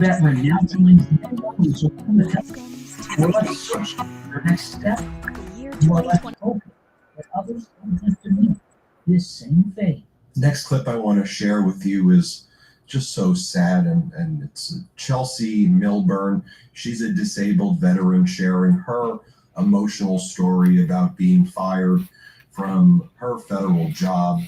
that we're now going to open the test. Well, let's switch. The next step, well, let's hope that others don't have to meet this same fate. Next clip I want to share with you is just so sad, and it's Chelsea Milburn. She's a disabled veteran sharing her emotional story about being fired from her federal job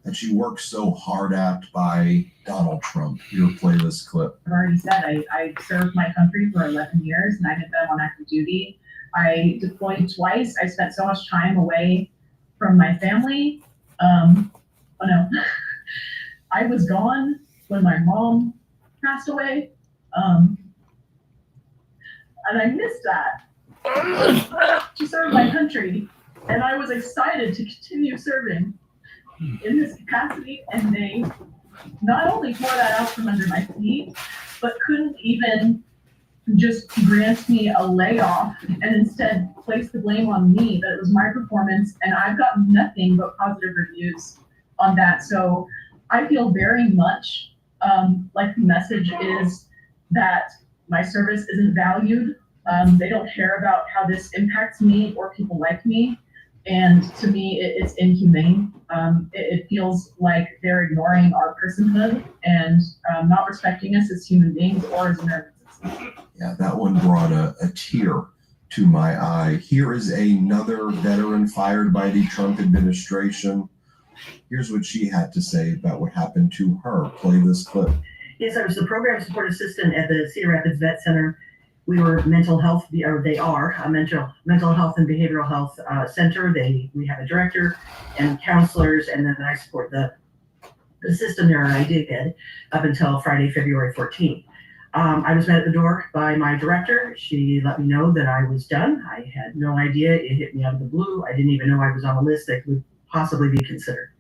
that she worked so hard at by Donald Trump. Here, play this clip. I've already said I served my country for 11 years and I did that on active duty. I deployed twice. I spent so much time away from my family. I was gone when my mom passed away. And I missed that. To serve my country. And I was excited to continue serving in this capacity, and they not only tore that out from under my feet, but couldn't even just grant me a layoff and instead place the blame on me that it was my performance, and I've gotten nothing but positive reviews on that. So I feel very much like the message is that my service isn't valued. They don't care about how this impacts me or people like me. And to me, it's inhumane. It feels like they're ignoring our personhood and not respecting us as human beings or as American citizens. Yeah, that one brought a tear to my eye. Here is another veteran fired by the Trump administration. Here's what she had to say about what happened to her. Play this clip. Yes, I was the program support assistant at the Cedar Rapids Vet Center. We were mental health, or they are a mental health and behavioral health center. We have a director and counselors, and then I support the system there, and I did up until Friday, February 14th. I was met at the door by my director. She let me know that I was done. I had no idea. It hit me out of the blue. I didn't even know I was on a list that would possibly be considered.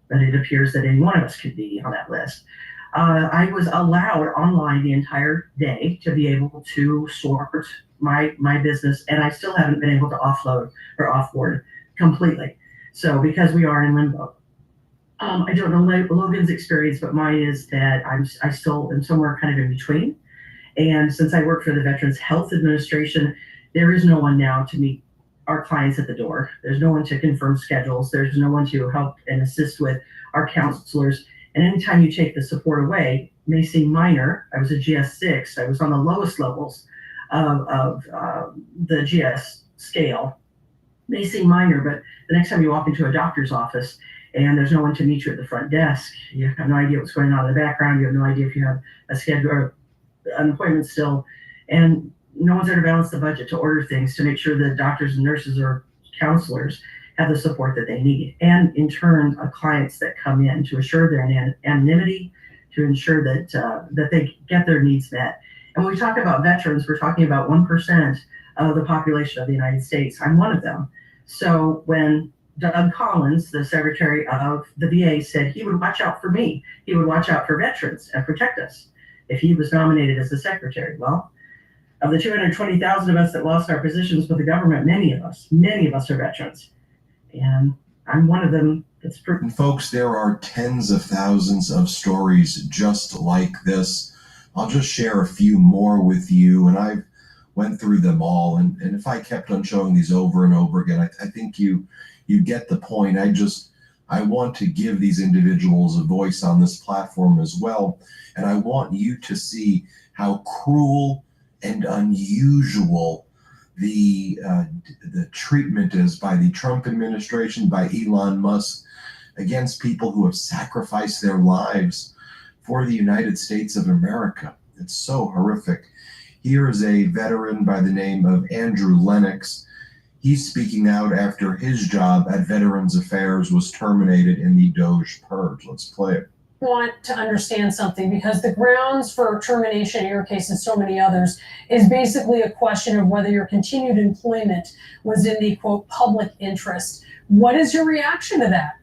But it appears that any one of us could be on that list. I was allowed online the entire day to be able to sort my business, and I still haven't been able to offload or offboard completely. So because we are in limbo. I don't know Logan's experience, but mine is that I still am somewhere kind of in between. And since I work for the Veterans Health Administration, there is no one now to meet our clients at the door. There's no one to confirm schedules. There's no one to help and assist with our counselors. And anytime you take the support away, it may seem minor. I was a GS6. I was on the lowest levels of the GS scale. It may seem minor, but the next time you walk into a doctor's office and there's no one to meet you at the front desk, you have no idea what's going on in the background. You have no idea if you have a schedule or an appointment still. And no one's there to balance the budget, to order things, to make sure that doctors and nurses or counselors have the support that they need, and in turn, clients that come in to assure their anonymity, to ensure that they get their needs met. And when we talk about veterans, we're talking about 1% of the population of the United States. I'm one of them. So when Doug Collins, the Secretary of the VA, said he would watch out for me, he would watch out for veterans and protect us if he was nominated as the Secretary. Well, of the 220,000 of us that lost our positions with the government, many of us are veterans. And I'm one of them. And folks, there are tens of thousands of stories just like this. I'll just share a few more with you, and I've went through them all. And if I kept on showing these over and over again, I think you get the point. I want to give these individuals a voice on this platform as well. And I want you to see how cruel and unusual the treatment is by the Trump administration, by Elon Musk, against people who have sacrificed their lives for the United States of America. It's so horrific. Here is a veteran by the name of Andrew Lennox. He's speaking out after his job at Veterans Affairs was terminated in the Doge purge. Let's play it. Want to understand something, because the grounds for termination in your case and so many others is basically a question of whether your continued employment was in the quote public interest. What is your reaction to that?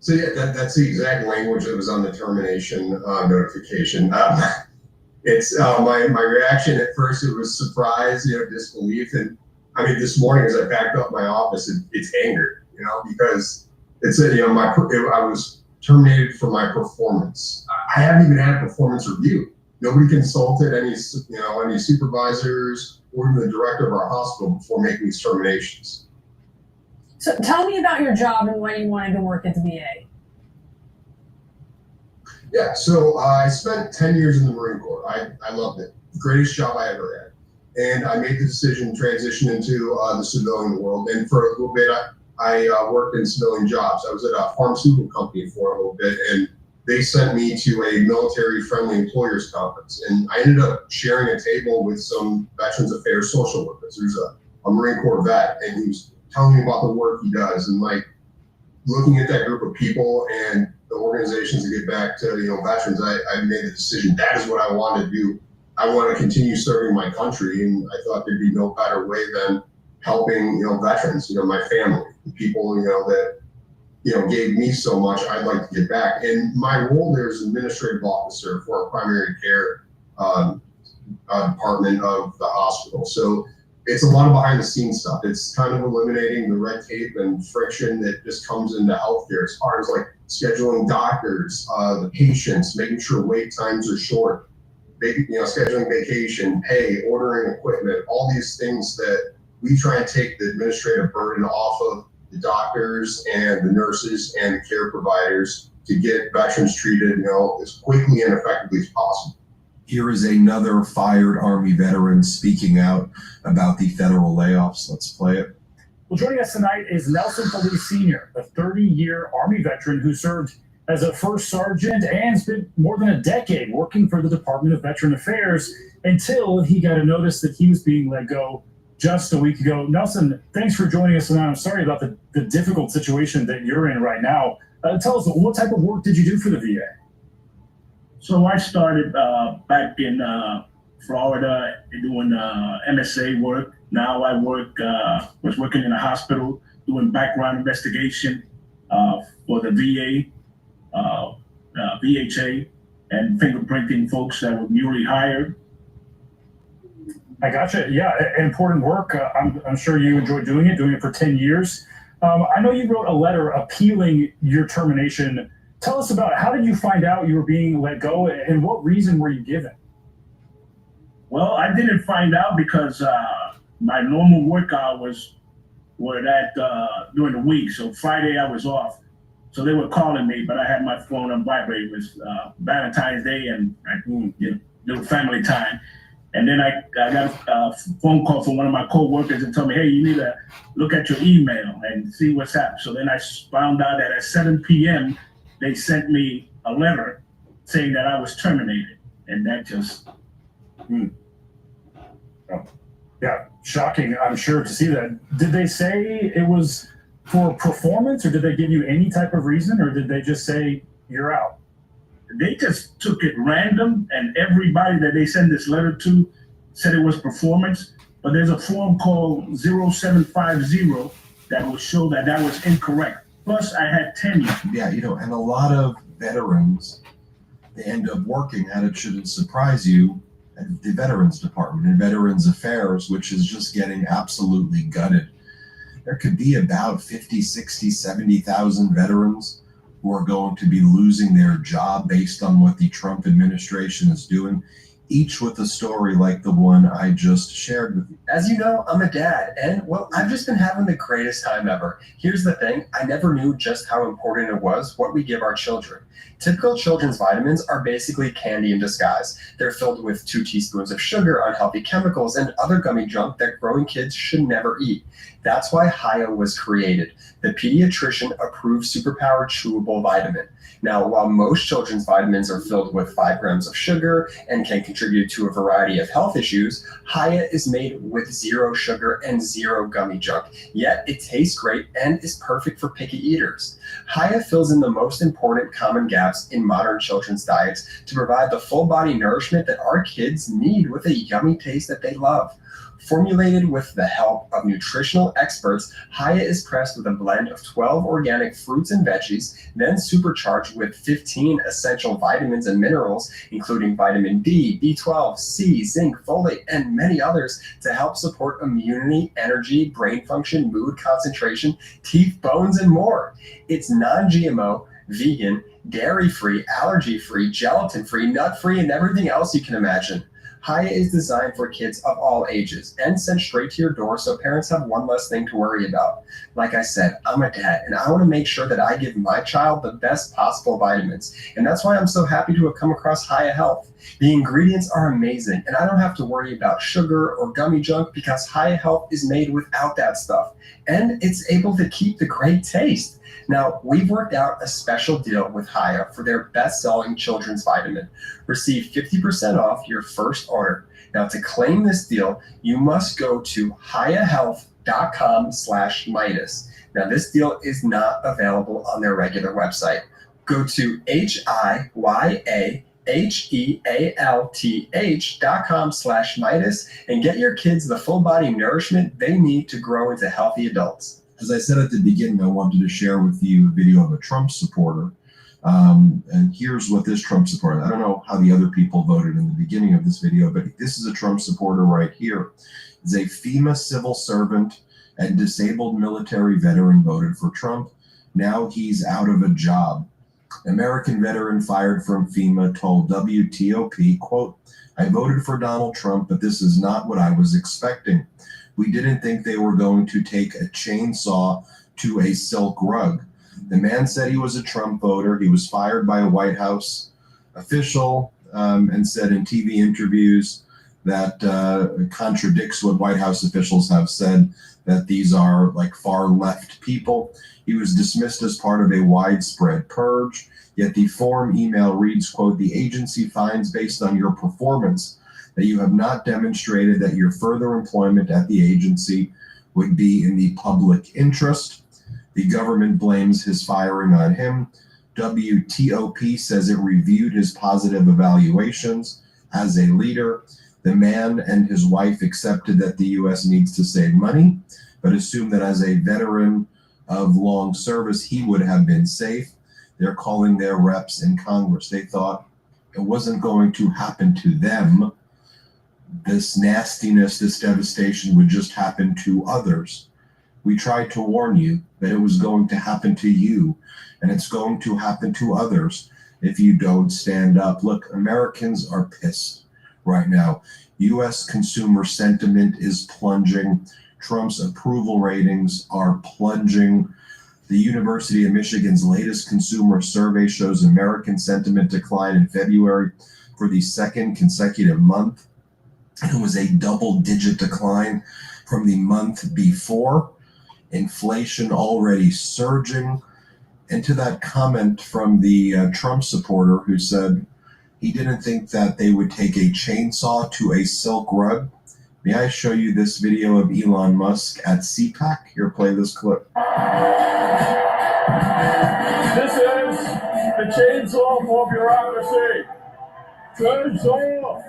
So yeah, that's the exact language that was on the termination notification. It's my reaction at first, it was surprise, disbelief, and I mean this morning as I packed up my office, it's anger, because it's I was terminated for my performance. I haven't even had a performance review. Nobody consulted any supervisors or even the director of our hospital before making these terminations. So tell me about your job and why you wanted to work at the VA. Yeah, so I spent 10 years in the Marine Corps. I loved it. Greatest job I ever had. And I made the decision to transition into the civilian world. And for a little bit, I worked in civilian jobs. I was at a pharmaceutical company for a little bit, and they sent me to a military-friendly employers conference. And I ended up sharing a table with some Veterans Affairs social workers. There's a Marine Corps vet, and he was telling me about the work he does. And like looking at that group of people and the organizations to get back to veterans, I made the decision that is what I want to do. I want to continue serving my country, and I thought there'd be no better way than helping veterans, my family, the people that gave me so much. I'd like to get back. And my role there is administrative officer for our primary care department of the hospital. So it's a lot of behind the scenes stuff. It's kind of eliminating the red tape and friction that just comes into healthcare as far as like scheduling doctors, the patients, making sure wait times are short, scheduling vacation, pay, ordering equipment, all these things that we try and take the administrative burden off of the doctors and the nurses and the care providers to get veterans treated, as quickly and effectively as possible. Here is another fired Army veteran speaking out about the federal layoffs. Let's play it. Well, joining us tonight is Nelson Felice Sr., a 30-year Army veteran who served as a first sergeant and spent more than a decade working for the Department of Veteran Affairs until he got a notice that he was being let go just a week ago. Nelson, thanks for joining us tonight. I'm sorry about the difficult situation that you're in right now. Tell us, what type of work did you do for the VA? So I started back in Florida doing MSA work. Now I was working in a hospital doing background investigation for the VA, VHA, and fingerprinting folks that were newly hired. I gotcha. Yeah, important work. I'm sure you enjoyed doing it for 10 years. I know you wrote a letter appealing your termination. Tell us about how did you find out you were being let go, and what reason were you given? Well, I didn't find out because my normal work hours were during the week. So Friday I was off. So they were calling me, but I had my phone on vibrate. It was Valentine's Day and little family time. And then I got a phone call from one of my co-workers and told me, hey, you need to look at your email and see what's happened. So then I found out that at 7 p.m., they sent me a letter saying that I was terminated. And that just... Yeah, shocking, I'm sure, to see that. Did they say it was for performance, or did they give you any type of reason, or did they just say you're out? They just took it random, and everybody that they sent this letter to said it was performance. But there's a form called 0750 that will show that that was incorrect. Plus, I had tenure. Yeah, and a lot of veterans, they end up working at, it shouldn't surprise you, at the Veterans Department and Veterans Affairs, which is just getting absolutely gutted. There could be about 50, 60, 70,000 veterans who are going to be losing their job based on what the Trump administration is doing, each with a story like the one I just shared with you. As you know, I'm a dad, and well, I've just been having the greatest time ever. Here's the thing, I never knew just how important it was what we give our children. Typical children's vitamins are basically candy in disguise. They're filled with 2 teaspoons of sugar, unhealthy chemicals, and other gummy junk that growing kids should never eat. That's why Hiya was created, the pediatrician-approved superpowered chewable vitamin. Now, while most children's vitamins are filled with 5 grams of sugar and can contribute to a variety of health issues, Hiya is made with 0 sugar and 0 gummy junk, yet it tastes great and is perfect for picky eaters. Hiya fills in the most important common gaps in modern children's diets to provide the full body nourishment that our kids need with a yummy taste that they love. Formulated with the help of nutritional experts, Hiya is pressed with a blend of 12 organic fruits and veggies, then supercharged with 15 essential vitamins and minerals, including vitamin D, B12, C, zinc, folate, and many others to help support immunity, energy, brain function, mood, concentration, teeth, bones, and more. It's non-GMO, vegan, dairy-free, allergy-free, gelatin-free, nut-free, and everything else you can imagine. Hiya is designed for kids of all ages and sent straight to your door so parents have one less thing to worry about. Like I said, I'm a dad and I want to make sure that I give my child the best possible vitamins. And that's why I'm so happy to have come across Hiya Health. The ingredients are amazing and I don't have to worry about sugar or gummy junk because Hiya Health is made without that stuff. And it's able to keep the great taste. Now, we've worked out a special deal with Hiya for their best-selling children's vitamin. Receive 50% off your first order. Now, to claim this deal, you must go to hiyahealth.com/Midas. Now, this deal is not available on their regular website. Go to hiyahealth.com/Midas and get your kids the full-body nourishment they need to grow into healthy adults. As I said at the beginning, I wanted to share with you a video of a Trump supporter. And here's what this Trump supporter, I don't know how the other people voted in the beginning of this video, but this is a Trump supporter right here. He's a FEMA civil servant and disabled military veteran, voted for Trump. Now he's out of a job. American veteran fired from FEMA told WTOP, quote, "I voted for Donald Trump, but this is not what I was expecting. We didn't think they were going to take a chainsaw to a silk rug." The man said he was a Trump voter. He was fired by a White House official and said in TV interviews that contradicts what White House officials have said, that these are like far left people. He was dismissed as part of a widespread purge. Yet the form email reads, quote, "The agency finds based on your performance that you have not demonstrated that your further employment at the agency would be in the public interest." The government blames his firing on him. WTOP says it reviewed his positive evaluations as a leader. The man and his wife accepted that the U.S. needs to save money, but assumed that as a veteran of long service, he would have been safe. They're calling their reps in Congress. They thought it wasn't going to happen to them. This nastiness, this devastation would just happen to others. We tried to warn you that it was going to happen to you, and it's going to happen to others if you don't stand up. Look, Americans are pissed right now. U.S. consumer sentiment is plunging. Trump's approval ratings are plunging. The University of Michigan's latest consumer survey shows American sentiment decline in February for the second consecutive month. It was a double-digit decline from the month before. Inflation already surging. And to that comment from the Trump supporter who said he didn't think that they would take a chainsaw to a silk rug, may I show you this video of Elon Musk at CPAC? Here, play this clip. This is the chainsaw for bureaucracy. Chainsaw.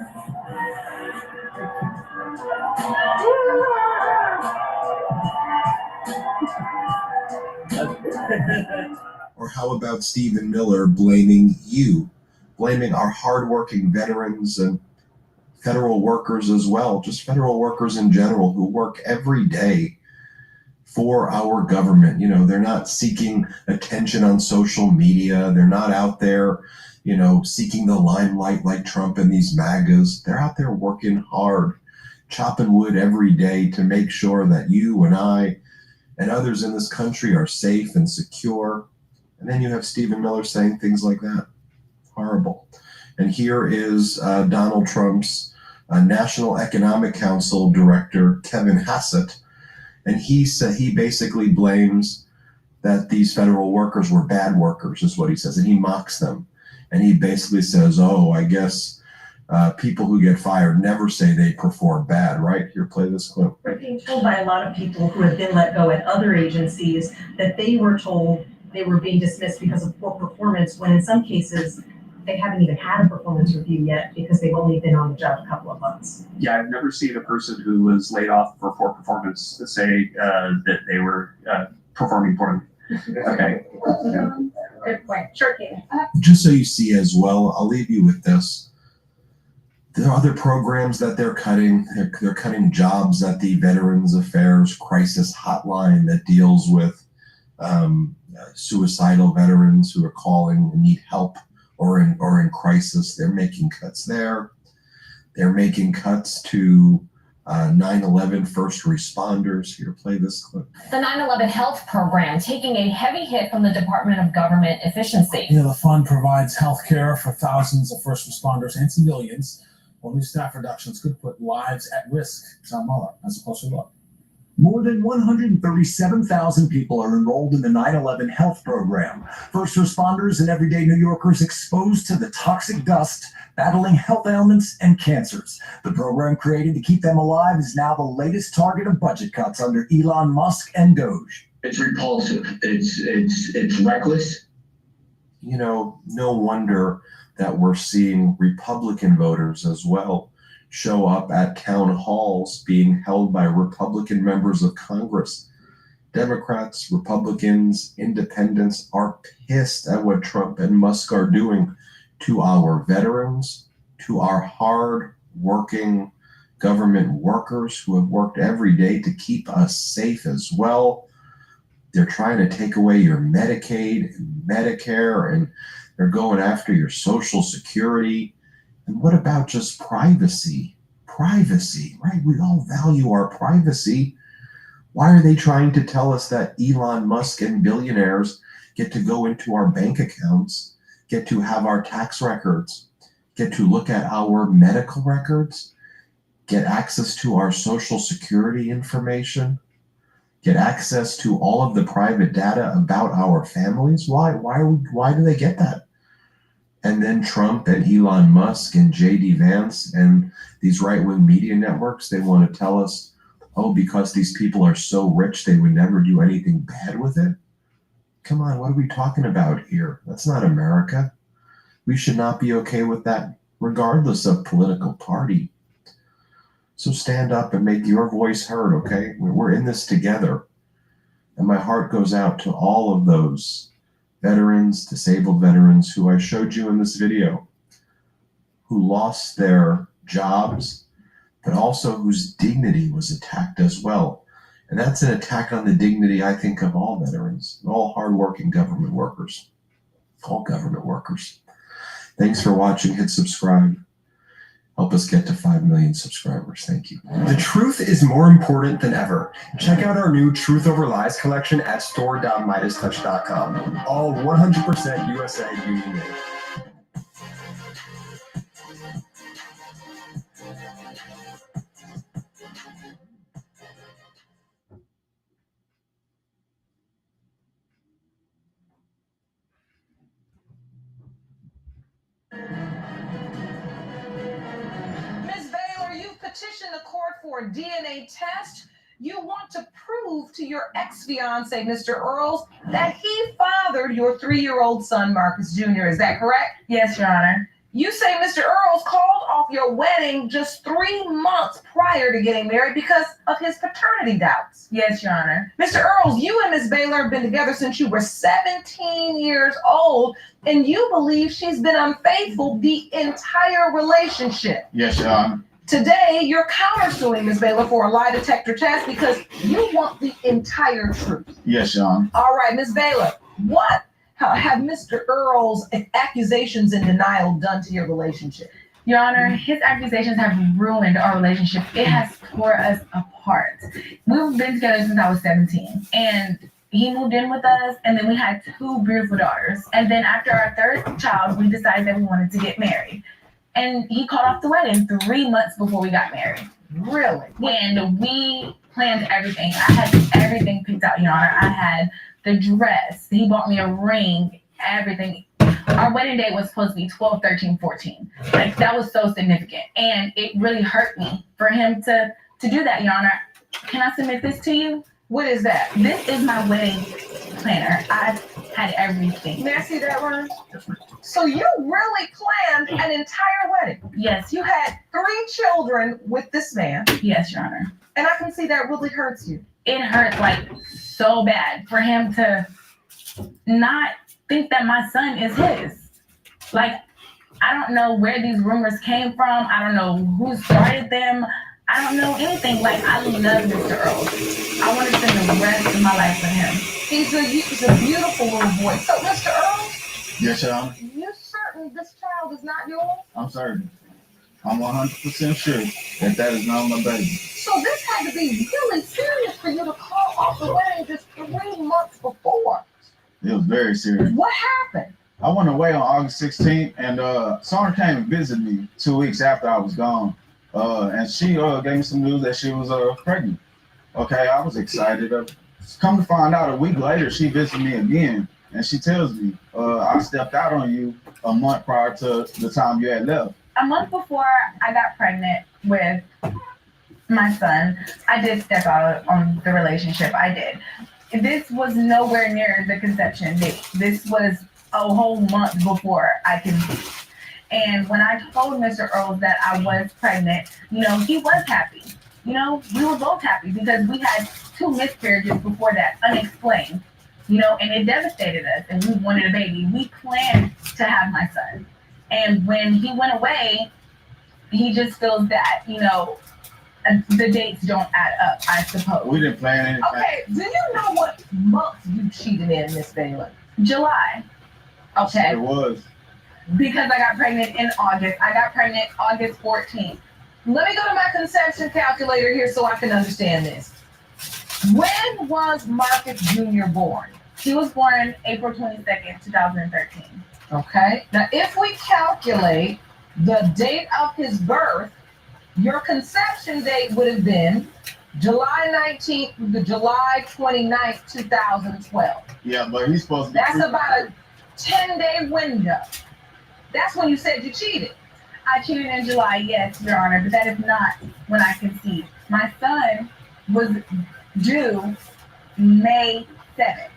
Or how about Stephen Miller blaming you, blaming our hardworking veterans and federal workers as well, just federal workers in general who work every day for our government. You know, they're not seeking attention on social media. They're not out there, you know, seeking the limelight like Trump and these MAGAs. They're out there working hard, chopping wood every day to make sure that you and I and others in this country are safe and secure. And then you have Stephen Miller saying things like that. Horrible. And here is Donald Trump's National Economic Council director, Kevin Hassett. And he basically blames that these federal workers were bad workers, is what he says. And he mocks them. And he basically says, oh, I guess people who get fired never say they perform bad, right? Here, play this clip. We're being told by a lot of people who have been let go at other agencies that they were told they were being dismissed because of poor performance, when in some cases they haven't even had a performance review yet because they've only been on the job a couple of months. Yeah, I've never seen a person who was laid off for poor performance say that they were performing poorly. Okay. Good point. Sure, Kate. Just so you see as well, I'll leave you with this. There are other programs that they're cutting. They're cutting jobs at the Veterans Affairs Crisis Hotline that deals with suicidal veterans who are calling and need help or in crisis. They're making cuts there. They're making cuts to 9/11 first responders. Here, play this clip. The 9/11 health program taking a heavy hit from the Department of Government Efficiency. You know, the fund provides health care for thousands of first responders and civilians. Well, new staff reductions could put lives at risk. Tom Muller has a closer look. More than 137,000 people are enrolled in the 9/11 health program. First responders and everyday New Yorkers exposed to the toxic dust, battling health ailments and cancers. The program created to keep them alive is now the latest target of budget cuts under Elon Musk and Doge. It's repulsive. It's reckless. You know, no wonder that we're seeing Republican voters as well show up at town halls being held by Republican members of Congress. Democrats, Republicans, independents are pissed at what Trump and Musk are doing to our veterans, to our hard-working government workers who have worked every day to keep us safe as well. They're trying to take away your Medicaid and Medicare, and they're going after your Social Security. And what about just privacy? Privacy, right? We all value our privacy. Why are they trying to tell us that Elon Musk and billionaires get to go into our bank accounts, get to have our tax records, get to look at our medical records, get access to our Social Security information, get access to all of the private data about our families? Why do they get that? And then Trump and Elon Musk and J.D. Vance and these right-wing media networks, they want to tell us, oh, because these people are so rich, they would never do anything bad with it? Come on, what are we talking about here? That's not America. We should not be okay with that, regardless of political party. So stand up and make your voice heard, okay? We're in this together. And my heart goes out to all of those veterans, disabled veterans who I showed you in this video, who lost their jobs, but also whose dignity was attacked as well. And that's an attack on the dignity, I think, of all veterans, all hardworking government workers, all government workers. Thanks for watching. Hit subscribe. Help us get to 5 million subscribers. Thank you. The truth is more important than ever. Check out our new Truth Over Lies collection at store.midastouch.com. All 100% USA union made. Petition the court for a DNA test. You want to prove to your ex-fiance, Mr. Earls, that he fathered your 3-year-old son, Marcus Jr. Is that correct? Yes, Your Honor. You say Mr. Earls called off your wedding just 3 months prior to getting married because of his paternity doubts. Yes, Your Honor. Mr. Earls, you and Ms. Baylor have been together since you were 17 years old, and you believe she's been unfaithful the entire relationship. Yes, Your Honor. Today, you're countersuing Ms. Baylor for a lie detector test because you want the entire truth. Yes, Your Honor. All right, Ms. Baylor, what have Mr. Earl's accusations and denial done to your relationship? Your Honor, his accusations have ruined our relationship. It has tore us apart. We've been together since I was 17, and he moved in with us, and then we had 2 beautiful daughters. And then after our 3rd child, we decided that we wanted to get married. And he called off the wedding 3 months before we got married. Really? And we planned everything. I had everything picked out, Your Honor. I had the dress. He bought me a ring, everything. Our wedding date was supposed to be 12/13/14. Like, that was so significant. And it really hurt me for him to do that, Your Honor. Can I submit this to you? What is that? This is my wedding planner. I had everything. May I see that one? So you really planned an entire wedding? Yes. You had 3 children with this man? Yes, Your Honor. And I can see that really hurts you. It hurt, like, so bad for him to not think that my son is his. Like, I don't know where these rumors came from. I don't know who started them. I don't know anything. Like, I love Mr. Earl. I want to spend the rest of my life with him. He's a beautiful little boy. So, Mr. Earl, Yes, Your Honor. you're certain this child is not yours? I'm certain. I'm 100% sure that is not my baby. So this had to be really serious for you to call off the wedding just 3 months before. It was very serious. What happened? I went away on August 16th, and Sandra came and visited me 2 weeks after I was gone. And she gave me some news that she was pregnant. Okay, I was excited. Come to find out, a week later, she visited me again, and she tells me, I stepped out on you a month prior to the time you had left. A month before I got pregnant with my son, I did step out on the relationship. I did. This was nowhere near the conception date. This was a whole month before I conceived. And when I told Mr. Earls that I was pregnant, he was happy. We were both happy because we had 2 miscarriages before that, unexplained, and it devastated us, and we wanted a baby. We planned to have my son. And when he went away, he just feels that, the dates don't add up, I suppose. We didn't plan anything. Okay, do you know what month you cheated in, Miss Baylor? July. Okay. It was. Because I got pregnant in August. I got pregnant August 14th. Let me go to my conception calculator here so I can understand this. When was Marcus Jr. born? He was born April 22nd, 2013. Okay. Now, if we calculate the date of his birth, your conception date would have been July 19th to July 29th, 2012. Yeah, but he's supposed to be. That's about a 10-day window. That's when you said you cheated. I cheated in July, yes, Your Honor, but that is not when I conceived. My son was due May 7th.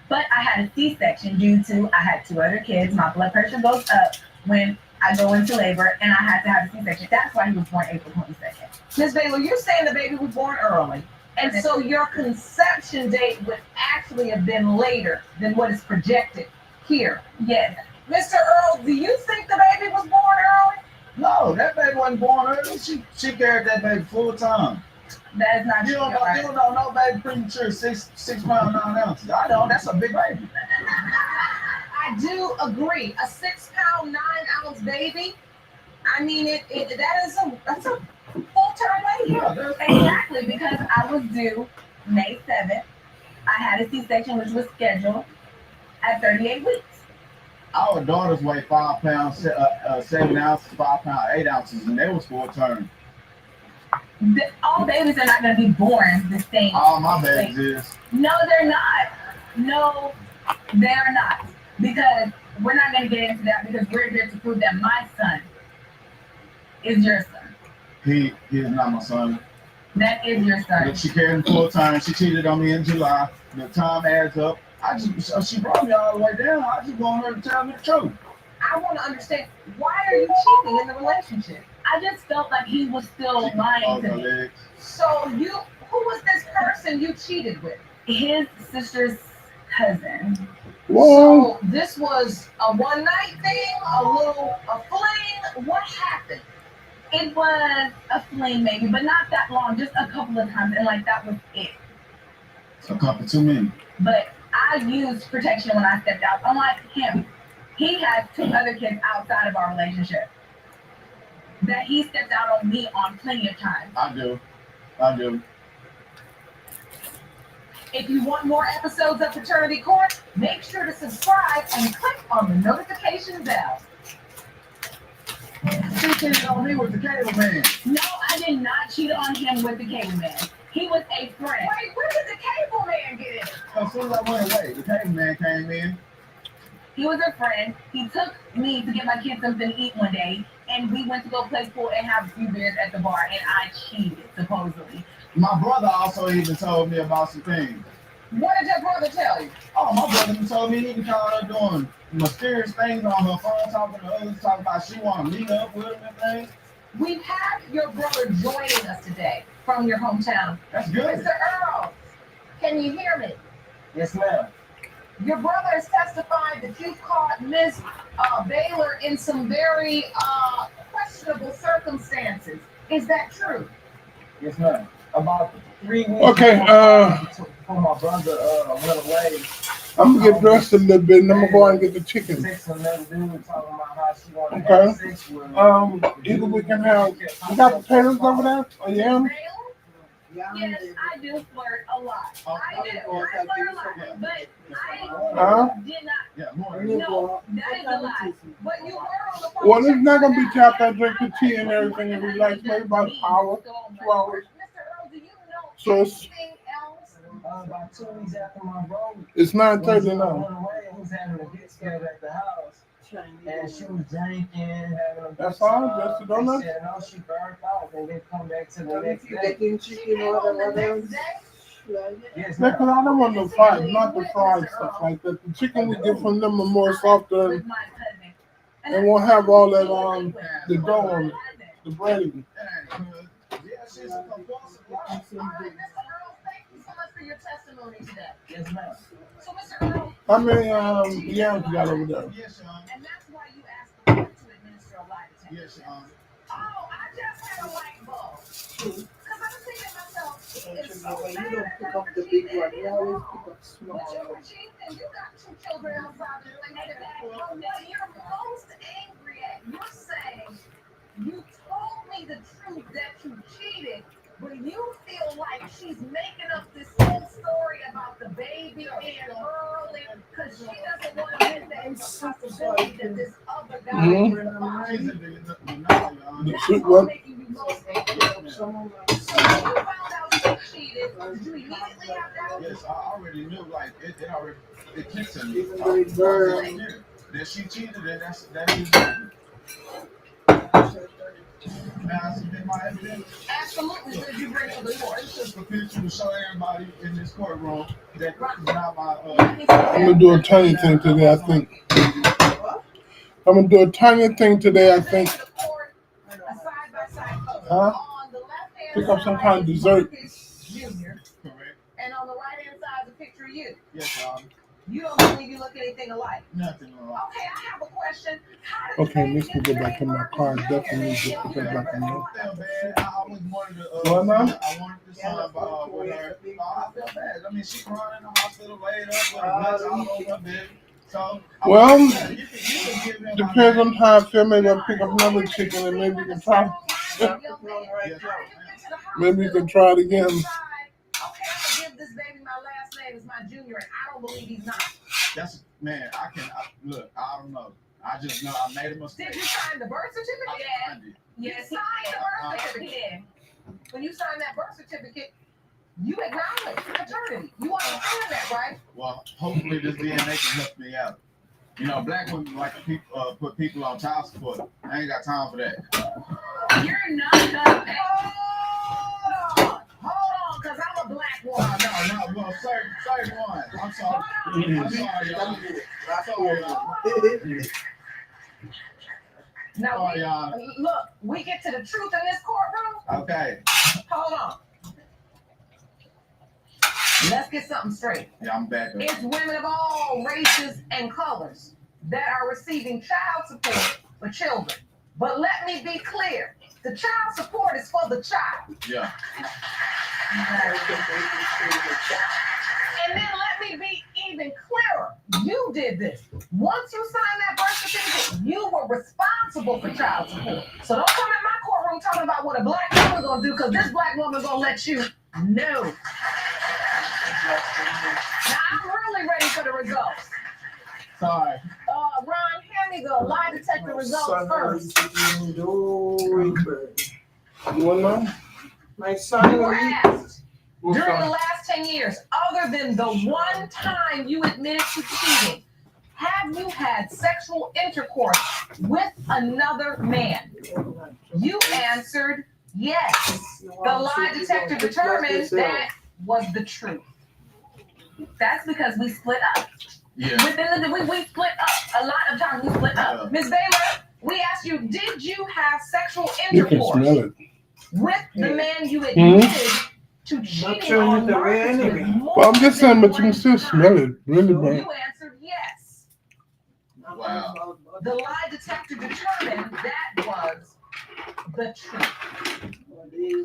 But I had a C-section due to I had 2 other kids. My blood pressure goes up when I go into labor, and I had to have a C-section. That's why he was born April 22nd. Ms. Baylor, you're saying the baby was born early. And so your conception date would actually have been later than what is projected here. Yes. Mr. Earl, do you think the baby was born early? No, that baby wasn't born early. She carried that baby full time. That is not You true. don't know no baby premature 6 pounds 9 ounces. I know that's a big baby. I do agree. A 6-pound 9-ounce baby. I mean, that's a full-term lady. Yeah, exactly, because I was due May 7th. I had a C-section, which was scheduled at 38 weeks. Our daughters weigh 5 pounds 7 ounces, 5 pounds 8 ounces, and they was full term. All babies are not going to be born the same. All my babies is. No, they're not. No, they're not. Because we're not going to get into that because we're here to prove that my son is your son. He is not my son. That is your son. But she carried him full time. She cheated on me in July. The time adds up. She brought me all the way down. I just want her to tell me the truth. I want to understand, why are you cheating in the relationship? I just felt like he was still lying to me. So who was this person you cheated with? His sister's cousin. So this was a one-night thing, a fling? What happened? It was a fling maybe, but not that long, just a couple of times, and that was it. A couple too many. But I used protection when I stepped out. Unlike him, he has 2 other kids outside of our relationship that he stepped out on me on plenty of times. I do. If you want more episodes of Paternity Court, make sure to subscribe and click on the notification bell. She cheated on me with the cable man. No, I did not cheat on him with the cable man. He was a friend. Wait, where did the cable man get in? As soon as I went away, the cable man came in. He was a friend. He took me to get my kids something to eat one day, and we went to go play pool and have a few beers at the bar, and I cheated, supposedly. My brother also even told me about some things. What did your brother tell you? Oh, my brother even told me he even called her doing mysterious things on her phone, talking to others, talking about she want to meet up with him and things. We've had your brother joining us today from your hometown. That's good. Mr. Earl, can you hear me? Yes, ma'am. Your brother has testified that you caught Ms. Baylor in some very questionable circumstances. Is that true? Yes, ma'am. About 3 weeks. Okay, before my brother went away. I'm gonna get dressed a little bit and I'm gonna go out and get the chicken. Okay. Either we can have, you got potatoes over there? Or yams? Yes, I do flirt a lot. I do. I flirt a lot, but Huh? I did not. No, that is a lie. But you were on the phone. Well, it's not gonna be tapped. I drink the tea and everything and relax maybe about an hour, 2 hours. So it's Anything else? About 2 weeks after my bro. It's 9:30 went now. away, he was having a get scared at the house. And she was drinking, having a That's all? Just the donut? She said, no, she burned out and then come back to the next day. Making chicken or whatever. Yes, Yeah, cause I don't want no fried, not the fried stuff like that. The chicken we get from them are more softer and won't have all that the dough on it, the breading. Your testimony today. Yes, ma'am. So, Mr. Earl, How many yams you got over there? and that's why you asked the court to administer a lie detector. Yes, Oh, I just had a light bulb. Because I'm thinking to myself, it's so bad. You don't pick up the big one, you always pick up small. But you were cheating and you got 2 children outside and like that. What you're most angry at, you're saying, you told me the truth that you cheated. But you feel like she's making up this whole story about the baby being early because she doesn't want to get that possibility that this other guy is the father. The sweet one. Making you most angry. So when you found out you cheated, did you immediately have that? Yes, I already knew. Like it kicked to me. That she cheated, and that is. Now I submit my evidence. Absolutely. Did you bring to the court? It's just a picture to show everybody in this courtroom that this is not my. I'm gonna do a tiny thing today, I think. I'm gonna do a tiny thing today, I think. Huh? Pick up some kind of dessert. Junior. Correct. And on the right hand side is a picture of you. Yes, You don't believe you look anything alike. nothing wrong. Okay, I have a question. How did Okay, this will go back in my car. Definitely need to put that back in there. I feel bad. I always wanted to. What now? I wanted to sign with her. I feel bad. I mean, she crying in the hospital, laid up with a mess all over her bed. So. Well, you can give him depends on how I feel. Maybe I'll pick up another chicken and maybe we can try. Maybe you can try it again. Okay, I'm gonna give this baby my last name is my junior, and I don't believe he's not. That's man. Look. I don't know. I just know I made a mistake. Did you sign the birth certificate? I did. Yes, sign the birth certificate. When you sign that birth certificate, you acknowledge paternity. You understand that, right? Well, hopefully this DNA can help me out. You know, black women like to put people on child support. I ain't got time for that. You're not gonna pay. Hold on, because I'm a black woman. No, well, certain one. I'm sorry. I'm sorry, y'all. Now, look, we get to the truth in this courtroom. Okay. Hold on. Let's get something straight. Yeah, I'm back. It's women of all races and colors that are receiving child support for children. But let me be clear. The child support is for the child. Yeah. And then let me be even clearer. You did this. Once you signed that birth certificate, you were responsible for child support. So don't come in my courtroom talking about what a black woman gonna do, because this black woman's gonna let you know. Now I'm really ready for the results. Sorry. Ron, hand me the lie detector results first. You want to know? My son was asked during the last 10 years, other than the one time you admitted to cheating, have you had sexual intercourse with another man? You answered yes. The lie detector determined that was the truth. That's because we split up. Yeah. We split up. A lot of times we split up. Ms. Baylor, we asked you, did you have sexual You can intercourse smell it. with the man you admitted to cheating on Well, I'm just saying, but you can still smell it. Really bad. You answered yes. Wow. The lie detector determined that was the truth.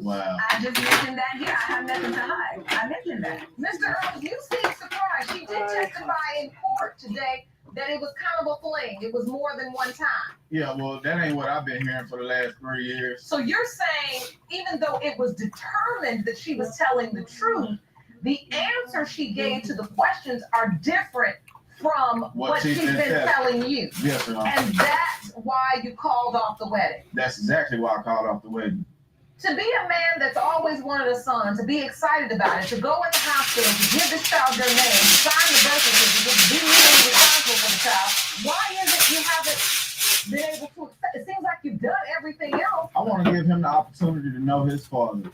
Wow. I just mentioned that here. I have nothing to hide. I mentioned that. Mr. Earls, you seem surprised. She did testify in court today that it was kind of a fling. It was more than one time. Yeah, well, that ain't what I've been hearing for the last 3 years. So you're saying, even though it was determined that she was telling the truth, the answers she gave to the questions are different from what she's been telling you. Yes, Your Honor. And that's why you called off the wedding. That's exactly why I called off the wedding. To be a man that's always wanted a son, to be excited about it, to go in the hospital, to give this child your name, to sign the birth certificate, to be legally responsible for the child, why is it you haven't been able to accept? It seems like you've done everything else. I want to give him the opportunity to know his father.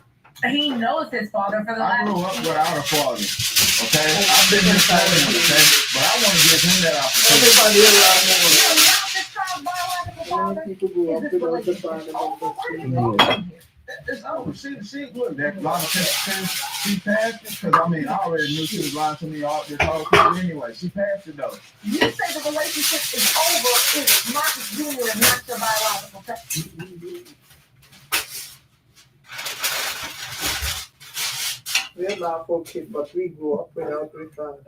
He knows his father for the last. I grew up without a father. Okay, I've been his father, okay, but I want to give him that opportunity. It's over. She look, that lot of since she passed it, because I mean, I already knew she was lying to me all this whole time anyway. She passed it though. You say the relationship is over if Marcus Jr. is not your biological child. We're not for kids, but we grew up without a father.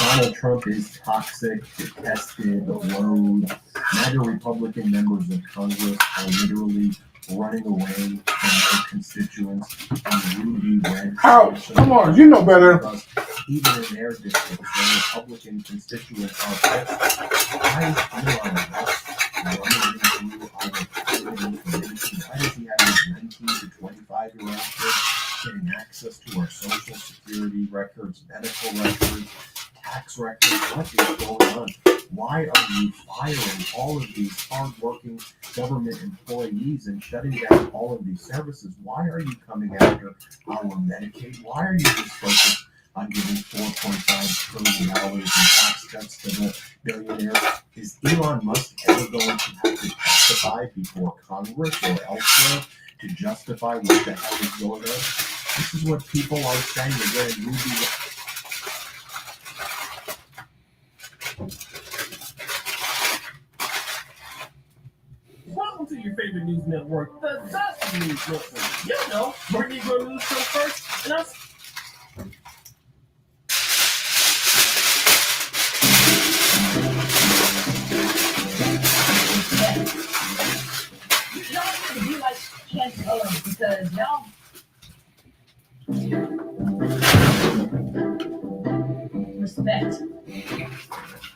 Donald Trump is toxic, detested, loathed. MAGA Republican members of Congress are literally running away from their constituents in ruby red. Ouch! Come on, you know better. Even in their districts, their Republican constituents are pissed. Why is Elon Musk running into our private information? Why does he have his 19 to 25-year-old kids getting access to our social security records, medical records, tax records? What is going on? Why are you firing all of these hardworking government employees and shutting down all of these services? Why are you coming after our Medicaid? Why are you just focused on giving $4.5 trillion in tax cuts to the billionaires? Is Elon Musk ever going to have to testify before Congress or elsewhere to justify what the hell is going on? This is what people are saying again. Welcome to your favorite news network, the Dusty News Network. You know, where Negro news comes first, and us. Y'all need to be like Candace Owens because y'all. Respect.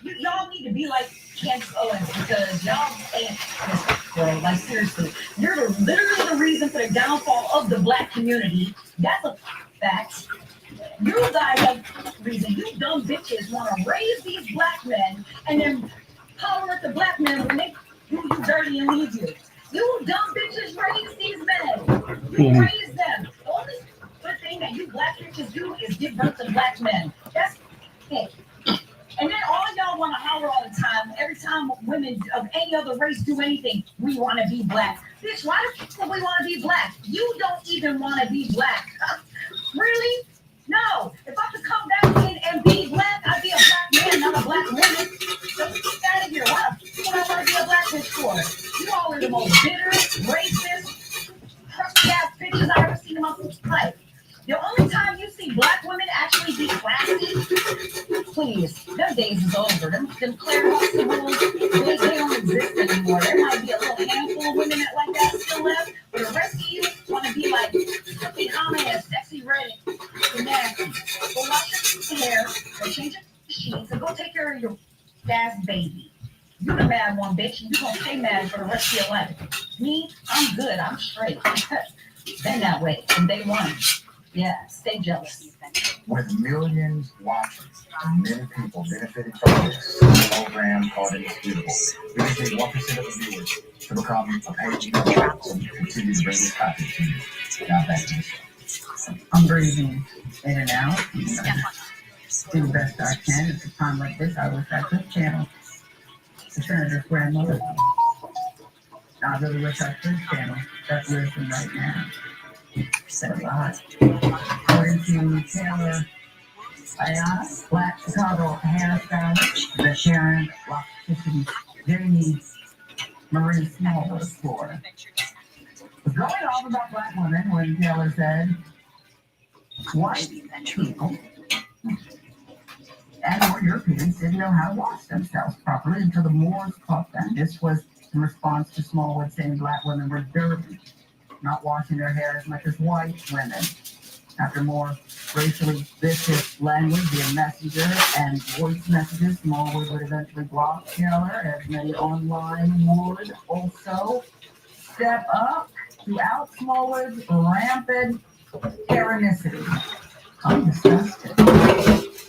Y'all need to be like Candace Owens because y'all ain't bro. Like seriously, you're literally the reason for the downfall of the black community. That's a fact. You guys have reason. You dumb bitches want to raise these black men and then holler at the black men when they do you dirty and leave you. You dumb bitches raise these men. You raise them. The only good thing that you black bitches do is give birth to black men. That's it. And then all y'all want to holler all the time. Every time women of any other race do anything, we want to be black. Bitch, why do we want to be black? You don't even want to be black. Really? No. If I could come back in and be black, I'd be a black man, not a black woman. So get out of here. What do I want to be a black bitch for? You all are the most bitter, racist, crusty ass bitches I've ever seen in my life. The only time you see black women actually be classy, please, them days is over. Them Claire Hudson rules, they don't exist anymore. There might be a little handful of women that like that still left, but the rest of you want to be like fucking Hama, sexy red, and nasty. Go wash your hair, go change your sheets, and go take care of your ass baby. You're the mad one, bitch, and you're going to stay mad for the rest of your life. Me, I'm good. I'm straight. Been that way from day one. Yeah, stay jealous. With millions watching and many people benefiting from this program called Indisputable, we just need 1% of the viewers to become a paid user so we can continue to bring this content to you. Now back to the show. I'm breathing in and out. do the best I can. At a time like this, I wish I could channel the senator's grandmother. I really wish I could channel that wisdom right now. Said a lot. According to Taylor Ayana, Black Chicago hairstylist, the Sharon Loftus Jamie Marie Smallwood, Florida, was going off about black women when Taylor said, white people and or Europeans didn't know how to wash themselves properly until the Moors taught them. This was in response to Smallwood saying black women were dirty, not washing their hair as much as white women. After more racially vicious language via messenger and voice messages, Smallwood would eventually block Taylor, as many online would also step up throughout Smallwood's rampant Karenicity. I'm disgusted.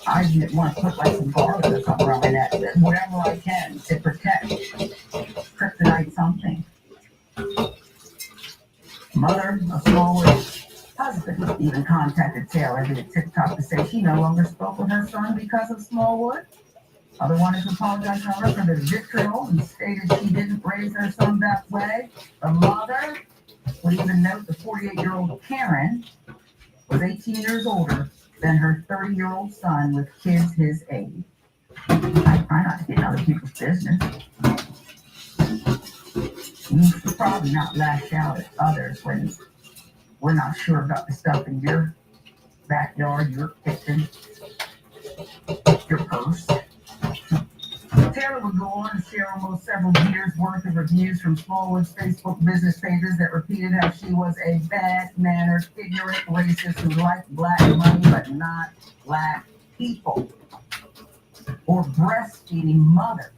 I just want to put like some garlic or something around my neck, whatever I can to protect kryptonite something. Mother of Smallwood's husband even contacted Taylor via TikTok to say she no longer spoke with her son because of Smallwood. Other wanted to apologize to her for the vitriol and stated she didn't raise her son that way. The mother would even note the 48-year-old Karen was 18 years older than her 30-year-old son with kids his age. I try not to get in other people's business. You should probably not lash out at others when we're not sure about the stuff in your backyard, your kitchen, your purse. Taylor would go on to share almost several years' worth of reviews from Smallwood's Facebook business pages that repeated how she was a bad-mannered, ignorant racist who liked black money but not black people. Or breastfeeding mothers.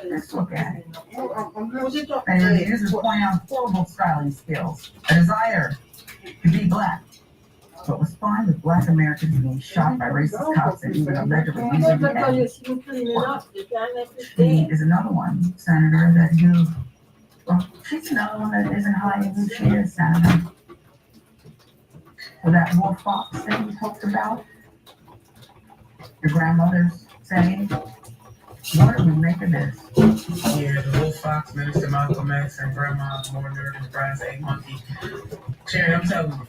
Let's look at it. And reviews would point out horrible styling skills, a desire to be black. What was fine with black Americans being shot by racist cops and even allegedly using the N-word. She is another one, Senator, that you, well, she's another one that isn't hiding who she is, Senator. Or that wolf fox that you talked about, your grandmother's saying. What do we make of this? Yeah, the wolf fox, Minister Malcolm X, and Grandma Mourner and Brian's A Monkey. Sharon, I'm telling you,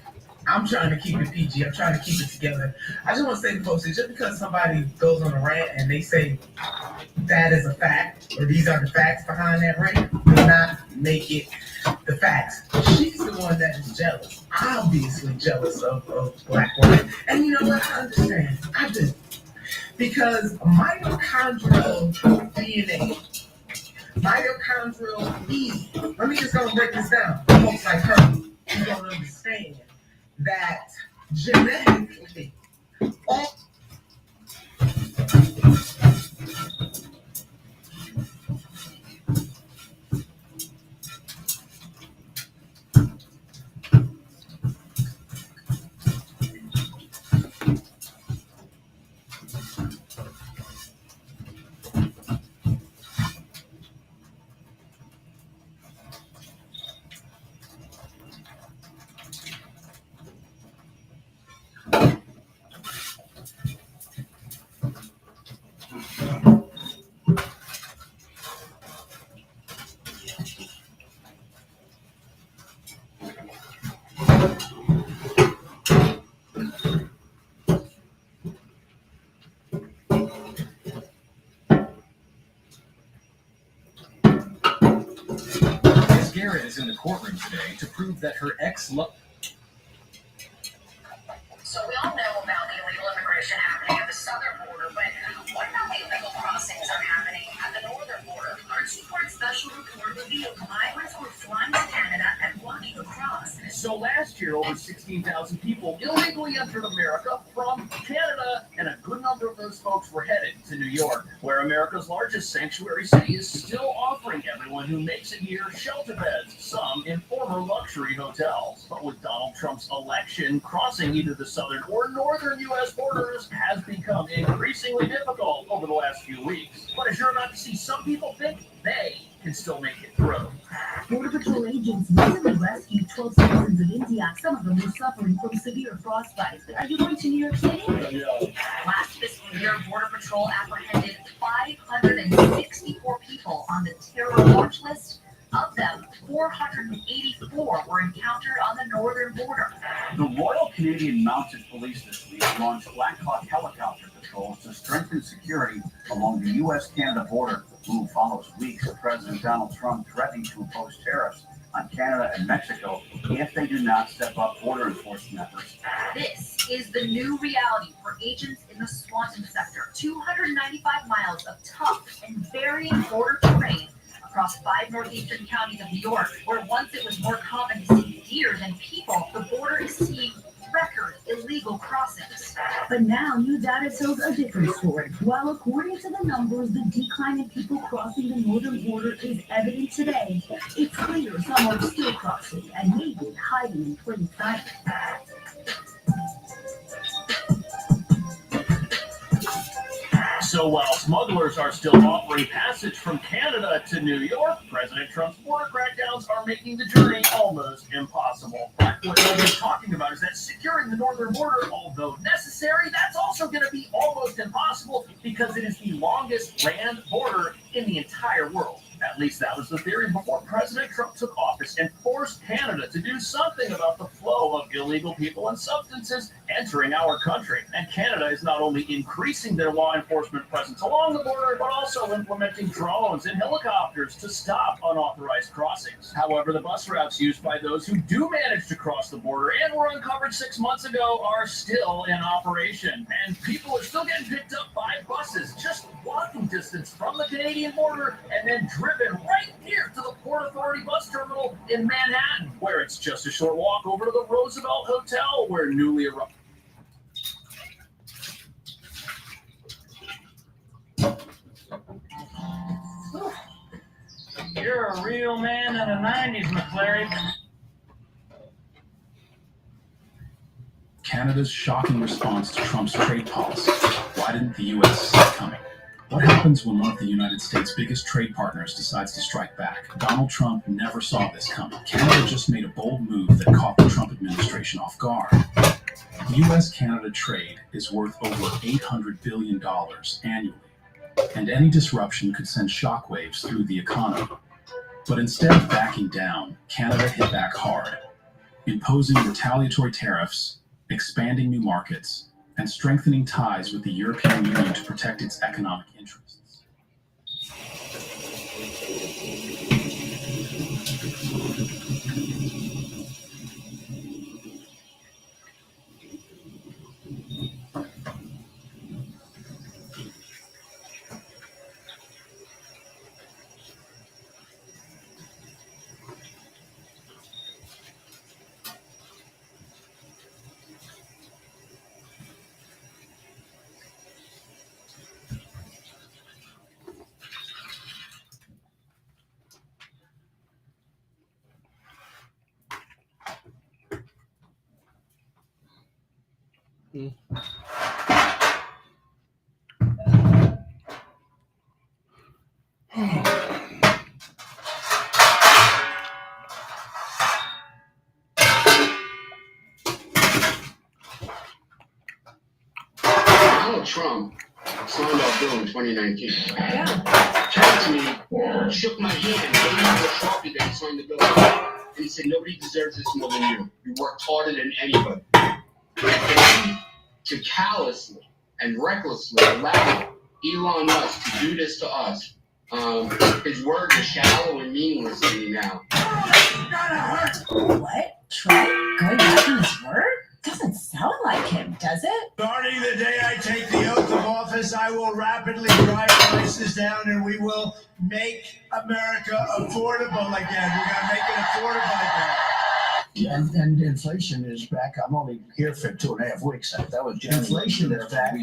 I'm trying to keep it PG. I'm trying to keep it together. I just want to say to folks that just because somebody goes on a rant and they say that is a fact, or these are the facts behind that rant, do not make it the facts. She's the one that is jealous, obviously jealous of black women. And you know what? I understand. I do. Because mitochondrial DNA, mitochondrial E, let me just go and break this down. Folks like her, you don't understand that genetically, all Garrett is in the courtroom today to prove that her ex-lover. So we all know about the illegal immigration happening at the southern border, but what about the illegal crossings that are happening at the northern border? Our two-part special report revealed migrants were flying to Canada and walking across. So last year, over 16,000 people illegally entered America from Canada, and a good number of those folks were headed to New York, where America's largest sanctuary city is still offering everyone who makes it here shelter beds, some in former luxury hotels. But with Donald Trump's election, crossing either the southern or northern U.S. borders has become increasingly difficult over the last few weeks. But as you're about to see, some people think they can still make it through. Border Patrol agents recently rescued 12 citizens of India. Some of them were suffering from severe frostbite. Are you going to New York City? Yeah. Wow, Patrol apprehended 564 people on the terror watch list. Of them, 484 were encountered on the northern border. The Royal Canadian Mounted Police this week launched Black Hawk helicopter patrols to strengthen security along the U.S.-Canada border. The move follows weeks of President Donald Trump threatening to impose tariffs on Canada and Mexico if they do not step up border enforcement efforts. This is the new reality for agents in the Swanton sector. 295 miles of tough and varying border terrain across 5 northeastern counties of New York, where once it was more common to see deer than people, the border is seeing record illegal crossings. But now new data tells a different story. While according to the numbers, the decline in people crossing the northern border is evident today, it's clear some are still crossing and maybe hiding in plain sight. So while smugglers are still offering passage from Canada to New York, President Trump's border crackdowns are making the journey almost impossible. What nobody's talking about is that securing the northern border, although necessary, that's also going to be almost impossible because it is the longest land border in the entire world. At least that was the theory before President Trump took office and forced Canada to do something about the flow of illegal people and substances entering our country. And Canada is not only increasing their law enforcement presence along the border, but also implementing drones and helicopters to stop unauthorized crossings. However, the bus routes used by those who do manage to cross the border and were uncovered 6 months ago are still in operation. And people are still getting picked up by buses just walking distance from the Canadian border and then driven right here to the Port Authority bus terminal in Manhattan, where it's just a short walk over to the Roosevelt Hotel, where newly arrived. You're a real man in the 90s, McClary. Canada's shocking response to Trump's trade policy. Why didn't the U.S. see it coming? What happens when one of the United States' biggest trade partners decides to strike back? Donald Trump never saw this coming. Canada just made a bold move that caught the Trump administration off guard. U.S.-Canada trade is worth over $800 billion annually, and any disruption could send shockwaves through the economy. But instead of backing down, Canada hit back hard, imposing retaliatory tariffs, expanding new markets, and strengthening ties with the European Union to protect its economic interests. Donald Trump signed our bill in 2019. Yeah. Turned to me, shook my hand, gave me the trophy that he signed the bill. And he said, nobody deserves this more than you. You worked harder than anybody. And to callously and recklessly allow Elon Musk to do this to us, his words are shallow and meaningless to me now. What? Trump going back on his word? Doesn't sound like him, does it? Starting the day I take the oath of office, I will rapidly drive prices down and we will make America affordable again. We're going to make it affordable again. Yeah, and inflation is back. I'm only here for 2.5 weeks. That was January. Inflation is back.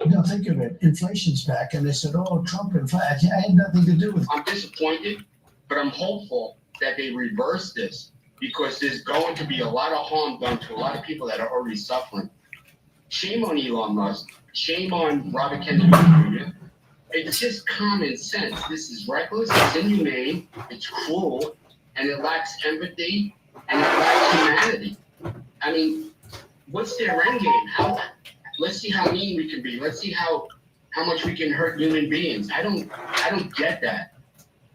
No, think of it. Inflation's back. And they said, oh, Trump inflation. I had nothing to do with it. I'm disappointed, but I'm hopeful that they reverse this, because there's going to be a lot of harm done to a lot of people that are already suffering. Shame on Elon Musk. Shame on Robert Kennedy Jr. It's just common sense. This is reckless, it's inhumane, it's cruel, and it lacks empathy, and it lacks humanity. I mean, what's their end game? Let's see how mean we can be. Let's see how how much we can hurt human beings. I don't get that.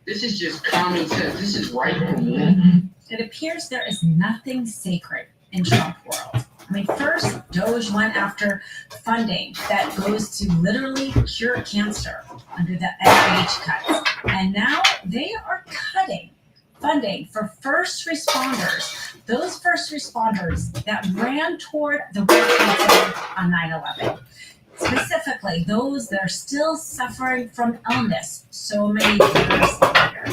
This is just common sense. This is right from wrong. It appears there is nothing sacred in Trump world. I mean, first, Doge went after funding that goes to literally cure cancer under the NIH cuts. And now they are cutting funding for first responders, those first responders that ran toward the World Trade Center on 9/11. Specifically, those that are still suffering from illness so many years later.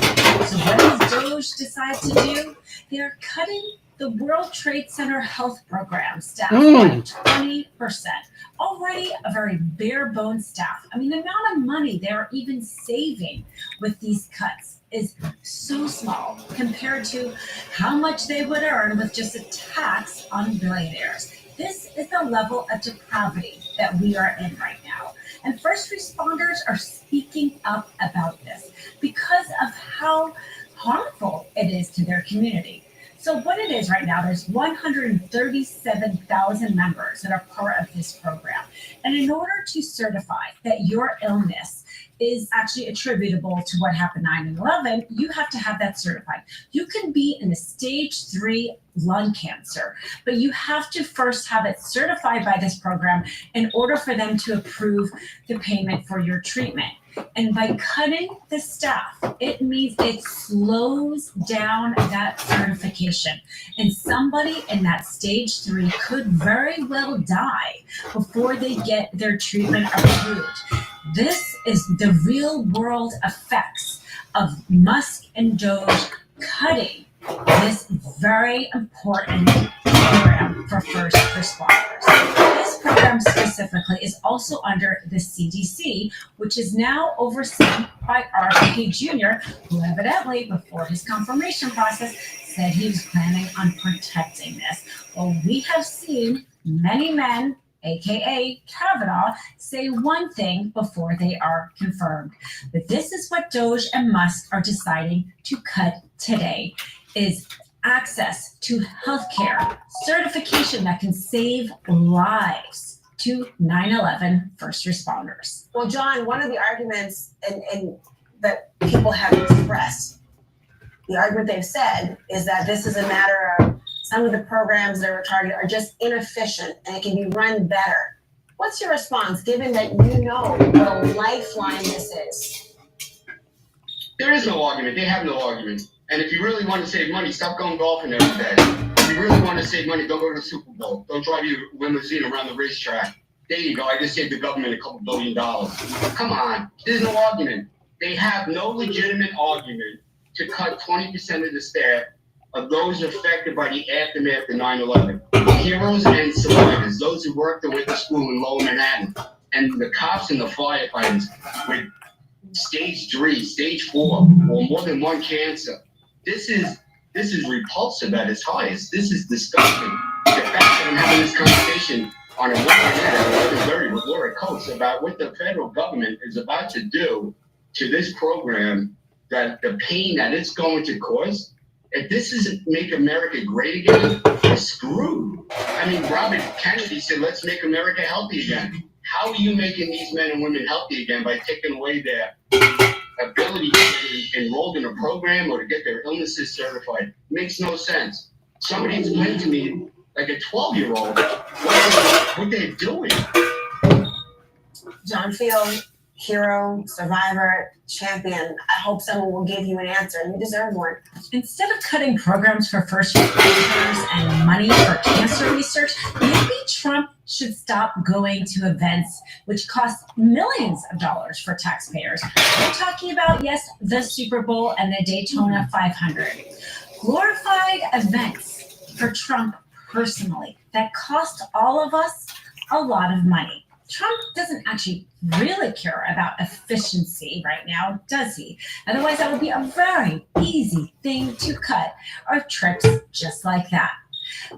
So what does Doge decide to do? They're cutting the World Trade Center health program staff by 20%. Already a very bare bones staff. I mean, the amount of money they're even saving with these cuts is so small compared to how much they would earn with just a tax on billionaires. This is the level of depravity that we are in right now. And first responders are speaking up about this because of how harmful it is to their community. So what it is right now, there's 137,000 members that are part of this program. And in order to certify that your illness is actually attributable to what happened 9/11, you have to have that certified. You can be in a stage 3 lung cancer, but you have to first have it certified by this program in order for them to approve the payment for your treatment. And by cutting the staff, it means it slows down that certification. And somebody in that stage 3 could very well die before they get their treatment approved. This is the real world effects of Musk and Doge cutting this very important program for first responders. This program specifically is also under the CDC, which is now overseen by RFK Jr., who evidently, before his confirmation process, said he was planning on protecting this. Well, we have seen many men, aka Kavanaugh, say one thing before they are confirmed. But this is what Doge and Musk are deciding to cut today, is access to healthcare, certification that can save lives to 9/11 first responders. Well, John, one of the arguments and that people have expressed, the argument they've said is that this is a matter of some of the programs that are targeted are just inefficient and it can be run better. What's your response, given that you know what a lifeline this is? There is no argument. They have no argument. And if you really want to save money, stop going golfing every day. If you really want to save money, don't go to the Super Bowl. Don't drive your limousine around the racetrack. There you go. I just saved the government a couple $2 billion. Come on. There's no argument. They have no legitimate argument to cut 20% of the staff of those affected by the aftermath of 9/11. Heroes and survivors, those who worked at the school in Lower Manhattan, and the cops and the firefighters with stage 3, stage 4, or more than one cancer. This is repulsive at its highest. This is disgusting. The fact that I'm having this conversation on a Wednesday at 11:30 with Laura Coates about what the federal government is about to do to this program, that the pain that it's going to cause, if this isn't make America great again, we're screwed. I mean, Robert Kennedy said, let's make America healthy again. How are you making these men and women healthy again by taking away their ability to get enrolled in a program or to get their illnesses certified? Makes no sense. Somebody explained to me, like a 12-year-old, what they're doing. John Field, hero, survivor, champion. I hope someone will give you an answer. You deserve one. Instead of cutting programs for first responders and money for cancer research, maybe Trump should stop going to events which cost millions of dollars for taxpayers. We're talking about, yes, the Super Bowl and the Daytona 500. Glorified events for Trump personally that cost all of us a lot of money. Trump doesn't actually really care about efficiency right now, does he? Otherwise, that would be a very easy thing to cut, or trips just like that.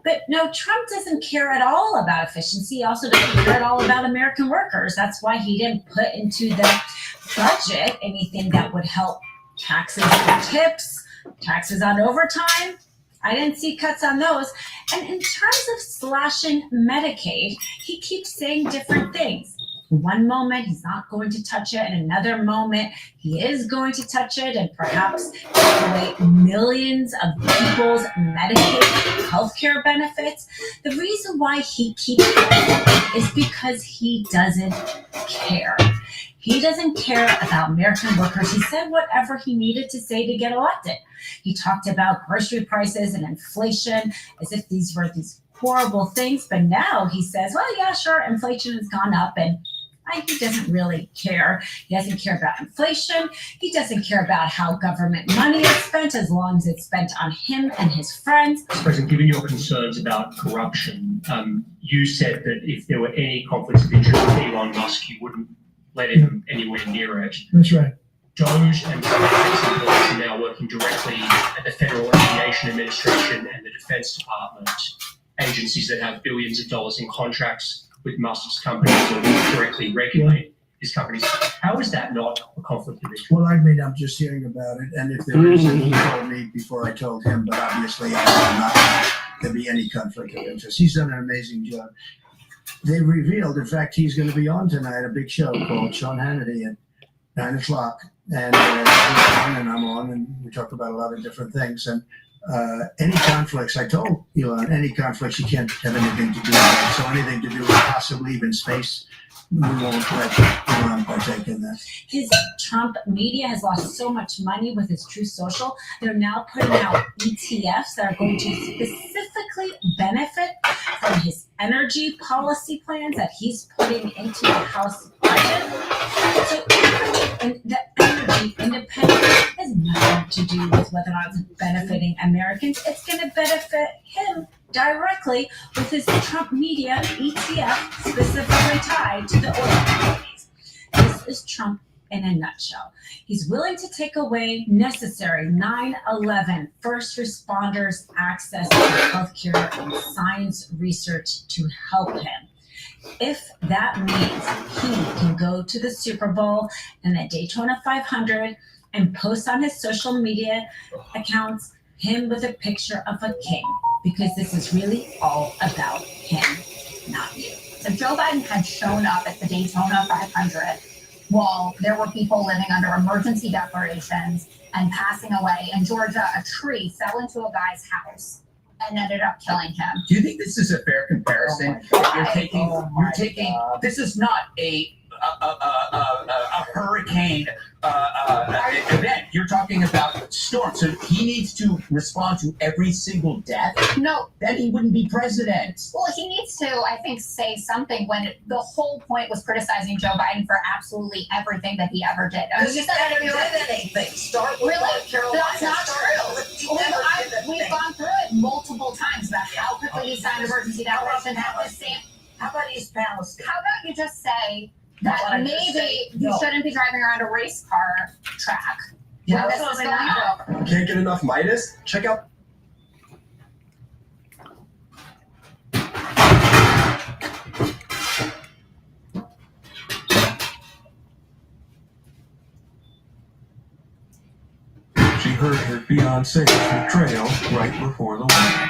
But no, Trump doesn't care at all about efficiency. He also doesn't care at all about American workers. That's why he didn't put into the budget anything that would help taxes on tips, taxes on overtime. I didn't see cuts on those. And in terms of slashing Medicaid, he keeps saying different things. One moment he's not going to touch it, and another moment he is going to touch it and perhaps take away millions of people's Medicaid healthcare benefits. The reason why he keeps it is because he doesn't care. He doesn't care about American workers. He said whatever he needed to say to get elected. He talked about grocery prices and inflation as if these were these horrible things. But now he says, well, yeah, sure, inflation has gone up, and he doesn't really care. He doesn't care about inflation. He doesn't care about how government money is spent as long as it's spent on him and his friends. Mr. President, given your concerns about corruption, you said that if there were any conflicts of interest with Elon Musk, you wouldn't let him anywhere near it. That's right. Doge and SpaceX employees are now working directly at the Federal Aviation Administration and the Defense Department, agencies that have billions of dollars in contracts with Musk's companies or directly regulate his companies. How is that not a conflict of interest? Well, I'm just hearing about it, and if there isn't, he told me before I told him, but obviously I will not there be any conflict of interest. He's done an amazing job. They revealed, in fact, he's going to be on tonight, a big show called Sean Hannity at 9 o'clock. And he's on and I'm on, and we talk about a lot of different things. And any conflicts, I told Elon, any conflicts, you can't have anything to do with that. So anything to do with possibly even space, we won't let Elon partake in that. His Trump media has lost so much money with his True Social. They're now putting out ETFs that are going to specifically benefit from his energy policy plans that he's putting into the House budget. So and the energy independence has nothing to do with whether or not it's benefiting Americans. It's going to benefit him directly with his Trump media ETF specifically tied to the oil companies. This is Trump in a nutshell. He's willing to take away necessary 9/11 first responders' access to healthcare and science research to help him. If that means he can go to the Super Bowl and the Daytona 500 and post on his social media accounts him with a picture of a king, because this is really all about him, not you. So Joe Biden had shown up at the Daytona 500 while there were people living under emergency declarations and passing away. In Georgia, a tree fell into a guy's house and ended up killing him. Do you think this is a fair comparison? You're taking. This is not a hurricane event. You're talking about storm. So he needs to respond to every single death. No, then he wouldn't be president. Well, he needs to, I think, say something when the whole point was criticizing Joe Biden for absolutely everything that he ever did. I was just never did anything. Start with really? Carolina. That's not true. We've gone through it multiple times about how quickly he signed emergency declarations. How about East Palestine? How about you just say that maybe you shouldn't be driving around a race car track. Yeah, when this is going on. Can't get enough Midas? Check out. She heard her fiancé's betrayal right before the wedding.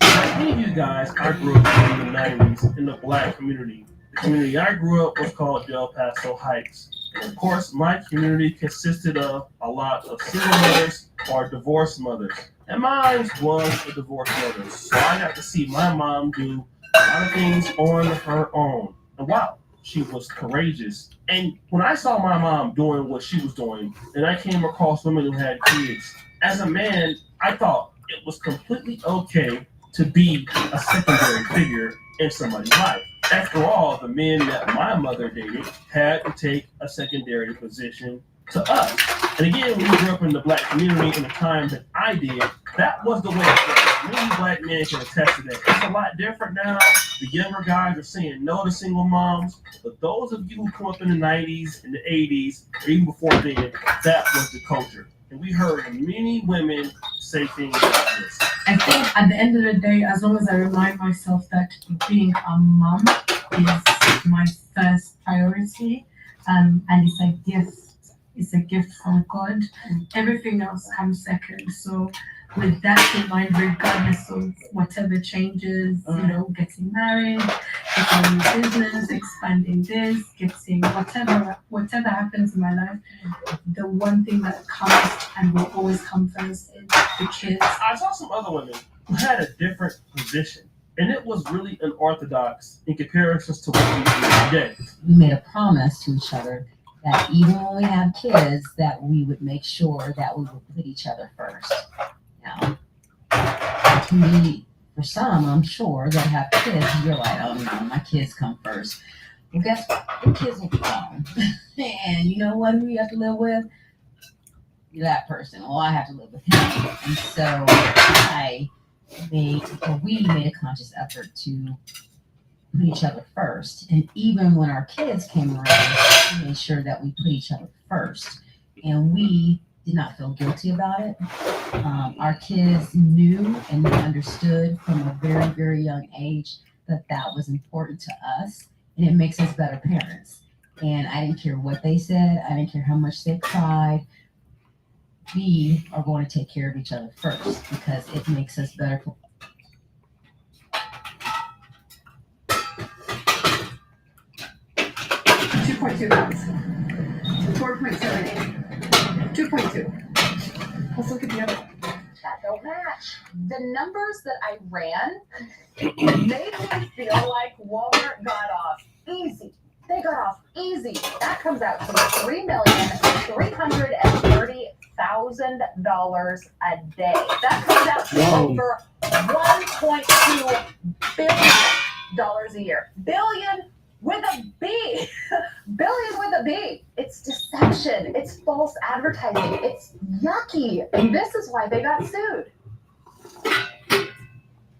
Like many of you guys, I grew up in the 90s in the black community. The community I grew up was called Del Paso Heights. And of course, my community consisted of a lot of single mothers or divorced mothers. And mine was a divorced mother. So I got to see my mom do a lot of things on her own. And wow, she was courageous. And when I saw my mom doing what she was doing, and I came across women who had kids, as a man, I thought it was completely okay to be a secondary figure in somebody's life. After all, the men that my mother dated had to take a secondary position to us. And again, we grew up in the black community in the time that I did. That was the way it was. Many black men can attest to that. It's a lot different now. The younger guys are saying no to single moms. But those of you who grew up in the 90s and the 80s, or even before then, that was the culture. And we heard many women say things like this. I think at the end of the day, as long as I remind myself that being a mom is my first priority, and it's a gift is a gift from God. Everything else comes second. So with that in mind, regardless of whatever changes, getting married, getting a new business, expanding this, getting whatever happens in my life, the one thing that comes and will always come first is the kids. I saw some other women who had a different position, and it was really unorthodox in comparison to what we do today. We made a promise to each other that even when we have kids, that we would make sure that we would put each other first. Now, it can be, for some, I'm sure, that have kids, you're like, oh no, my kids come first. Well, guess what? The kids will be gone. And you know what we have to live with? That person. Well, I have to live with him. And so we made a conscious effort to put each other first. And even when our kids came around, we made sure that we put each other first. And we did not feel guilty about it. Our kids knew and they understood from a very, very young age that that was important to us, and it makes us better parents. And I didn't care what they said. I didn't care how much they cried. We are going to take care of each other first because it makes us better. 2.2 pounds. 4.78. 2.2. Let's look at the other one. That don't match. The numbers that I ran made me feel like Walmart got off easy. They got off easy. That comes out to $3,330,000 a day. That comes out to over $1.2 billion a year. Billion with a B. Billion with a B. It's deception. It's false advertising. It's yucky. And this is why they got sued.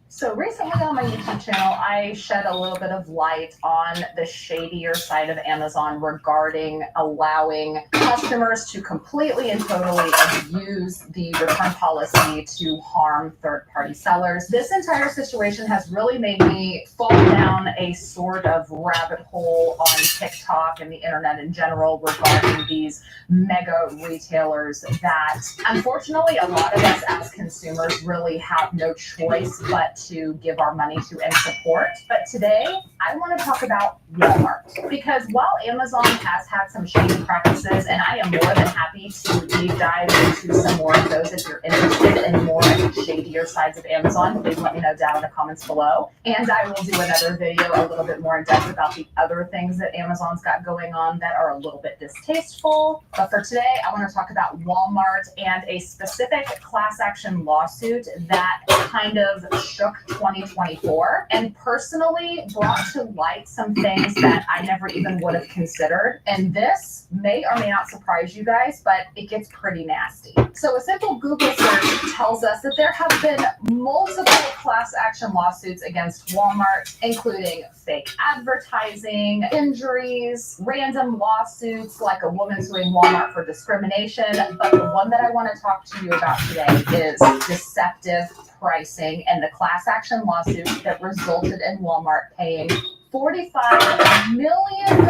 So recently on my YouTube channel, I shed a little bit of light on the shadier side of Amazon regarding allowing customers to completely and totally abuse the return policy to harm third-party sellers. This entire situation has really made me fall down a sort of rabbit hole on TikTok and the internet in general regarding these mega retailers that unfortunately a lot of us as consumers really have no choice but to give our money to and support. But today, I want to talk about Walmart. Because while Amazon has had some shady practices, and I am more than happy to deep dive into some more of those if you're interested in more of the shadier sides of Amazon, please let me know down in the comments below. And I will do another video a little bit more in depth about the other things that Amazon's got going on that are a little bit distasteful. But for today, I want to talk about Walmart and a specific class action lawsuit that kind of shook 2024 and personally brought to light some things that I never even would have considered. And this may or may not surprise you guys, but it gets pretty nasty. So a simple Google search tells us that there have been multiple class action lawsuits against Walmart, including fake advertising, injuries, random lawsuits like a woman suing Walmart for discrimination. But the one that I want to talk to you about today is deceptive pricing and the class action lawsuit that resulted in Walmart paying $45 million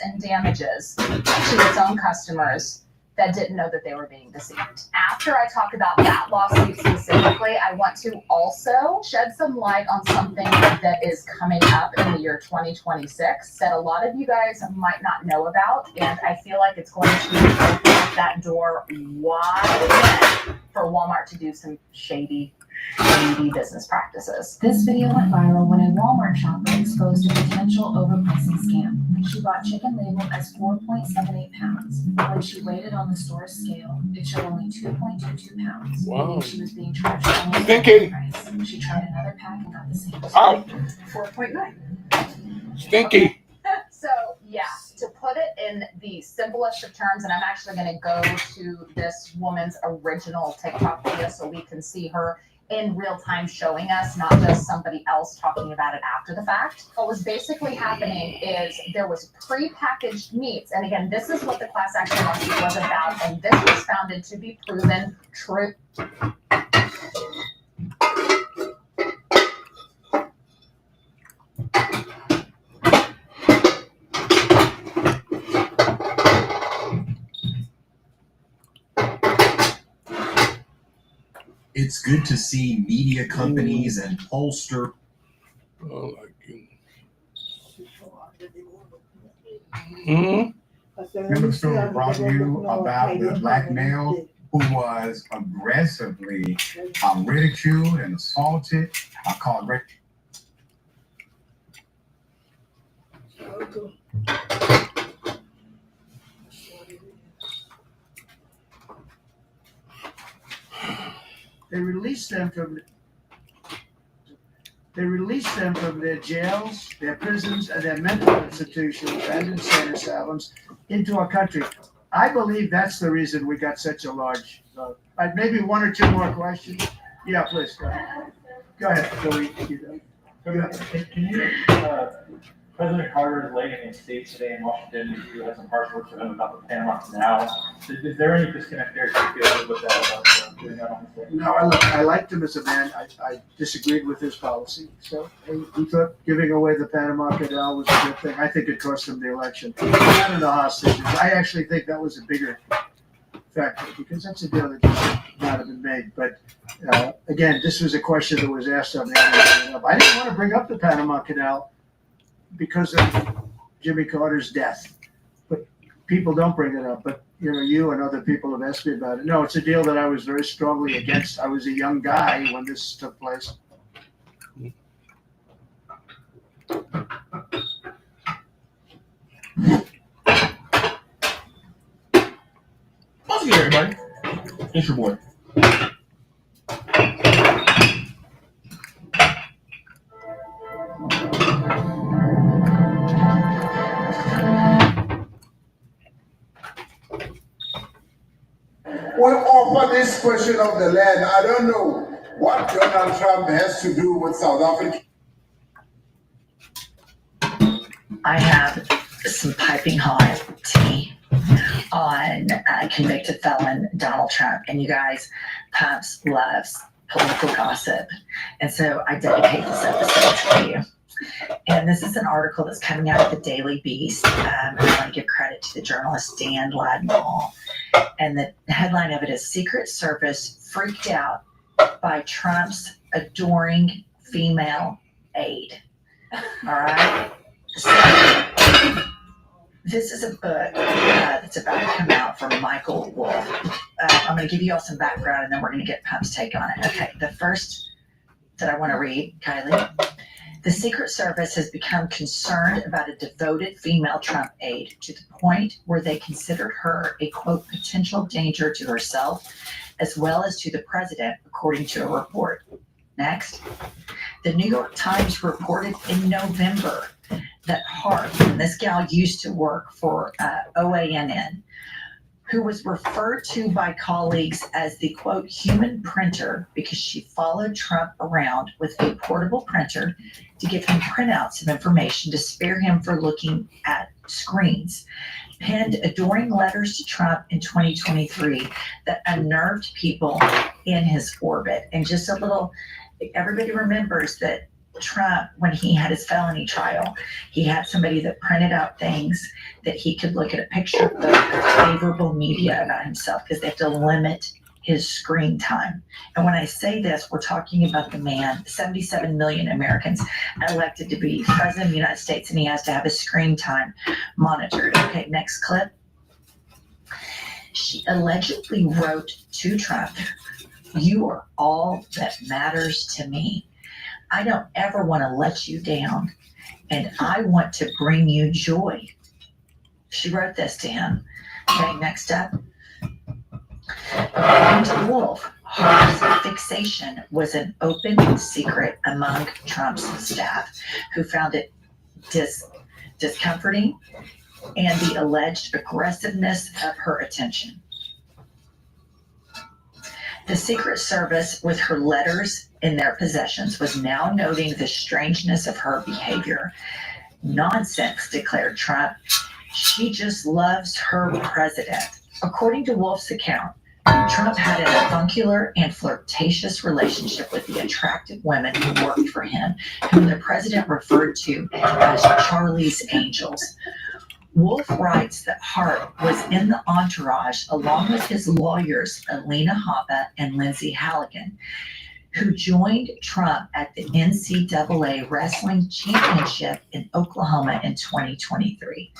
in damages to its own customers that didn't know that they were being deceived. After I talk about that lawsuit specifically, I want to also shed some light on something that is coming up in the year 2026 that a lot of you guys might not know about, and I feel like it's going to open that door wide open for Walmart to do some shady business practices. This video went viral when a Walmart shopper exposed a potential overpricing scam. She bought chicken labeled as 4.78 pounds. When she weighed it on the store's scale, it showed only 2.22 pounds, meaning she was being charged almost the price. She tried another pack and got the same. 4.9. Stinky. So yeah, to put it in the simplest of terms, and I'm actually going to go to this woman's original TikTok video so we can see her in real time showing us, not just somebody else talking about it after the fact. What was basically happening is there was pre-packaged meats. And again, this is what the class action lawsuit was about. And this was found to be proven true. it's good to see media companies and pollster. Oh my goodness. Remember the story I brought you about the black male who was aggressively ridiculed and assaulted? I call it They released them from their jails, their prisons, and their mental institutions and insane asylums into our country. I believe that's the reason we got such a large vote. Maybe one or two more questions. Yeah, please go ahead. Go ahead, Joey. Can you, President Carter is laying in state today in Washington, D.C. has some harsh words for him about the Panama Canal. Is there any disconnect there you feel with that, doing that on the state? No, I liked him as a man. I disagreed with his policy. So he thought giving away the Panama Canal was a good thing. I think it cost him the election. Not in the hostages. I actually think that was a bigger factor because that's a deal that should not have been made. But again, this was a question that was asked of me. I didn't want to bring up the Panama Canal because of Jimmy Carter's death. But people don't bring it up. But you and other people have asked me about it. No, it's a deal that I was very strongly against. I was a young guy when this took place. What's good, everybody? It's your boy. Well, offer this question of the land. I don't know what Donald Trump has to do with South Africa. I have some piping hot tea on convicted felon Donald Trump. And you guys, Pumps loves political gossip. And so I dedicate this episode to you. And this is an article that's coming out of the Daily Beast. I want to give credit to the journalist Dan Ladenhall. And the headline of it is Secret Service Freaked Out by Trump's Adoring Female Aide. All right. So, this is a book that's about to come out from Michael Wolff. I'm going to give you all some background and then we're going to get Pump's take on it. Okay, the first that I want to read, Kylie. The Secret Service has become concerned about a devoted female Trump aide to the point where they considered her a, quote, potential danger to herself as well as to the president, according to a report. Next, the New York Times reported in November that Hart, and this gal used to work for OANN, who was referred to by colleagues as the, quote, human printer because she followed Trump around with a portable printer to give him printouts of information to spare him for looking at screens, penned adoring letters to Trump in 2023 that unnerved people in his orbit. And just a little, everybody remembers that Trump, when he had his felony trial, he had somebody that printed out things that he could look at a picture of favorable media about himself because they have to limit his screen time. And when I say this, we're talking about the man, 77 million Americans elected to be president of the United States, and he has to have his screen time monitored. Okay, next clip. She allegedly wrote to Trump, "You are all that matters to me. I don't ever want to let you down, and I want to bring you joy." She wrote this to him. Okay, next up. According to Wolff, Hart's fixation was an open secret among Trump's staff, who found it discomforting and the alleged aggressiveness of her attention. The Secret Service, with her letters in their possessions, was now noting the strangeness of her behavior. Nonsense, declared Trump. She just loves her president. According to Wolff's account, Trump had an avuncular and flirtatious relationship with the attractive women who worked for him, whom the president referred to as Charlie's Angels. Wolf writes that Hart was in the entourage along with his lawyers, Alina Habba and Lindsay Halligan, who joined Trump at the NCAA Wrestling Championship in Oklahoma in 2023.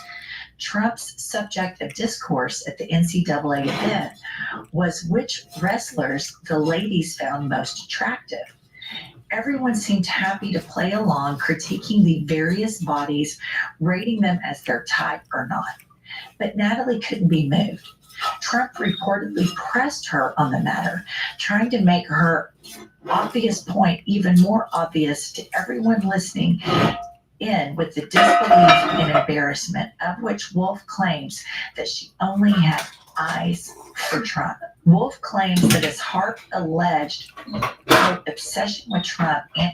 Trump's subject of discourse at the NCAA event was which wrestlers the ladies found most attractive. Everyone seemed happy to play along, critiquing the various bodies, rating them as their type or not. But Natalie couldn't be moved. Trump reportedly pressed her on the matter, trying to make her obvious point even more obvious to everyone listening in, with the disbelief and embarrassment of which Wolf claims that she only had eyes for Trump. Wolf claims that his Hart alleged obsession with Trump and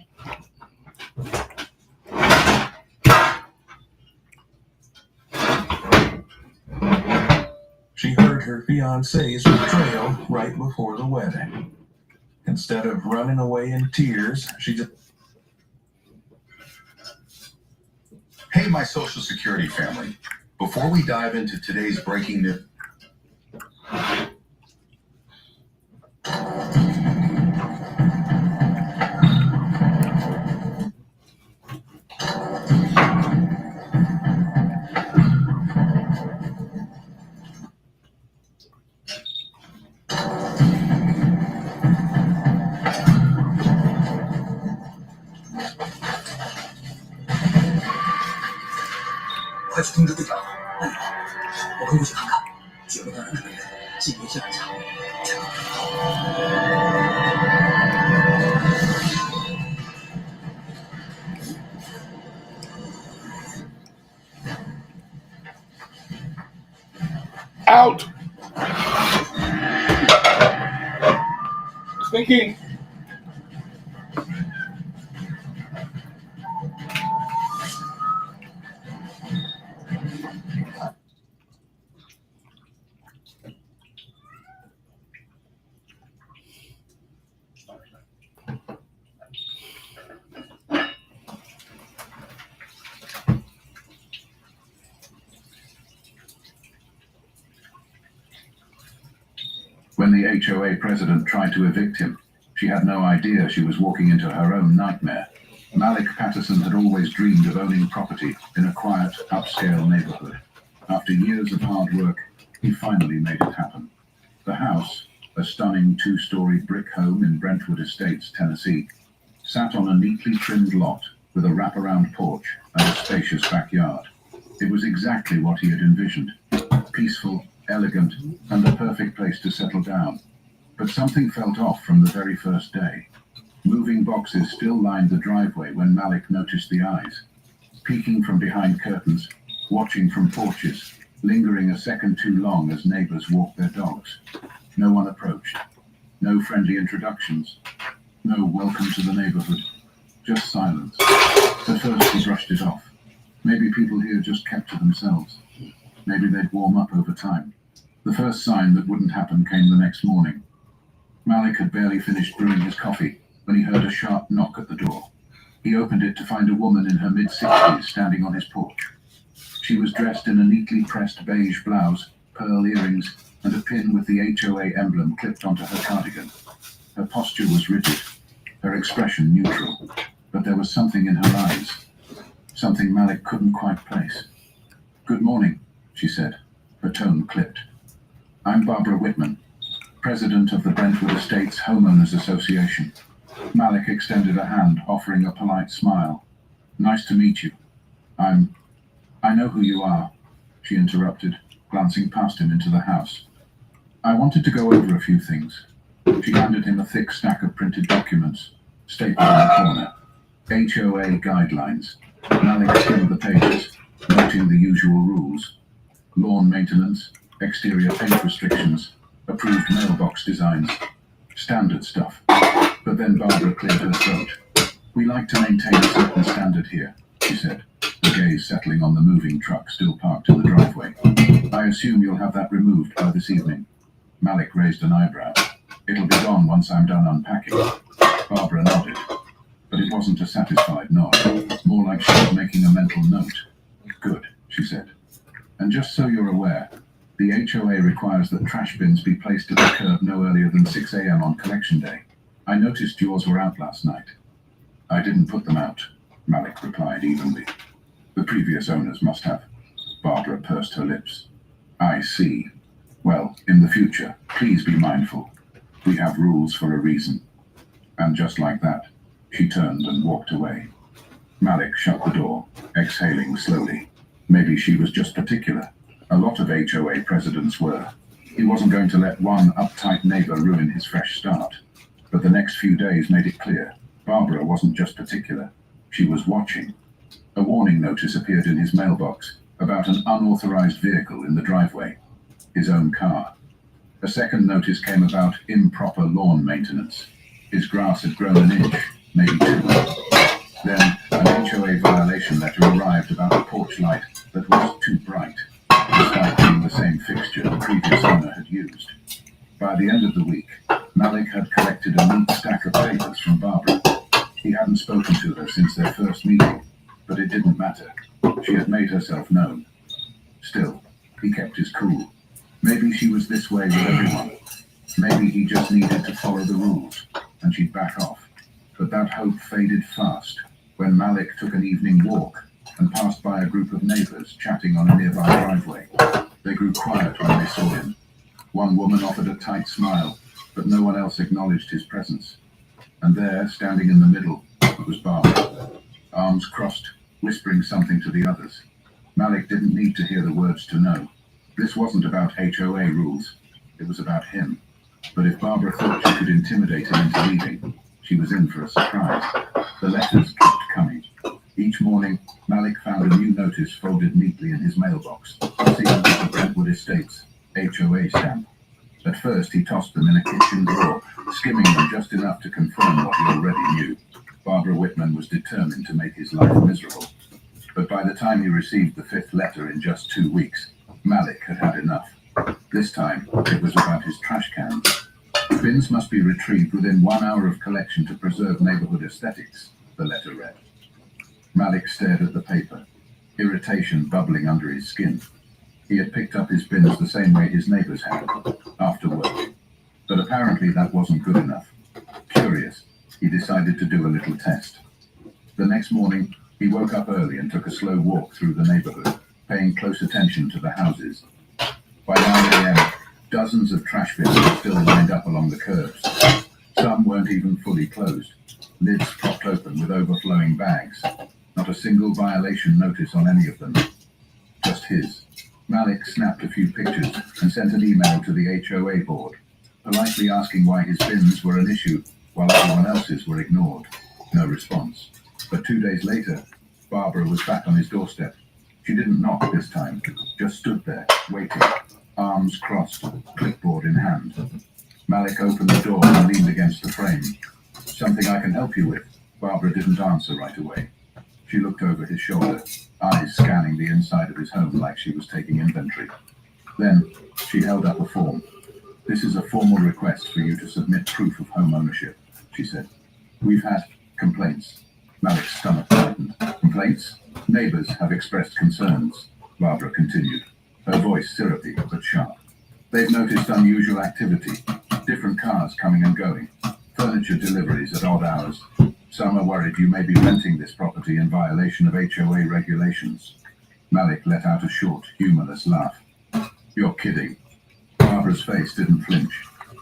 She heard her fiancé's betrayal right before the wedding. Instead of running away in tears, she just... Hey, my Social Security family. Before we dive into today's breaking news...快去通知队长。慢点，我跟过去看看，觉得那个人性别是很强，这个Out! Thinking. When the HOA president tried to evict him, she had no idea she was walking into her own nightmare. Malik Patterson had always dreamed of owning property in a quiet, upscale neighborhood. After years of hard work, he finally made it happen. The house, a stunning two-story brick home in Brentwood Estates, Tennessee, sat on a neatly trimmed lot with a wraparound porch and a spacious backyard. It was exactly what he had envisioned. Peaceful, elegant, and the perfect place to settle down. But something felt off from the very first day. Moving boxes still lined the driveway when Malik noticed the eyes. Peeking from behind curtains, watching from porches, lingering a second too long as neighbors walked their dogs. No one approached. No friendly introductions. No welcome to the neighborhood. Just silence. At first he brushed it off. Maybe people here just kept to themselves. Maybe they'd warm up over time. The first sign that wouldn't happen came the next morning. Malik had barely finished brewing his coffee when he heard a sharp knock at the door. He opened it to find a woman in her mid-60s standing on his porch. She was dressed in a neatly pressed beige blouse, pearl earrings, and a pin with the HOA emblem clipped onto her cardigan. Her posture was rigid, her expression neutral, but there was something in her eyes, something Malik couldn't quite place. "Good morning," she said, her tone clipped. "I'm Barbara Whitman, president of the Brentwood Estates Homeowners Association." Malik extended a hand, offering a polite smile. "Nice to meet you. I know who you are," she interrupted, glancing past him into the house. "I wanted to go over a few things." She handed him a thick stack of printed documents, stapled in the corner. HOA guidelines. Malik skimmed the pages, noting the usual rules. Lawn maintenance, exterior paint restrictions, approved mailbox designs. Standard stuff. But then Barbara cleared her throat. "We like to maintain a certain standard here," she said, her gaze settling on the moving truck still parked in the driveway. "I assume you'll have that removed by this evening." Malik raised an eyebrow. "It'll be gone once I'm done unpacking." Barbara nodded, but it wasn't a satisfied nod, more like she was making a mental note. "Good," she said. And just so you're aware, the HOA requires that trash bins be placed at the curb no earlier than 6 a.m. on collection day. I noticed yours were out last night. I didn't put them out, Malik replied evenly. The previous owners must have. Barbara pursed her lips. I see. Well, in the future, please be mindful. We have rules for a reason. And just like that, she turned and walked away. Malik shut the door, exhaling slowly. Maybe she was just particular. A lot of HOA presidents were. He wasn't going to let one uptight neighbor ruin his fresh start. But the next few days made it clear. Barbara wasn't just particular. She was watching. A warning notice appeared in his mailbox about an unauthorized vehicle in the driveway. His own car. A second notice came about improper lawn maintenance. His grass had grown an inch, maybe 2. Then an HOA violation letter arrived about a porch light that was too bright, despite being the same fixture the previous owner had used. By the end of the week, Malik had collected a neat stack of papers from Barbara. He hadn't spoken to her since their first meeting, but it didn't matter. She had made herself known. Still, he kept his cool. Maybe she was this way with everyone. Maybe he just needed to follow the rules, and she'd back off. But that hope faded fast when Malik took an evening walk and passed by a group of neighbors chatting on a nearby driveway. They grew quiet when they saw him. One woman offered a tight smile, but no one else acknowledged his presence. And there, standing in the middle, was Barbara, arms crossed, whispering something to the others. Malik didn't need to hear the words to know. This wasn't about HOA rules. It was about him. But if Barbara thought she could intimidate him into leaving, she was in for a surprise. The letters kept coming. Each morning, Malik found a new notice folded neatly in his mailbox, sealed with the Brentwood Estates HOA stamp. At first, he tossed them in a kitchen drawer, skimming them just enough to confirm what he already knew. Barbara Whitman was determined to make his life miserable. But by the time he received the 5th letter in just 2 weeks, Malik had had enough. This time, it was about his trash cans. Bins must be retrieved within 1 hour of collection to preserve neighborhood aesthetics, the letter read. Malik stared at the paper, irritation bubbling under his skin. He had picked up his bins the same way his neighbors had, after work. But apparently that wasn't good enough. Curious, he decided to do a little test. The next morning, he woke up early and took a slow walk through the neighborhood, paying close attention to the houses. By 9 a.m., dozens of trash bins were still lined up along the curbs. Some weren't even fully closed, lids propped open with overflowing bags. Not a single violation notice on any of them. Just his. Malik snapped a few pictures and sent an email to the HOA board, politely asking why his bins were an issue while everyone else's were ignored. No response. But 2 days later, Barbara was back on his doorstep. She didn't knock this time, just stood there, waiting, arms crossed, clipboard in hand. Malik opened the door and leaned against the frame. Something I can help you with? Barbara didn't answer right away. She looked over his shoulder, eyes scanning the inside of his home like she was taking inventory. Then, she held up a form. This is a formal request for you to submit proof of home ownership, she said. We've had complaints. Malik's stomach tightened. Complaints? Neighbors have expressed concerns, Barbara continued, her voice syrupy but sharp. They've noticed unusual activity, different cars coming and going, furniture deliveries at odd hours. Some are worried you may be renting this property in violation of HOA regulations. Malik let out a short, humorless laugh. You're kidding. Barbara's face didn't flinch.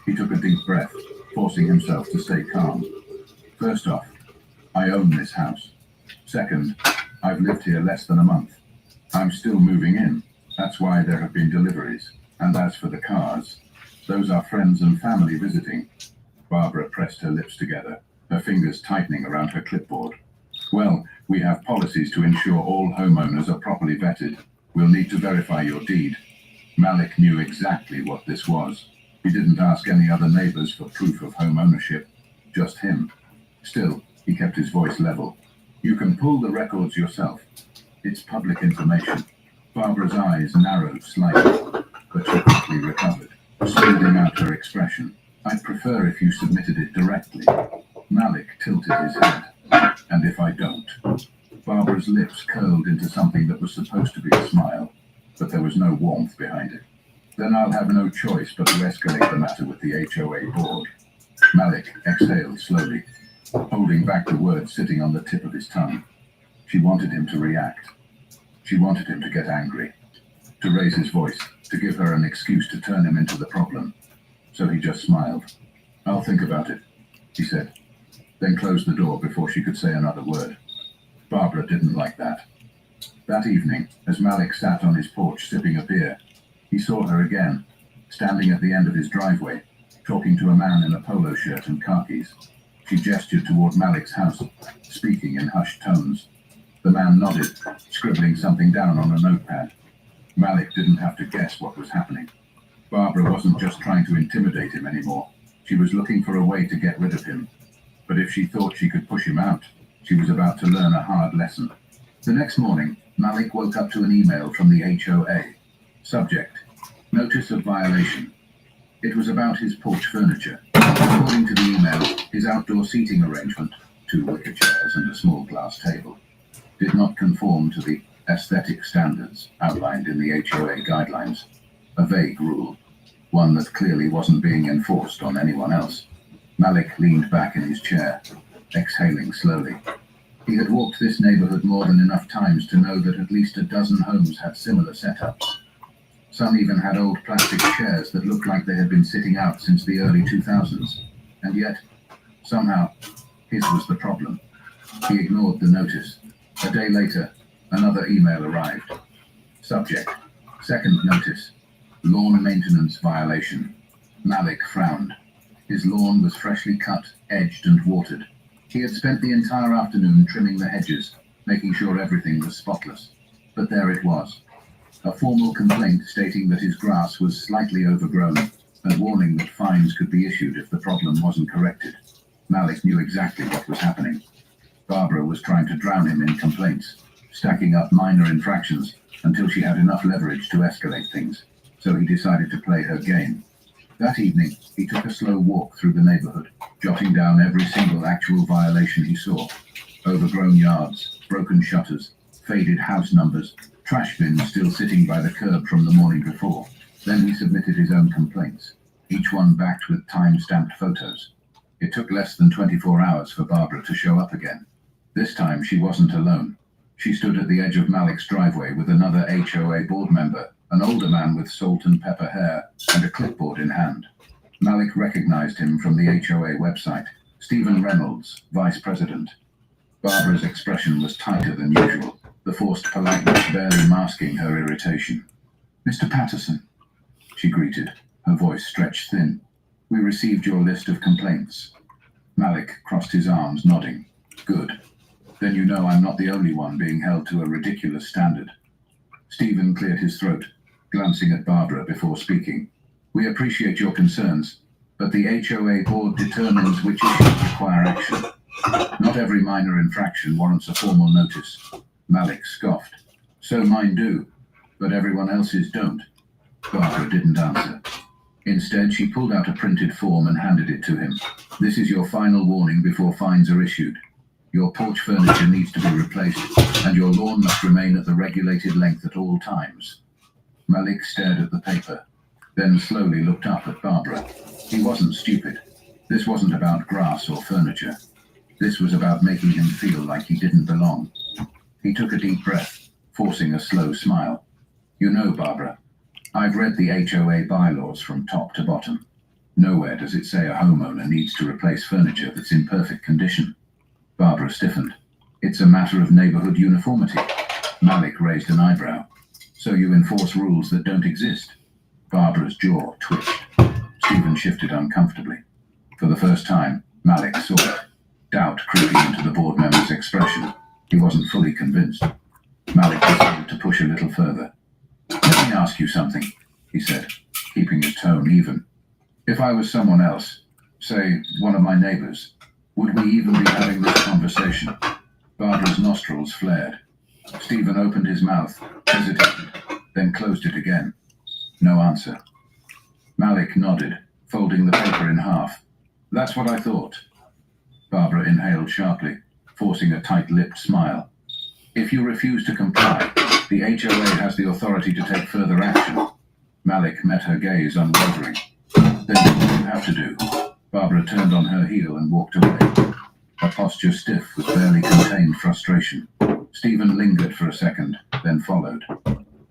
He took a deep breath, forcing himself to stay calm. First off, I own this house. Second, I've lived here less than a month. I'm still moving in. That's why there have been deliveries. And as for the cars, those are friends and family visiting. Barbara pressed her lips together, her fingers tightening around her clipboard. Well, we have policies to ensure all homeowners are properly vetted. We'll need to verify your deed. Malik knew exactly what this was. He didn't ask any other neighbors for proof of home ownership, just him. Still, he kept his voice level. You can pull the records yourself. It's public information. Barbara's eyes narrowed slightly, but she quickly recovered, smoothing out her expression. I'd prefer if you submitted it directly. Malik tilted his head. And if I don't? Barbara's lips curled into something that was supposed to be a smile. but there was no warmth behind it. Then I'll have no choice but to escalate the matter with the HOA board. Malik exhaled slowly, holding back the words sitting on the tip of his tongue. She wanted him to react. She wanted him to get angry, to raise his voice, to give her an excuse to turn him into the problem. So he just smiled. I'll think about it, he said, then closed the door before she could say another word. Barbara didn't like that. That evening, as Malik sat on his porch sipping a beer, he saw her again, standing at the end of his driveway, talking to a man in a polo shirt and khakis. She gestured toward Malik's house, speaking in hushed tones. The man nodded, scribbling something down on a notepad. Malik didn't have to guess what was happening. Barbara wasn't just trying to intimidate him anymore. She was looking for a way to get rid of him. But if she thought she could push him out, she was about to learn a hard lesson. The next morning, Malik woke up to an email from the HOA. Subject: Notice of violation. It was about his porch furniture. According to the email, his outdoor seating arrangement, 2 wicker chairs and a small glass table, did not conform to the aesthetic standards outlined in the HOA guidelines. A vague rule, one that clearly wasn't being enforced on anyone else. Malik leaned back in his chair, exhaling slowly. He had walked this neighborhood more than enough times to know that at least a dozen homes had similar setups. Some even had old plastic chairs that looked like they had been sitting out since the early 2000s. And yet, somehow, his was the problem. He ignored the notice. A day later, another email arrived. Subject: Second notice. Lawn maintenance violation. Malik frowned. His lawn was freshly cut, edged, and watered. He had spent the entire afternoon trimming the hedges, making sure everything was spotless. But there it was. A formal complaint stating that his grass was slightly overgrown, and warning that fines could be issued if the problem wasn't corrected. Malik knew exactly what was happening. Barbara was trying to drown him in complaints, stacking up minor infractions until she had enough leverage to escalate things. So he decided to play her game. That evening, he took a slow walk through the neighborhood, jotting down every single actual violation he saw. Overgrown yards, broken shutters, faded house numbers, trash bins still sitting by the curb from the morning before. Then he submitted his own complaints, each one backed with time-stamped photos. It took less than 24 hours for Barbara to show up again. This time she wasn't alone. She stood at the edge of Malik's driveway with another HOA board member, an older man with salt and pepper hair, and a clipboard in hand. Malik recognized him from the HOA website. Stephen Reynolds, vice president. Barbara's expression was tighter than usual, the forced politeness barely masking her irritation. Mr. Patterson, she greeted, her voice stretched thin. We received your list of complaints. Malik crossed his arms, nodding. Good. Then you know I'm not the only one being held to a ridiculous standard. Stephen cleared his throat, glancing at Barbara before speaking. We appreciate your concerns, but the HOA board determines which issues require action. Not every minor infraction warrants a formal notice. Malik scoffed. So mine do, but everyone else's don't. Barbara didn't answer. Instead, she pulled out a printed form and handed it to him. This is your final warning before fines are issued. Your porch furniture needs to be replaced, and your lawn must remain at the regulated length at all times. Malik stared at the paper, then slowly looked up at Barbara. He wasn't stupid. This wasn't about grass or furniture. This was about making him feel like he didn't belong. He took a deep breath, forcing a slow smile. You know, Barbara, I've read the HOA bylaws from top to bottom. Nowhere does it say a homeowner needs to replace furniture that's in perfect condition. Barbara stiffened. It's a matter of neighborhood uniformity. Malik raised an eyebrow. So you enforce rules that don't exist? Barbara's jaw twitched. Stephen shifted uncomfortably. For the first time, Malik saw it. Doubt creeping into the board member's expression. He wasn't fully convinced. Malik decided to push a little further. Let me ask you something, he said, keeping his tone even. If I was someone else, say one of my neighbors, would we even be having this conversation? Barbara's nostrils flared. Stephen opened his mouth, hesitated, then closed it again. No answer. Malik nodded, folding the paper in half. That's what I thought. Barbara inhaled sharply, forcing a tight-lipped smile. If you refuse to comply, The HOA has the authority to take further action. Malik met her gaze unwavering. Then what do you have to do? Barbara turned on her heel and walked away. Her posture stiff with barely contained frustration. Stephen lingered for a second, then followed.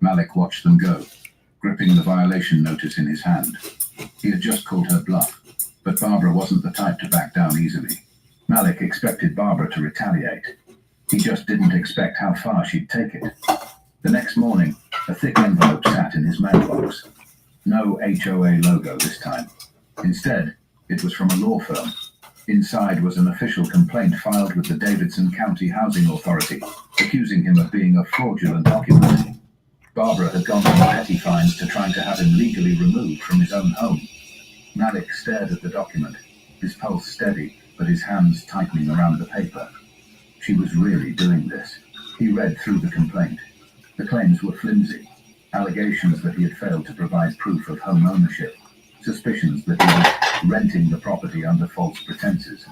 Malik watched them go, gripping the violation notice in his hand. He had just called her bluff, but Barbara wasn't the type to back down easily. Malik expected Barbara to retaliate. He just didn't expect how far she'd take it. The next morning, a thick envelope sat in his mailbox. No HOA logo this time. Instead, it was from a law firm. Inside was an official complaint filed with the Davidson County Housing Authority, accusing him of being a fraudulent occupant. Barbara had gone from petty fines to trying to have him legally removed from his own home. Malik stared at the document, his pulse steady, but his hands tightening around the paper. She was really doing this. He read through the complaint. The claims were flimsy. Allegations that he had failed to provide proof of home ownership. Suspicions that he was renting the property under false pretenses.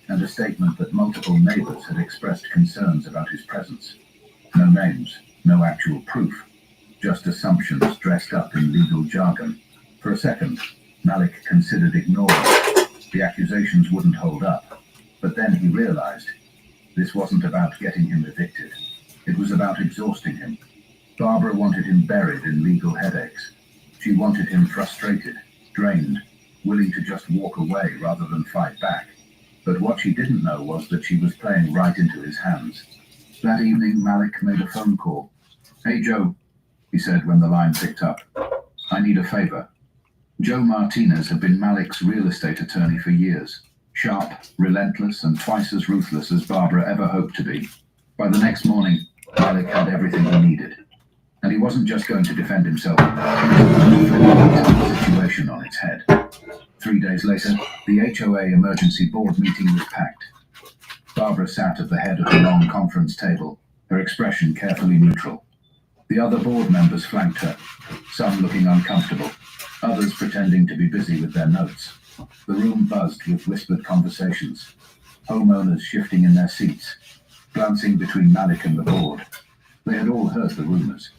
And a statement that multiple neighbors had expressed concerns about his presence. No names, no actual proof. Just assumptions dressed up in legal jargon. For a second, Malik considered ignoring it. The accusations wouldn't hold up. But then he realized this wasn't about getting him evicted. It was about exhausting him. Barbara wanted him buried in legal headaches. She wanted him frustrated, drained, willing to just walk away rather than fight back. But what she didn't know was that she was playing right into his hands. That evening, Malik made a phone call. "Hey, Joe," he said when the line picked up. "I need a favor." Joe Martinez had been Malik's real estate attorney for years. Sharp, relentless, and twice as ruthless as Barbara ever hoped to be. By the next morning, Malik had everything he needed. And he wasn't just going to defend himself, he was going to flip the situation on its head. 3 days later, the HOA emergency board meeting was packed. Barbara sat at the head of the long conference table, her expression carefully neutral. The other board members flanked her, some looking uncomfortable, others pretending to be busy with their notes. The room buzzed with whispered conversations, homeowners shifting in their seats, glancing between Malik and the board. They had all heard the rumors.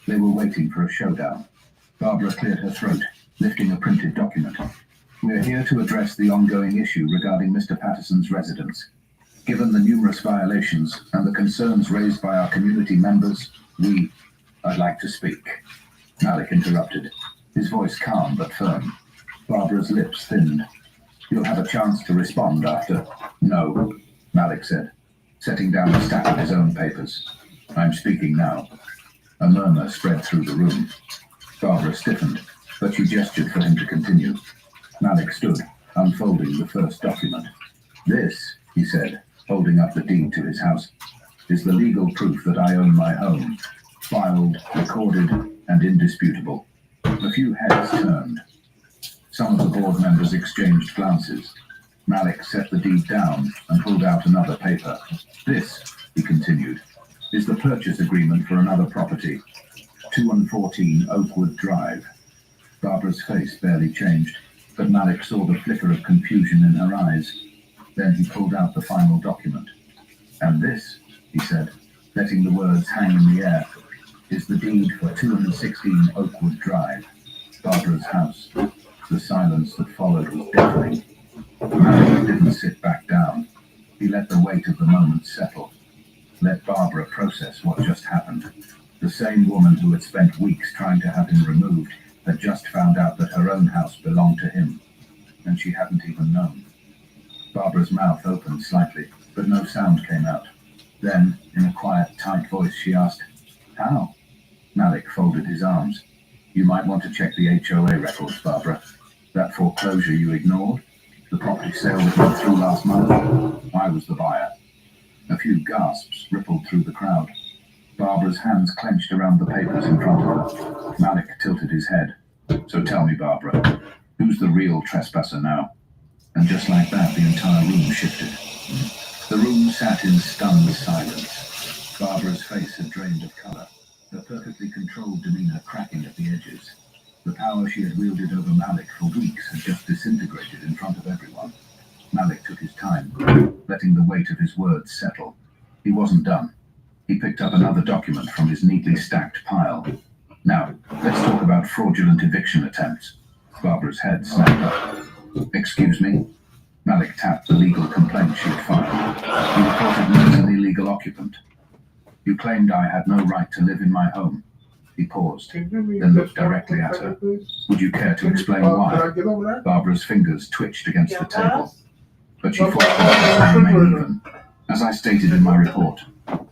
They were waiting for a showdown. Barbara cleared her throat, lifting a printed document. "We are here to address the ongoing issue regarding Mr. Patterson's residence. Given the numerous violations and the concerns raised by our community members, I'd like to speak." Malik interrupted, his voice calm but firm. Barbara's lips thinned. "You'll have a chance to respond after." "No," Malik said, setting down a stack of his own papers. "I'm speaking now." A murmur spread through the room. Barbara stiffened, but she gestured for him to continue. Malik stood, unfolding the first document. "This," he said, holding up the deed to his house, "is the legal proof that I own my home. Filed, recorded, and indisputable." A few heads turned. Some of the board members exchanged glances. Malik set the deed down and pulled out another paper. "This," he continued, "is the purchase agreement for another property, 214 Oakwood Drive." Barbara's face barely changed, but Malik saw the flicker of confusion in her eyes. Then he pulled out the final document. "And this," he said, letting the words hang in the air, "is the deed for 216 Oakwood Drive, Barbara's house." The silence that followed was deafening. Malik didn't sit back down. He let the weight of the moment settle. Let Barbara process what just happened. The same woman who had spent weeks trying to have him removed had just found out that her own house belonged to him, and she hadn't even known. Barbara's mouth opened slightly, but no sound came out. Then, in a quiet, tight voice, she asked, "How?" Malik folded his arms. "You might want to check the HOA records, Barbara. That foreclosure you ignored, the property sale that went through last month, I was the buyer." A few gasps rippled through the crowd. Barbara's hands clenched around the papers in front of her. Malik tilted his head. "So tell me, Barbara, who's the real trespasser now?" And just like that, the entire room shifted. The room sat in stunned silence. Barbara's face had drained of color, her perfectly controlled demeanor cracking at the edges. The power she had wielded over Malik for weeks had just disintegrated in front of everyone. Malik took his time, letting the weight of his words settle. He wasn't done. He picked up another document from his neatly stacked pile. Now, let's talk about fraudulent eviction attempts. Barbara's head snapped up. Excuse me? Malik tapped the legal complaint she'd filed. You reported me as an illegal occupant. You claimed I had no right to live in my home. He paused, then looked directly at her. Would you care to explain why? Barbara's fingers twitched against the table, but she forced herself to remain even. As I stated in my report,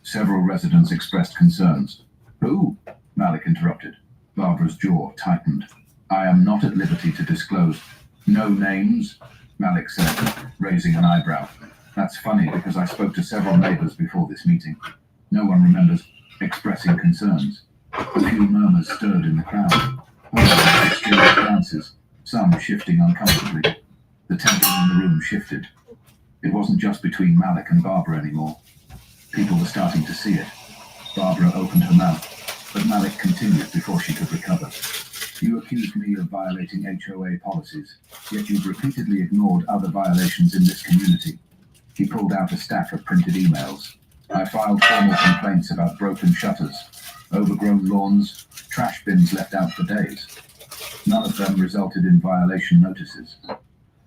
several residents expressed concerns. Who? Malik interrupted. Barbara's jaw tightened. I am not at liberty to disclose. No names? Malik said, raising an eyebrow. That's funny because I spoke to several neighbors before this meeting. No one remembers expressing concerns. A few murmurs stirred in the crowd. Others exchanged glances, some shifting uncomfortably. The tension in the room shifted. It wasn't just between Malik and Barbara anymore. People were starting to see it. Barbara opened her mouth, but Malik continued before she could recover. You accused me of violating HOA policies, yet you've repeatedly ignored other violations in this community. He pulled out a stack of printed emails. I filed formal complaints about broken shutters, overgrown lawns, trash bins left out for days. None of them resulted in violation notices.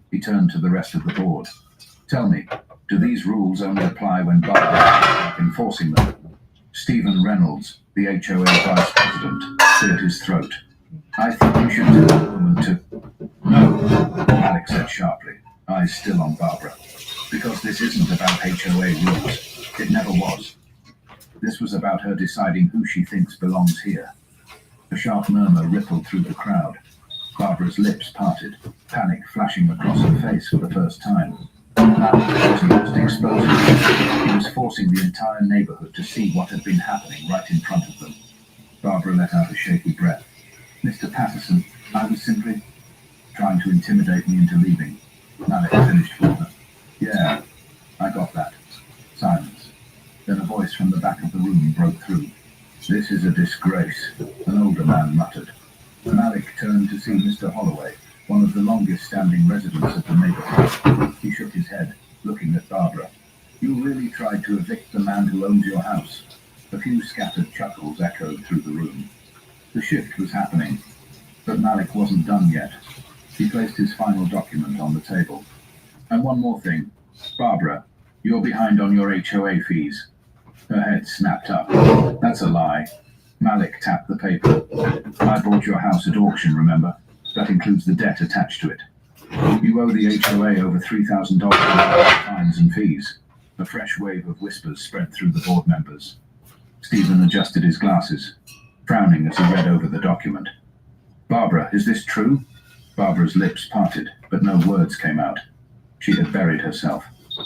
He turned to the rest of the board. Tell me, do these rules only apply when Barbara is enforcing them? Stephen Reynolds, the HOA vice president, cleared his throat. I think you should tell the woman to... No, Alex said sharply, eyes still on Barbara. Because this isn't about HOA rules. It never was. This was about her deciding who she thinks belongs here. A sharp murmur rippled through the crowd. Barbara's lips parted, panic flashing across her face for the first time. Malik was most exposing. He was forcing the entire neighborhood to see what had been happening right in front of them. Barbara let out a shaky breath. Mr. Patterson, I was simply trying to intimidate me into leaving. Malik finished for her. Yeah, I got that. Silence. Then a voice from the back of the room broke through. This is a disgrace, an older man muttered. Malik turned to see Mr. Holloway, one of the longest-standing residents of the neighborhood. He shook his head, looking at Barbara. You really tried to evict the man who owns your house. A few scattered chuckles echoed through the room. The shift was happening, but Malik wasn't done yet. He placed his final document on the table. And one more thing. Barbara, you're behind on your HOA fees. Her head snapped up. That's a lie. Malik tapped the paper. I bought your house at auction, remember? That includes the debt attached to it. You owe the HOA over $3,000 in fines and fees. A fresh wave of whispers spread through the board members. Stephen adjusted his glasses, frowning as he read over the document. Barbara, is this true? Barbara's lips parted, but no words came out. She had buried herself.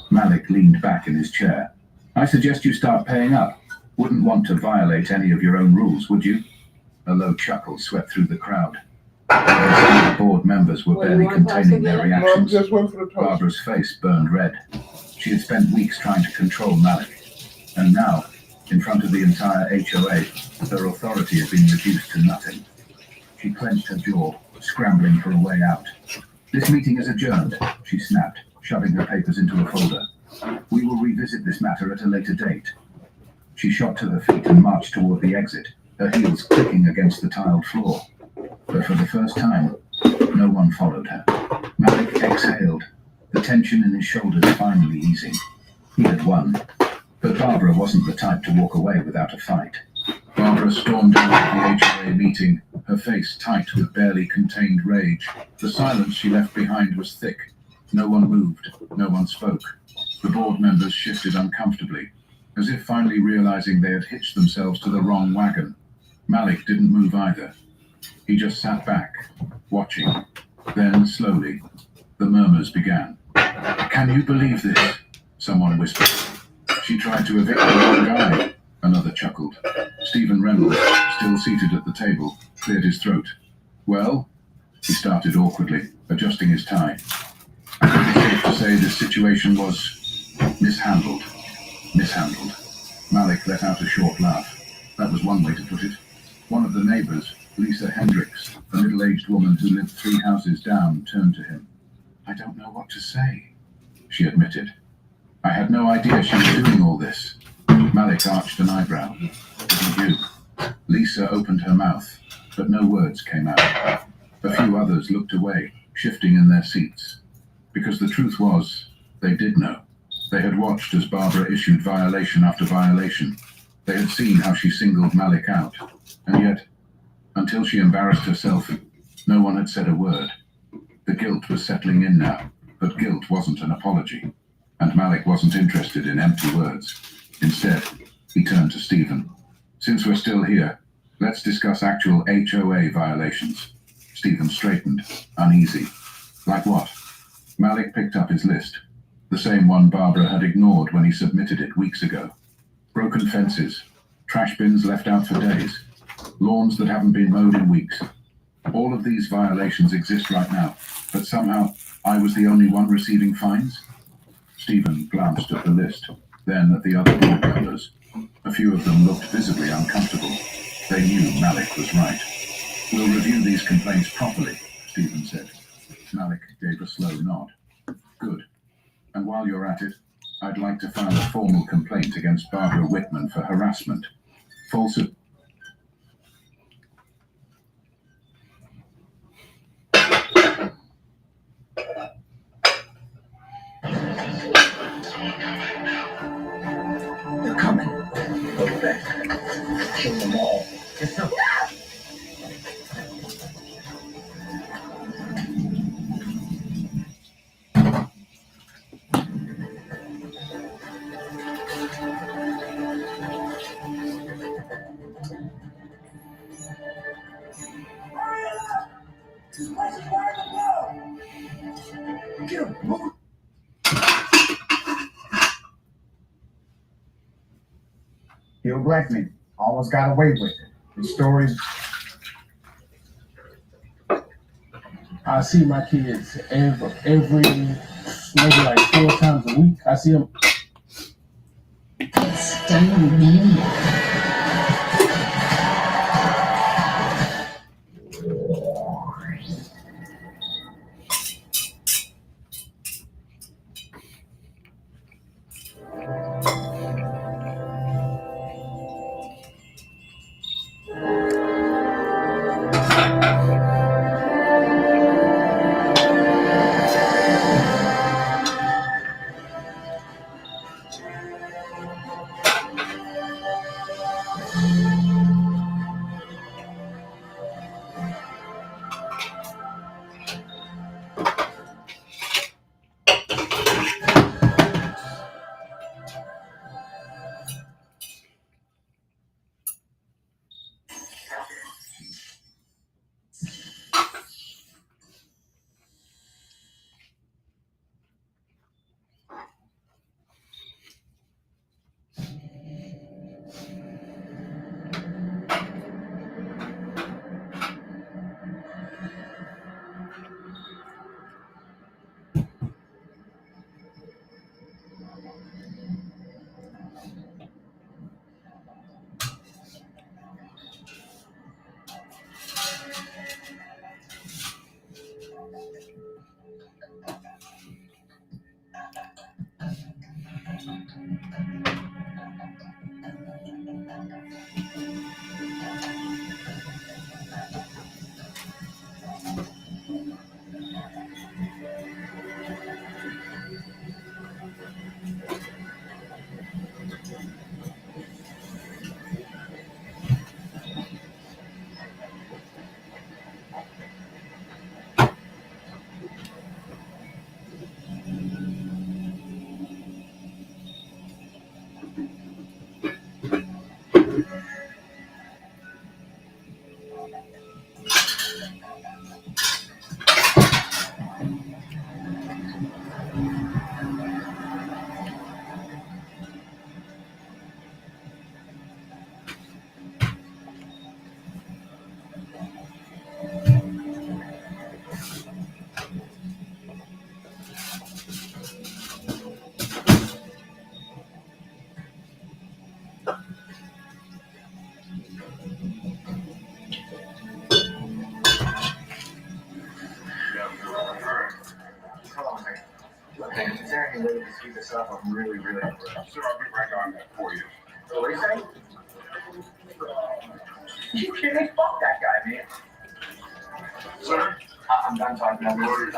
Malik leaned back in his chair. I suggest you start paying up. Wouldn't want to violate any of your own rules, would you? A low chuckle swept through the crowd. The board members were barely containing their reactions. Barbara's face burned red. She had spent weeks trying to control Malik. And now, in front of the entire HOA, her authority had been reduced to nothing. She clenched her jaw, scrambling for a way out. This meeting is adjourned, she snapped, shoving her papers into a folder. We will revisit this matter at a later date. She shot to her feet and marched toward the exit, her heels clicking against the tiled floor. But for the first time, no one followed her. Malik exhaled, the tension in his shoulders finally easing. He had won. But Barbara wasn't the type to walk away without a fight. Barbara stormed out of the HOA meeting, her face tight with barely contained rage. The silence she left behind was thick. No one moved, no one spoke. The board members shifted uncomfortably, as if finally realizing they had hitched themselves to the wrong wagon. Malik didn't move either. He just sat back, watching. Then, slowly, the murmurs began. Can you believe this? Someone whispered. She tried to evict the wrong guy. Another chuckled. Stephen Reynolds, still seated at the table, cleared his throat. Well? He started awkwardly, adjusting his tie. I think it's safe to say this situation was mishandled. Mishandled. Malik let out a short laugh. That was one way to put it. One of the neighbors, Lisa Hendricks, a middle-aged woman who lived 3 houses down, turned to him. I don't know what to say, she admitted. I had no idea she was doing all this. Malik arched an eyebrow. Didn't you? Lisa opened her mouth, but no words came out. A few others looked away, shifting in their seats. Because the truth was, they did know. They had watched as Barbara issued violation after violation. They had seen how she singled Malik out. And yet, until she embarrassed herself, no one had said a word. The guilt was settling in now, but guilt wasn't an apology. And Malik wasn't interested in empty words. Instead, he turned to Stephen. Since we're still here, let's discuss actual HOA violations. Stephen straightened, uneasy. Like what? Malik picked up his list. The same one Barbara had ignored when he submitted it weeks ago. Broken fences, trash bins left out for days, lawns that haven't been mowed in weeks. All of these violations exist right now, but somehow I was the only one receiving fines? Stephen glanced at the list, then at the other board members. A few of them looked visibly uncomfortable. They knew Malik was right. We'll review these complaints properly, Stephen said. Malik gave a slow nod. Good. And while you're at it, I'd like to file a formal complaint against Barbara Whitman for harassment. False. They're coming. Over there. Kill them all. Yes, sir. Get him. Move. Bill Blackman almost got away with it. The story. I see my kids every maybe like 4 times a week. I see them. Stunning maniac. Is there any way to speed this up? I'm really impressed. Sir, I'll be right on that for you. you say? You kidding me? Fuck that guy, man. Sir, I'm done talking about this.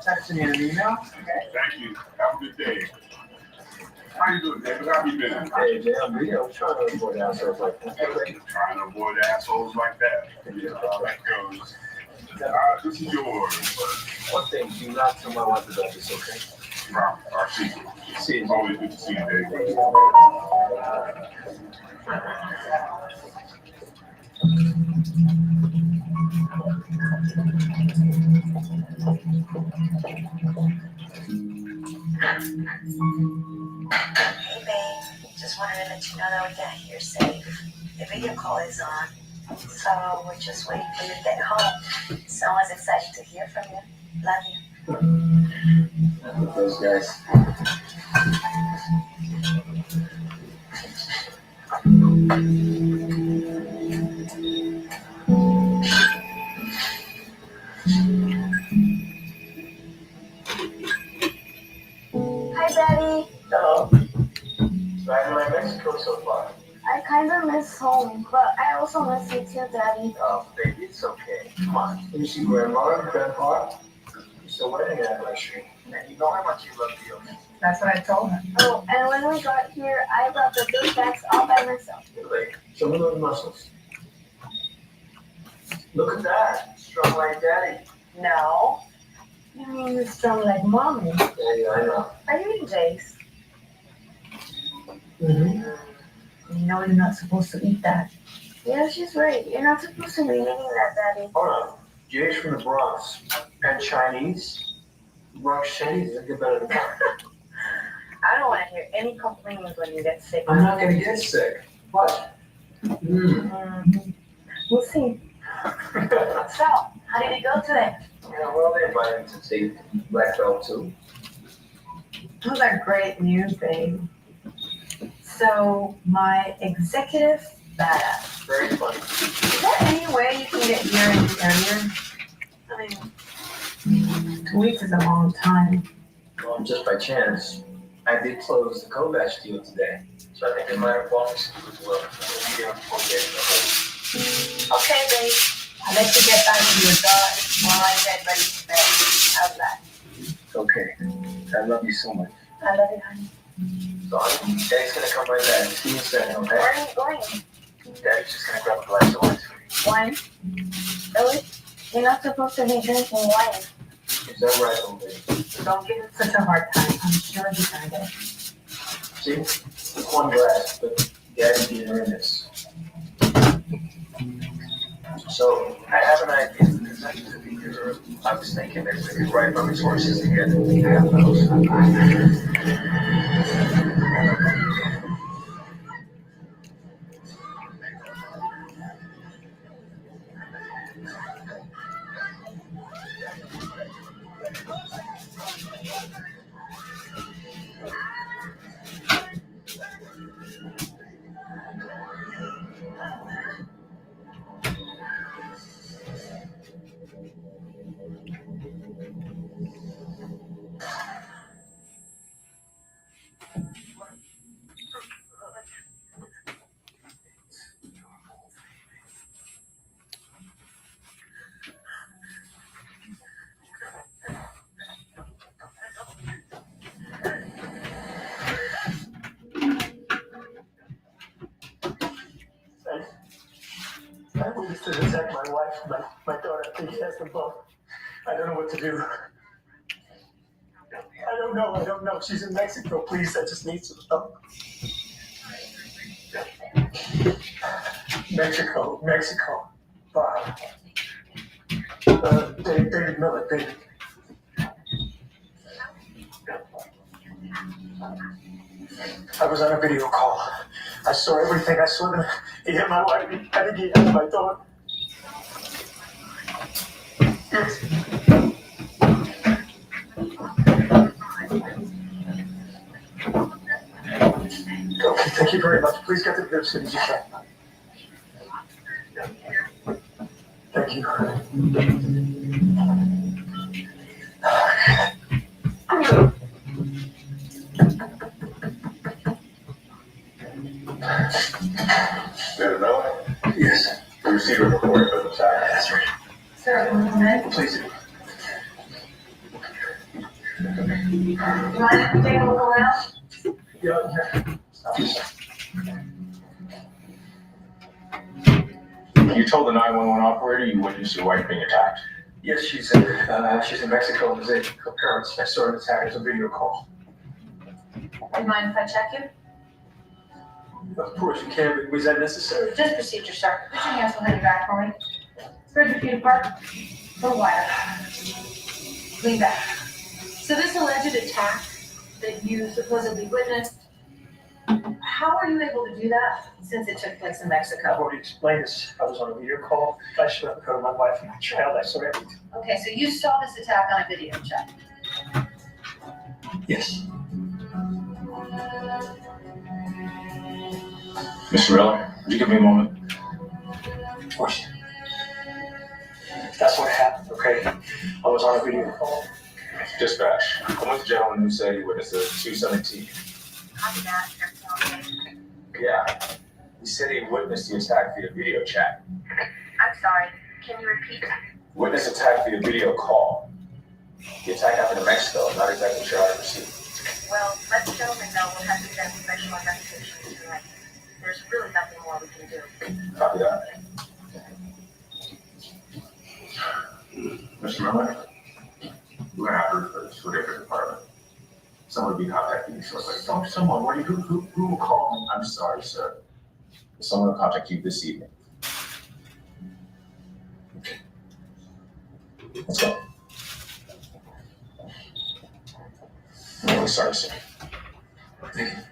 Texting you an email? Okay. thank you. Have a good day. How you doing, David? How you been? Hey, Jay, I'm trying to avoid assholes like that. Trying to avoid assholes like that. That goes. This is yours. One thing, do not tell my wife about this, okay? Our secret. See you. Always good to see you, David. Hey babe, just wanted to let you know that we got here safe. The video call is on, so we're just waiting for you to get home. Someone's excited to hear from you. Love you. Those guys. Hi Daddy. Hello. So I like Mexico so far. I kind of miss home, but I also miss you too, Daddy. Oh, baby, it's okay. Come on. Let me see Grandma and Grandpa. It's the wedding anniversary. And you know how much you love you. That's what I told her. Oh, and when we got here, I brought the big bags all by myself. Really? Show me those muscles. Look at that. Strong like daddy. No. You mean you're strong like mommy? Yeah, I know. Are you in Jace? Mm-hmm. You know you're not supposed to eat that. Yeah, she's right. You're not supposed to be eating that, Daddy. Hold on. Jay's from the Bronx. And Chinese. Bronx Chinese is better than that. I don't want to hear any complaints when you get sick. I'm not gonna get sick. What? We'll see. So, how did it go today? Yeah, well, they invited me to take black belt too. Those are great news, babe. So, my executive badass. Very funny. Is there any way you can get here any earlier? I mean, 2 weeks is a long time. Well, just by chance, I did close the Kovacs deal today. So I think they might have bought me some as well. Okay, babe. I'll let you get back to your daughter while I get ready for bed. How's that? Okay. I love you so much. I love you, honey. So Daddy's gonna come right back. See you soon, okay? Where are you going? Daddy's just gonna grab a glass of wine. Wine? Really? You're not supposed to be drinking wine. Is that right, old lady? Don't give it such a hard time. I'm sure you're gonna get it. See? It's one glass, but Daddy's getting in this. So, I have an idea for this activity here. I was thinking that we could write our resources together. We have those. I witnessed to attack my wife, my daughter. I think he has them both. I don't know what to do. I don't know. She's in Mexico. Please, I just need some help. Mexico. David Miller, David. I was on a video call. I saw everything. I saw them. He hit my wife. I think he hit my daughter. Okay, thank you very much. Please get to the as soon as you can. Thank you. proceed with recording of the chat. That's right. Sir, 1 minute. Please. You want to take a look around? You told the 911 operator you witnessed your wife being attacked. Yes, she's in Mexico and visiting her parents. I saw her attack as a video call. You mind if I check you? Of course you can, but was that necessary? Just procedure, sir. Put your hands behind your back for me. Spread your feet apart. A little wider. Lean back. So this alleged attack that you supposedly witnessed, how were you able to do that since it took place in I've Mexico? already explained this. I was on a video call. I showed up to my wife and my child. I saw everything. Okay, so you saw this attack on a video check. Yes. Mr. Miller, would you give me a moment? Of course. That's what happened, okay? I was on a video call. Dispatch. I'm with the gentleman who said he witnessed a 217. Copy that. Yeah. He said he witnessed the attack via video chat. I'm sorry. Can you repeat? Witness attack via video call. The attack happened in Mexico. I'm not exactly sure how to proceed. Well, let the gentleman know we'll have to send professional investigation tonight. There's really nothing more we can do. Copy that. Mr. Miller, we're gonna have to refer this to a different department. Someone will be contacting you shortly. Someone, what do you, who will call me? I'm sorry, sir. Someone will contact you this evening. Okay. Let's go. I'm really sorry, sir. Thank you.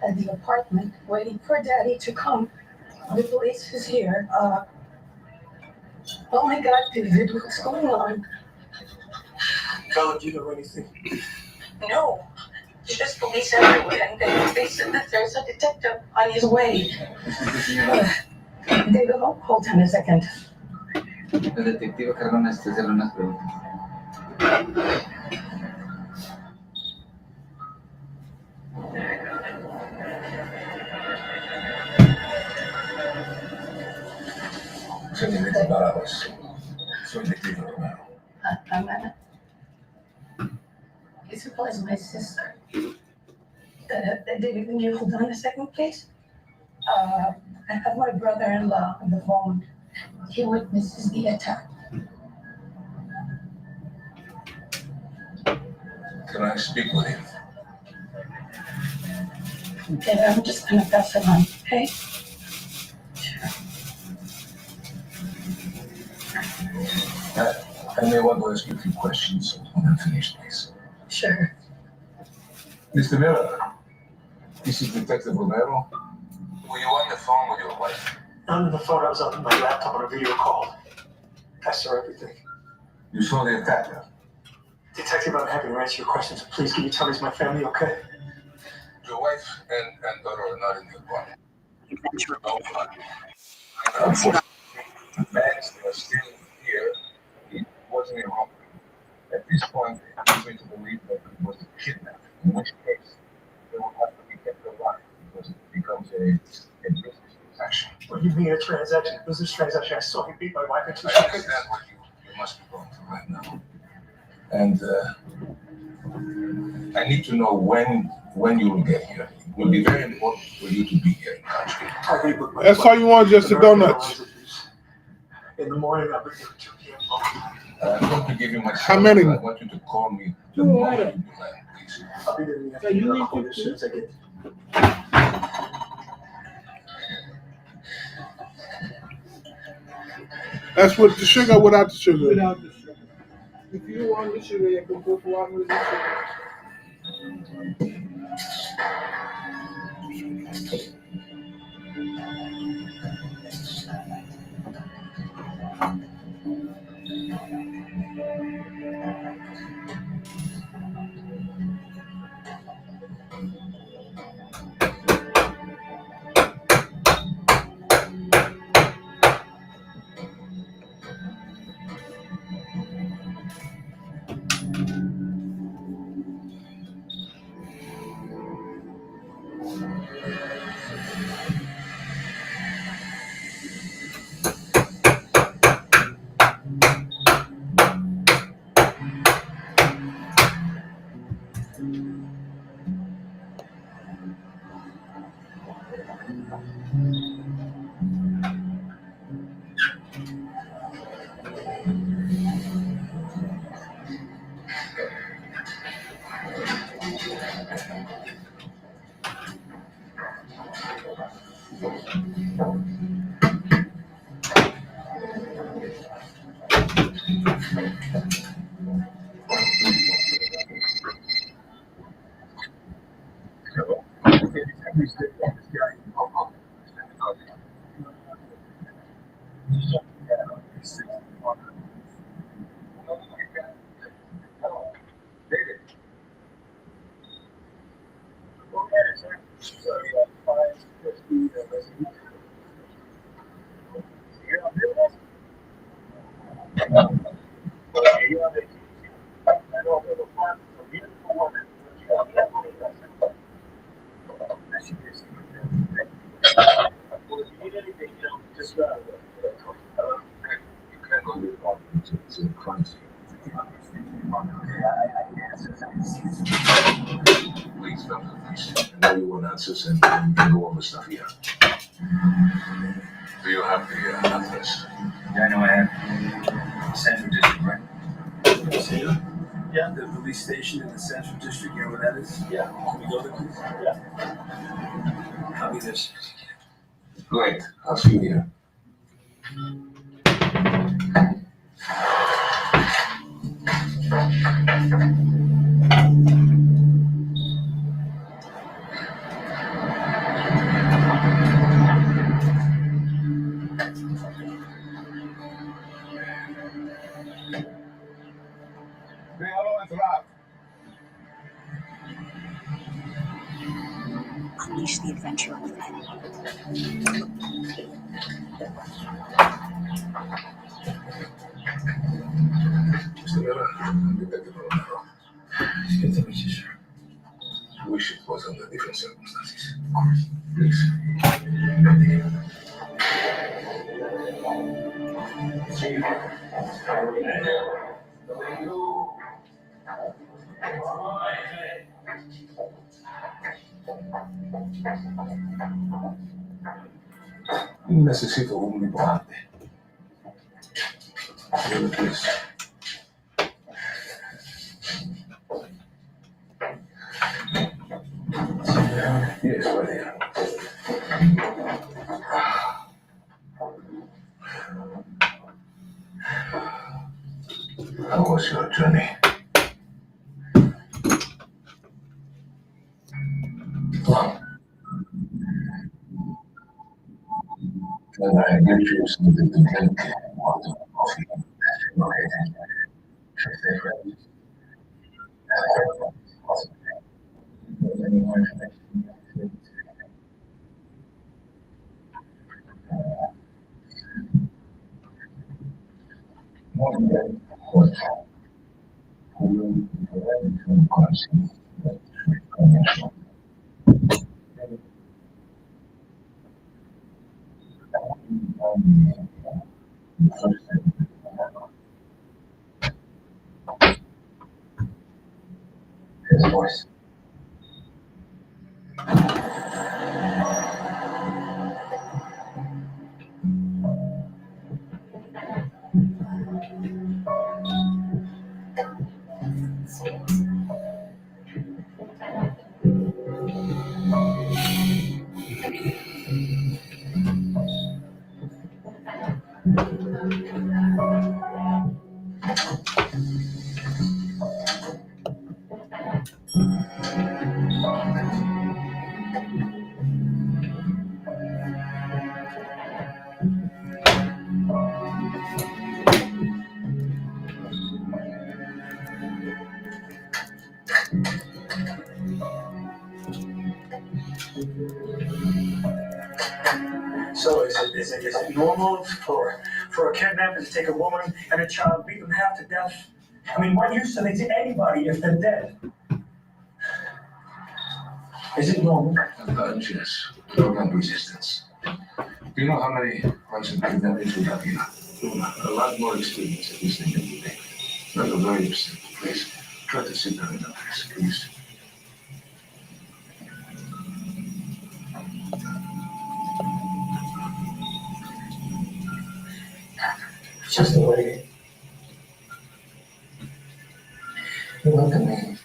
At the apartment, waiting for Daddy to come. The police is here. Oh my God, David, what's going on? Carla, do you know anything? No, there's police everywhere, and they said that there's a detective on his way. David, hold on a second. El detective Cardona está haciendo unas preguntas. Señorita Barajas, soy detective Romero. I'm It supplies my sister. David, can you hold on a second, please? I have my brother-in-law on the phone. He witnesses the attack. Can I speak with him? Okay, I'm just gonna pass it on, okay? I may want to ask you a few questions and then finish, please. Sure. Mr. Miller, this is Detective Romero. Were you on the phone with your wife? I'm on the phone. I was on my laptop on a video call. I saw everything. You saw the attacker? Detective, I'm happy to answer your questions. Please, can you tell me, is my family okay? Your wife and daughter are not in the apartment. The bags that are still here, it wasn't a robbery. At this point, I'm going to believe that it was a kidnapping, in which case they will have to be kept alive because it becomes a business transaction. What do you mean a transaction? Business transaction? I saw him beat my wife in 2 I seconds. understand what you must be going through right now. And I need to know when you will get here. It will be very important for you to be here in country. That's all you want, just the donuts. In the morning, I'll be here at 2 p.m. I'm going to give you my How many? I want you to call me the moment you land, please. I'll be there in the afternoon. I'll call you as soon as I get That's with the sugar, without the sugar. Without the sugar. If you want the sugar, you can put one with the sugar. Please, fellas, please. I know you want answers and you can go over stuff here. Do you have the address? Yeah, I know I have. Central District, right? Yeah, the police station in the Central District, you know where that is? Yeah. Can we go there, please? Yeah. Copy this. Great, I'll see you here. Unleash the adventure within. Mr. Miller, I'm Detective Romero. It's good to meet you, sir. Wish it was under different circumstances. Of course. Please. Necesito un importante. Please. Yes, right here. How was your journey? Can I get you something to drink? Water, coffee? Okay. Stay ready. Any more information? His voice. So is it normal for a kidnapper to take a woman and a child, beat them half to death? I mean, what use are they to anybody if they're dead? Is it normal? Yes. No gun resistance. Do you know how many recent kidnappings we have here? A lot more experience at this thing than you think. That's a very upset. Please, try to sit down in the office, please. Just the way you look at me.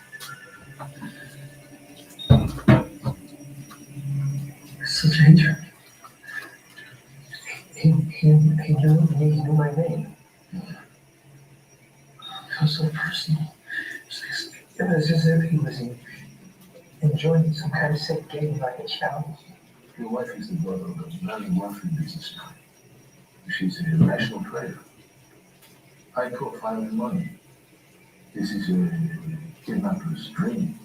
Such a hatred. He knew my name. It was so personal. It was as if he was enjoying some kind of sick game like a challenge. Your wife is the daughter of a very wealthy businessman. She's a national trader. High profile and money. This is a kidnapper's dream.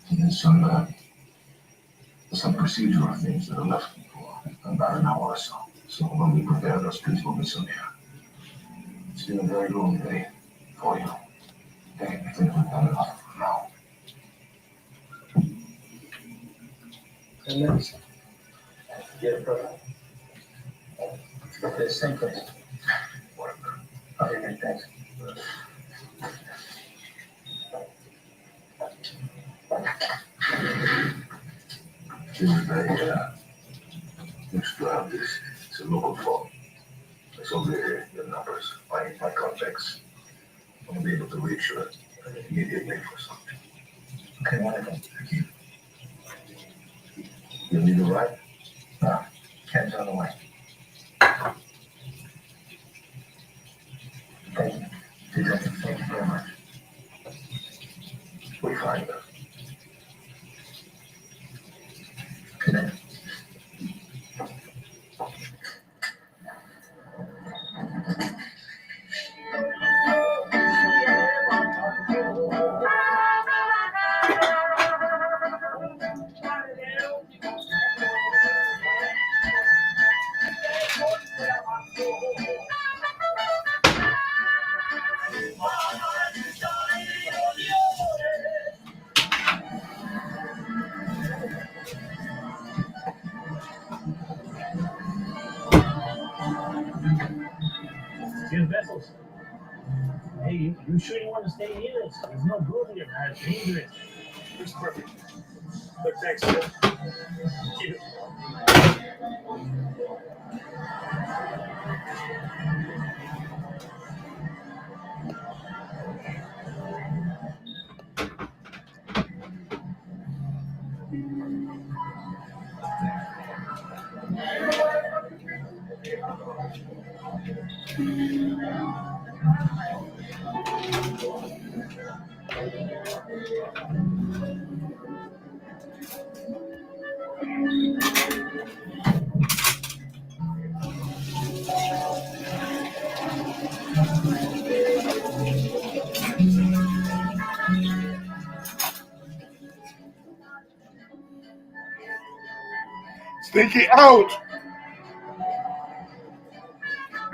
There's some procedural things that are left for about an hour or so. So when we prepare those, please will be some here. It's been a very long day for you. Okay, I think we've done enough for now. And that's, yeah, brother. Okay, same place. Okay, thanks. This is the next round. It's a local phone. It's over the numbers, my contacts. I'll be able to reach you immediately for something. Okay, wonderful. Thank you. You need a ride? No, Ken's on the way. Thank you. Thank you very much. We find them. Good night. Ten vessels. Hey, you sure you want to stay here? There's no good here, man. It's dangerous. It's perfect. Look, thanks, sir. Keep it. Stinky out!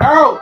Out!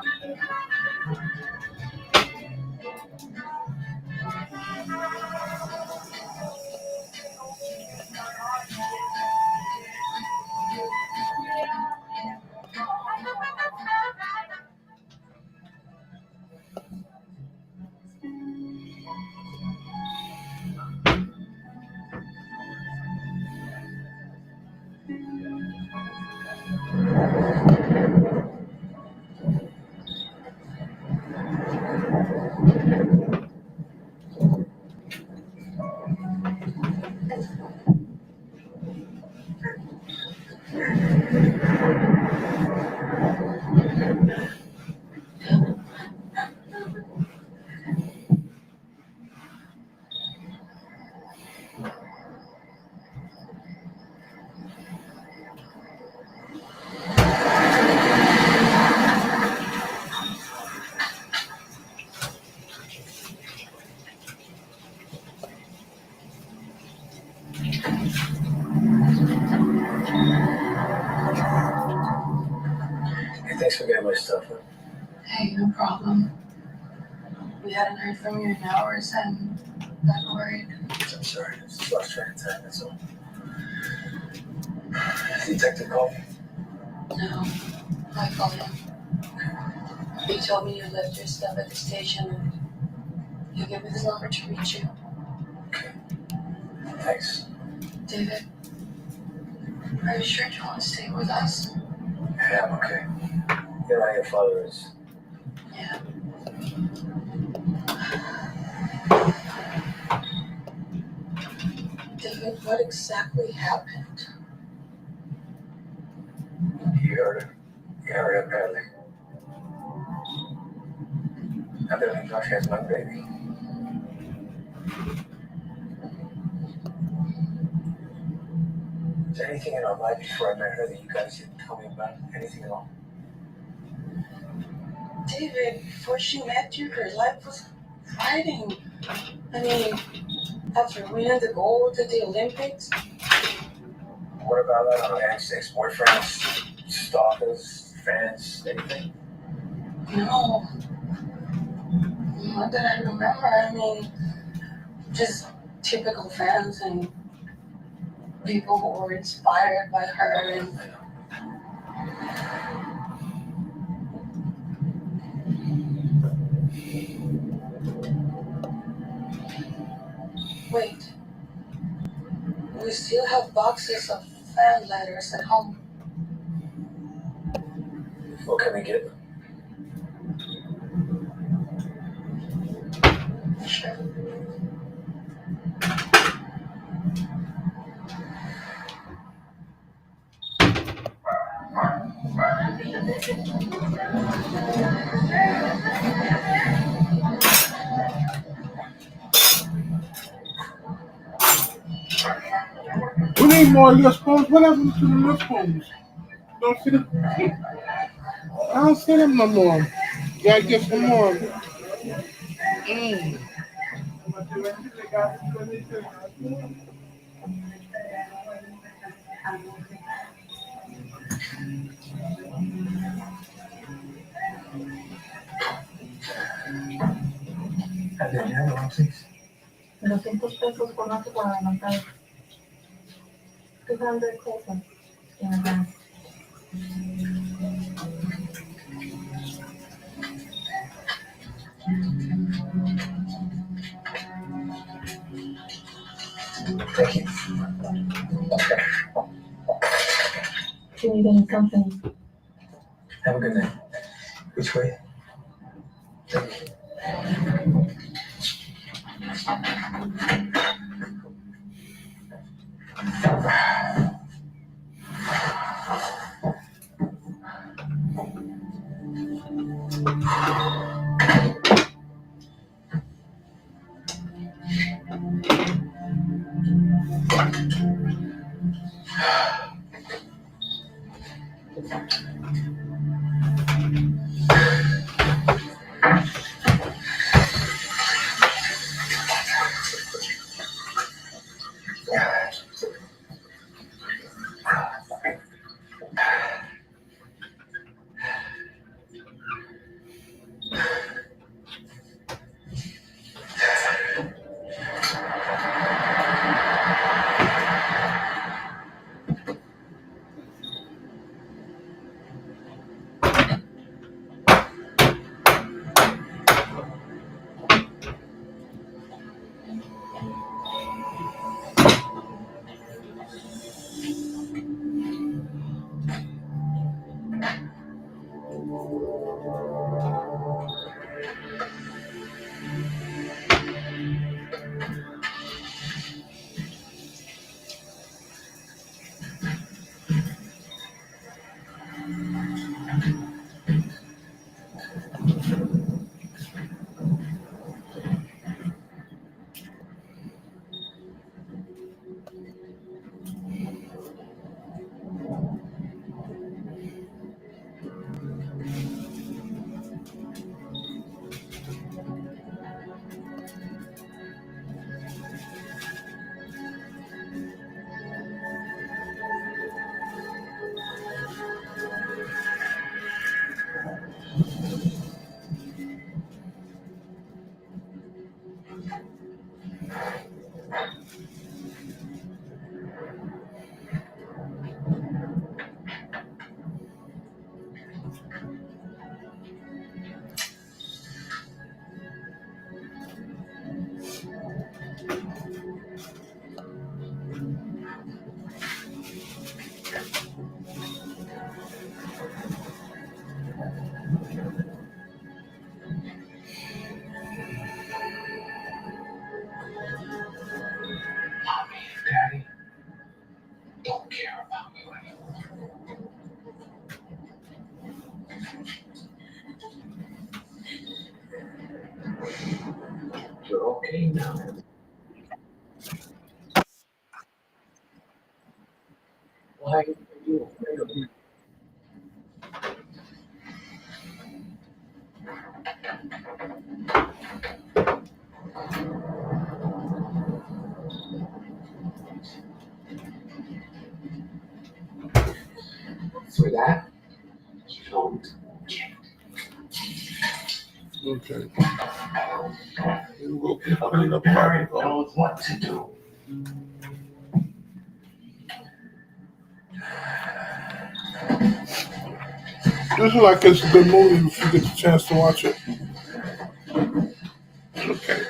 Hey, thanks for getting my stuff. Hey, no problem. We hadn't heard from you in hours, and got worried. I'm sorry. I just lost track of time, that's all. Detective called me? No, I called him. He told me you left your stuff at the station and you gave me this number to reach you. Okay. Thanks. David, are you sure you want to stay with us? Yeah, I'm okay. You know how your father is. Yeah. David, what exactly happened? You heard her. You heard her badly. I believe Josh has my baby. Is there anything in our life before I met her that you guys didn't tell me about? Anything at all? David, before she met you, her life was fighting. I mean, after winning the gold at the Olympics. What about, I don't know, ex-boyfriends, stalkers, fans, anything? No. Not that I remember. I mean, just typical fans and people who were inspired by her. And wait, we still have boxes of fan letters at home. What can we get? Sure. We need more lip spoons. What happened to the lip spoons? Don't see them. I don't see them no more. Gotta get some more. $200 con 8 por adelantado. 200 pesos in advance. Thank you. If you need any company. Have a good night. Which way? Thank you. For that, Okay. We'll keep cleaning up. Parent knows what to do. This is like it's a good movie if you get the chance to watch it. Okay.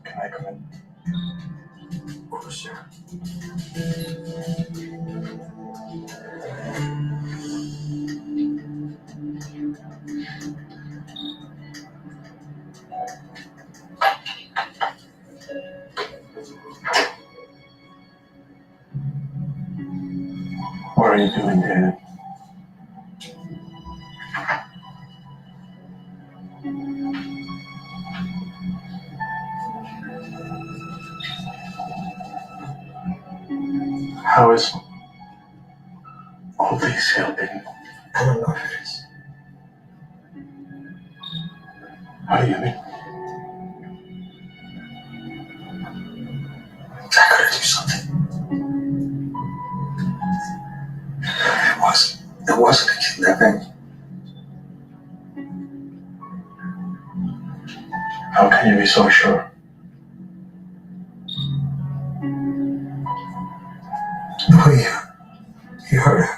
Can I come in? Of course, sir. What are you doing, David? How is all this helping? I don't know if it is. What do you mean? I gotta do something. It wasn't a kidnapping. How can you be so sure? The way you heard her.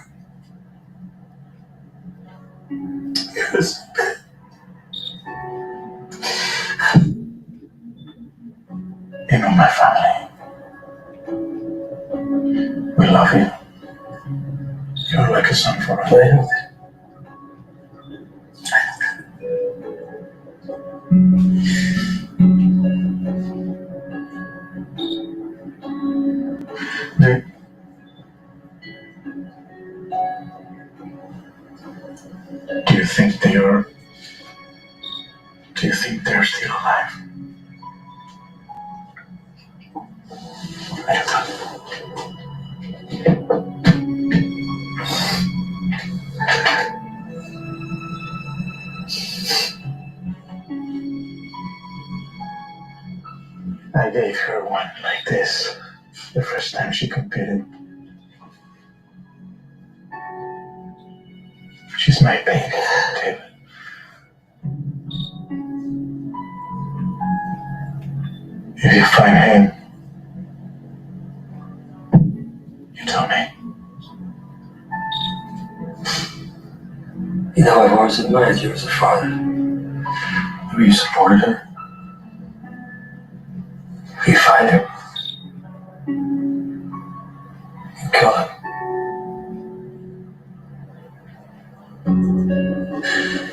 Yes. You know my family. We love you. You're like a son for us. Do you think they're still alive? I gave her one like this the first time she competed. She's my baby, Tim. If you find him, you tell me. You know, I've always admired you as a father. Have you supported her? If you find him, you kill him.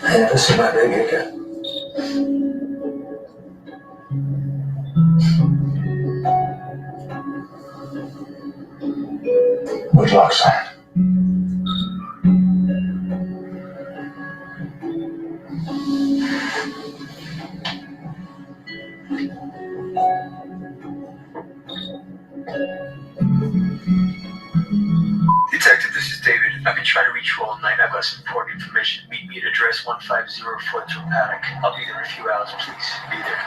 I never see my baby again. Good luck, son. Detective, this is David. I've been trying to reach you all night. I've got some important information. Meet me at address 150 Foothrow Paddock. I'll be there in a few hours. Please be there.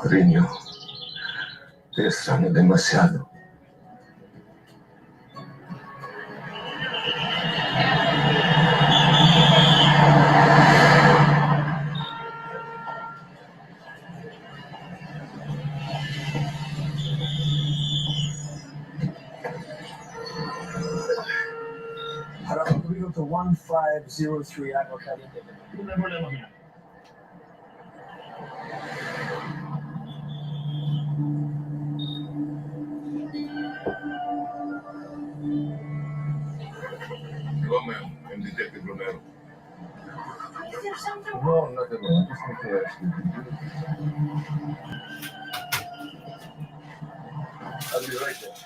Cariño, te extraño demasiado. Ahora we go to 1503 Agua Caliente. Ningún problema, mira. Romeo, I'm Detective Romero. Is there something No, nothing wrong. I just need to ask you. I'll be right there.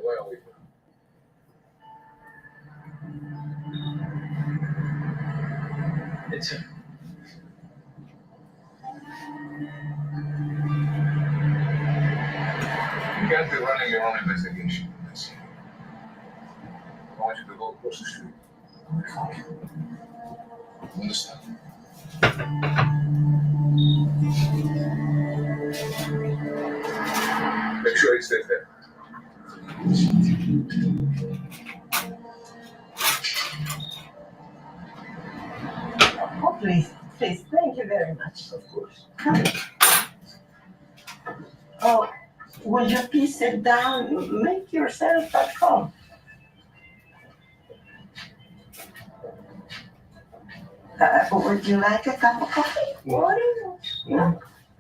Why are we here? It's him. You can't be running your own investigation. I want you to go across the street. You understand? Make sure he stays there. Oh, please, please, thank you very much. Of course. Oh, will you please sit down? Make yourself at home. Would you like a cup of coffee? Water? No?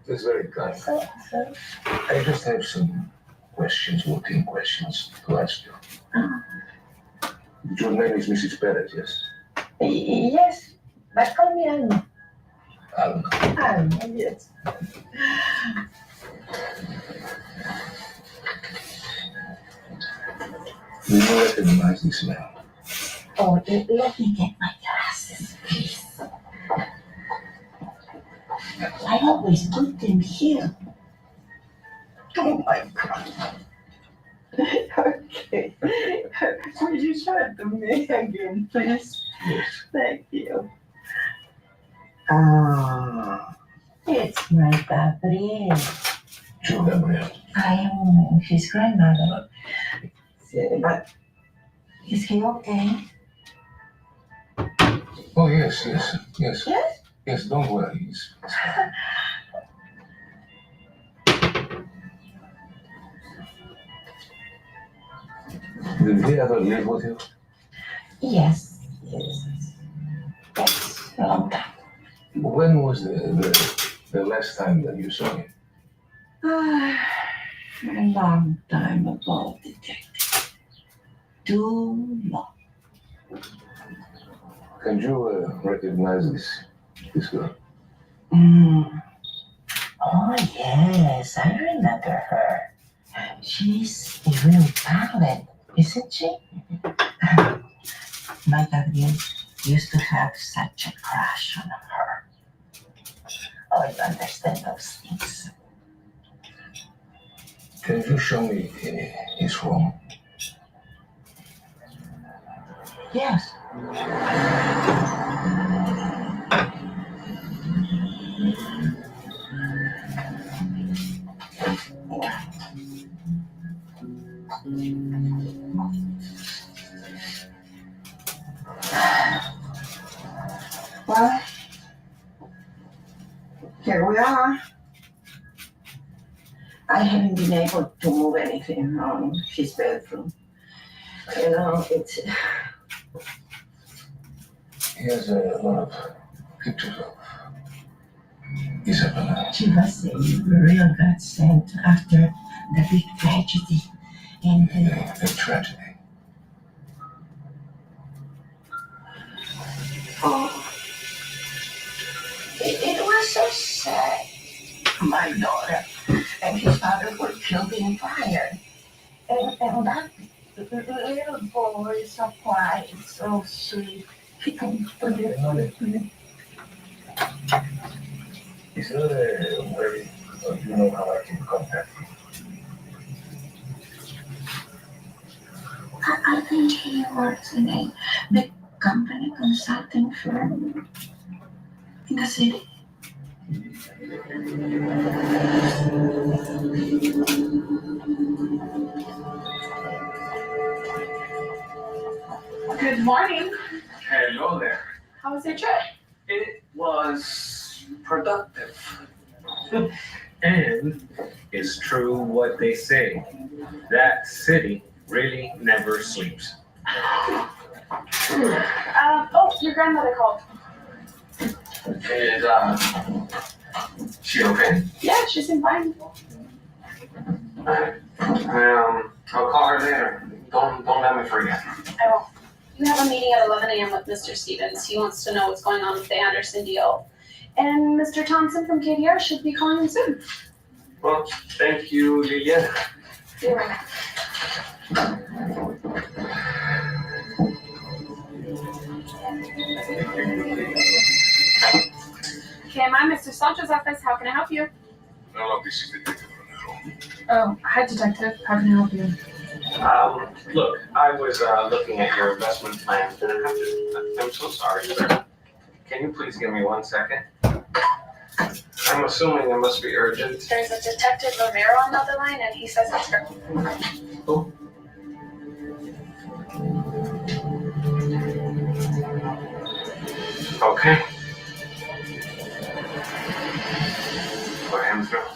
That's very kind. I just have some routine questions to ask you. Your name is Mrs. Perez, yes? Yes, but call me Alma. Alma. Alma, yes. Do you recognize this man? Oh, let me get my glasses, please. I always put them here. Oh my God. Okay. Will you show it to me again, please? Yes. Thank you. Ah, it's my Gabriel. Your Gabriel. I am his grandmother. But is he okay? Oh, yes, yes, yes. Yes? Yes, don't worry. He's fine. Did he ever live with you? Yes, yes. Yes, a long time. When was the last time that you saw him? A long time ago, detective. Too long. Can you recognize this girl? Oh, yes, I remember her. She's a real talent, isn't she? My Gabriel used to have such a crush on her. Oh, you understand those things. Can you show me his room? Yes. Well, here we are. I haven't been able to move anything on his bedroom. You know, it's... He has a lot of pictures of Isabella. She was a real godsend after the big tragedy. And The tragedy. oh, it was so sad. My daughter and his father were killed in fire. And that little boy, so quiet, so sweet. He can forget everything. Is there a way you know how I can contact you? I think he works in a big company consulting firm in the city. Good morning. Hello there. How was your trip? It was productive. And it's true what they say. That city really never sleeps. Oh, your grandmother called. Is she okay? Yeah, she seemed fine. I'll call her later. Don't let me forget. I won't. You have a meeting at 11 a.m. with Mr. Stevens. He wants to know what's going on with the Anderson deal. And Mr. Thompson from KDR should be calling him soon. Well, thank you, Liliana. You're right. KMI, Mr. Sancho's office. How can I help you? Hello, this is Detective Romero. Oh, hi, Detective. How can I help you? Look, I was looking at your investment plan, and I'm so sorry, sir. Can you please give me 1 second? I'm assuming it must be urgent. There's a Detective Romero on the other line, and he says it's her. Who? Okay. Put him through.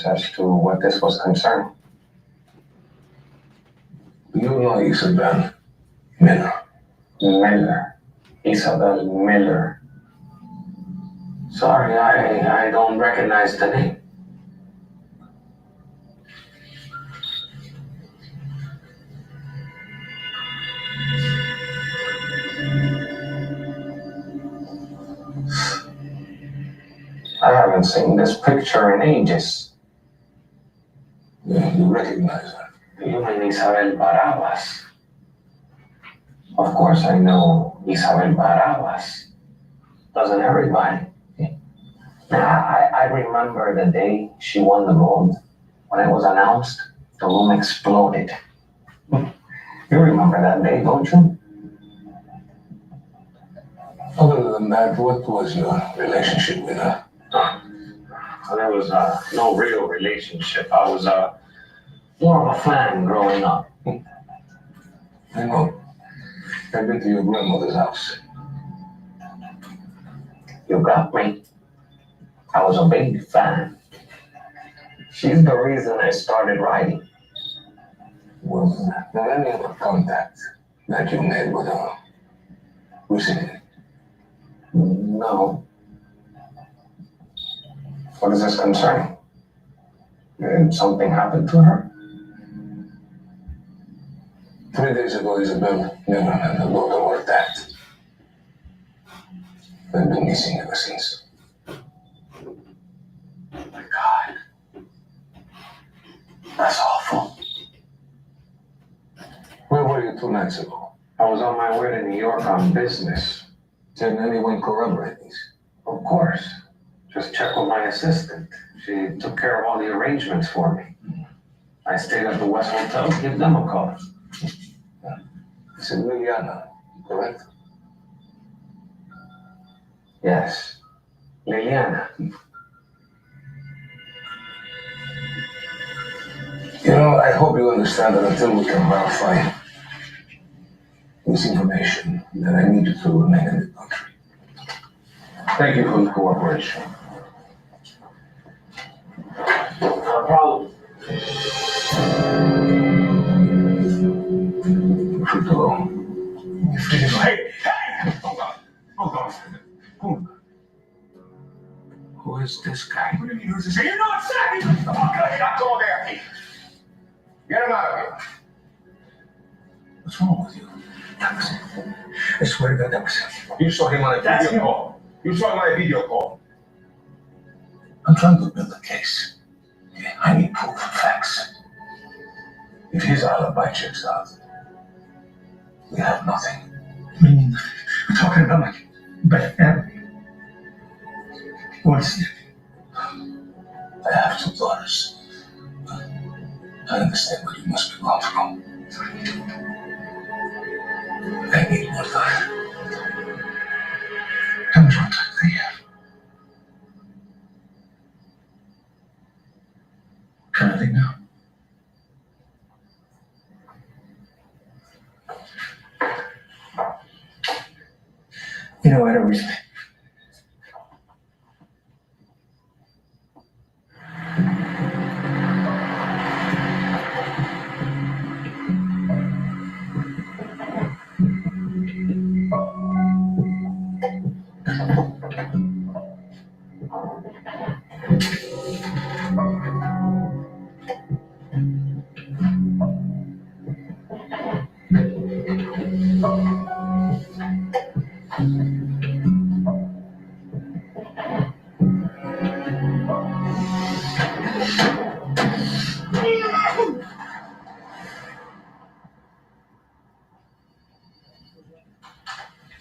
curious as to what this was concerning. You know Isabel Miller. Miller. Isabel Miller. Sorry, I don't recognize the name. I haven't seen this picture in ages. Yeah, you recognize her. You mean Isabel Barabbas? Of course I know Isabel Barabbas. Doesn't everybody? I remember the day she won the gold. When it was announced, the room exploded. You remember that day, don't you? Other than that, what was your relationship with her? There was no real relationship. I was more of a fan growing up. I know. I've been to your grandmother's house. You got me. I was a big fan. She's the reason I started writing. Was there any other contact that you made with her recently? No. What is this concerning? Did something happen to her? 3 days ago, Isabel never had a daughter or that. They've been missing ever since. My God. That's awful. Where were you 2 nights ago? I was on my way to New York on business. Did anyone corroborate these? Of course. Just check with my assistant. She took care of all the arrangements for me. I stayed at the West Hotel to give them a call. It's in Liliana, correct? Yes, Liliana. You know, I hope you understand that until we can verify this information, that I need you to remain in the country. Thank you for the cooperation. Not a problem. You're free to go. You're free to go. Hey! Hold on. Who is this guy? What do you mean, who's this guy? You're not saying! Okay, not go there. Get him out of here. What's wrong with you? That was him. I swear to God, that was him. You saw him on a video call. You saw him on a video call. I'm trying to build a case. Okay? I need proof and facts. If his alibi checks out, we have nothing. What do you mean? We're talking about my bad family. What's it? I have 2 daughters. I understand where you must be going from. I need more time. How much more time do you have? Currently now. You know, I don't respect.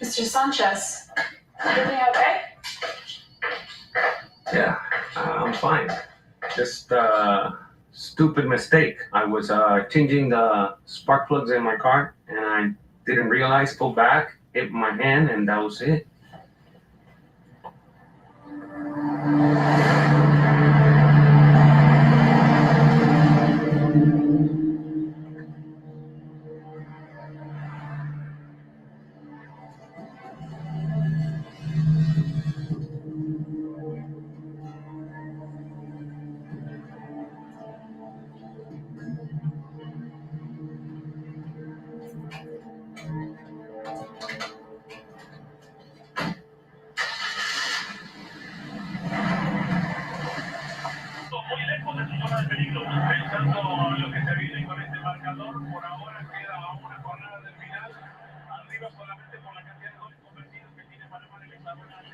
Mr. Sanchez, everything okay? Yeah, I'm fine. Just stupid mistake. I was changing the spark plugs in my car and I didn't realize, pulled back, hit my hand, and that was it. Pensando lo que se viene con este marcador, por ahora queda a una jornada del final, arriba solamente por la cantidad de goles convertidos que tiene Panamá en el hexagonal.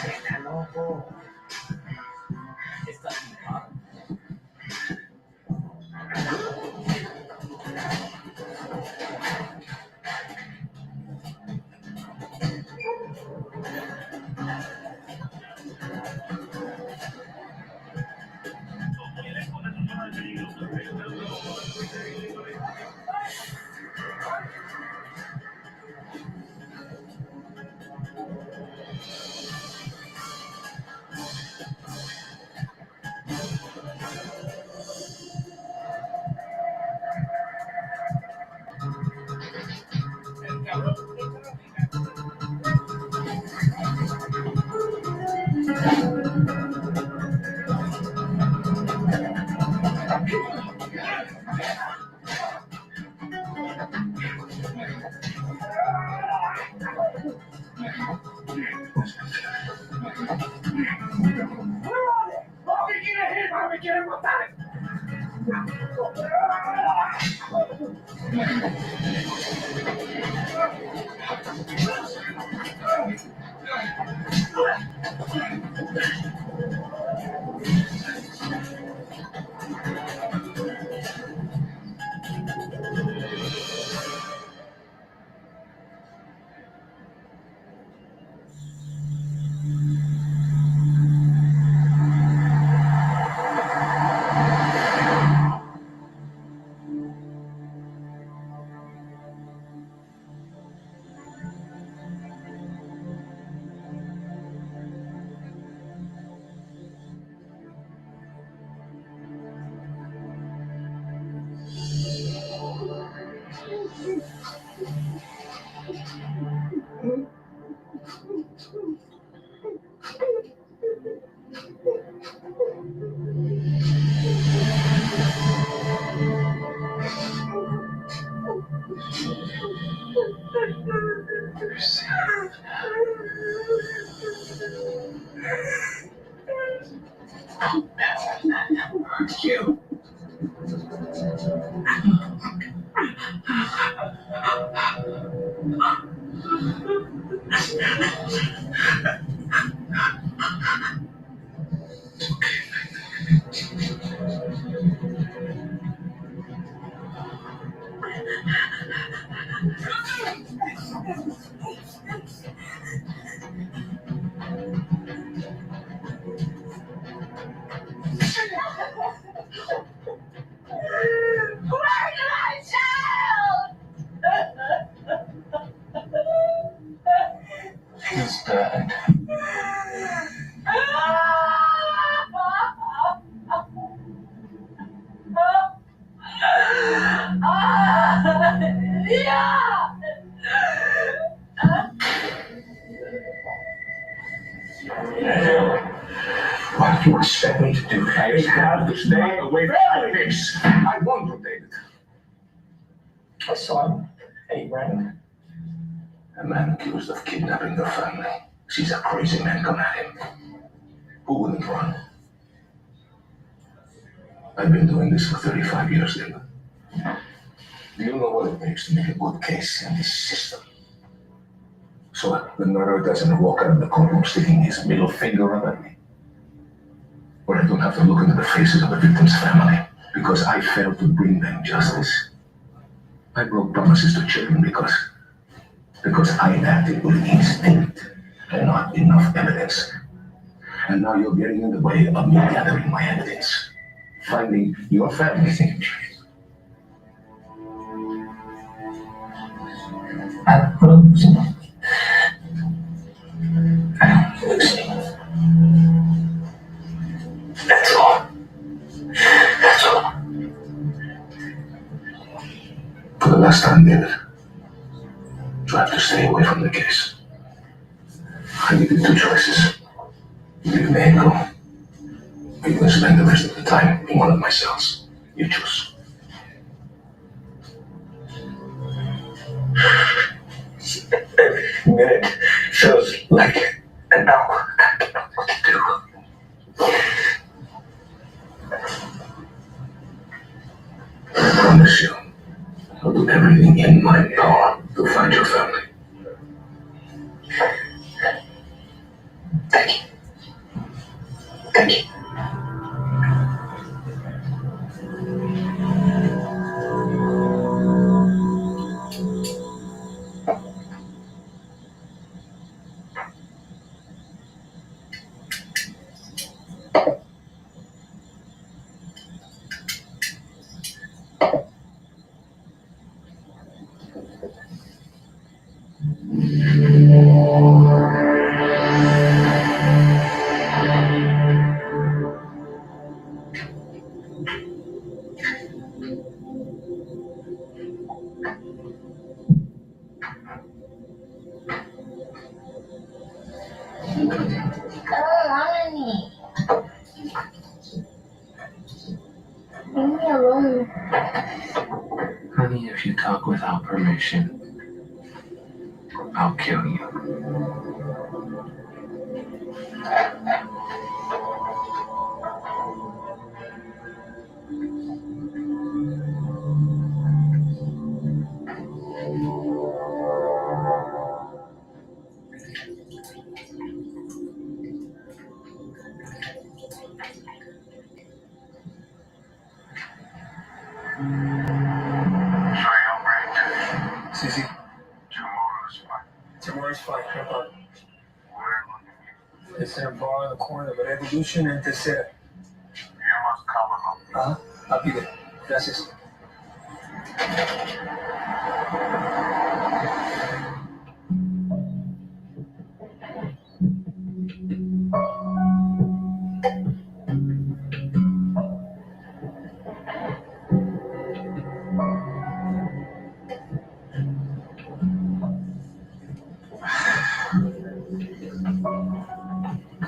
Está loco. Está flipado. You. mind. What do you expect me to do? I have to stay away from my face. I won't do, David. I saw him, and he ran. A man accused of kidnapping the family. Sees a crazy man come at him. Who wouldn't run? I've been doing this for 35 years, David. Do you know what it takes to make a good case in this system? So the murderer doesn't walk out of the courtroom sticking his middle finger up at me. Or I don't have to look into the faces of the victim's family because I failed to bring them justice. I broke promises to children because I acted with instinct and not enough evidence. And now you're getting in the way of me gathering my evidence. Finding your family. That's all. That's all. For the last time, David, you have to stay away from the case. I give you two choices. You leave me and go. Or you can spend the rest of the time in one of my cells. You choose. Every minute feels like an hour. I don't know what to do. I promise you, I'll do everything in my power to find your family. Thank you. Thank you. Leave me alone. Honey, if you talk without permission, I'll kill you. Sissy. Tomorrow's fine. No problem. It's in a bar on the corner of Revolution and Tercera. I'll be there. Gracias.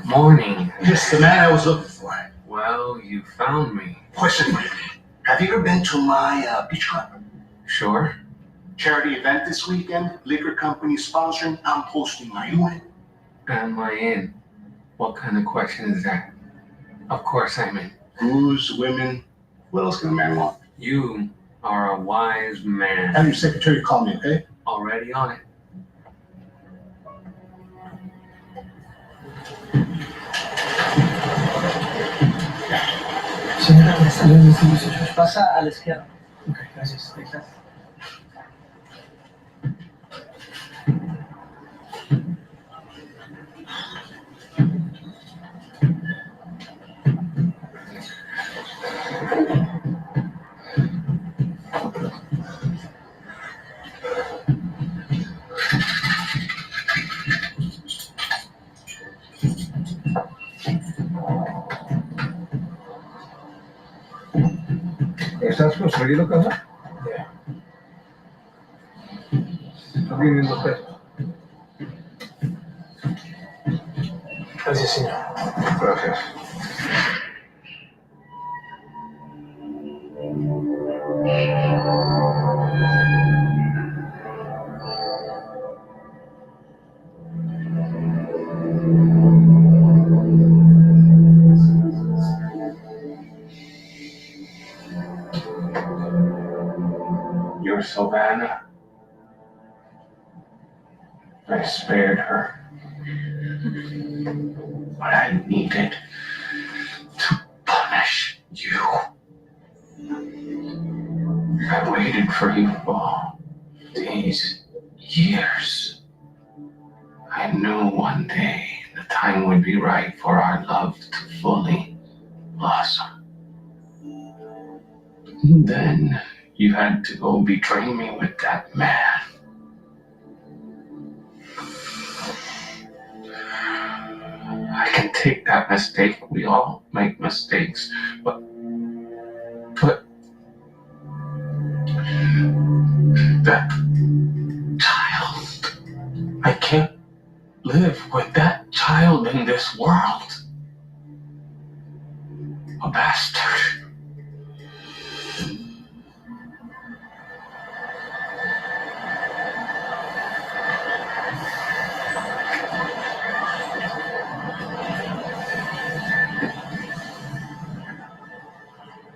Morning. Just the man I was looking for. Well, you found me. Question, have you ever been to my beach club? Sure. Charity event this weekend, liquor company sponsoring, I'm hosting. Are you in? Am I in? What kind of question is that? Of course I'm in. Booze, women, what else can a man want? You are a wise man. Have your secretary call me, okay? Already on it. Señora, me está viendo ese muchacho. Pasa a la izquierda. Ok, gracias. Gracias. ¿Estás conseguido casa? Aquí viendo usted. Gracias, señor. Gracias. You're Savannah. I spared her. But I needed to punish you. I waited for you all these years. I knew one day the time would be right for our love to fully blossom. Then you had to go betray me with that man. I can take that mistake. We all make mistakes. But that child, I can't live with that child in this world. A bastard.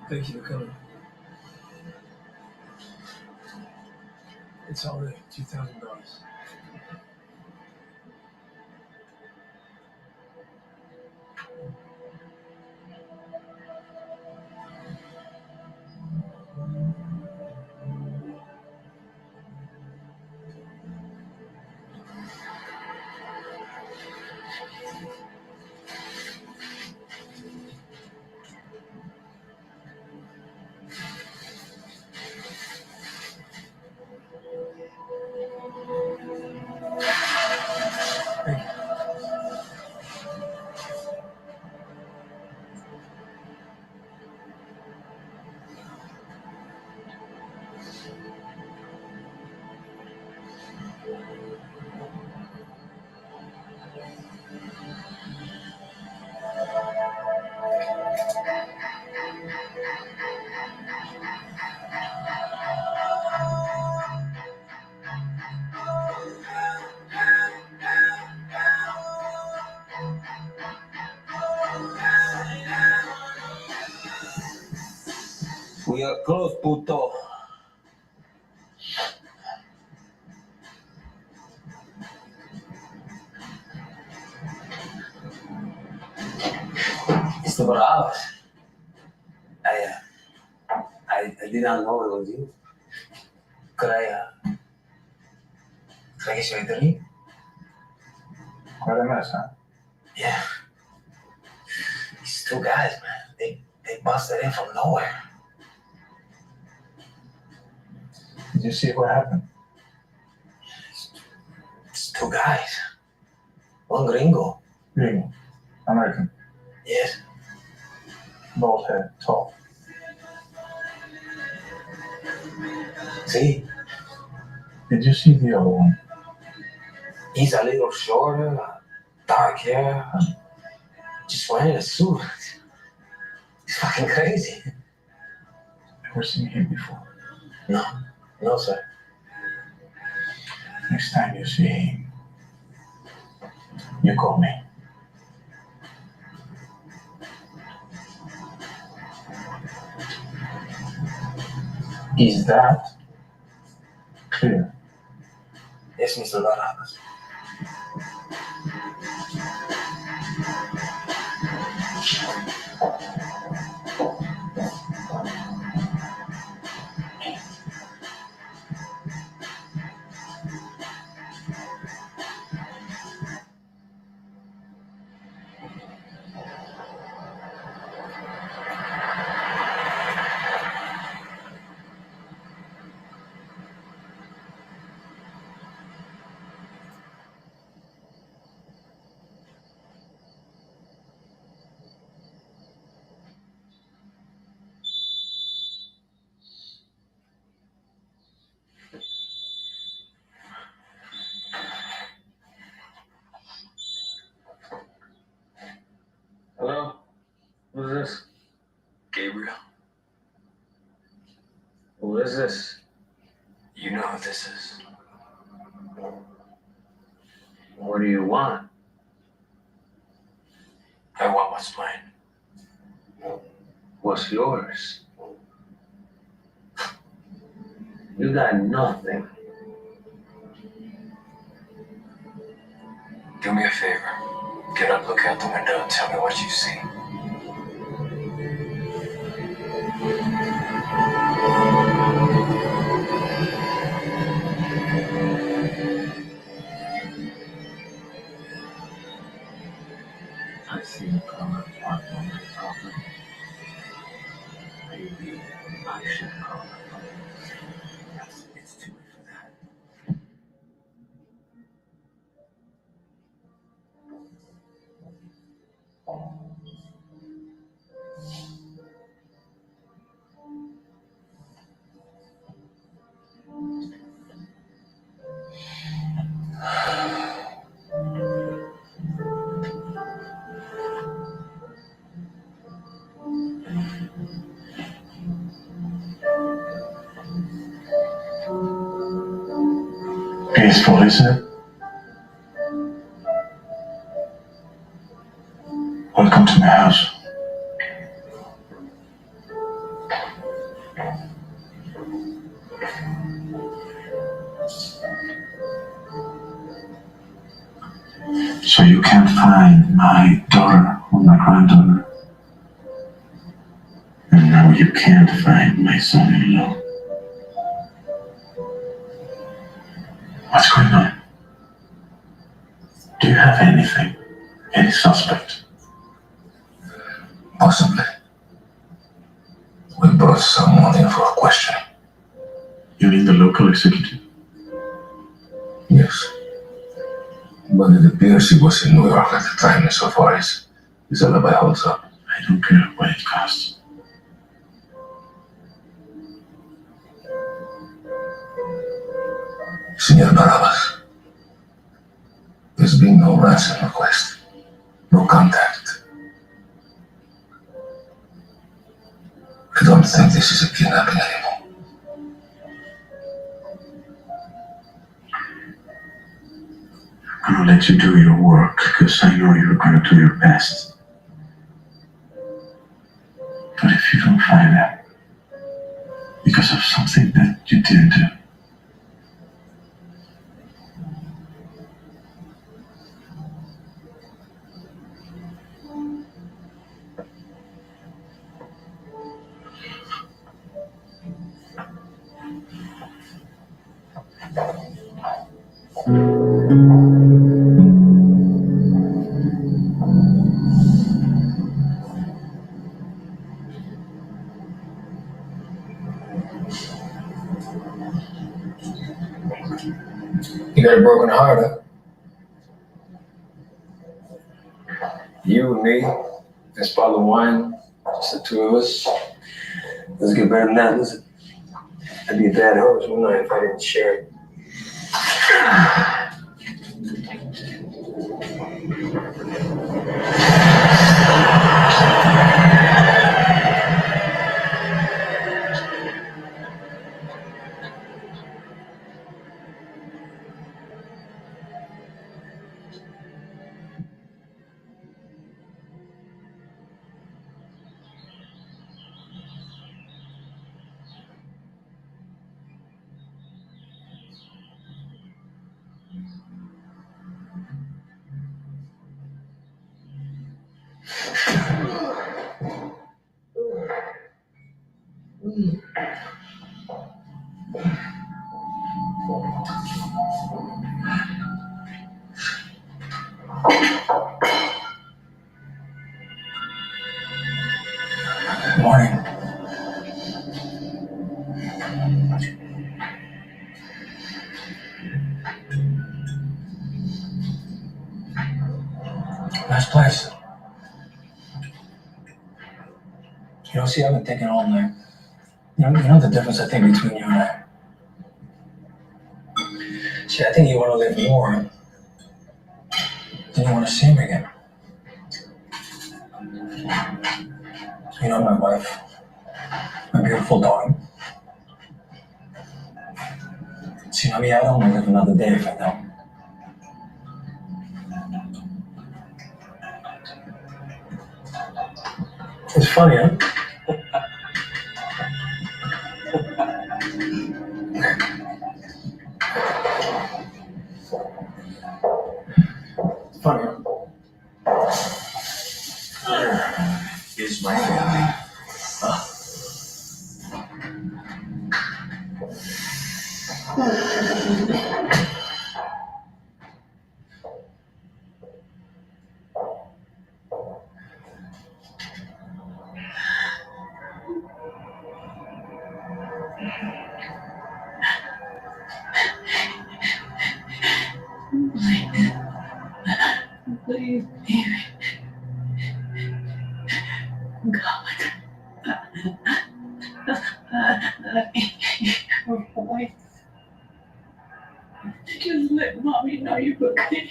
Thank you for coming. It's all right. $2,000. Thank you. We are close, puto. Mr. Bravas. I did not know it was you. Could I get you a drink? Quite a mess, huh? Yeah. These two guys, man, they busted in from nowhere. Did you see what happened? It's two guys. One gringo. Gringo. American. Yes. Bald head, tall. See? Did you see the other one? He's a little shorter, dark hair, just wearing a suit. He's fucking crazy. Never seen him before. No, sir. Next time you see him, you call me. Is that clear? Yes, Mr. Barabbas. this? Gabriel, Who is this? you know who this is. What do you want? I want what's mine. What's yours? You got nothing. Do me a favor. Get up, look out the window, and tell me what you see. I see a car parked on my property. Maybe I should call the police. Yes, it's too late for that. Peaceful, isn't it? Welcome to my house. So you can't find my daughter or my granddaughter. And now you can't find my son-in-law. What's going on? Do you have anything? Any suspect? Possibly. We brought someone in for a question. You mean the local executive? Yes. But it appears he was in New York at the time, and so far his alibi holds up. I don't care what it costs. Senor Barabas, there's been no ransom request, no contact. I don't think this is a kidnapping anymore. I'm gonna let you do your work, because I know you're gonna do your best. But if you don't find out, because of something that you didn't do, You got a broken heart, huh? You, me, this bottle of wine, just the two of us. Let's get better than that, listen. I'd be a bad host, wouldn't I, if I didn't share it? Morning. Nice place. You know, see, I've been thinking all night. You know the difference I think between you and I? See, I think you want to live more than you want to see him again. You know, my wife, my beautiful daughter. See, I mean, I don't want to live another day if I don't. It's funny, huh? It's funny, huh? Where is my family? Huh? Please, baby. God. Your voice. Just let mommy know you're okay.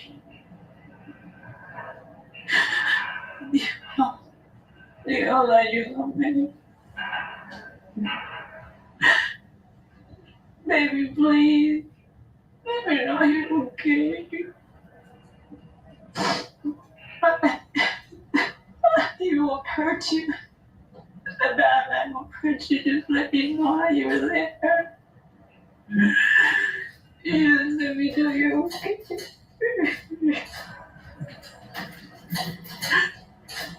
They all let you know, baby. Baby, please. Let me know you're okay. He won't hurt you. The bad man won't hurt you. Just let me know how you were there. Just let me know you're okay.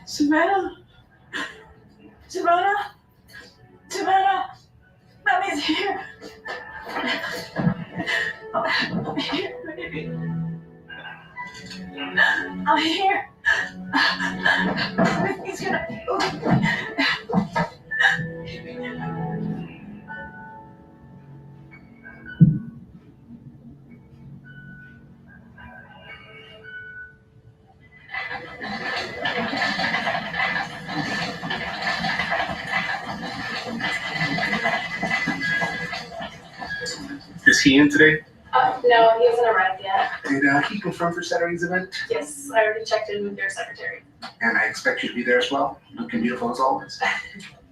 Savannah? Savannah? Savannah? Mommy's here. I'm here, baby. I'm here. He's gonna. Is he in today? No, he hasn't arrived yet. Did he confirm for Saturday's event? Yes, I already checked in with your secretary. And I expect you to be there as well, looking beautiful as always.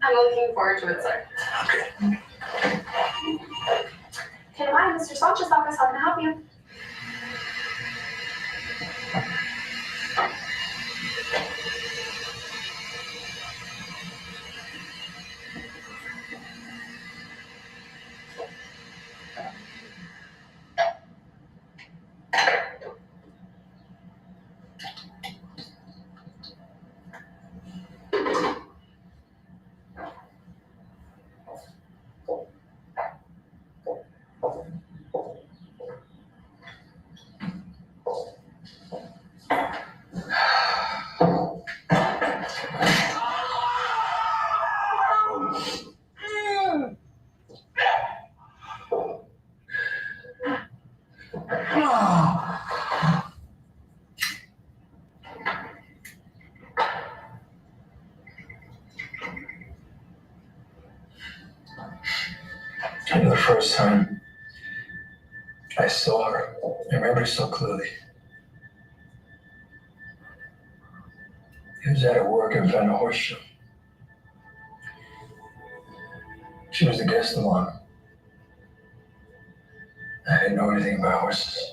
I'm looking forward to it, sir. Okay. Can I, Mr. Sanchez's office, how can I help you? I know the first time I saw her, I remember so clearly. It was at a work event, a horse show. She was the guest of honor. I didn't know anything about horses.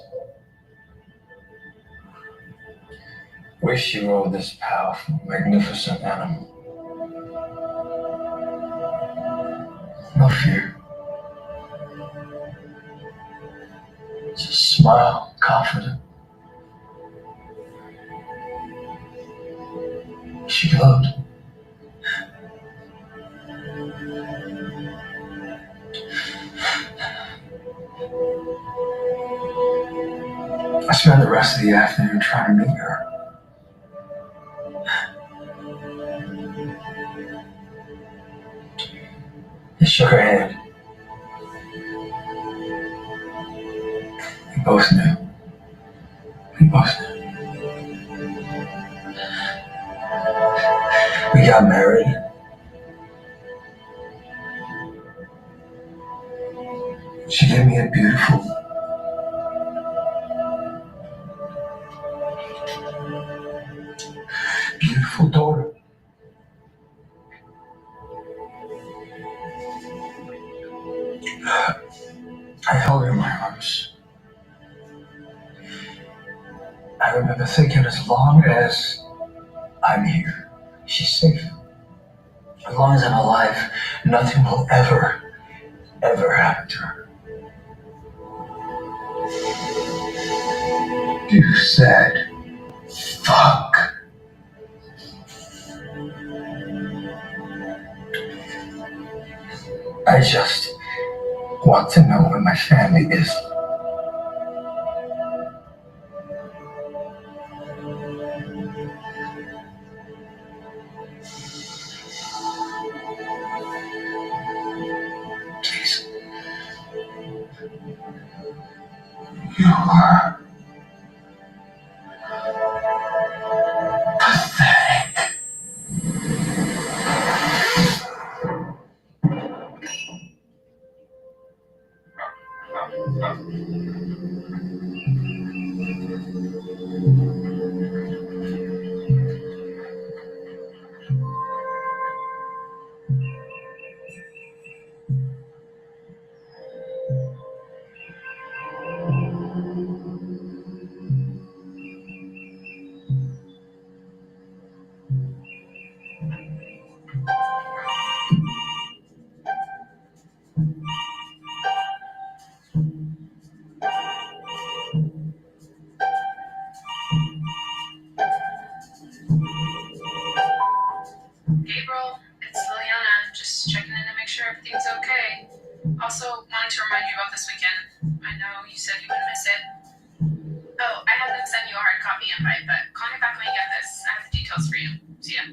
Where she rode this powerful, magnificent animal. No fear. Just smile, confident. She glowed. I spent the rest of the afternoon trying to meet her. I shook her hand. We both knew. We both knew. We got married. She gave me a beautiful daughter. times. I remember thinking, as long as I'm here, she's safe. As long as I'm alive, nothing will ever happen to her. You said, fuck. I just want to know where my family is. Please. You are pathetic. Gabriel, it's Liliana. Just checking in to make sure everything's okay. Also, wanted to remind you about this weekend. I know you said you wouldn't miss it. Oh, I had them send you a hard copy invite, but call me back when you get this. I have the details for you. See ya.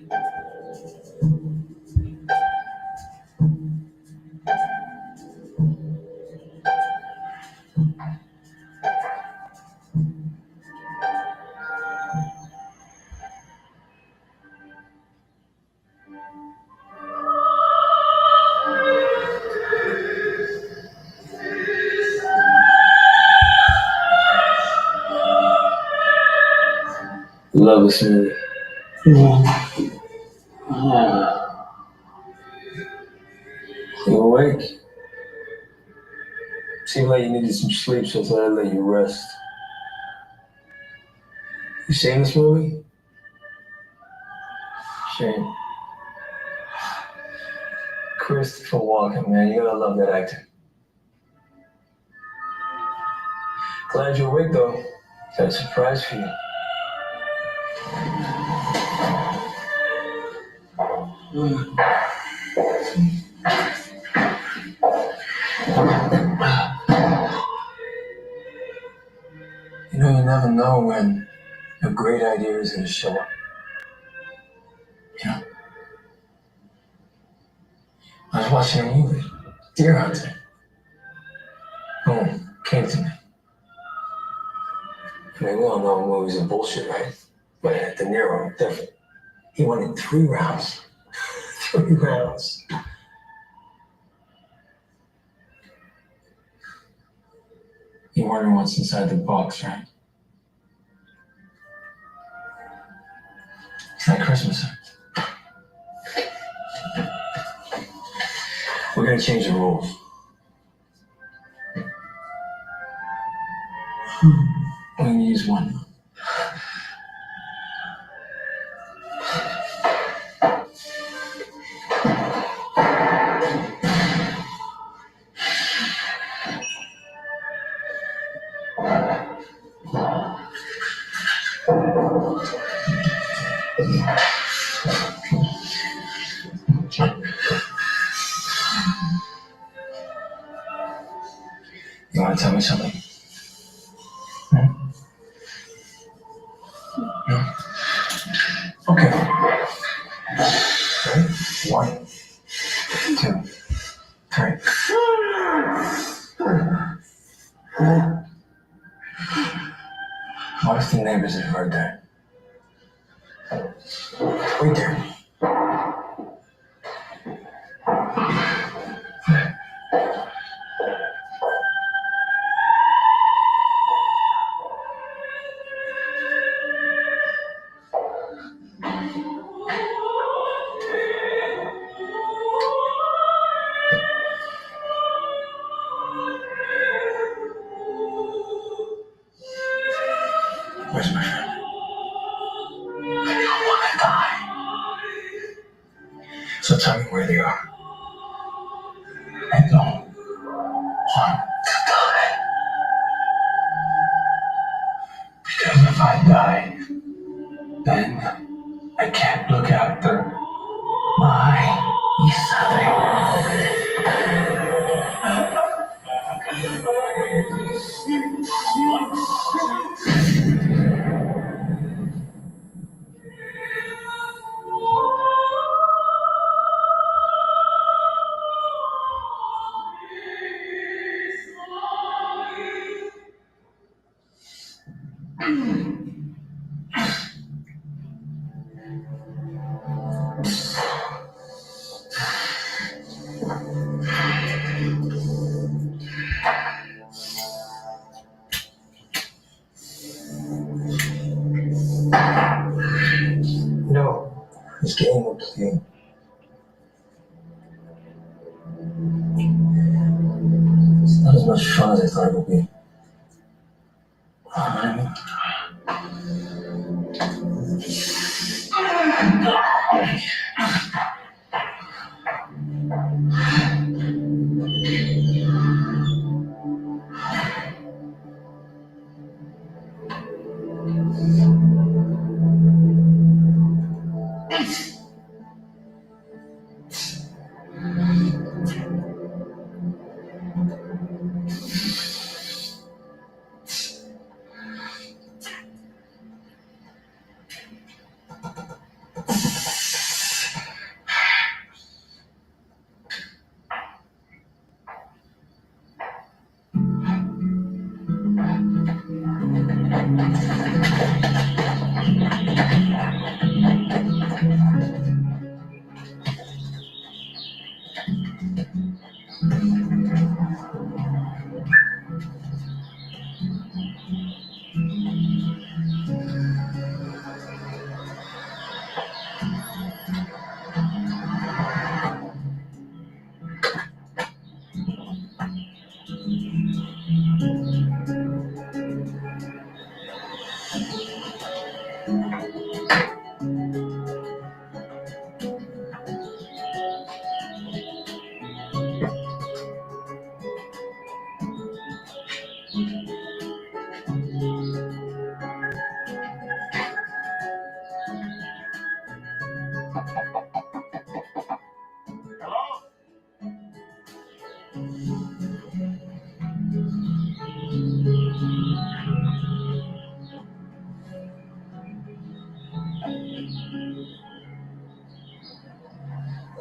Love this movie. You awake? Seemed like you needed some sleep, so I thought I'd let you rest. You seen this movie? Shane. Christopher Walken, man, you gotta love that actor. Glad you're awake, though. Got a surprise for you. You know, you never know when a great idea is gonna show up. You know? I was watching a movie, Deer Hunter. Boom, came to me. I mean, we all know movies are bullshit, right? But De Niro, different. He won in 3 rounds. 3 rounds. You wonder what's inside the box, right? It's like Christmas. We're gonna change the rules. We're gonna use one. You wanna tell me something? No? Okay. Ready? 1, 2, 3. What if the neighbors had heard that? Wait there. So tell me where they are. I don't want to die. Because if I die, then I can't look after my Isabel. No, this game we're playing. It's not as much fun as I thought it would be.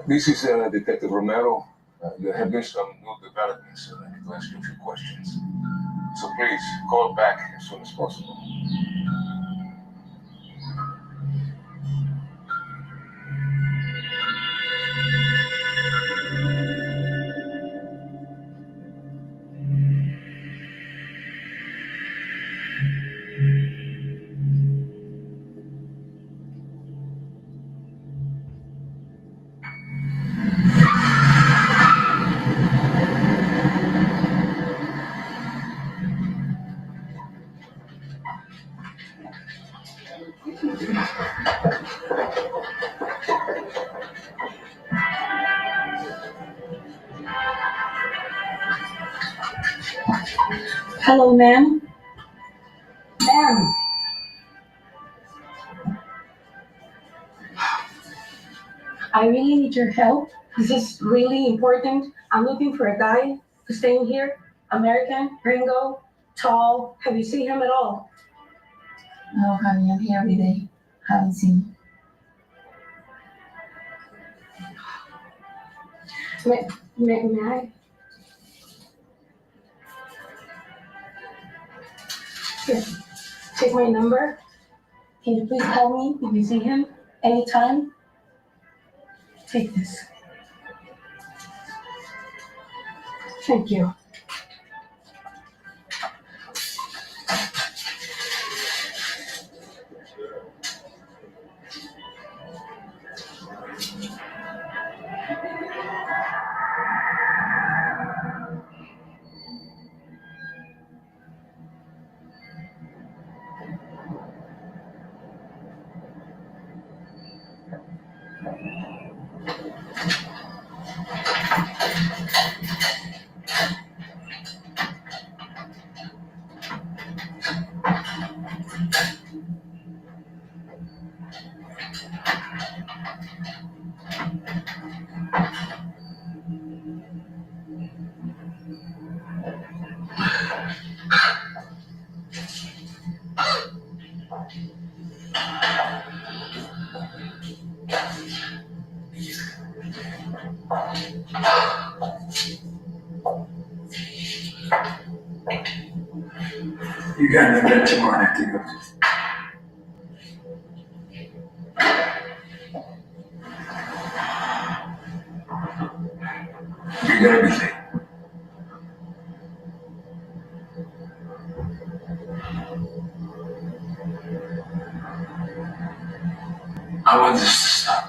This is Detective Romero. There have been some new developments, and I need to ask you a few questions. So please, call back as soon as possible. Hello, ma'am. Ma'am. I really need your help. This is really important. I'm looking for a guy who's staying here. American, gringo, tall. Have you seen him at all? No, honey, I'm here every day. Haven't seen May I? Here, take my number. Can you please call me if you see him anytime? Take this. Thank you. You got an adventure on it, dude. You're gonna be late. I want this to stop.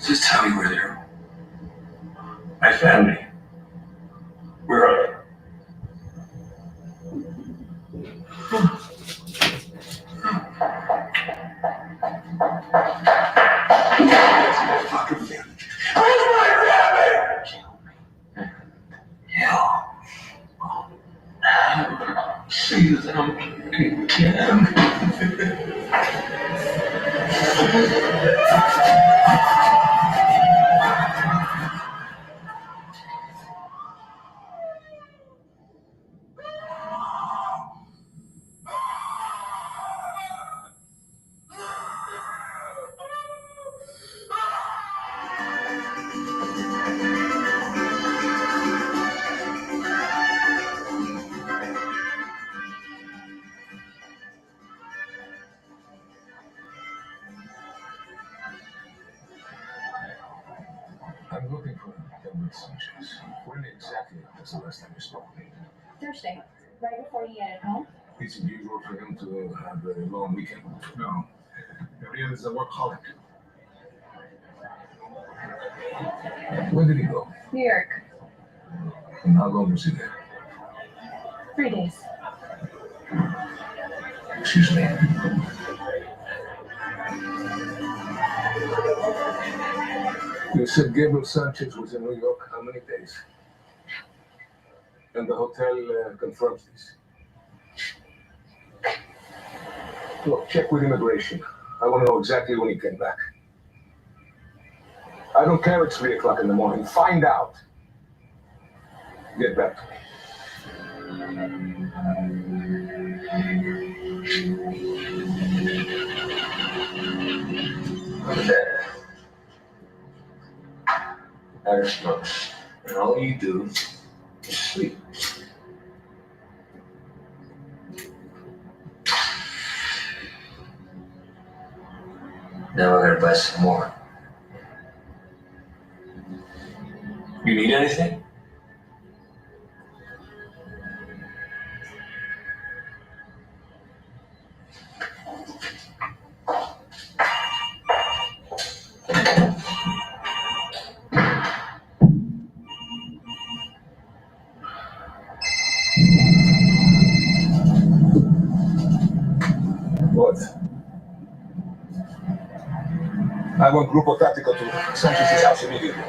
Just tell me where they are. My family. Where are they? See them again. I'm looking for Edward Sanchez. When exactly was the last time you spoke with him? Thursday, right before he headed home. Is it usual for him to have a long weekend? No. Gabriel is a workaholic. Where did he go? New York, And how long was he there? 3 days. Excuse me. You said Gabriel Sanchez was in New York how many days? And the hotel confirms this. Look, check with immigration. I want to know exactly when he came back. I don't care it's 3 o'clock in the morning. Find out. Get back to me. I'm dead. Out of smoke. And all you do is sleep. Now I gotta buy some more. You need anything? What? I want Grupo Táctico to Sanchez's house immediately.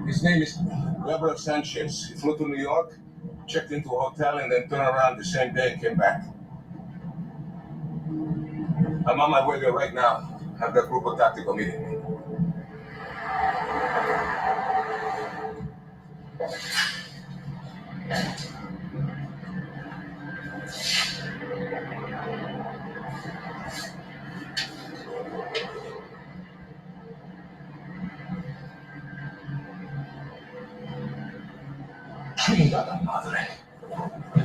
His name is Gabriel Sanchez. He flew to New York, checked into a hotel, and then turned around the same day and came back. I'm on my way there right now. Have that Grupo Táctico meeting me. Chingada madre.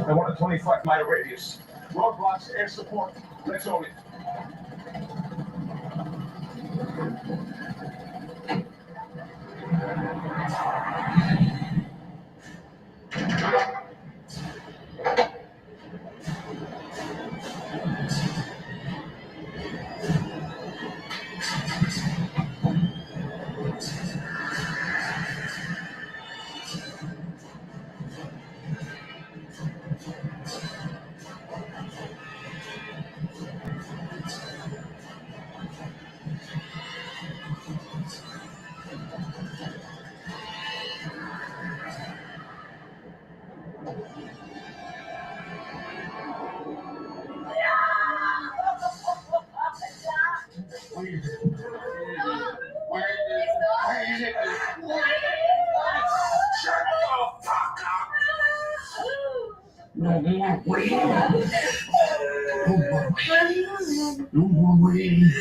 I want a 25-mile radius. Roadblocks, air support. Let's own it. No more waiting. No more waiting. No more waiting.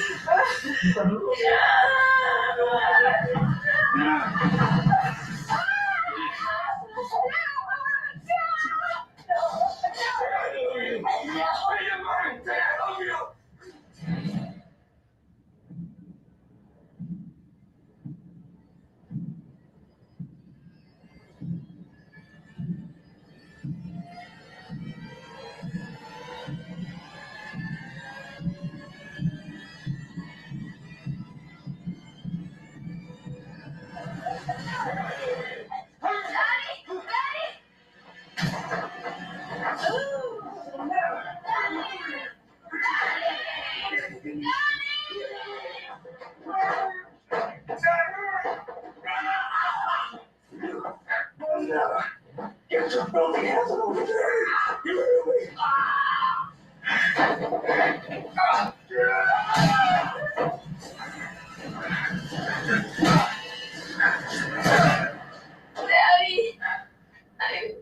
Get your filthy hands over there! You hear me? Daddy, I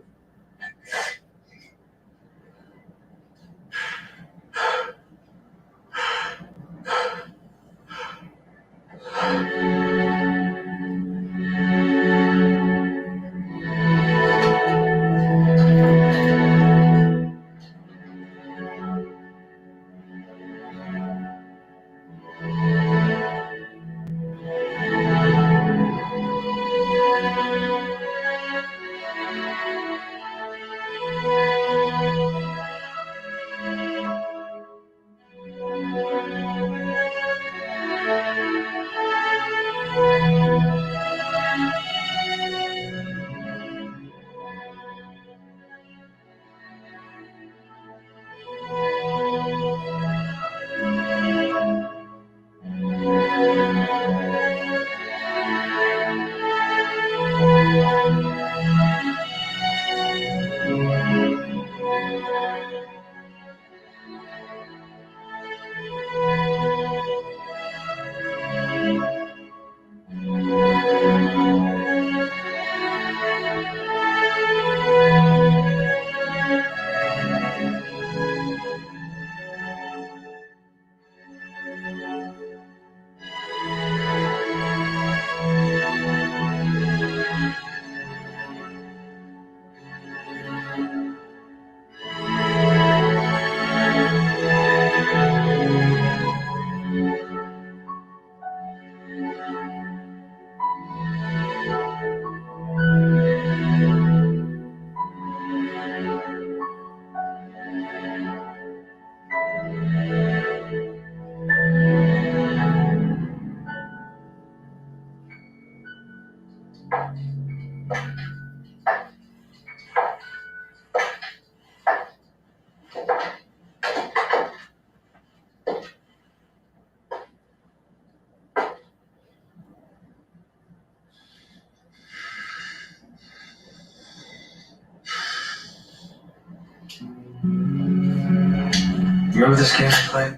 Remember this game we played?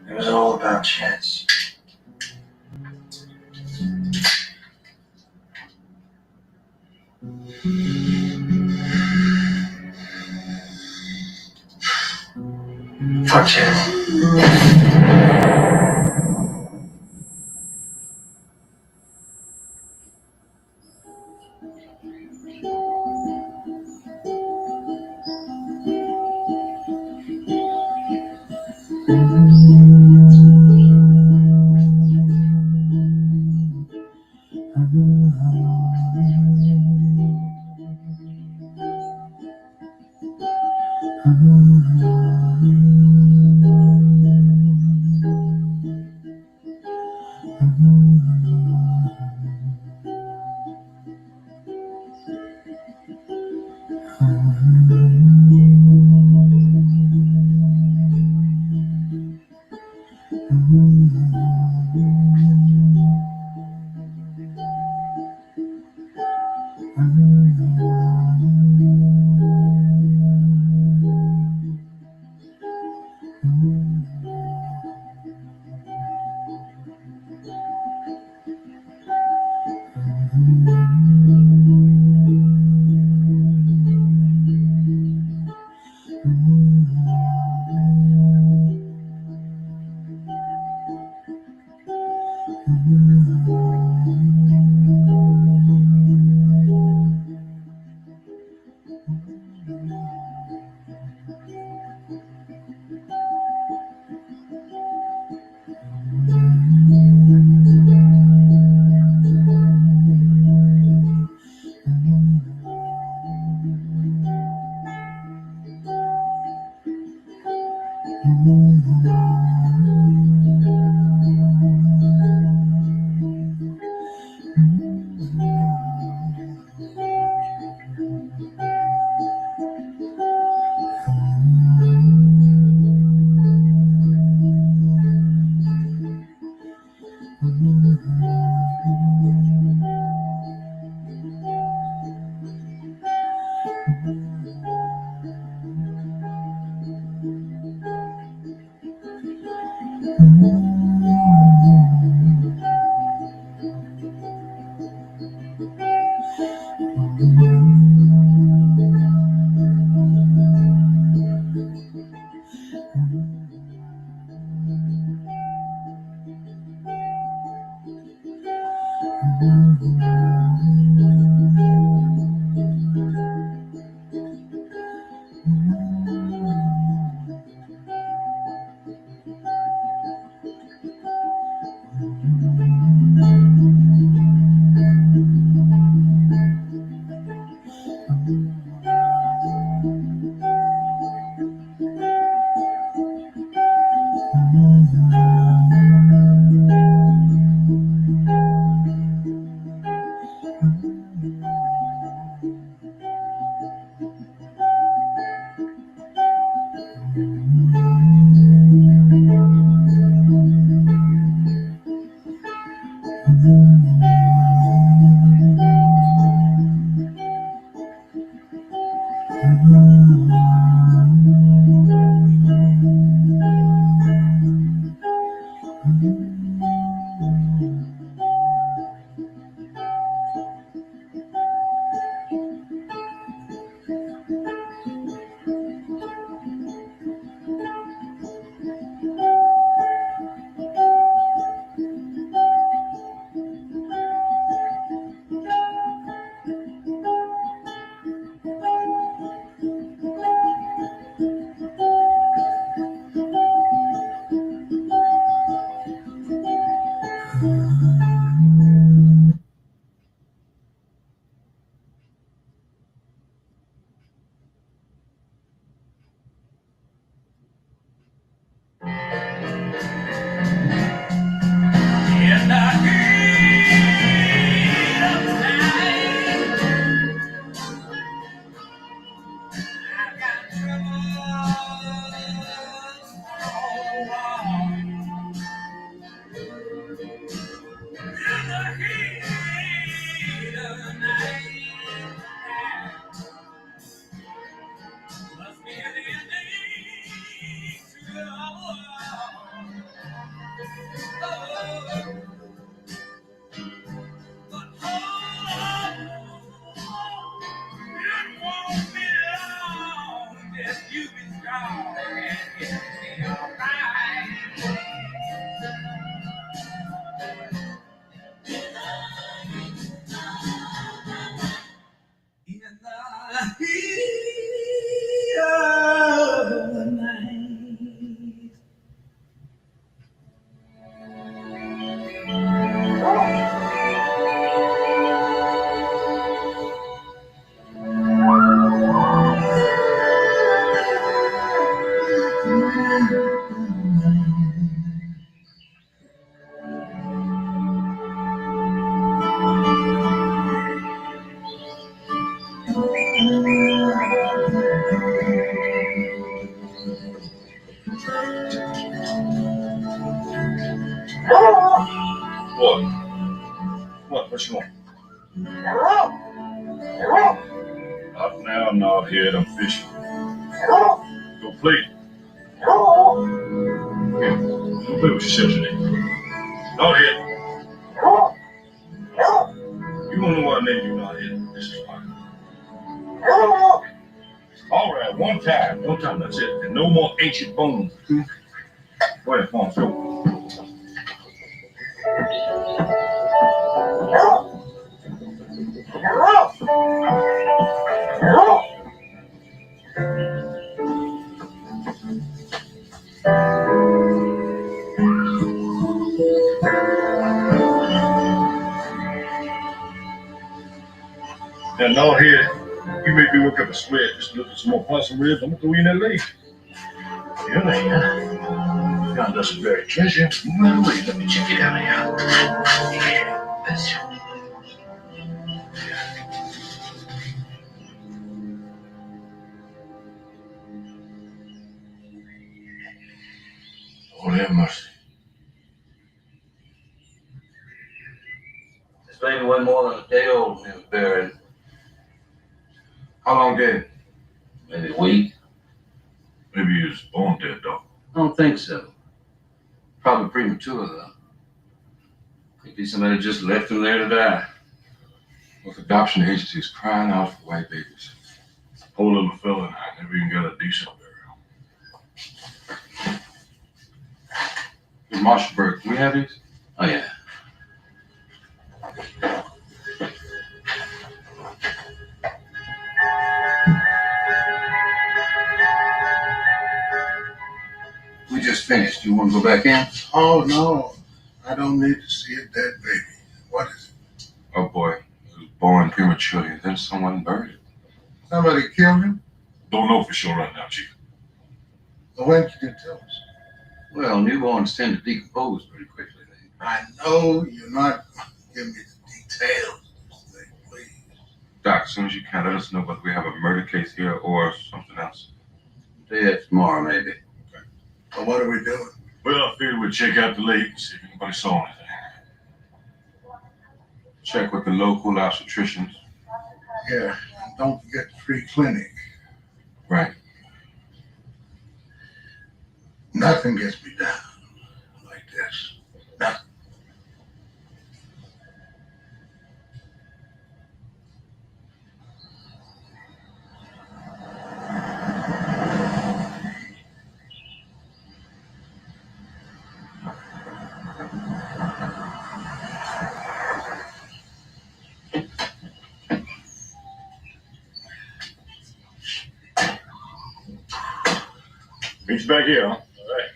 It was all about chance. Fuck chance. What? What you want? Not now, Knothead. I'm fishing. Go play. Here, go play with your sister then. Knothead. You don't know what I named you, Knothead. This is fine. All right, one time, that's it. And no more ancient bones. Go ahead, Fonz, go. Now, Knothead, you made me work up a sweat just to look at some more possum ribs. I'm gonna throw you in that lake. Yeah, man. Found us some buried treasure. Right away, let me check it out here. Yeah, that's it. Lord have mercy. This baby wasn't more than a day old when he was buried. How long dead? Maybe a week. Maybe he was born dead, though. I don't think so. Probably premature, though. Could be somebody just left him there to die. Well, adoption agencies crying out for white babies. Poor little fella never even got a decent burial. Hey, Marshallburg, can we have these? Oh, yeah. We just finished. You want to go back in? Oh, no. I don't need to see a dead baby. What is it? Oh, boy. He was born prematurely. Then someone buried it. Somebody killed him? Don't know for sure right now, Chief. Well, when can you tell us? Well, newborns tend to decompose pretty quickly. I know you're not giving me the details of this thing, please. Doc, as soon as you can, let us know whether we have a murder case here or something else. Day after tomorrow, maybe. Okay. So what are we doing? Well, I figured we'd check out the lake and see if anybody saw anything. Check with the local obstetricians. Yeah, don't forget the free clinic. Right. Nothing gets me down like this. Nothing. Meet you back here, huh? All right.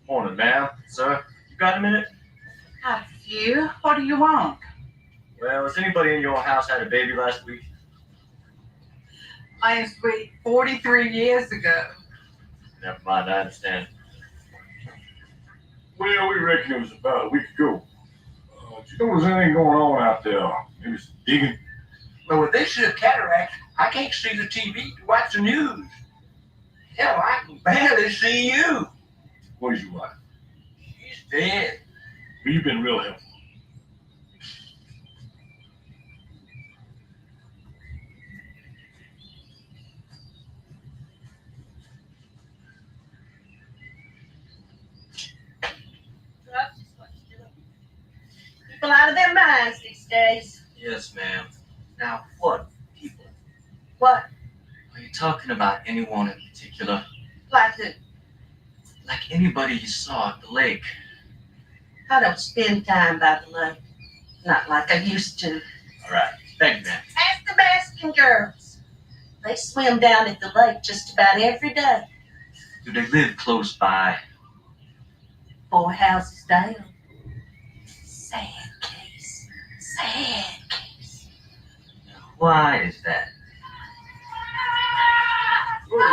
Morning, ma'am. Sir, you got a minute? A few? What do you want? Well, has anybody in your house had a baby last week? Last week, 43 years ago. Never mind, I understand. Well, we reckon it was about a week ago. Do you know there's anything going on out there? Maybe some digging? But with this cataract, I can't see the TV to watch the news. Hell, I can barely see you. Where's your wife? She's dead. Well, you've been real helpful. People out of their minds these days. Yes, ma'am. Now, what people? What? Are you talking about anyone in particular? Like who? Like anybody you saw at the lake? I don't spend time by the lake. Not like I used to. All right. Thank you, ma'am. Ask the Baskin girls. They swim down at the lake just about every day. Do they live close by? 4 houses down. Sad case. Sad case. Why is that? Boys,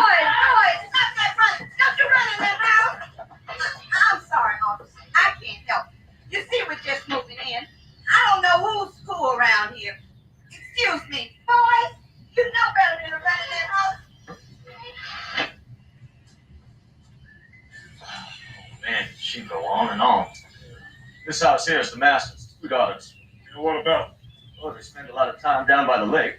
stop that run. Stop you running that round. I'm sorry, officer. I She'd go on and on. This house here is the master's. 2 daughters. What about? Well, they spend a lot of time down by the lake.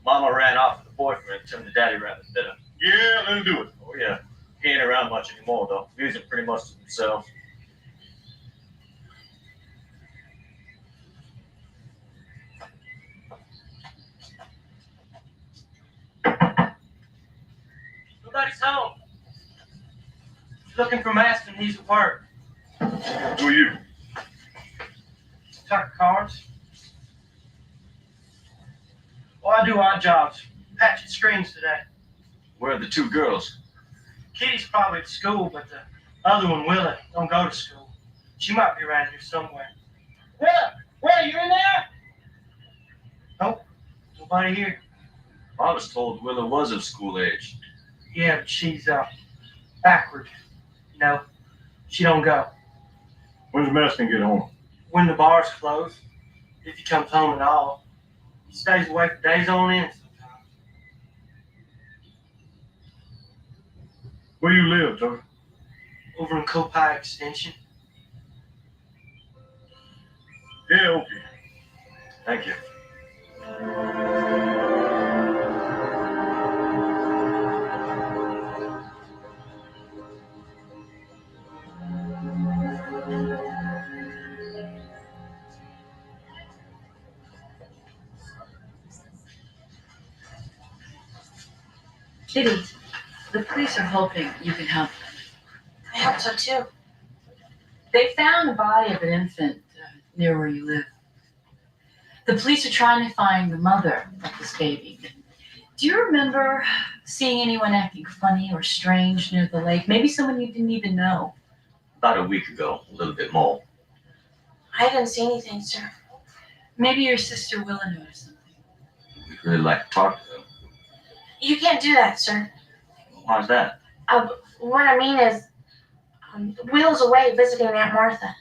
Mama ran off with the boyfriend, turned the daddy rather bitter. Yeah, let him do it. Oh, yeah. He ain't around much anymore, though. Leaves him pretty much to himself. Nobody's home. Looking for Maston. He's at work. Who are you? Tucker cards. Well, I do odd jobs. Patching screens today. Where are the 2 girls? Kitty's probably at school, but the other one, Willa, don't go to school. She might be around here somewhere. Willa, you in there? Nope, nobody here. I was told Willa was of school age. Yeah, but she's backward. You know, she don't go. When's Maston get home? When the bars close, if he comes home at all. He stays away for days on end sometimes. Where you live, Tucker? Over in Copai Extension. Yeah, okay. Thank you. Kitty, the police are hoping you can help them. I hope so too. They found the body of an infant near where you live. The police are trying to find the mother of this baby. Do you remember seeing anyone acting funny or strange near the lake? Maybe someone you didn't even know. About a week ago, a little bit more. I didn't see anything, sir. Maybe your sister Willa noticed something. We'd really like to talk to them. You can't do that, sir. Why's that? What I mean is, Will's away visiting Aunt Martha.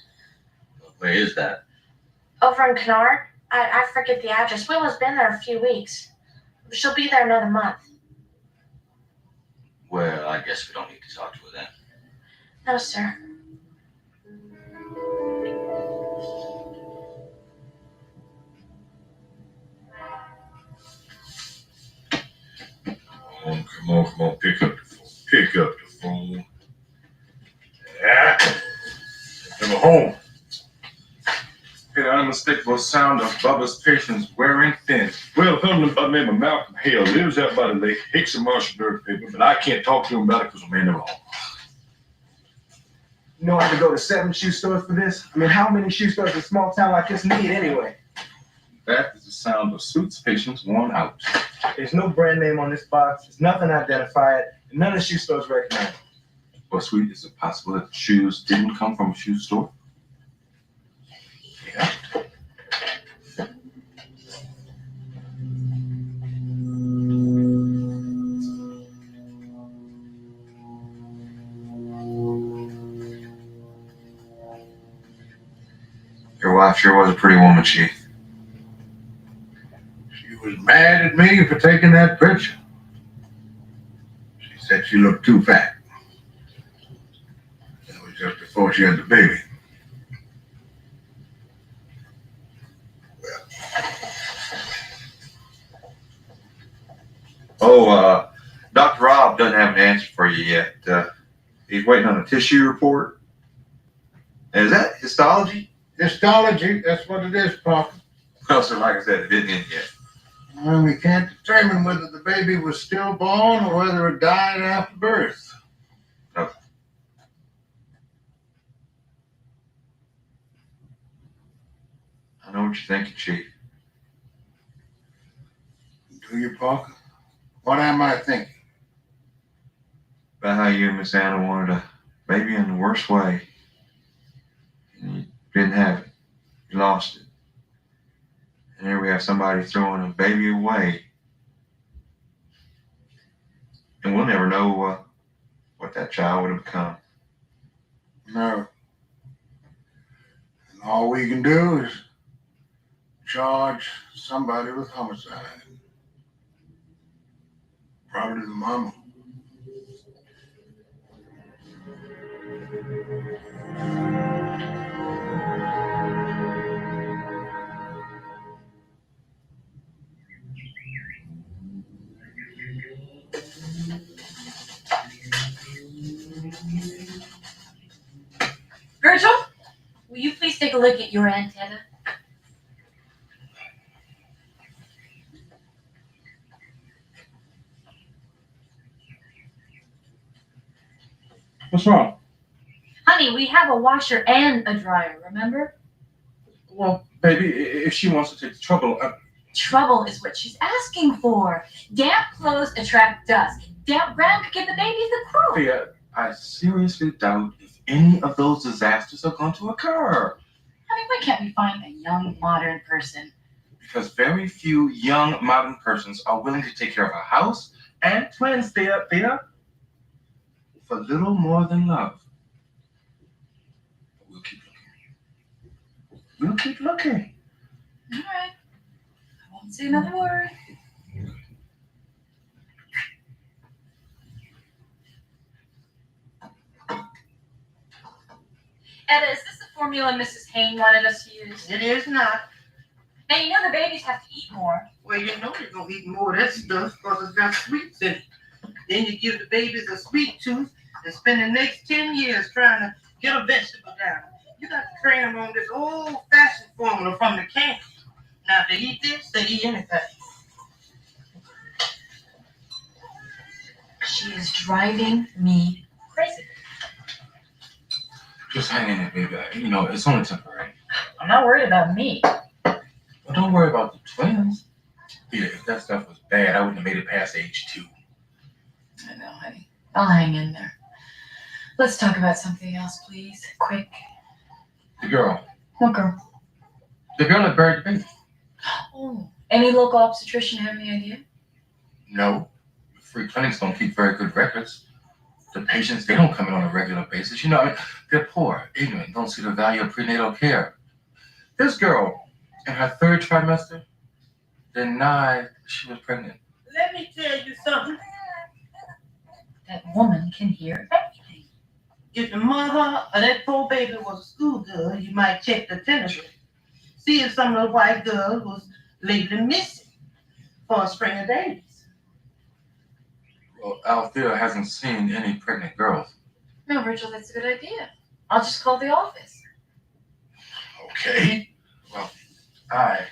Where is that? Over in Kennard. I forget the address. Willa's been there a few weeks. She'll be there another month. Well, I guess we don't need to talk to her then. No, sir. Come on, pick up the phone. Pick up the phone. Yeah. Come home. Hear the unmistakable sound of Bubba's patients wearing thin. Well, something about name of Malcolm Hale lives out by the lake, hates a Martian dirt paper, but I can't talk to him about it because I'm in the law. You know I have to go to 7 shoe stores for this? I mean, how many shoe stores a small town like this need anyway? That is the sound of Suits patients worn out. There's no brand name on this box. There's nothing identified. And none of the shoe stores recognize it. Well, sweet, is it possible that the shoes didn't come from a shoe store? Yeah. Your wife sure was a pretty woman, Chief. She was mad at me for taking that picture. She said she looked too fat. That was just before she had the baby. Dr. Rob doesn't have an answer for you yet. He's waiting on a tissue report. Is that histology? Histology, that's what it is, Pop. Well, sir, like I said, it isn't in yet. Well, we can't determine whether the baby was stillborn or whether it died after birth. Okay. I know what you're thinking, Chief. Do you, Parker? What am I thinking? About how you and Miss Anna wanted a baby in the worst way. And you didn't have it. You lost it. And here we have somebody throwing a baby away. And we'll never know what that child would have become. No. And all we can do is charge somebody with homicide. Probably the mama. Virgil, will you please take a look at your antenna? What's wrong? Honey, we have a washer and a dryer, remember? Well, baby, if she wants to take the trouble, Trouble is what she's asking for. Damp clothes attract dust. Damp ground could give the babies the croup. Thea, I seriously doubt if any of those disasters are going to occur. Honey, why can't we find a young, modern person? Because very few young, modern persons are willing to take care of a house and twins, Thea, for little more than love. But we'll keep looking. We'll keep looking. All right. I won't say another word. Etta, is this the formula Mrs. Hain wanted us to use? It is not. Now, you know the babies have to eat more. Well, you know they're going to eat more of that stuff because it's got sweets in it. Then you give the babies a sweet tooth and spend the next 10 years trying to get a vegetable down. You got to train them on this old-fashioned formula from the can. Now, if they eat this, they eat anything. She is driving me crazy. Just hang in there, baby. You know, it's only temporary. I'm not worried about me. Well, don't worry about the twins. Yeah, if that stuff was bad, I wouldn't have made it past age 2. I know, honey. I'll hang in there. Let's talk about something else, please. Quick. The girl. What girl? The girl that buried the baby. Oh, any local obstetrician have any idea? No. Free clinics don't keep very good records. The patients, they don't come in on a regular basis. You know, I mean, they're poor, ignorant, don't see the value of prenatal care. This girl, in her 3rd trimester, denied she was pregnant. Let me tell you something. That woman can hear everything. If the mother of that poor baby was a schoolgirl, you might check the temperature. See if some of the white girls was lately missing for a string of days. Well, Althea hasn't seen any pregnant girls. No, Virgil, that's a good idea. I'll just call the office. Okay. Well, I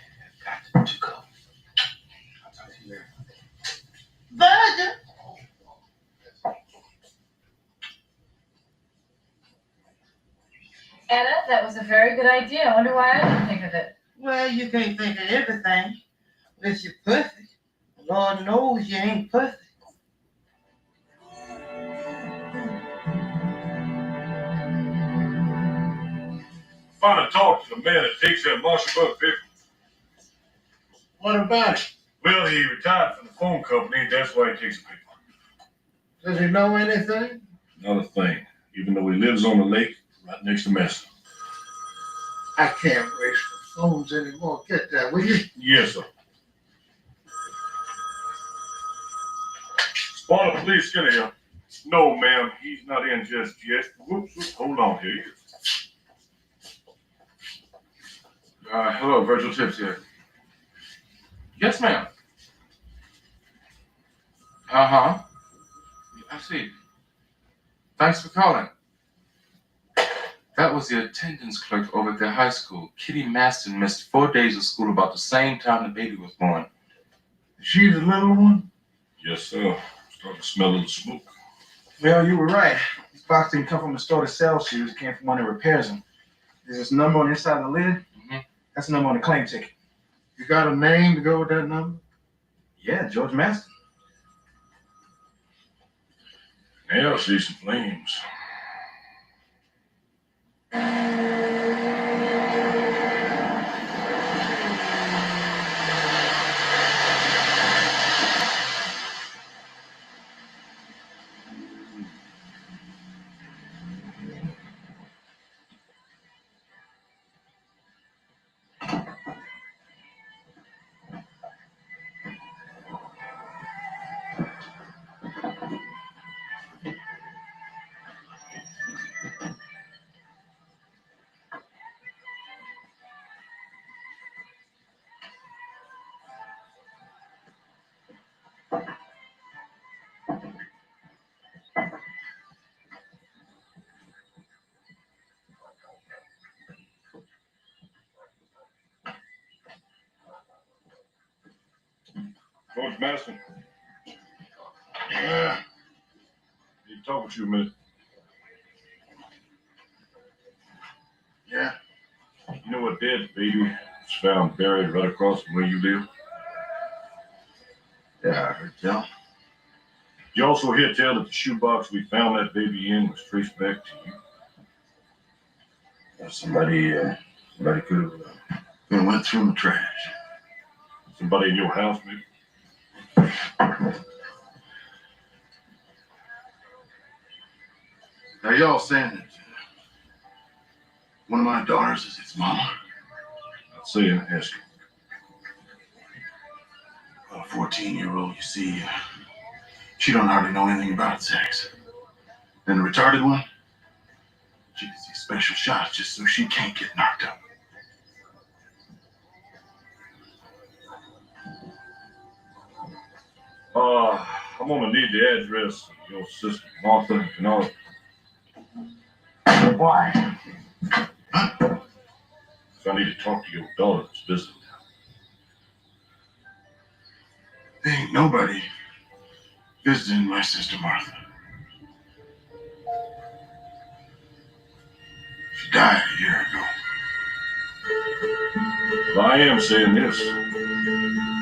have got to go. I'll talk to you later. Virgil! Etta, that was a very good idea. I wonder why I didn't think of it. Well, you can't think of everything unless you're perfect. Lord knows you ain't perfect. Trying to talk to the man that takes that marshal buck paper. What about it? Well, he retired from the phone company, and that's why he takes the paper. Does he know anything? Not a thing, even though he lives on the lake right next to Mesa. I can't race for phones anymore. Get that, will you? Yes, sir. Spawn police, get here. No, ma'am, he's not in just yet. Whoops, hold on here. He is. Hello, Virgil Tips here. Yes, ma'am. Uh-huh. I see. Thanks for calling. That was the attendance clerk over at the high school. Kitty Maston missed 4 days of school about the same time the baby was born. Is she the little one? Yes, sir. Starting to smell a little smoke. Well, you were right. This box didn't come from a store to sell shoes. It came from one that repairs them. There's this number on the inside of the lid. Mm-hmm. That's the number on the claim ticket. You got a name to go with that number? Yeah, George Maston. Yeah, I see some flames. Madison. Yeah. Need to talk with you a minute. Yeah. You know what dead baby was found buried right across from where you live? Yeah, I heard tell. You also hear tell that the shoebox we found that baby in was traced back to you. Somebody could have went through the trash. Somebody in your house, maybe? Now y'all saying that one of my daughters is its mama? I'd say and ask you. Well, a 14-year-old, you see, she don't hardly know anything about sex. And the retarded one, she gets these special shots just so she can't get knocked up. I'm gonna need the address of your sister, Martha and Canard. Why? So I need to talk to your daughter that's visiting. There ain't nobody visiting my sister Martha. She died a year ago. But I am saying this.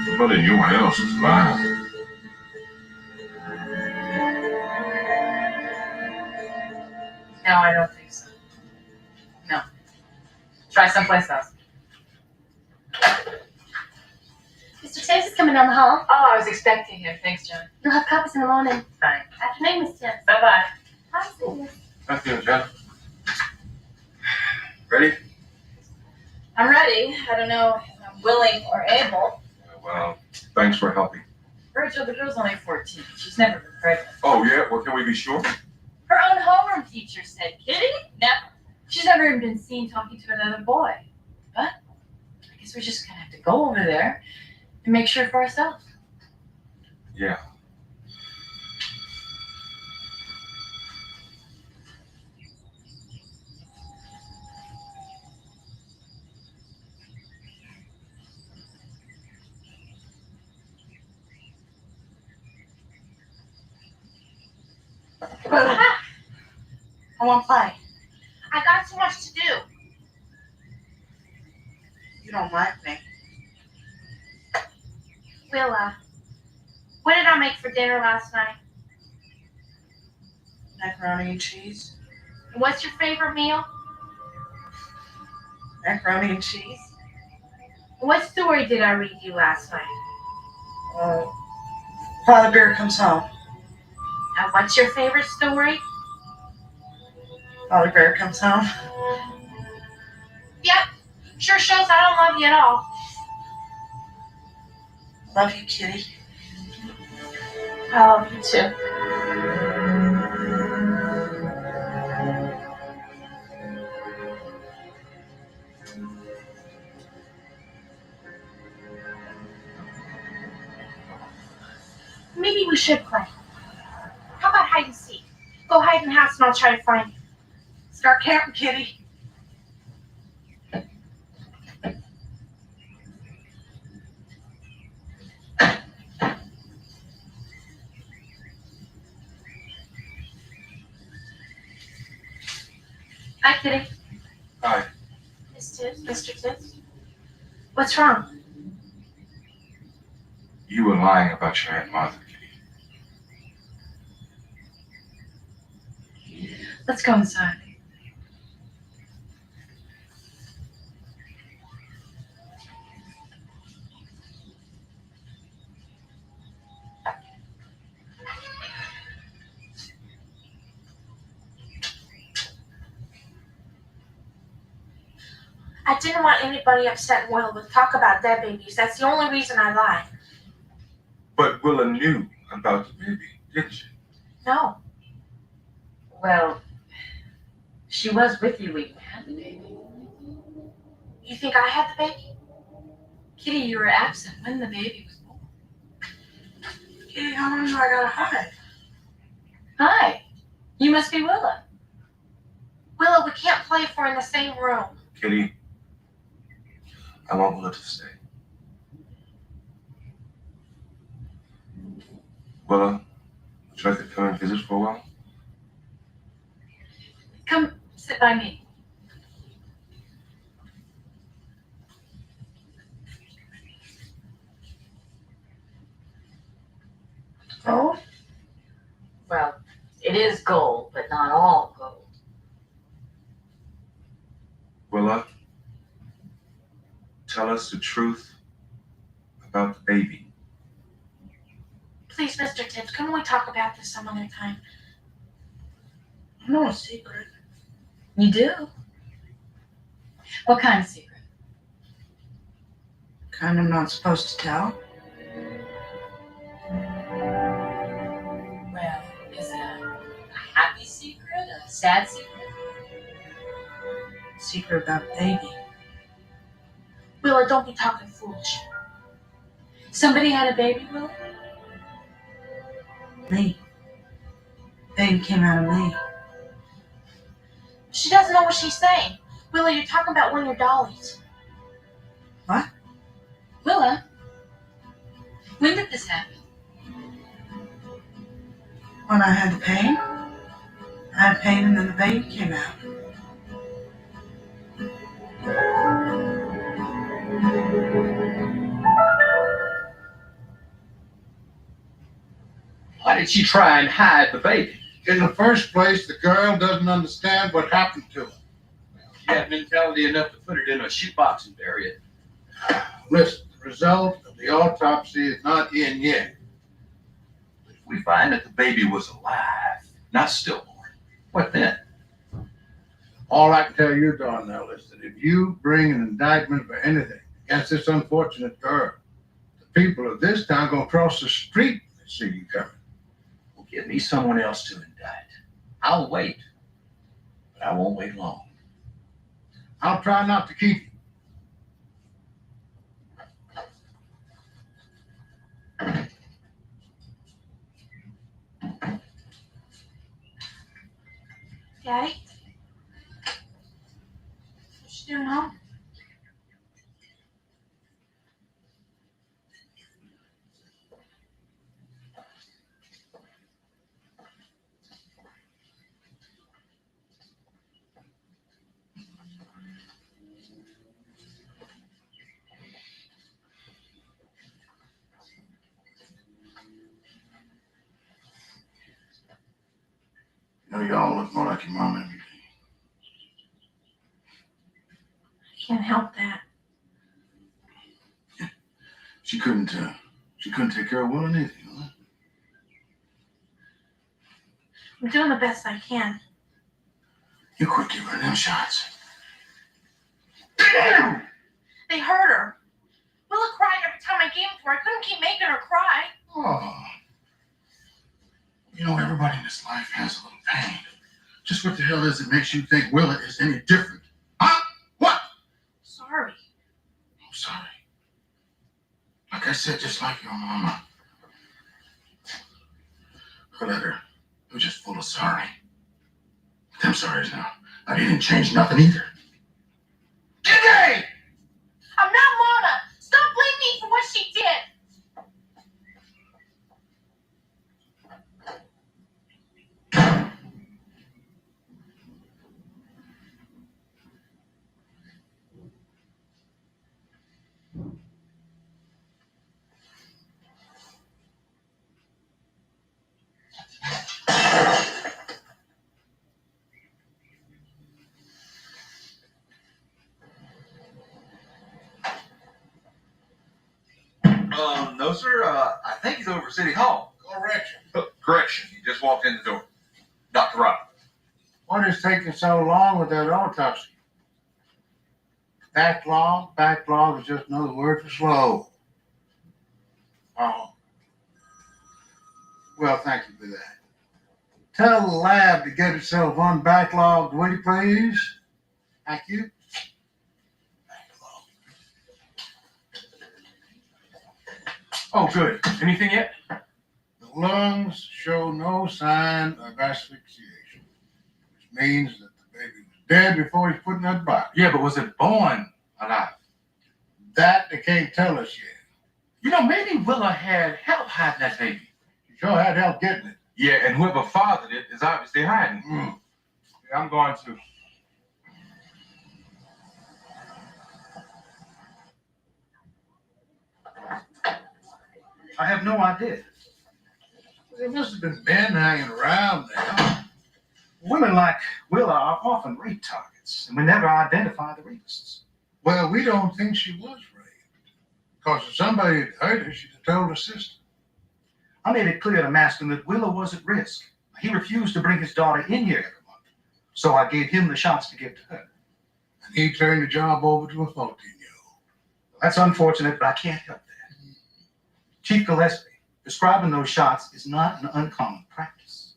Somebody in your house is lying. No, I don't think so. No. Try someplace else. Mr. Tibbs is coming down the hall. Oh, I was expecting him. Thanks, John. You'll have copies in the morning. Fine. Afternoon, Miss Tibbs. Bye-bye. Hi, Tibbs. Afternoon, John. Ready? I'm ready. I don't know if I'm willing or able. Well, thanks for helping. Rachel, the girl's only 14. She's never been pregnant. Oh, yeah? Well, can we be sure? Her own homeroom teacher said, Kitty? No. She's never even been seen talking to another boy. But I guess we're just gonna have to go over there and make sure for ourselves. Yeah. I want to play. I got too much to do. You don't like me. Willa, what did I make for dinner last night? Macaroni and cheese. And what's your favorite meal? Macaroni and cheese. What story did I read you last night? Father Bear Comes Home. And what's your favorite story? Father Bear Comes Home. Yep, sure shows I don't love you at all. Love you, Kitty. I love you too. Maybe we should play. How about hide and seek? Go hide in the house and I'll try to find you. Start counting, Kitty. Hi, Kitty. Hi. Miss Tibbs, Mr. Tibbs. What's wrong? You were lying about your Aunt Martha, Kitty. Let's go inside. I didn't want anybody upset and Will with talk about dead babies. That's the only reason I lied. But Willa knew about the baby, didn't she? No. Well, she was with you when you had the baby. You think I had the baby? Kitty, you were absent when the baby was born. Kitty, how long do I gotta hide? Hi. You must be Willa. Willa, we can't play if we're in the same room. Kitty, I want Willa to stay. Willa, would you like to come and visit for a while? Come sit by me. Gold? Well, it is gold, but not all gold. Willa, tell us the truth about the baby. Please, Mr. Tibbs, couldn't we talk about this some other time? No secret. You do? What kind of secret? Kind I'm not supposed to tell. Well, is it a happy secret? A sad secret? Secret about the baby. Willa, don't be talking foolish. Somebody had a baby, Willa? Me. Baby came out of me. She doesn't know what she's saying. Willa, you're talking about one of your dollies. What? Willa? When did this happen? When I had the pain. I had pain and then the baby came out. Why did she try and hide the baby? In the first place, the girl doesn't understand what happened to her. She had mentality enough to put it in a shoebox and bury it. Listen, the result of the autopsy is not in yet. If we find that the baby was alive, not stillborn, what then? All I can tell you, Darnell, is that if you bring an indictment for anything against this unfortunate girl, the people of this town gonna cross the street and see you coming. Well, give me someone else to indict. I'll wait, but I won't wait long. I'll try not to keep you. Daddy? What you doing home? You know, y'all look more like your mom every day. I can't help that. She couldn't take care of Will or anything, huh? I'm doing the best I can. You quit giving her them shots. They hurt her. Willa cried every time I gave them to her. I couldn't keep making her cry. Oh. You know, everybody in this life has a little pain. Just what the hell is it makes you think Willa is any different? Huh? What? Sorry. I'm sorry. Like I said, just like your mama. Her letter was just full of sorry. Them sorries now. I didn't change nothing either. Today! I'm not Mama. Stop blaming me for what she did. No, sir. I think he's over at City Hall. Correction. Correction. He just walked in the door. Dr. Rob. What is taking so long with that autopsy? Backlog? Backlog is just another word for slow. Oh. Well, thank you for that. Tell the lab to get itself unbacklogged, will you please? Thank you. Oh, good. Anything yet? The lungs show no sign of asphyxiation, which means that the baby was dead before he's put in that body. Yeah, but was it born alive? That they can't tell us yet. You know, maybe Willa had help hiding that baby. She Sure had help getting it. Yeah, and whoever fathered it is obviously hiding. Mm. Yeah, I'm going to. I have no idea. There must have been men hanging around there. Women like Willa are often rape targets, and we never identify the rapists. Well, we don't think she was raped. Because if somebody had hurt her, she'd have told her sister. I made it clear to Maston that Willa was at risk. He refused to bring his daughter in here every month, so I gave him the shots to give to her. And he turned the job over to a 14-year-old. That's unfortunate, but I can't help that. Chief Gillespie, prescribing those shots is not an uncommon practice.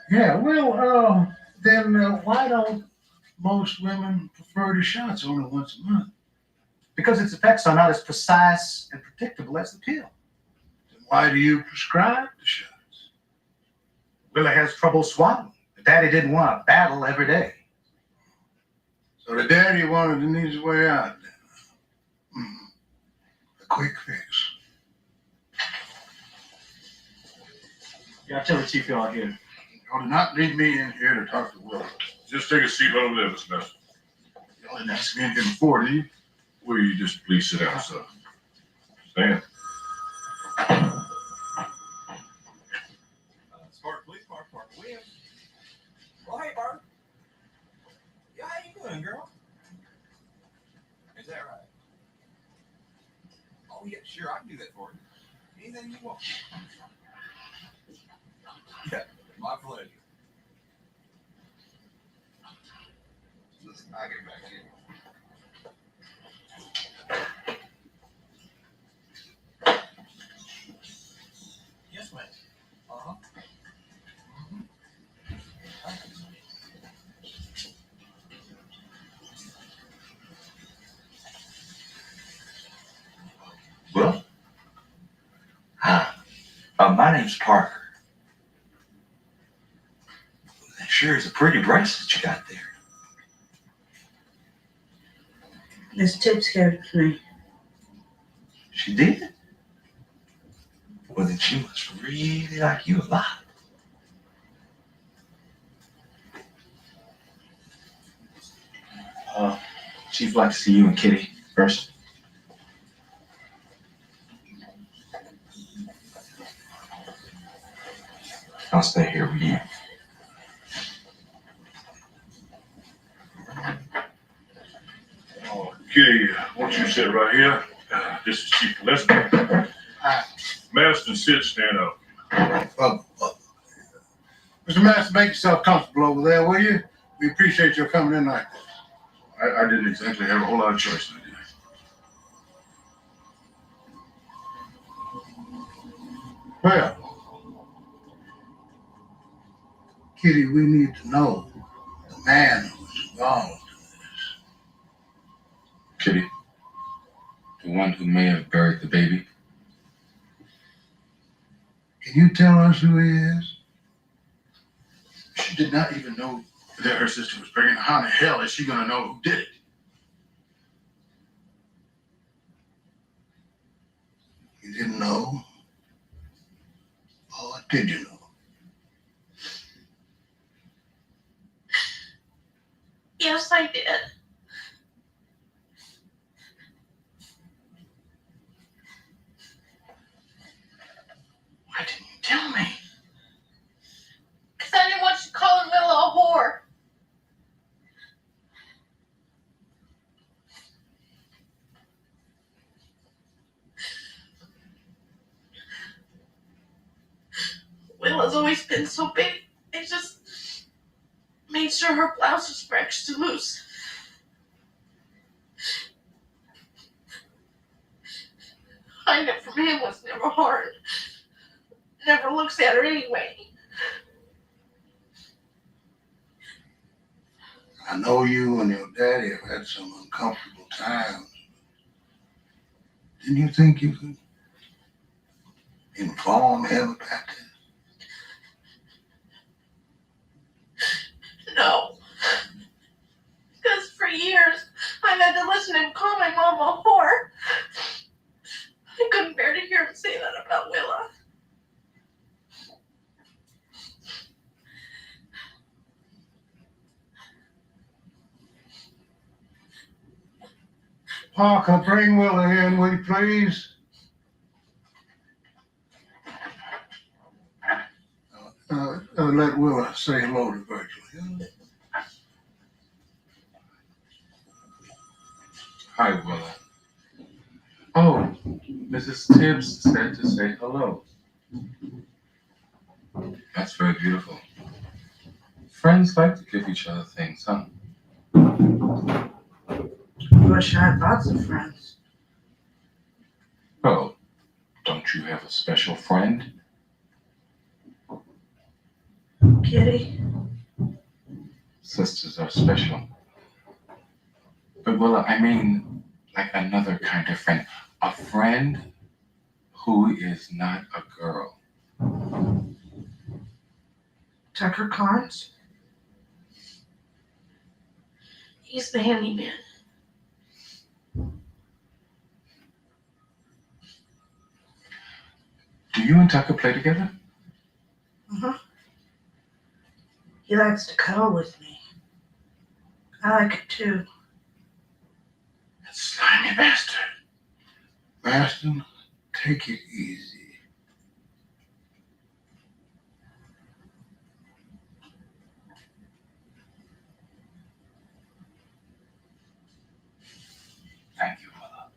Yeah, well, then why don't most women prefer the shots only once a month? Because its effects are not as precise and predictable as the pill. Then why do you prescribe the shots? Willa has trouble swallowing. The daddy didn't want to battle every day. So the daddy wanted an easy way out then. A quick fix. Yeah, tell the chief y'all here. Y'all do not need me in here to talk to Will. Just take a seat over there, Mr. Messer. Y'all didn't ask me anything before, did you? Will you just please sit down, sir? Stand. Spark, please, Spark. William. Well, hey, Bart. Yeah, how you doing, girl? Is that right? Oh, yeah, sure, I can do that for you. Anything you want. Yeah, my pleasure. Listen, I'll get back to you. Yes, ma'am. Uh-huh. Well, my name's Parker. That sure is a pretty bracelet you got there. Miss Tibbs gave it to me. She did? Well, then she must really like you a lot. Chief like to see you and Kitty first. I'll stay here with you. Oh, Kitty, won't you sit right here? This is Chief Gillespie. Maston, sit, stand up. Mr. Master, make yourself comfortable over there, will you? We appreciate your coming in like this. I didn't exactly have a whole lot of choice, I did. Well, Kitty, we need to know the man who's involved in this. Kitty, the one who may have buried the baby. Can you tell us who he is? She did not even know that her sister was pregnant. How in the hell is she going to know who did it? You didn't know? Or did you know? Yes, I did. Why didn't you tell me? Because I didn't want you calling Willa a whore. Willa's always been so big. I just made sure her blouse was fresh to loose. Hiding it from him was never hard. Never looks at her anyway. I know you and your daddy have had some uncomfortable times. Didn't you think you could inform him about this? No. Because for years, I've had to listen to him call my mom a whore. I couldn't bear to hear him say that about Willa. Parker, bring Willie in, will you please? Let Willa say hello to Virgil. Hi, Willa. Oh, Mrs. Tibbs said to say hello. That's very beautiful. Friends like to give each other things, huh? Wish I had lots of friends. Oh, don't you have a special friend? Kitty. Sisters are special. But Willa, I mean like another kind of friend. A friend who is not a girl. Tucker Carnes. He's the handyman. Do you and Tucker play together? Uh-huh. He likes to cuddle with me. I like it too. That slimy bastard. Baston, take it easy. Thank you, Willa.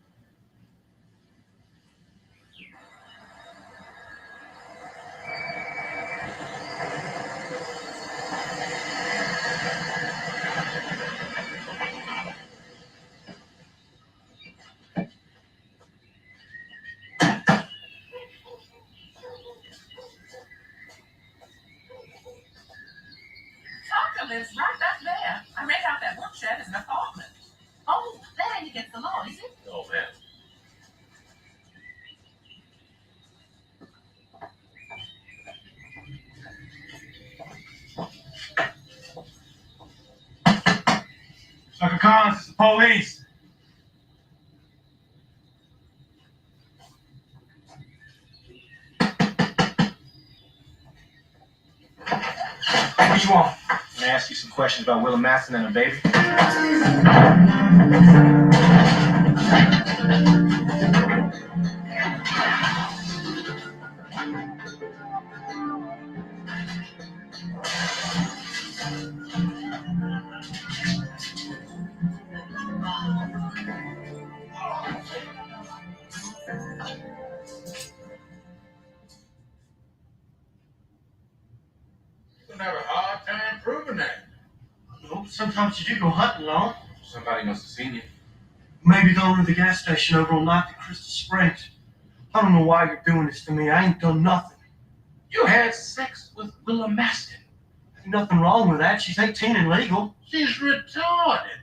Tucker lives right back there. I read out that work shed is an apartment. Oh, there you get the law, is it? Oh, man. Tucker Collins, it's the police. What you want? Can I ask you some questions about Willa Masson and her baby? You're gonna have a hard time proving that. No, sometimes you do go hunting alone. Somebody must have seen you. Maybe going to the gas station over on 9th and Crystal Springs. I don't know why you're doing this to me. I ain't done nothing. You had sex with Willa Maston. Ain't nothing wrong with that. She's 18 and legal. She's retarded.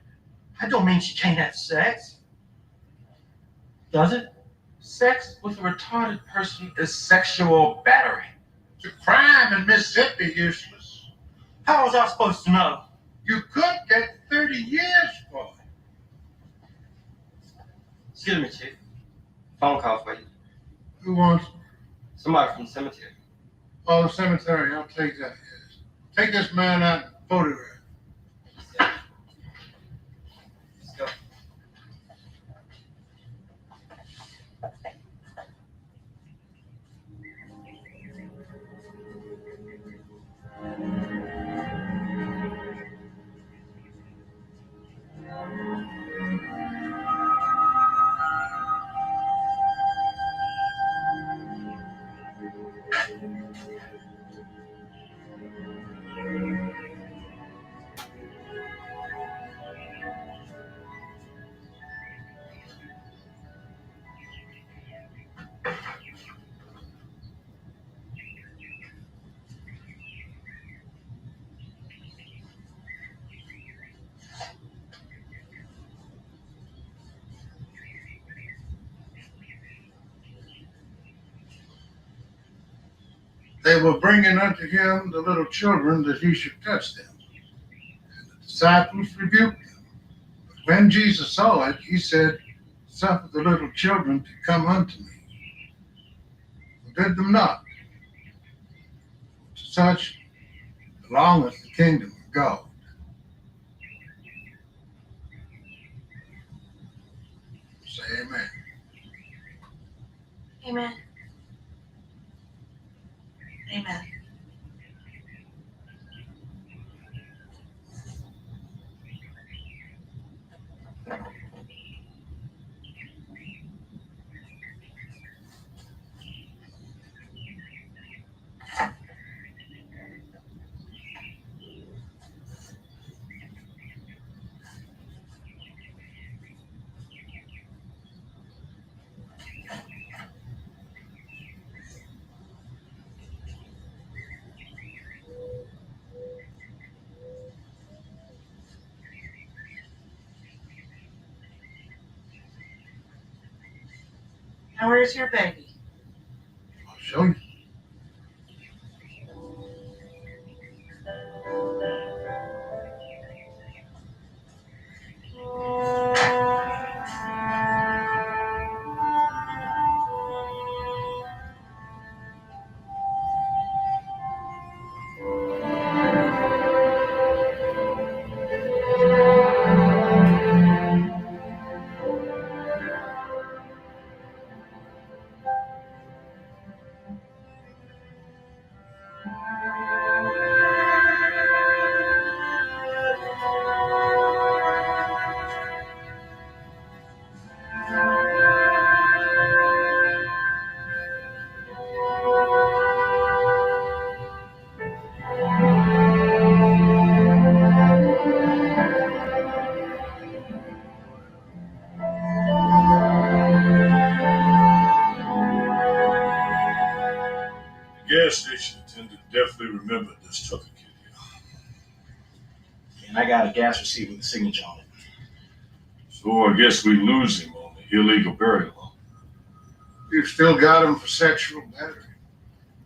That don't mean she can't have sex. Does it? Sex with a retarded person is sexual battery. It's a crime in Mississippi, useless. How was I supposed to know? You could get 30 years for it. Excuse me, Chief. Phone call for you. Who wants? Somebody from the cemetery. Oh, the cemetery. I'll take that. Yes. Take this man out and photograph. Let's go. They were bringing unto him the little children that he should touch them. And the disciples rebuked him. But when Jesus saw it, he said, "Suffer the little children to come unto me. Forbid them not. To such belongeth the kingdom of God." Say amen. Amen. Amen. Now where's your baby? I'll show you. Gas station attendant definitely remembered this Tucker kid here. And I got a gas receipt with a signature on it. So I guess we lose him on the illegal burial. You've still got him for sexual battery.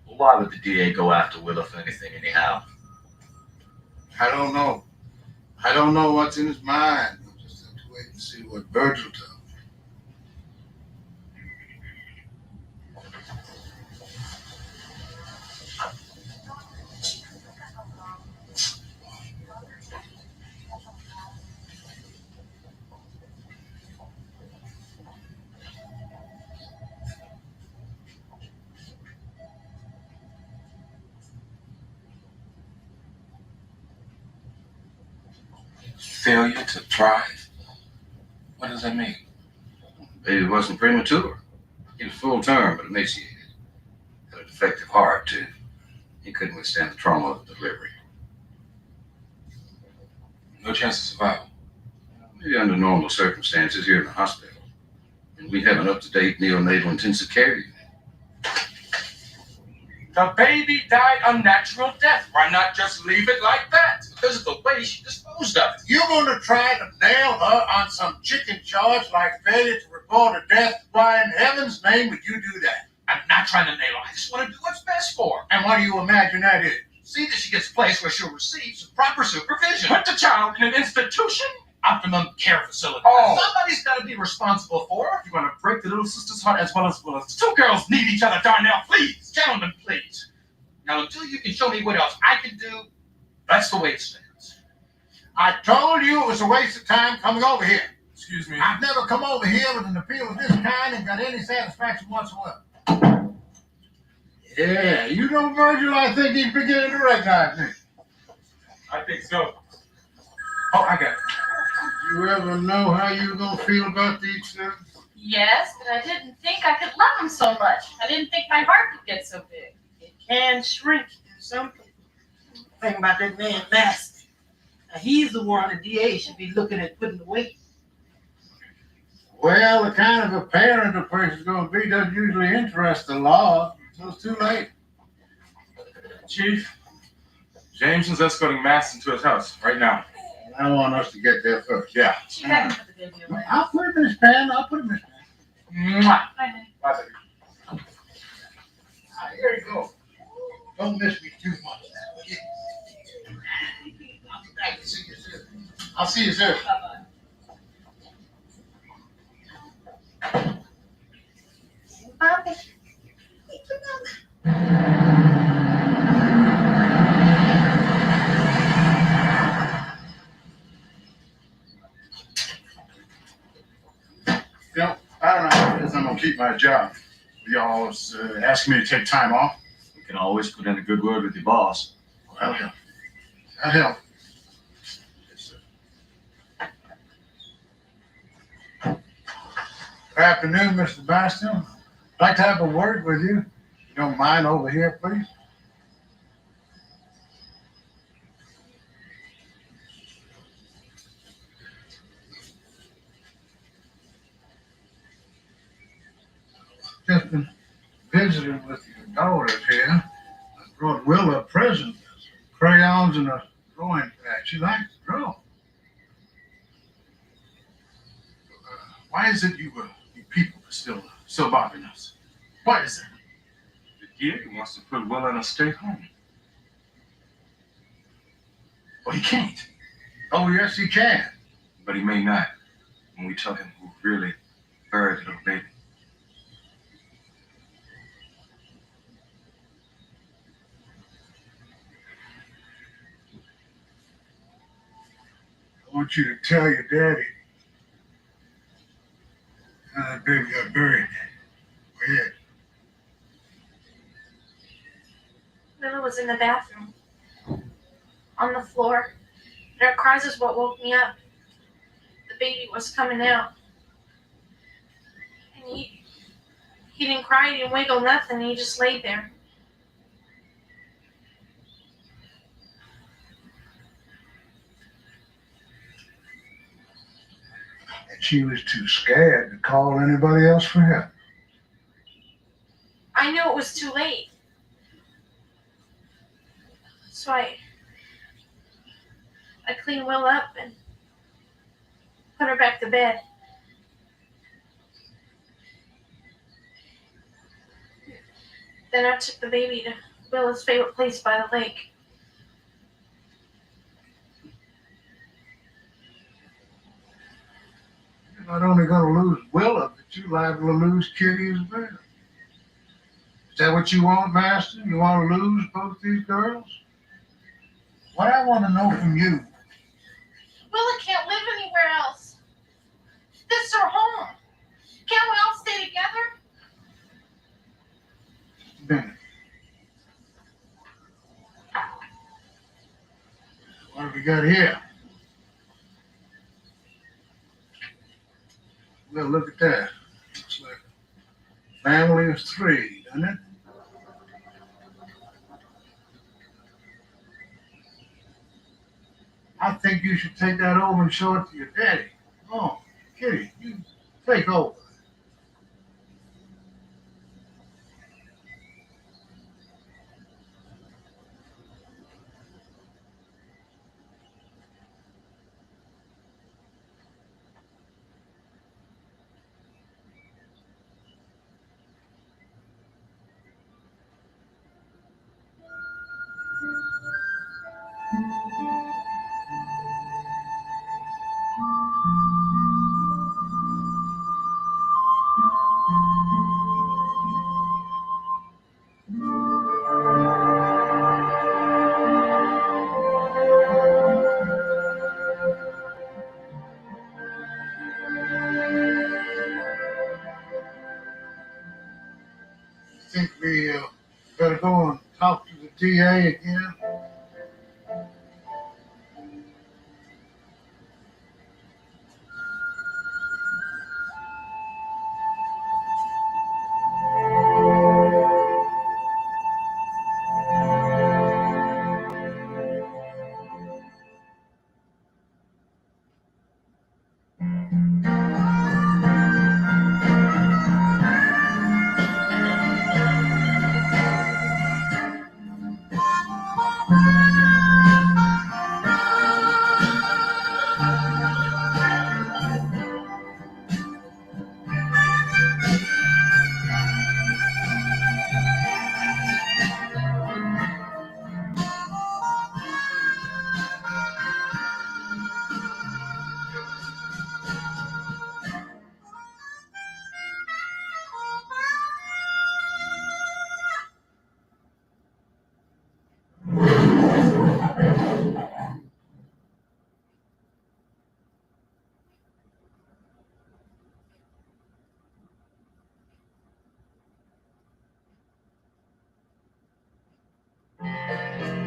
Well, why would the DA go after Willa for anything anyhow? I don't know. I don't know what's in his mind. We'll just have to wait and see what Virgil tells. Failure to thrive? What does that mean? Baby wasn't premature. He was full term, but emaciated. Had a defective heart, too. He couldn't withstand the trauma of the delivery. No chance of survival. Maybe under normal circumstances here in the hospital. And we have an up-to-date neonatal intensive care unit. The baby died a natural death. Why not just leave it like that? Because of the way she disposed of it. You're going to try to nail her on some chicken charge like failure to report a death? Why in heaven's name would you do that? I'm not trying to nail her. I just want to do what's best for her. And what do you imagine that is? See that she gets a place where she'll receive some proper supervision. Put the child in an institution? Optimum care facility. Oh. Somebody's got to be responsible for her. You're going to break the little sister's heart as well as Willis. Two girls need each other, Darnell. Please, gentlemen, please. Now, until you can show me what else I can do, that's the way it stands. I told you it was a waste of time coming over here. Excuse me. I've never come over here with an appeal of this kind and got any satisfaction whatsoever. Yeah, you know, Virgil, I think he's beginning to recognize me. I think so. Oh, I got it. Did you ever know how you were going to feel about these things? Yes, but I didn't think I could love him so much. I didn't think my heart could get so big. It can shrink in some people. Think about that man, Master. Now, he's the one the DA should be looking at putting away. Well, the kind of a parent a person's going to be doesn't usually interest the law until it's too late. Chief, Jameson's escorting Mass into his house right now. I want us to get there first. Yeah. She had him put the baby away. I'll put him in his pen. I'll put him in his pen. Mwah. Bye, honey. Bye, baby. Here you go. Don't miss me too much. I'll be back to see you soon. I'll see you soon. Bye. You know, don't keep my job. Y'all was asking me to take time off. We can always put in a good word with your boss. Well, that'll help. That'll help. Yes, sir. Good afternoon, Mr. Bastion. I'd like to have a word with you. If you don't mind, over here, please. Just been visiting with your daughters here. I brought Willa a present. Crayons and a drawing pad. She likes to draw. Why is it you people are still bothering us? Why is it? The DA wants to put Will in a state home. Well, he can't. Oh, yes, he can. But he may not when we tell him who really buried the little baby. I want you to tell your daddy how that baby got buried. Go ahead. Willa was in the bathroom, on the floor. And her cries is what woke me up. The baby was coming out. And he didn't cry, he didn't wiggle, nothing. He just laid there. And she was too scared to call anybody else for help. I knew it was too late. So I cleaned Will up and put her back to bed. Then I took the baby to Willa's favorite place by the lake. You're not only going to lose Willa, but you're liable to lose Kitty as well. Is that what you want, Master? You want to lose both these girls? What I want to know from you, Willa can't live anywhere else. This is her home. Can't we all stay together? Bennett, what have we got here? Well, look at that. Looks like a family of 3, doesn't it? I think you should take that over and show it to your daddy. Oh, Kitty, you take over. I think we better go and talk to the DA again.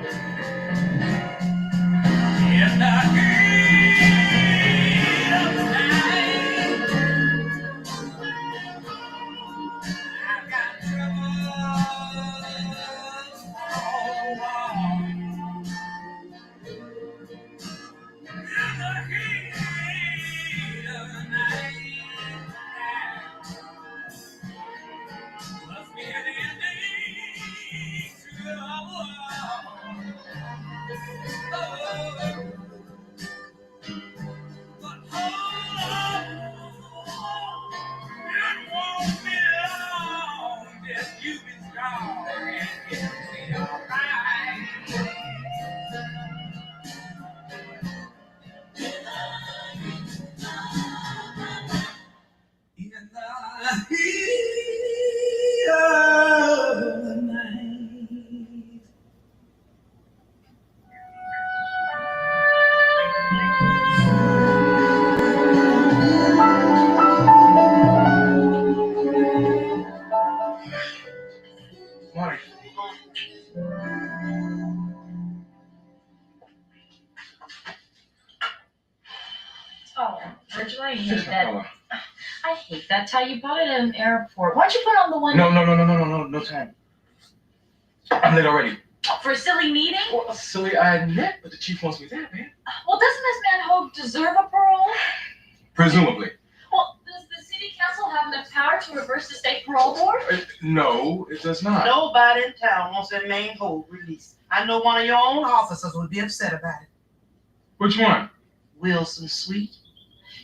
In the heat of the night, I've got trouble all in the heat of the night. Must be an ending to the war. But hold on, it won't be long. Just you be strong and it'll be alright. In the heat of the night. Marty. Oh, Virgil, I hate that. I hate that tie. You bought it at an airport. Why don't you put on the one? No time. I'm late already. For a silly meeting? Well, silly, I admit, but the chief wants me there, man. Well, doesn't this man Hope deserve a parole? Presumably. Well, does the city council have enough power to reverse the state parole board? No, it does not. Nobody in town wants that main hold released. I know one of your own officers would be upset about it. Which one? Wilson Sweet.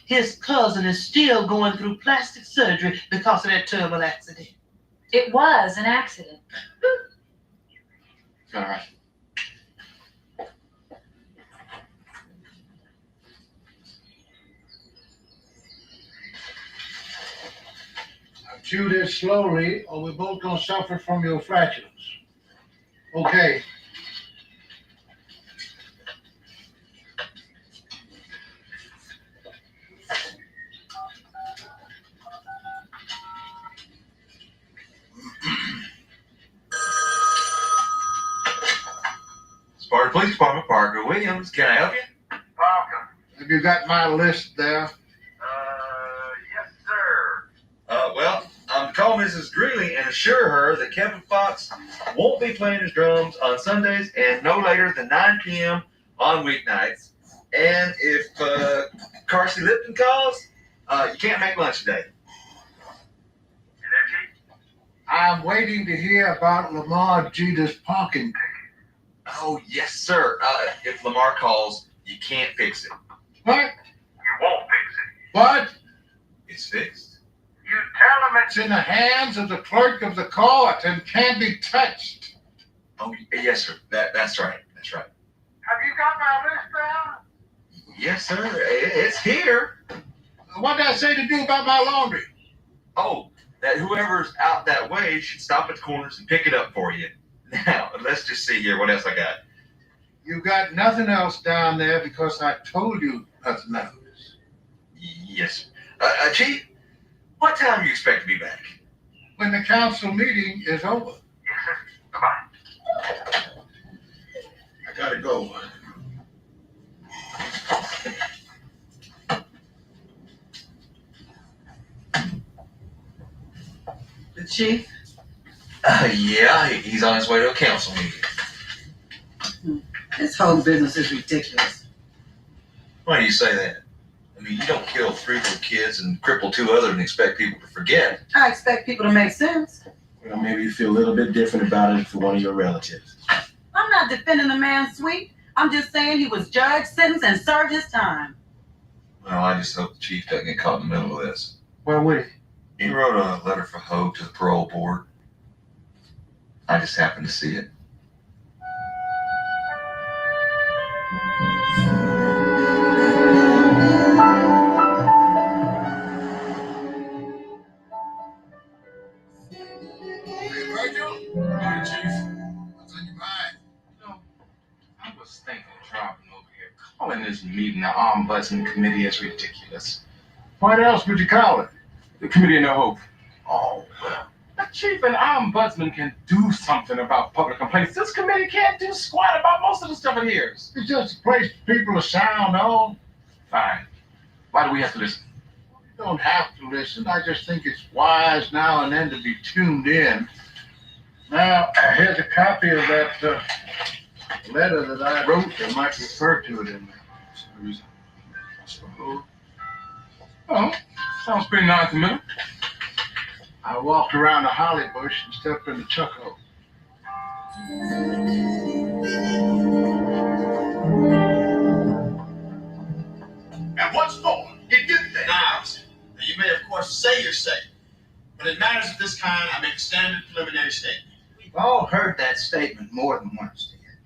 His cousin is still going through plastic surgery because of that terrible accident. It was an accident. All right. Chew this slowly, or we're both gonna suffer from your flatulence. Okay. Sparta Police Department, Parker Williams. Can I help you? Parker. Have you got my list there? Yes, sir. Well, call Mrs. Greeley and assure her that Kevin Fox won't be playing his drums on Sundays and no later than 9 p.m. on weeknights. And if Carsey Lipton calls, you can't make lunch today. I'm waiting to hear about Lamar Jeter's parking ticket. Oh, yes, sir. If Lamar calls, you can't fix it. What? You won't fix it. What? It's fixed. You tell him it's in the hands of the clerk of the court and can't be touched. Oh, yes, sir. That's right. That's right. Have you got my list down? Yes, sir. It's here. What did I say to do about my laundry? Oh, that whoever's out that way should stop at the corners and pick it up for you. Now, let's just see here. What else I got? You got nothing else down there because I told you nothing else. Yes. Chief, what time do you expect to be back? When the council meeting is over. Yes, sir. Bye-bye. I gotta go. The chief? Yeah, he's on his way to a council meeting. This whole business is ridiculous. Why do you say that? I mean, you don't kill 3 little kids and cripple 2 others and expect people to forget. I expect people to make sense. Well, maybe you feel a little bit different about it for one of your relatives. I'm not defending the man, Sweet. I'm just saying he was judged, sentenced, and served his time. Well, I just hope the chief doesn't get caught in the middle of this. Why would he? He wrote a letter for Hope to the parole board. I just happened to see it. Morning, Chief. What's on your mind? I was thinking of dropping over here. Calling this meeting the Ombudsman Committee is ridiculous. What else would you call it? The Committee of No Hope. Oh, well, The chief and ombudsman can do something about public complaints. This committee can't do squat about most of the stuff it hears. It's just a place for people to sound on. Fine. Why do we have to listen? You don't have to listen. I just think it's wise now and then to be tuned in. Now, here's a copy of that letter that I wrote that might refer to it in there. Oh, sounds pretty non-committal. I walked around the holly bush and stepped in the chuck hole. And what's more, you did that. Niles, now you may of course say you're safe, but in matters of this kind, I make a standard preliminary statement. We've all heard that statement more than once, Ted.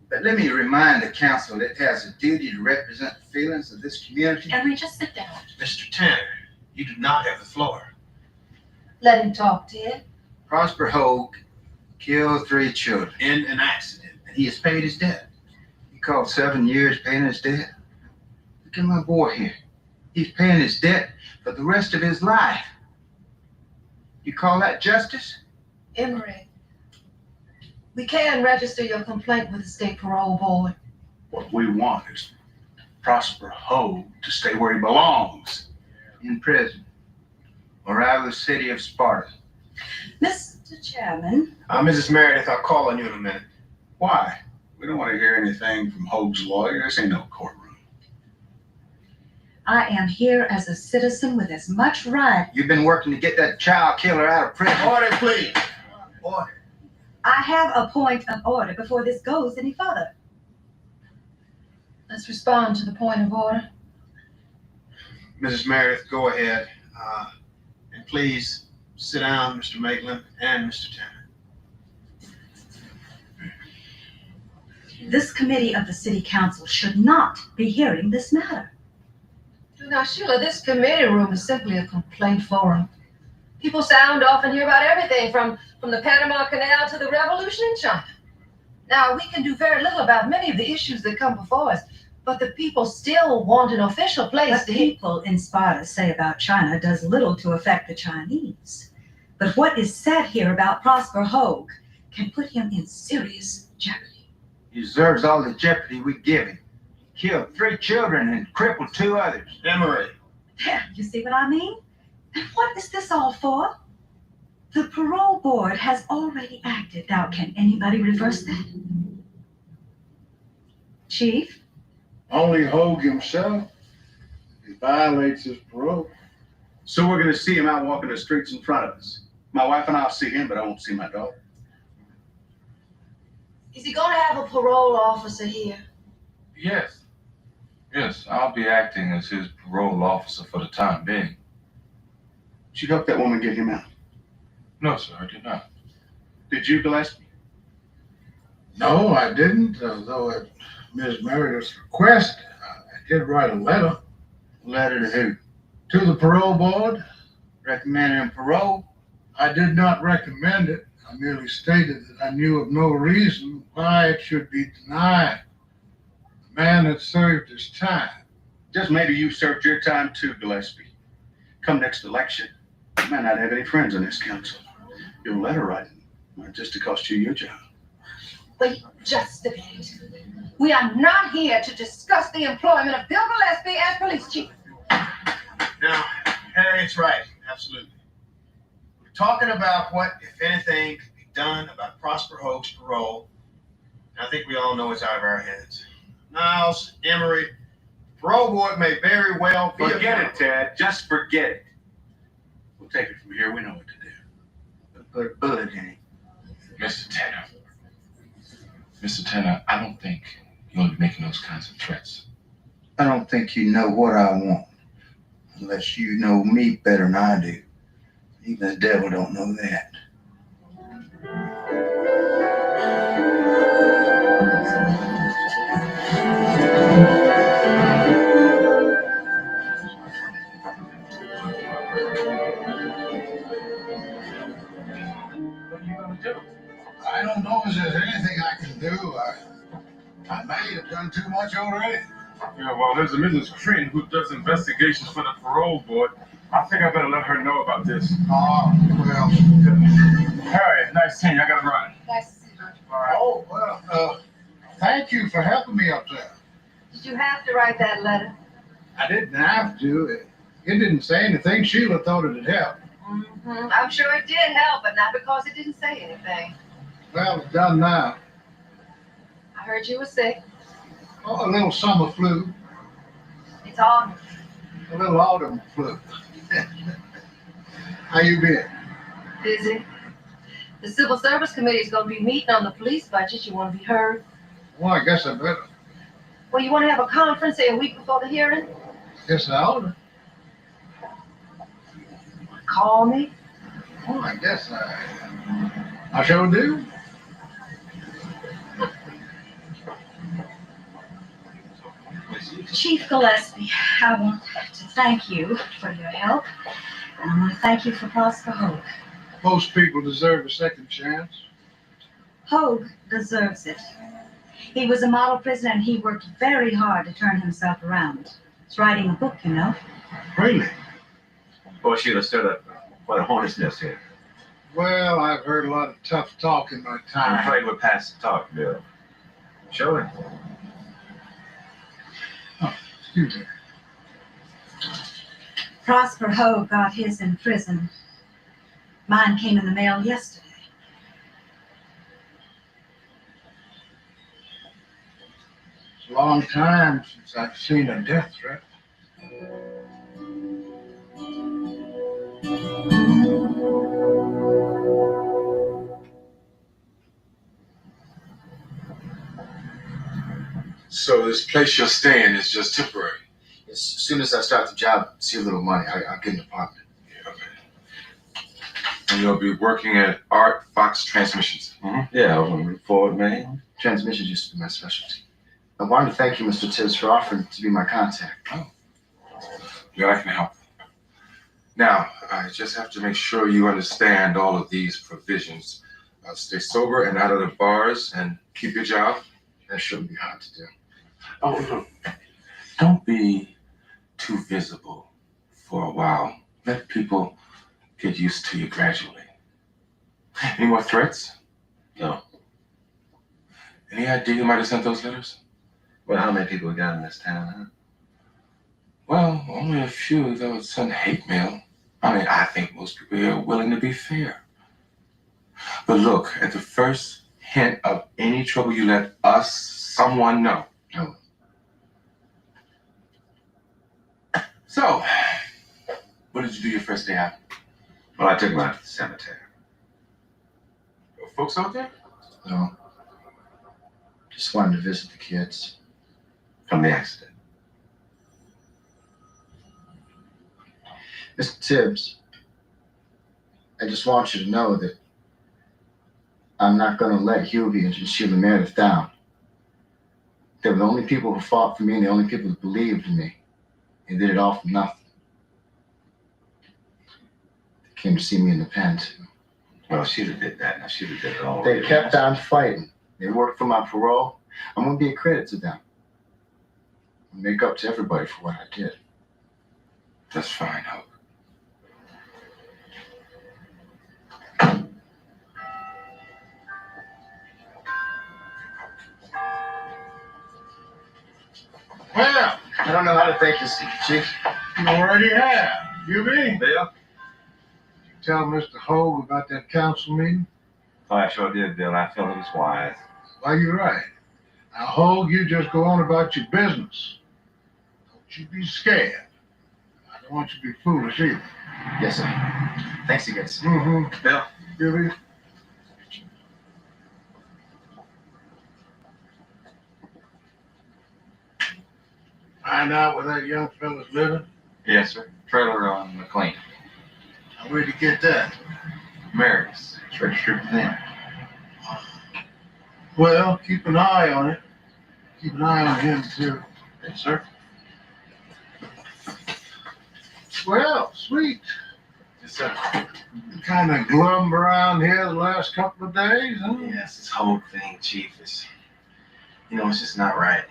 But let me remind the council it has a duty to represent the feelings of this community. Henry, just sit down. Mr. Tanner, you do not have the floor. Let him talk, Ted. Prosper Hogue killed 3 children, In an accident. and he has paid his debt. He called 7 years paying his debt. Look at my boy here. He's paying his debt for the rest of his life. You call that justice? Emery, we can register your complaint with the state parole board. What we want is Prosper Hogue to stay where he belongs. In prison, or out of the city of Sparta. Mr. Chairman, Mrs. Meredith, I'll call on you in a minute. Why? We don't want to hear anything from Hogue's lawyer. This ain't no courtroom. I am here as a citizen with as much right. You've been working to get that child killer out of prison. Order, please. Order. I have a point of order before this goes any further. Let's respond to the point of order. Mrs. Meredith, go ahead. And please sit down, Mr. Maitland and Mr. Tanner. This committee of the city council should not be hearing this matter. Now, Sheila, this committee room is simply a complaint forum. People sound off and hear about everything from the Panama Canal to the revolution in China. Now, we can do very little about many of the issues that come before us, but the people still want an official place What to hear. people in Sparta say about China does little to affect the Chinese. But what is said here about Prosper Hogue can put him in serious jeopardy. He deserves all the jeopardy we give him. He killed 3 children and crippled 2 others. Emery. There, you see what I mean? And what is this all for? The parole board has already acted. Now, can anybody reverse that? Chief? Only Hogue himself. He violates his parole. So we're going to see him out walking the streets in front of us. My wife and I'll see him, but I won't see my daughter. Is he going to have a parole officer here? Yes. Yes, I'll be acting as his parole officer for the time being. Did you help that woman get him out? No, sir, I did not. Did you, Gillespie? No, I didn't, although at Ms. Meredith's request, I did write a letter. Letter to who? To the parole board. Recommending him parole? I did not recommend it. I merely stated that I knew of no reason why it should be denied. The man had served his time. Just maybe you served your time too, Gillespie. Come next election, you might not have any friends on this council. Your letter writing might just to cost you your job. Wait just a minute. We are not here to discuss the employment of Bill Gillespie as police chief. Now, Harriet's right, absolutely. We're talking about what, if anything, could be done about Prosper Hogue's parole. And I think we all know it's out of our heads. Niles, Emery, the parole board may very well be. Forget it, Ted. Just forget it. We'll take it from here. We know what to do. Put a bullet in it. Mr. Tanner. Mr. Tanner, I don't think you want to be making those kinds of threats. I don't think you know what I want, unless you know me better than I do. Even the devil don't know that. What are you going to do? I don't know if there's anything I can do. I may have done too much already. Yeah, well, there's a Mrs. Creighton who does investigations for the parole board. I think I better let her know about this. Oh, well. Harry, nice seeing you. I gotta run. Nice to see you. All right. Oh, well, thank you for helping me up there. Did you have to write that letter? I didn't have to. It didn't say anything. Sheila thought it'd help. Mm-hmm. I'm sure it did help, but not because it didn't say anything. Well, it's done now. I heard you were sick. Oh, a little summer flu. It's on. A little autumn flu. How you been? Busy. The Civil Service Committee is going to be meeting on the police budget. You want to be heard? Well, I guess I better. Well, you want to have a conference, say, a week before the hearing? Guess I ought to. Call me. Well, I guess I sure do. Chief Gillespie, I want to thank you for your help. And I want to thank you for Prosper Hogue. Most people deserve a second chance. Hogue deserves it. He was a model prisoner and he worked very hard to turn himself around. He's writing a book, you know. Really? Boy, Sheila stirred up quite a hornet's nest here. Well, I've heard a lot of tough talk in my I'm time. afraid we're past the talk, Bill. Show it. Excuse me. Prosper Hogue got his in prison. Mine came in the mail yesterday. It's a long time since I've seen a death threat. So this place you're staying is just temporary? As soon as I start the job, see a little money, I'll get an apartment. Yeah, okay. And you'll be working at Art Fox Transmissions. Mm-hmm. Yeah, over forward, man. Transmissions used to be my specialty. I wanted to thank you, Mr. Tibbs, for offering to be my contact. Oh. Yeah, I can help. Now, I just have to make sure you understand all of these provisions. Stay sober and out of the bars and keep your job. That shouldn't be hard to do. Oh, look. Don't be too visible for a while. Let people get used to you gradually. Any more threats? No. Any idea who might have sent those letters? Well, how many people we got in this town, huh? Well, only a few that would send hate mail. I mean, I think most people here are willing to be fair. But look, at the first hint of any trouble, you let someone know. No. So, what did you do your first day out? Well, I took him out to the cemetery. Folks out there? No. Just wanted to visit the kids. From the accident. Mr. Tibbs, I just want you to know that I'm not going to let Hubie and Sheila Meredith down. They were the only people who fought for me and the only people who believed in me. They did it all for nothing. They came to see me in the pen, too. Well, Sheila did that. Now, Sheila did it all. They kept on fighting. They worked for my parole. I'm going to be a credit to them. I'll make up to everybody for what I did. That's fine, Hope. Well, I don't know how to thank you, Chief. you already have. You mean? Bill? Tell Mr. Hogue about that council meeting? Oh, I sure did, Bill. I felt it was wise. Well, you're right. Now, Hogue, you just go on about your business. Don't you be scared. I don't want you to be foolish either. Yes, sir. Thanks again, sir. Mm-hmm. Bill? Gilby? Find out where that young fella's living? Yes, sir. Trailer on McLean. Now, where'd you get that? Mary's. It's registered to them. Well, keep an eye on it. Keep an eye on him, too. Yes, sir. Well, sweet. Yes, sir. Kind of glum around here the last couple of days, huh? Yes, this whole thing, Chief, is, it's just not right.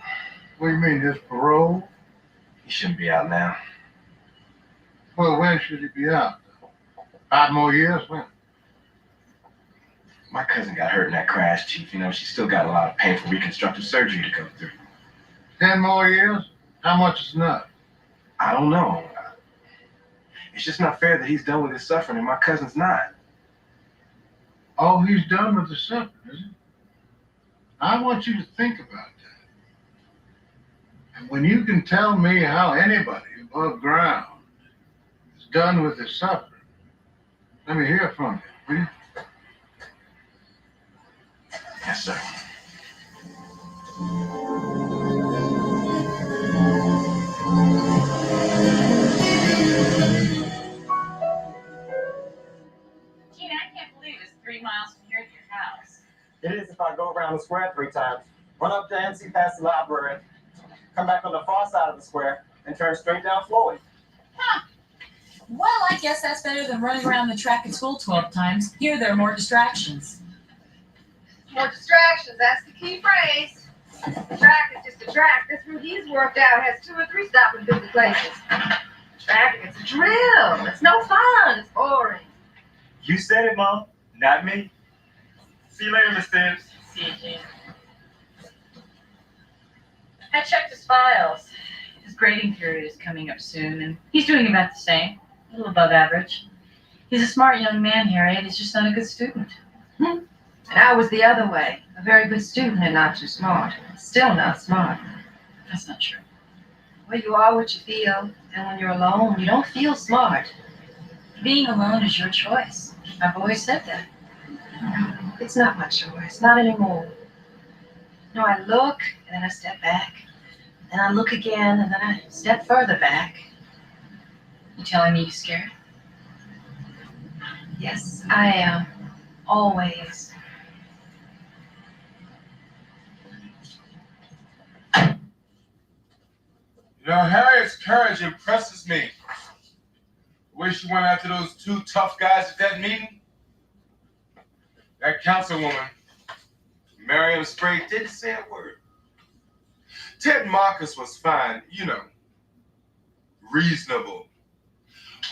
What do you mean, his parole? He shouldn't be out now. Well, when should he be out? 5 more years? When? My cousin got hurt in that crash, Chief. You know, she's still got a lot of painful reconstructive surgery to go through. 10 more years? How much is enough? I don't know. It's just not fair that he's done with his suffering and my cousin's not. Oh, he's done with the suffering, is he? I want you to think about that. And when you can tell me how anybody above ground is done with the suffering, let me hear from you, will you? Yes, sir. Gina, I can't believe it's 3 miles from here to your house. It is if I go around the square 3 times. Run up to NC past the library, come back on the far side of the square, and turn straight down Floyd. Huh. Well, I guess that's better than running around the track at school 12 times. Here, there are more distractions. More distractions, that's the key phrase. Track is just a track. This route he's worked out has 2 or 3 stopping busy places. Traffic, it's a drill. It's no fun. It's boring. You said it, Mom, not me. See you later, Miss Tibbs. See you, Gina. I checked his files. His grading period is coming up soon, and he's doing about the same, a little above average. He's a smart young man, Harriet. He's just not a good student. And I was the other way. A very good student and not too smart. Still not smart. That's not true. Well, you are what you feel, and when you're alone, you don't feel smart. Being alone is your choice. I've always said that. It's not my choice, not anymore. No, I look, and then I step back. Then I look again, and then I step further back. You telling me you're scared? Yes, I am. Always. You know, Harriet's courage impresses me. The way she went after those 2 tough guys at that meeting. That councilwoman, Miriam Sprague, didn't say a word. Ted Marcus was fine, you know, reasonable.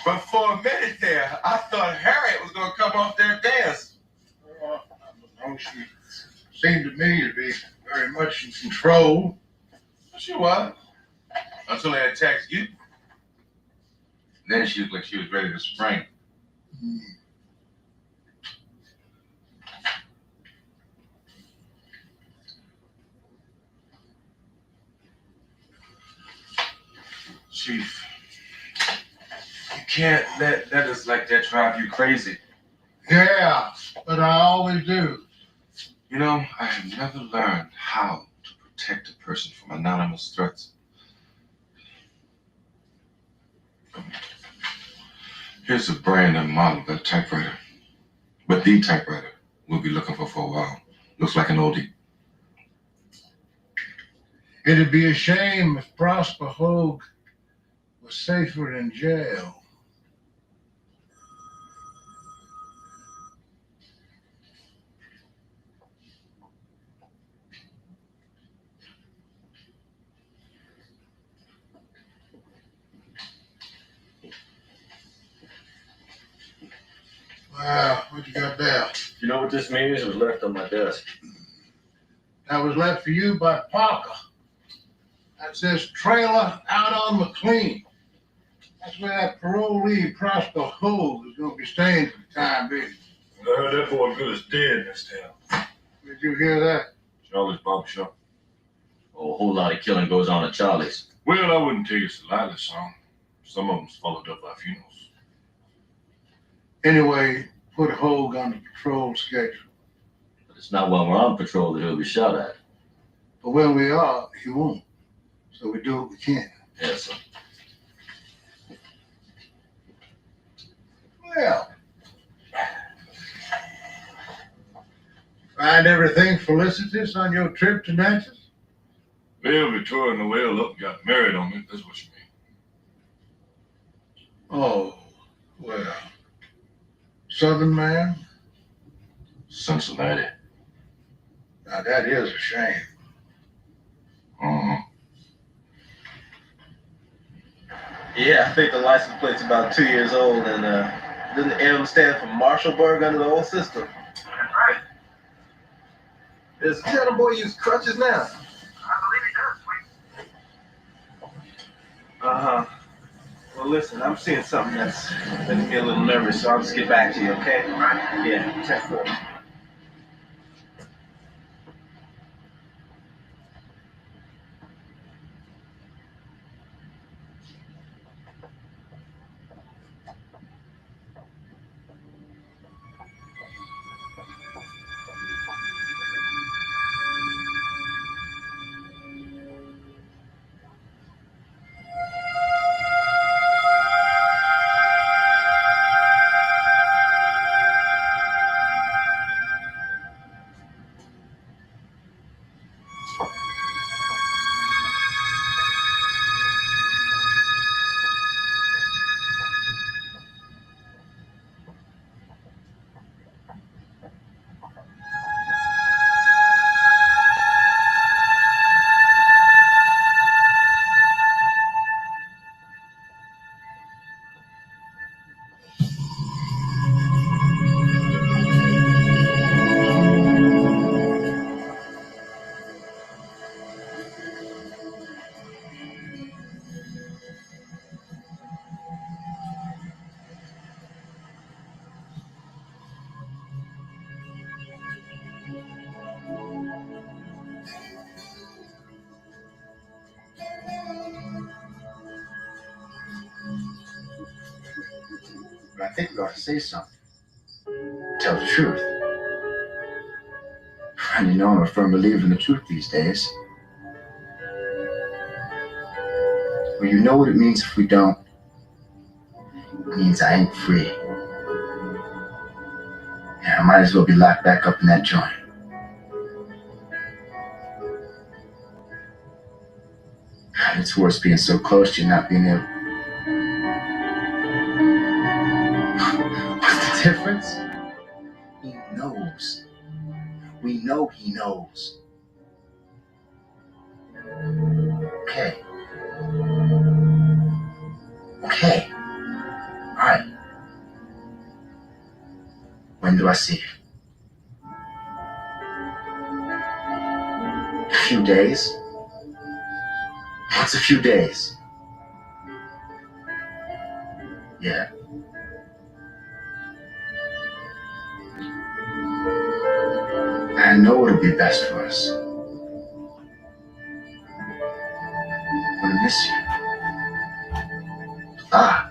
But for a minute there, I thought Harriet was going to come off there and dance. Oh, she seemed to me to be very much in control. She was. Until they attacked you. Then she looked like she was ready to spring. Chief, you can't let letters like that drive you crazy. Yeah, but I always do. You know, I have never learned how to protect a person from anonymous threats. Here's a brand and model of that typewriter. But the typewriter we'll be looking for a while. Looks like an oldie. It'd be a shame if Prosper Hogue was safer in jail. Wow, what you got there? You know what this means? It was left on my desk. That was left for you by Parker. That says trailer out on McLean. That's where that parolee Prosper Hogue is going to be staying for the time being. I heard that boy good as dead in this town. Did you hear that? Charlie's barber shop. Oh, a whole lot of killing goes on at Charlie's. Well, I wouldn't take it so lightly, son. Some of them's followed up by funerals. Anyway, put Hogue on the patrol schedule. But it's not when we're on patrol that he'll be shot at. But when we are, he won't. So we do what we can. Yes, sir. Well, find everything felicitous on your trip to Natchez? Well, Victoria and Noel up and got married on me. That's what you mean. Oh, well. Southern man? Cincinnati. Now that is a shame. Uh-huh. Yeah, I think the license plate's about 2 years old, and doesn't M stand for Marshallburg under the old system? That's right. Does Lieutenant Boy use crutches now? I believe he does, sweet. Uh-huh. Well, listen, I'm seeing something that's making me a little nervous, so I'll just get back to you, okay? Right. Yeah, 10-4. But I think we ought to say something. Tell the truth. And you know I'm a firm believer in the truth these days. Well, you know what it means if we don't. It means I ain't free. Yeah, I might as well be locked back up in that joint. And it's worse being so close to you not being able. What's the difference? He knows. We know he knows. Okay. Okay. All right. When do I see you? A few days? What's a few days? Yeah. I know it'll be best for us. I'm gonna miss you. Ah.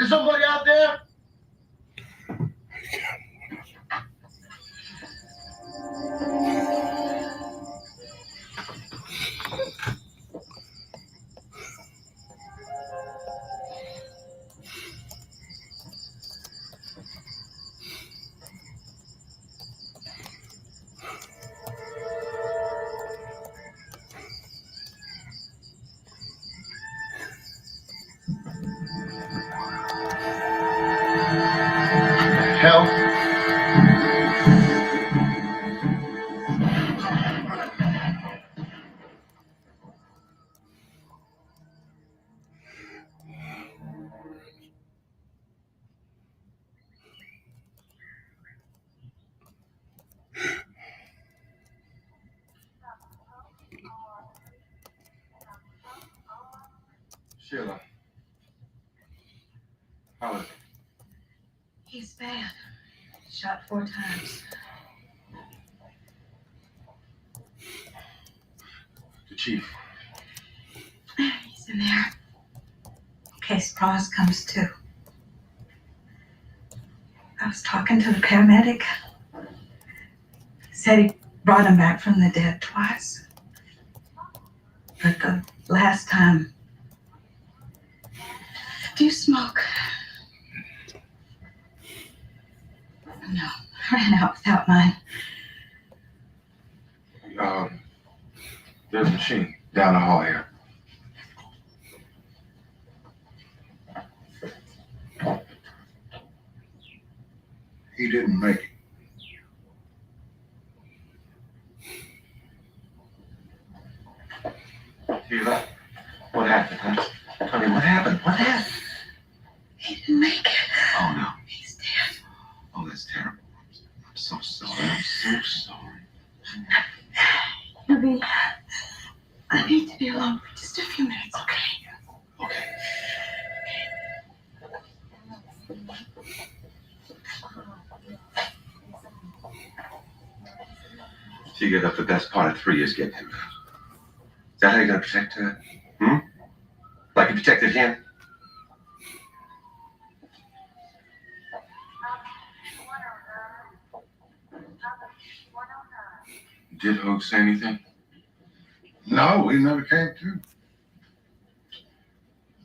Is somebody out there? Hell. Sheila. How is it? He's bad. Shot 4 times. The chief. He's in there. In case Pross comes too. I was talking to the paramedic. He said he brought him back from the dead twice. But the last time. Do you smoke? No, I ran out without mine. There's a machine down the hall here. He didn't make it. Sheila, what happened, huh? I mean, what happened? What happened? He didn't make it. Oh, no. He's dead. Oh, that's terrible. I'm so sorry. I'm so sorry. Ruby, I need to be alone for just a few minutes, okay? Okay. She gave up the best part of 3 years getting him out. Is that how you're going to protect her? Like you protected him? Did Hogue say anything? No, we never came to.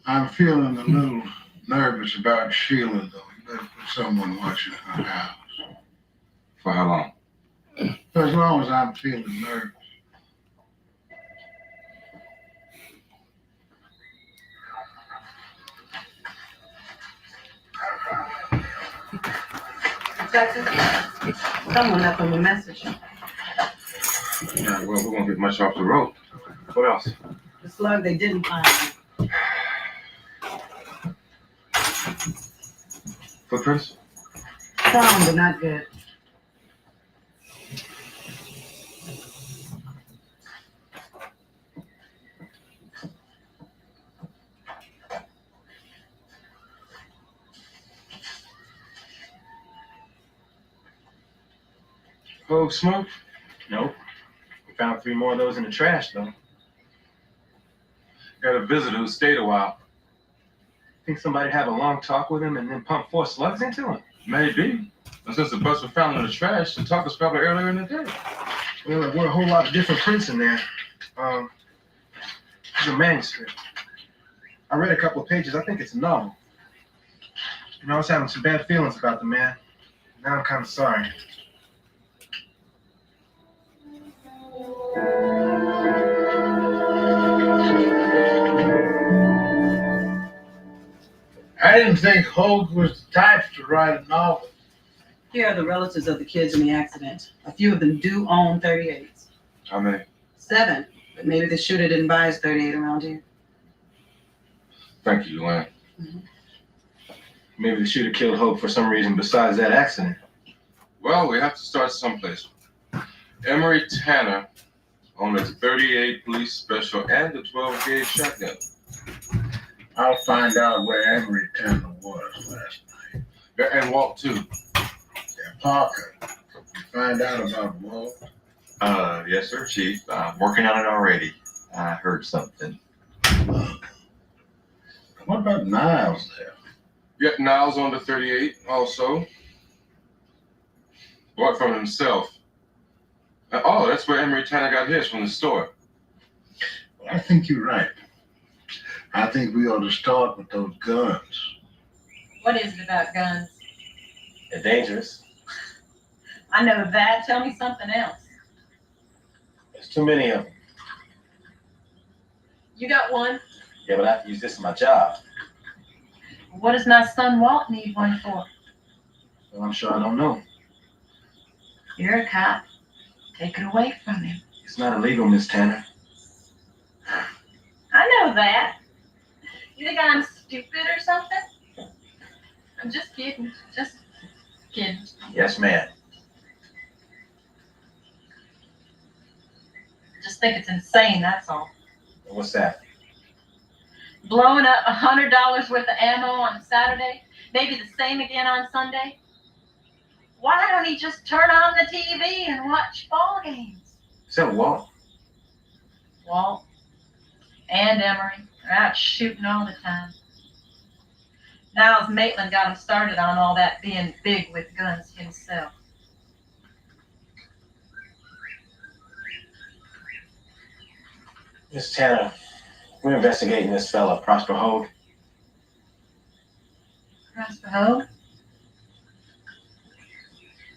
I'm feeling a little nervous about Sheila, though. You better put someone watching her house. For how long? For as long as I'm feeling nervous. Jackson, someone left him a message. Yeah, well, we won't get much off the road. What else? The slug they didn't find. Footprints? Some, but not good. Hogue smoke? Nope. We found 3 more of those in the trash, though. Got a visitor who stayed a while. Think somebody had a long talk with him and then pumped 4 slugs into him? Maybe. But since the bus was found in the trash, the talk was probably earlier in the day. Well, there were a whole lot of different prints in there. It's a manuscript. I read a couple of pages. I think it's a novel. You know, I was having some bad feelings about the man. Now I'm kind of sorry. I didn't think Hogue was the type to write a novel. Here are the relatives of the kids in the accident. A few of them do own 38s. How many? 7, but maybe the shooter didn't buy his 38 around here. Thank you, Luann. Maybe the shooter killed Hope for some reason besides that accident. Well, we have to start someplace. Emery Tanner owned a 38 police special and a 12-gauge shotgun. I'll find out where Emery Tanner was last night. Yeah, and Walt, too. Yeah, Parker. You find out about Walt? Yes, sir, Chief. I'm working on it already. I heard something. What about Niles there? Yeah, Niles on the 38 also. Bought from himself. Oh, that's where Emery Tanner got his, from the store. Well, I think you're right. I think we ought to start with those guns. What is it about guns? They're dangerous. I know that. Tell me something else. There's too many of them. You got one? Yeah, but I have to use this in my job. What does my son Walt need one for? Well, I'm sure I don't know. You're a cop. Take it away from him. It's not illegal, Miss Tanner. I know that. You think I'm stupid or something? I'm just kidding. Just kidding. Yes, ma'am. Just think it's insane, that's all. What's that? Blowing up $100 worth of ammo on Saturday, maybe the same again on Sunday. Why don't he just turn on the TV and watch ball games? Is that Walt? Walt and Emery are out shooting all the time. Niles Maitland got him started on all that being big with guns himself. Miss Tanner, we're investigating this fella, Prosper Hogue. Prosper Hogue?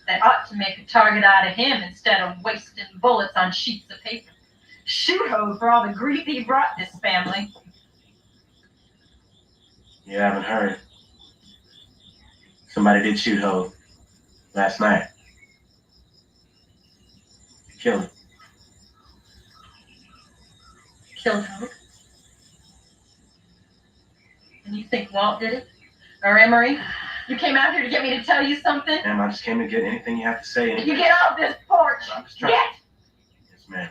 They ought to make a target out of him instead of wasting bullets on sheets of paper. Shoot Hove for all the grief he brought this family. You haven't heard. Somebody did shoot Hope last night. Killed him. Killed Hove? And you think Walt did it? Or Emery? You came out here to get me to tell you something? Ma'am, I just came to get anything you have to say. You get off this porch! I'm just trying. Get! Yes, ma'am.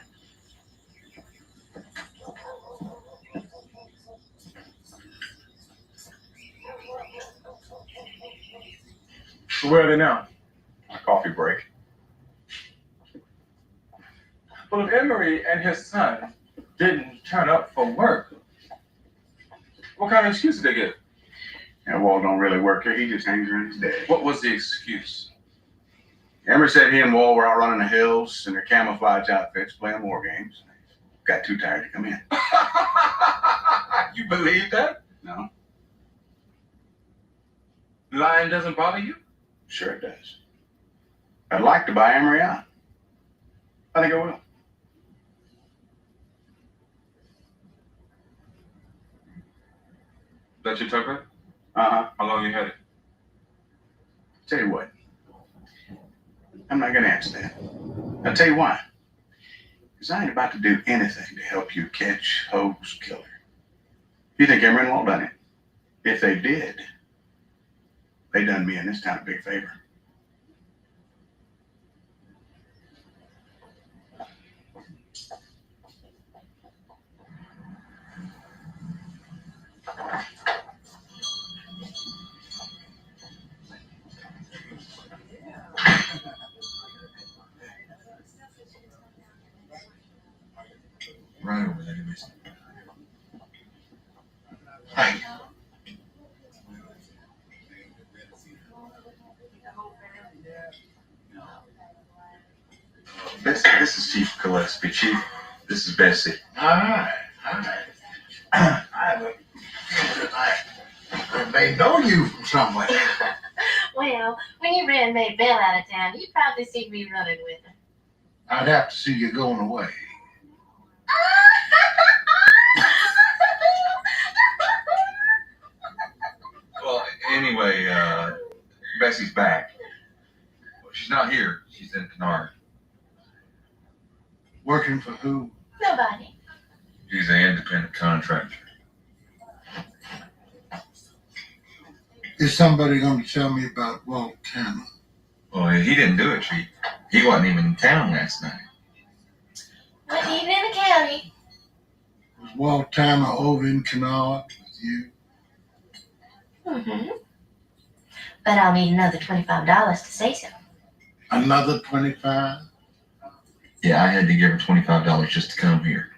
So where are they now? A coffee break. Well, if Emery and his son didn't turn up for work, what kind of excuse did they give? And Walt don't really work here. He just hangs around his dad. What was the excuse? Emery said he and Walt were out running the hills in their camouflage outfits playing war games. Got too tired to come in. You believe that? No, Lying doesn't bother you? sure it does. I'd like to buy Emery out. I think I will. That your tucker? Uh-huh. How long you had it? Tell you what. I'm not gonna answer that. I'll tell you why. Because I ain't about to do anything to help you catch Hope's killer. You think Emery and Walt done it? If they did, they done me and this town a big favor. Right over there, anyways. Hey. This is Chief Gillespie. Chief, this is Bessie. All right. I may know you from somewhere. Well, when you ran May Bell out of town, you probably see me running with her. I'd have to see you going away. Well, anyway, Bessie's back. Well, she's not here. She's in Canard. Working for who? Nobody. She's an independent contractor. Is somebody going to tell me about Walt Tanner? Well, he didn't do it, Chief. He wasn't even in town last night. Wasn't even in the county. Was Walt Tanner over in Canard with you? Mm-hmm. But I'll need another $25 to say so. Another 25? Yeah, I had to give her $25 just to come here.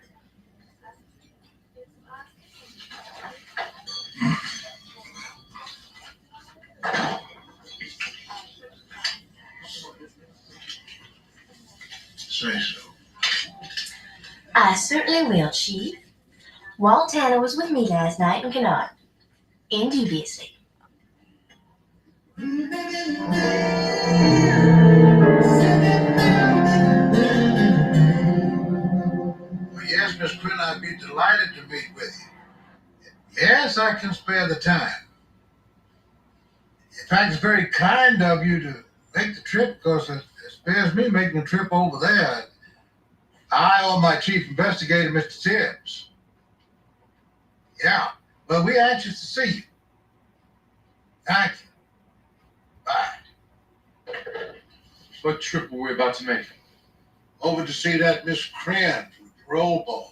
Say so. I certainly will, Chief. Walt Tanner was with me last night in Canard. Indubiously. Well, yes, Miss Quinn, I'd be delighted to meet with you. Yes, I can spare the time. In fact, it's very kind of you to make the trip because it spares me making a trip over there. I owe my chief investigator, Mr. Tibbs. Yeah, well, we're anxious to see you. Thank you. Bye. What trip were we about to make? Over to see that Miss Cran from parole board.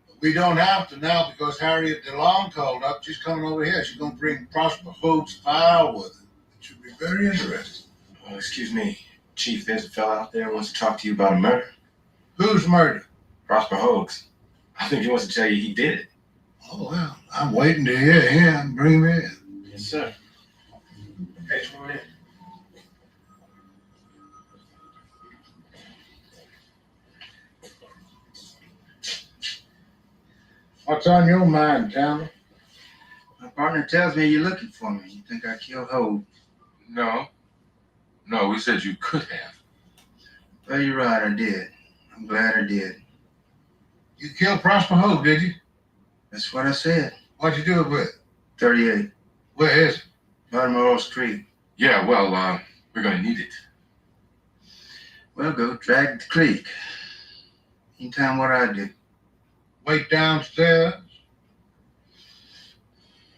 But we don't have to now because Harriet DeLong called up. She's coming over here. She's going to bring Prosper Hope's file with her. It should be very interesting. Excuse me, Chief, there's a fella out there who wants to talk to you about a murder. Whose murder? Prosper Hoag's. I think he wants to tell you he did it. Oh, well, I'm waiting to hear him. Bring him in. Yes, sir. Hey, come on in. What's on your mind, Tanner? My partner tells me you're looking for me. You think I killed Hope? No. No, we said you could have. Well, you're right, I did. I'm glad I did. You killed Prosper Hogue, did you? That's what I said. What'd you do it with? 38. Where is it? Baltimore Street. Yeah, well, we're gonna need it. Well, go drag the creek. Anytime what I did. Wait downstairs?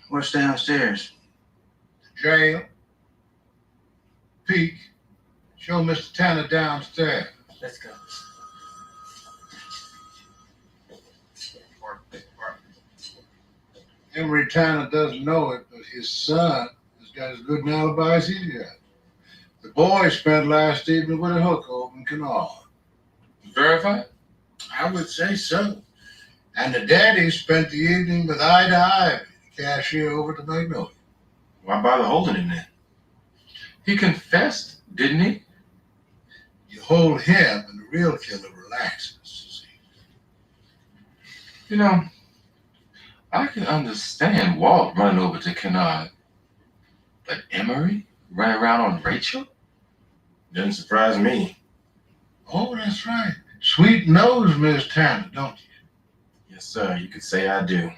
What's downstairs? Jail. Peek. Show Mr. Tanner downstairs. Let's go. Emery Tanner doesn't know it, but his son has got as good an alibi as he's got. The boy spent last evening with a hooker over in Kennard. Verified? I would say so. And the daddy spent the evening with Ida Ivy, the cashier over at the Magnolia. Why bother holding him then? He confessed, didn't he? You hold him and the real killer relaxes. You know, I can understand Walt running over to Kennard. But Emery running around on Rachel? Doesn't surprise me. Oh, that's right. Sweet nose, Miss Tanner, don't you? Yes, sir. You could say I do.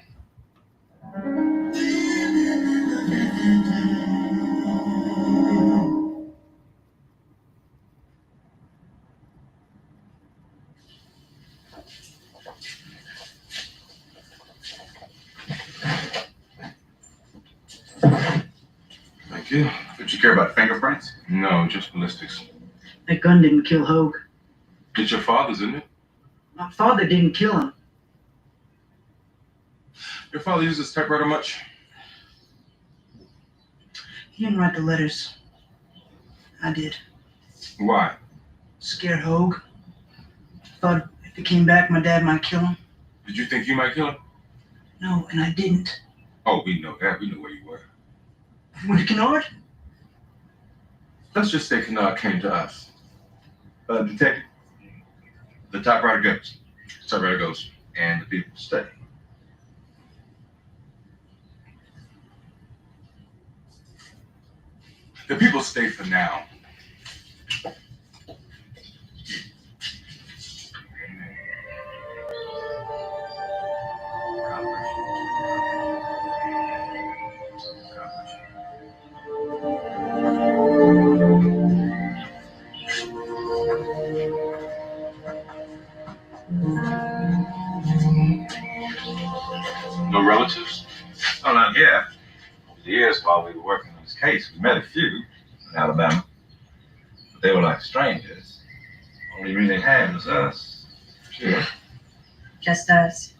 Thank you. Did you care about fingerprints? No, just ballistics. That gun didn't kill Hogue. It's your father's, isn't it? My father didn't kill him. Your father uses typewriter much? He didn't write the letters. I did. Why? Scared Hogue. Thought if he came back, my dad might kill him. Did you think you might kill him? No, and I didn't. Oh, we know that. We know where you were. Went to Kennard? Let's just say Kennard came to us. Detective, the typewriter goes. Typewriter goes. And the people stay. The people stay for now. No relatives? Oh, not yet. Over the years while we were working on this case, we met a few in Alabama. But they were like strangers. Only reason they had was us. Sure. Just us.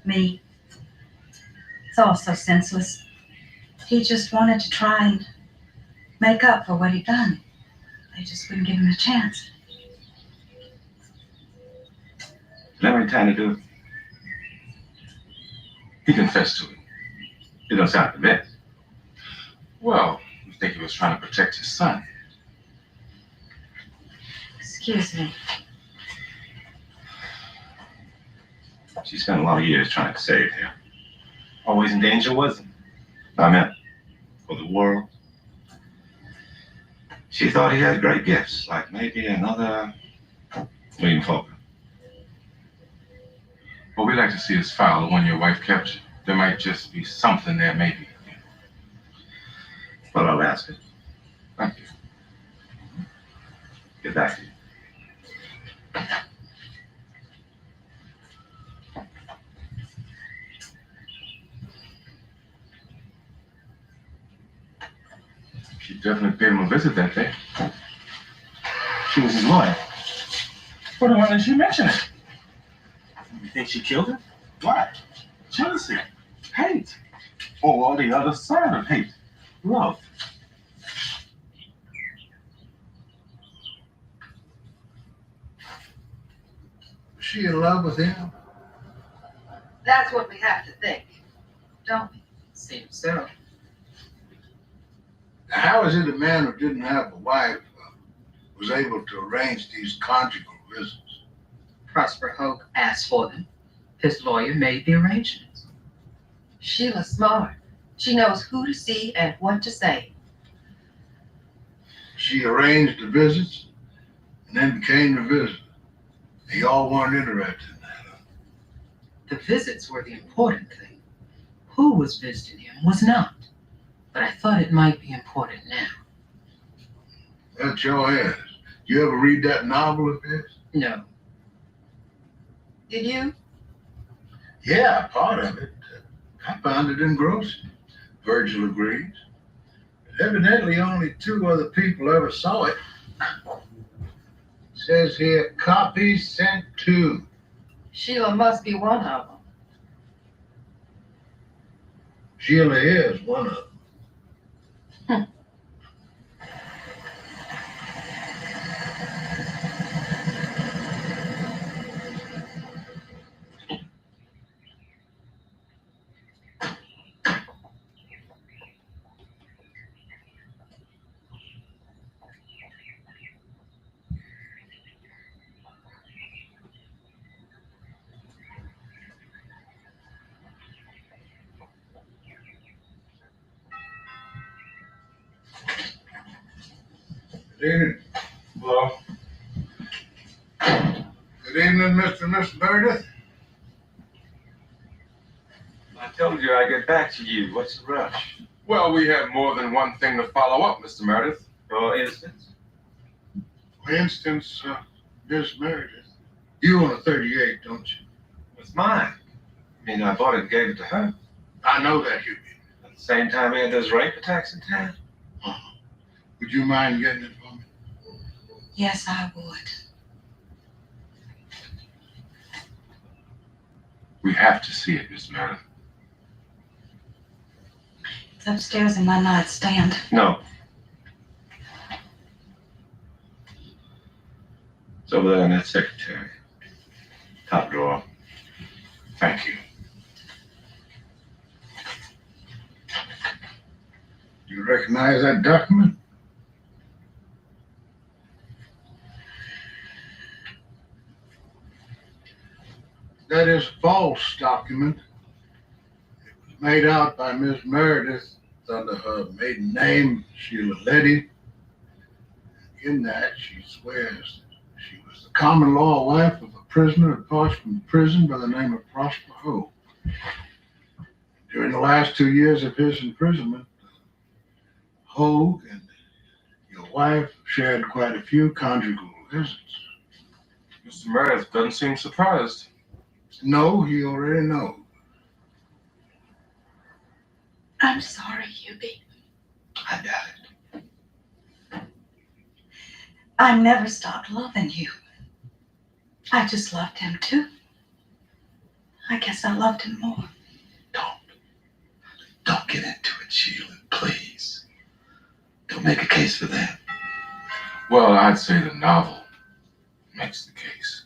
Me. It's all so senseless. He just wanted to try and make up for what he'd done. They just wouldn't give him a chance. Let me try to do it. He confessed to it. It don't sound convinced. Well, you think he was trying to protect his son. Excuse me. She spent a lot of years trying to save him. Always in danger, wasn't he? I meant, for the world. She thought he had great gifts, like maybe another William Faulkner. Well, we like to see his file, the one your wife kept. There might just be something there, maybe. Well, I'll ask her. Thank you. Get back to you. She definitely paid him a visit that day. She was his lawyer. But why didn't she mention it? You think she killed him? Why? Jealousy, hate, or the other side of hate, love. Was she in love with him? That's what we have to think, don't we? Seems so. Now, how is it a man who didn't have a wife was able to arrange these conjugal visits? Prosper Hogue asked for them. His lawyer made the arrangements. Sheila's smart. She knows who to see and what to say. She arranged the visits and then became the visitor. Y'all weren't interested in that. The visits were the important thing. Who was visiting him was not. But I thought it might be important now. That's your ass. You ever read that novel of his? No. Did you? Yeah, part of it. I found it engrossing. Virgil agrees. Evidently, only 2 other people ever saw it. Says here, copy sent to. Sheila must be one of them. Sheila is one of them. Good evening. Hello. Good evening, Mr. and Miss Meredith. I told you I'd get back to you. What's the rush? Well, we have more than one thing to follow up, Mr. Meredith. For instance? For instance, Miss Meredith. You own a 38, don't you? It's mine. I mean, I bought it and gave it to her. I know that, Hughie. At the same time we had those rape attacks in town. Would you mind getting it for me? Yes, I would. We have to see it, Miss Meredith. It's upstairs in my nightstand. No. It's over there in that secretary. Top drawer. Thank you. You recognize that document? That is a false document. It was made out by Miss Meredith under her maiden name, Sheila Letty. In that, she swears that she was the common law wife of a prisoner departed from prison by the name of Prosper Hogue. During the last 2 years of his imprisonment, Hogue and your wife shared quite a few conjugal visits. Mr. Meredith doesn't seem surprised. No, he already knows. I'm sorry, Hughie. I doubt it. I never stopped loving you. I just loved him too. I guess I loved him more. Don't get into it, Sheila, please. Don't make a case for that. Well, I'd say the novel makes the case.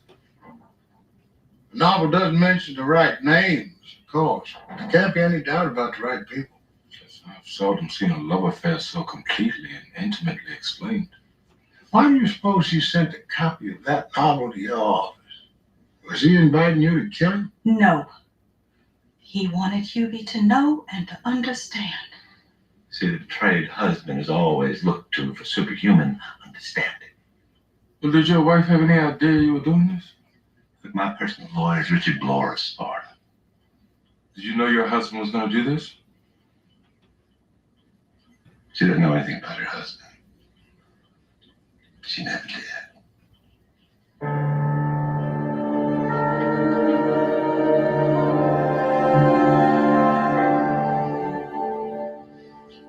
The novel doesn't mention the right names, of course. There can't be any doubt about the right people. I've seldom seen a love affair so completely and intimately explained. Why do you suppose he sent a copy of that novel to your office? Was he inviting you to kill him? No. He wanted Hughie to know and to understand. See, the betrayed husband is always looked to for superhuman understanding. Well, did your wife have any idea you were doing this? Look, my personal lawyer is Richard Bloor of Sparta. Did you know your husband was going to do this? She doesn't know anything about her husband. She never did.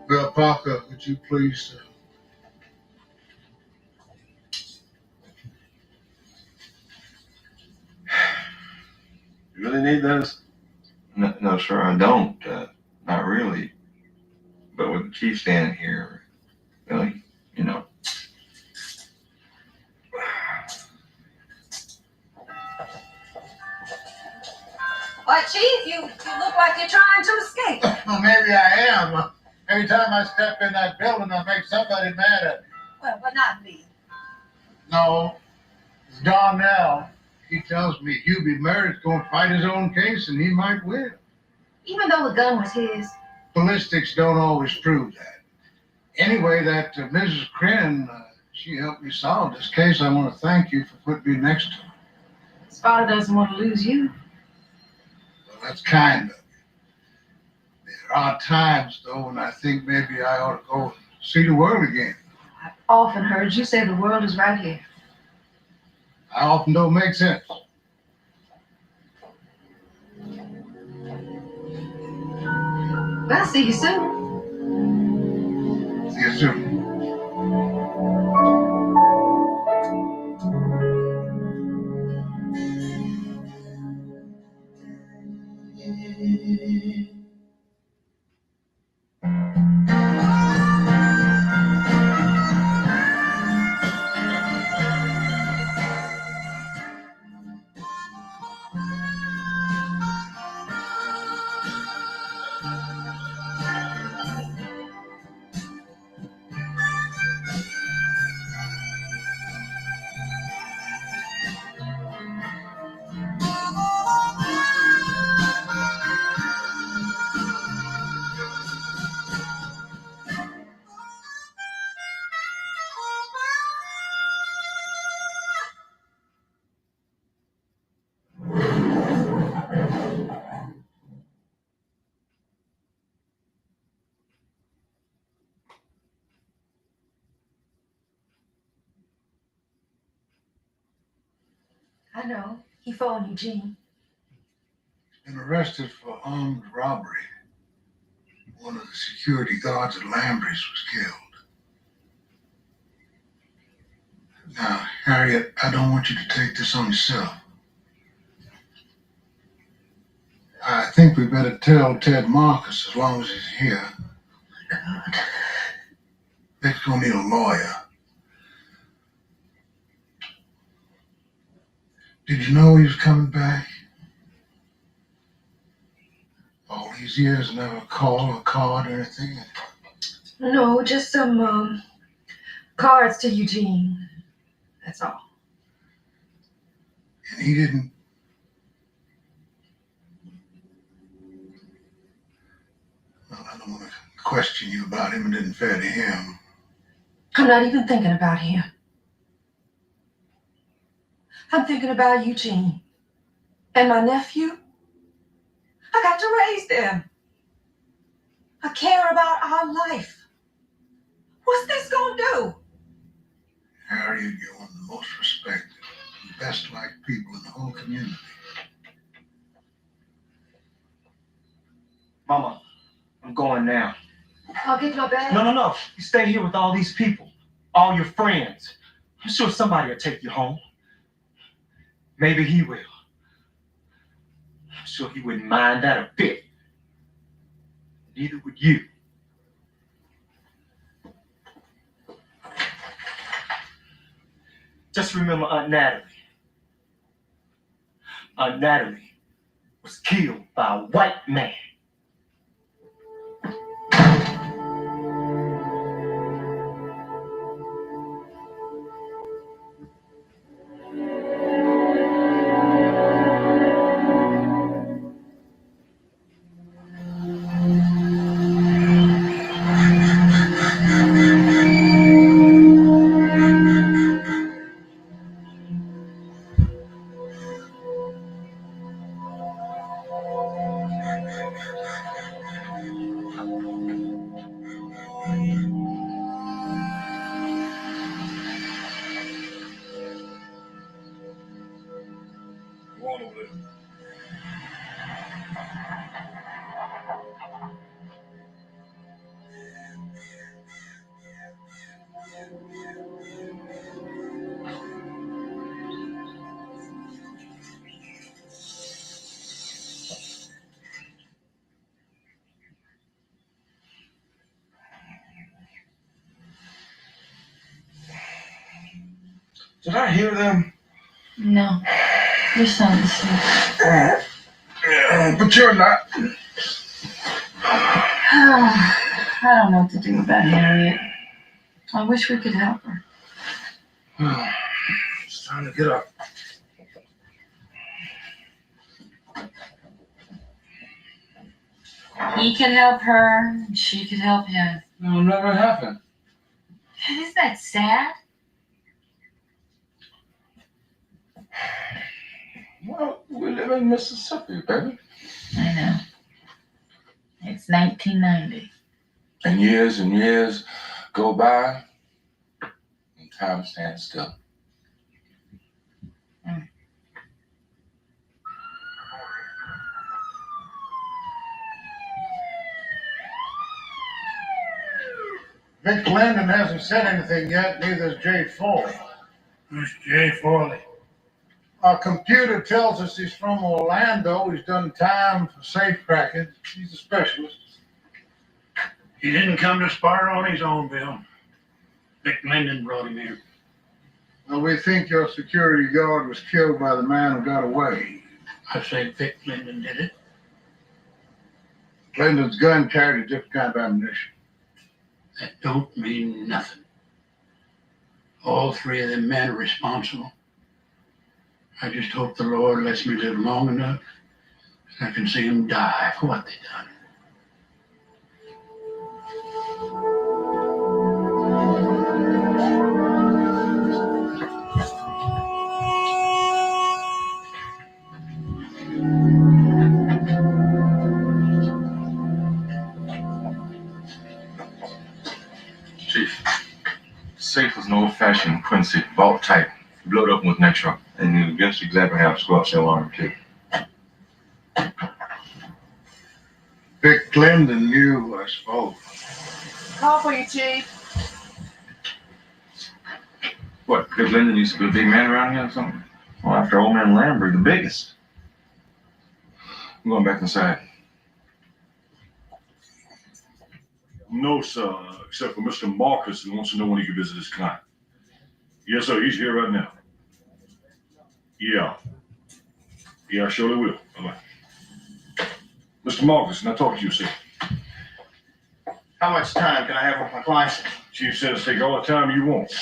Well, Parker, would you please... You really need those? No, sir, I don't. Not really. But with the chief standing here, really, you know. Why, Chief, you look like you're trying to escape. Well, maybe I am. Every time I step in that building, I make somebody mad at me. Well, but not me. No, it's Darnell. He tells me Hughie Merritt's going to fight his own case and he might win. Even though the gun was his. Ballistics don't always prove that. Anyway, that Mrs. Crin, she helped me solve this case. I want to thank you for putting me next to her. His father doesn't want to lose you. Well, that's kind of you. There are times, though, when I think maybe I ought to go and see the world again. I've often heard you say the world is right here. I often don't make sense. I'll see you soon. See you soon. I know. He phoned Eugene. Been arrested for armed robbery. One of the security guards at Lambrey's was killed. Now, Harriet, I don't want you to take this on yourself. I think we better tell Ted Marcus as long as he's here. God. Vic's gonna need a lawyer. Did you know he was coming back? All these years, never a call or card or anything. No, just some cards to Eugene. That's all. And he didn't. Well, I don't want to question you about him. It didn't fair to him. I'm not even thinking about him. I'm thinking about Eugene and my nephew. I got to raise them. I care about our life. What's this gonna do? Harriet, you're one of the most respected, best liked people in the whole community. Mama, I'm going now. I'll get my bag. No. You stay here with all these people, all your friends. I'm sure somebody will take you home. Maybe he will. I'm sure he wouldn't mind that a bit. Neither would you. Just remember Aunt Natalie. Aunt Natalie was killed by a white man. Go on over there. Did I hear them? No, you're sound asleep. Yeah, but you're not. I don't know what to do about Harriet. I wish we could help her. It's time to get up. He could help her, and she could help him. It'll never happen. Isn't that sad? Well, we live in Mississippi, baby. I know. It's 1990. And years go by, and time stands still. Vic Landon hasn't said anything yet, neither has Jay Foley. Who's Jay Foley? Our computer tells us he's from Orlando. He's done time for safecracking. He's a specialist. He didn't come to Sparta on his own, Bill. Vic Linden brought him here. Well, we think your security guard was killed by the man who got away. I say Vic Linden did it. Clinton's gun carried a different kind of ammunition. That don't mean nothing. All three of them men are responsible. I just hope the Lord lets me live long enough so I can see them die for what they done. Chief, safe was an old-fashioned Quincy vault type. Blowed up with nitro. And you guess exactly how to squelch the alarm, too. Vic Linden knew, I suppose. Call for you, Chief. What, Vic Linden used to be a big man around here or something? Well, after old man Lambert, the biggest. I'm going back inside. No, sir, except for Mr. Marcus, who wants to know when he can visit his client. Yes, sir, he's here right now. Yeah, I surely will. Bye-bye. Mr. Marcus, can I talk to you, sir? How much time can I have with my client? Chief says take all the time you want.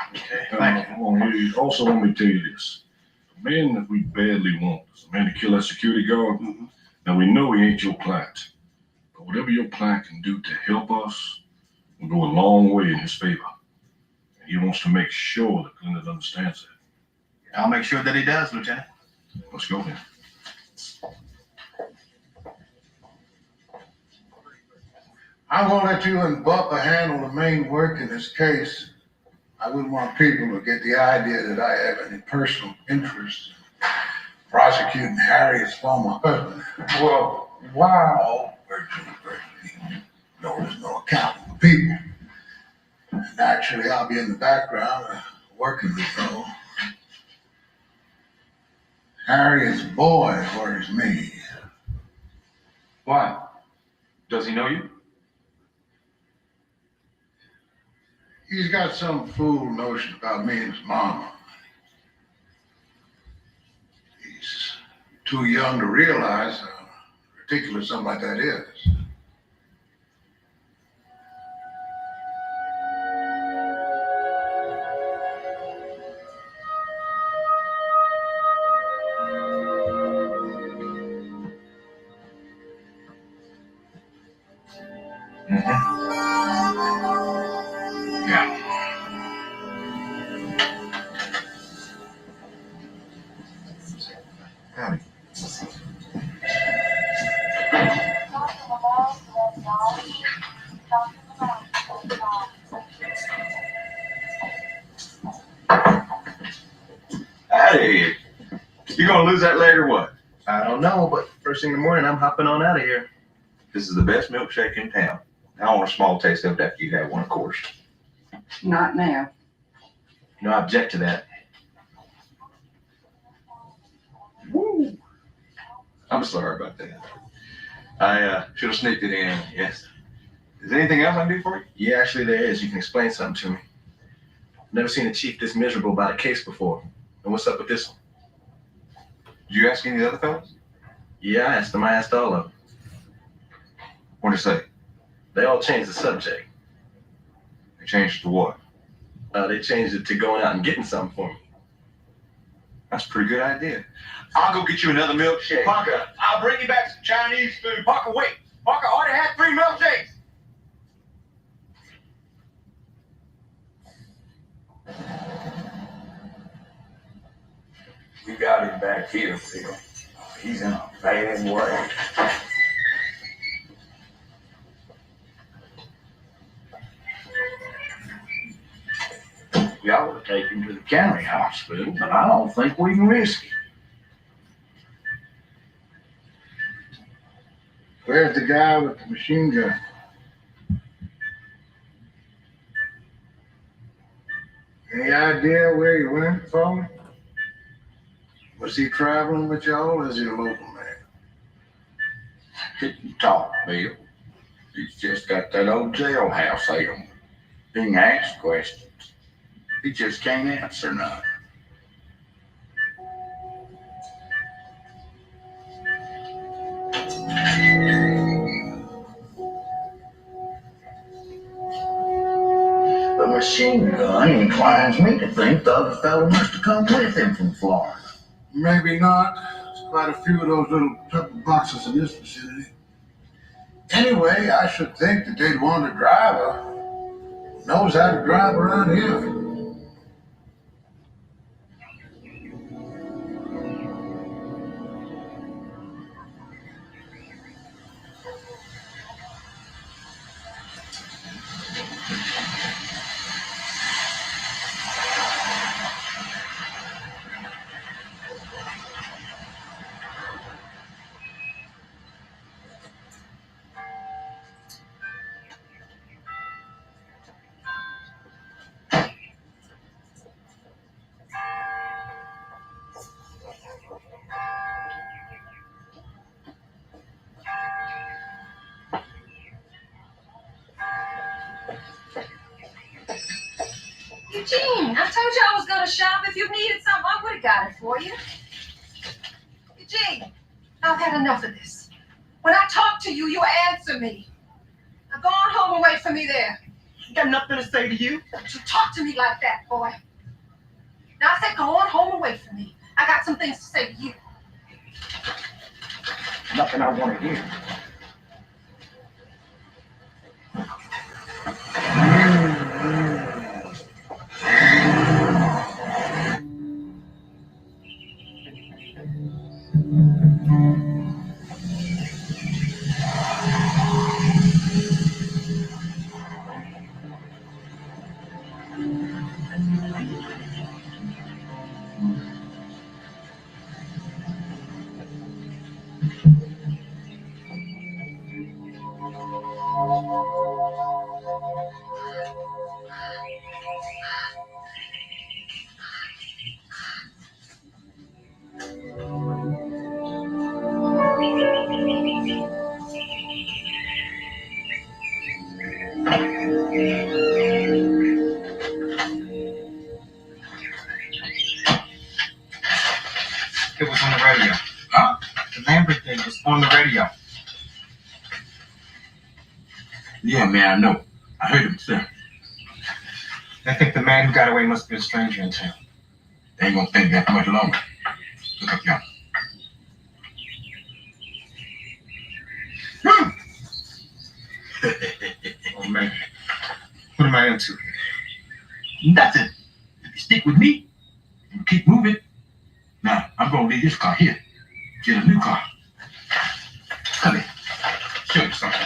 Okay, thank you. Well, he also want me to tell you this. The man that we badly want is the man to kill that security guard. Mm-hmm. Now, we know he ain't your client. But whatever your client can do to help us will go a long way in his favor. And he wants to make sure that Clinton understands that. I'll make sure that he does, Lieutenant. Let's go then. I'm gonna let you and Bubba handle the main work in this case. I wouldn't want people to get the idea that I have any personal interest in prosecuting Harriet's former husband. Well, wow. Virtually. No, there's no accounting for people. And actually, I'll be in the background working with them. Harriet's boy worries me. Why? Does he know you? He's got some fool notion about me and his mama. He's too young to realize how ridiculous something like that is. Howdy. Hey, you gonna lose that leg or what? I don't know, but first thing in the morning, I'm hopping on out of here. This is the best milkshake in town. I want a small taste of it after you have one, of course. Not now. No, I object to that. Woo! I'm sorry about that. I should have sneaked it in. Yes. Is there anything else I can do for you? Yeah, actually there is. You can explain something to me. Never seen a chief this miserable about a case before. And what's up with this one? Did you ask any of the other fellas? Yeah, I asked them. I asked all of them. What'd they say? They all changed the subject. They changed it to what? They changed it to going out and getting something for me. That's a pretty good idea. I'll go get you another milkshake. Parker, I'll bring you back some Chinese food. Parker, wait. Parker already had 3 milkshakes. We got him back here, Phil. He's in a bad way. We ought to take him to the county hospital, but I don't think we can risk it. Where's the guy with the machine gun? Any idea where he went, Foley? Was he traveling with y'all or is he a local man? Couldn't talk, Bill. He's just got that old jailhouse ailment. Being asked questions. He just can't answer none. The machine gun inclines me to think the other fellow must have come with him from Florida. Maybe not. There's quite a few of those little pepper boxes in this vicinity. Anyway, I should think that they'd want a driver who knows how to drive around here. Eugene, I told you I was going to shop. If you needed something, I would have got it for you. Eugene, I've had enough of this. When I talk to you, you answer me. Now go on home and wait for me there. Got nothing to say to you. Don't you talk to me like that, boy. Now I said go on home and wait for me. I got some things to say to you. Nothing I want to hear. It was on the radio. Huh? The Lambert thing was on the radio. Yeah, man, I know. I heard him say. I think the man who got away must be a stranger in town. They ain't gonna think that much longer. Look up yonder. Oh, man. What am I into? Nothing. If you stick with me, and keep moving. Now, I'm gonna leave this car here. Get a new car. Come here. Show you something.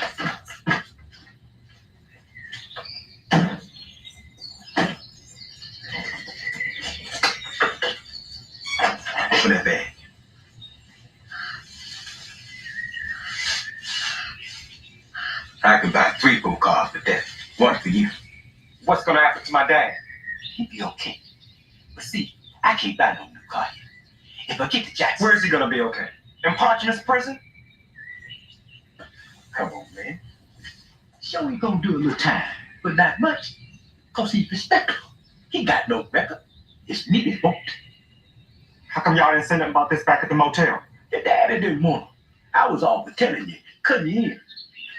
Open that bag. I can buy 3 full cars for that. One for you. What's going to happen to my dad? He'll be okay. But see, I can't buy no new car here. If I get to Jackson. Where is he going to be okay? In Parchment's prison? Come on, man. Sure, he gonna do a little time, but not much. Cause he's respectable. He got no record. It's me that won't. How come y'all didn't say nothing about this back at the motel? Your daddy didn't want him. I was all for telling you, cutting you in.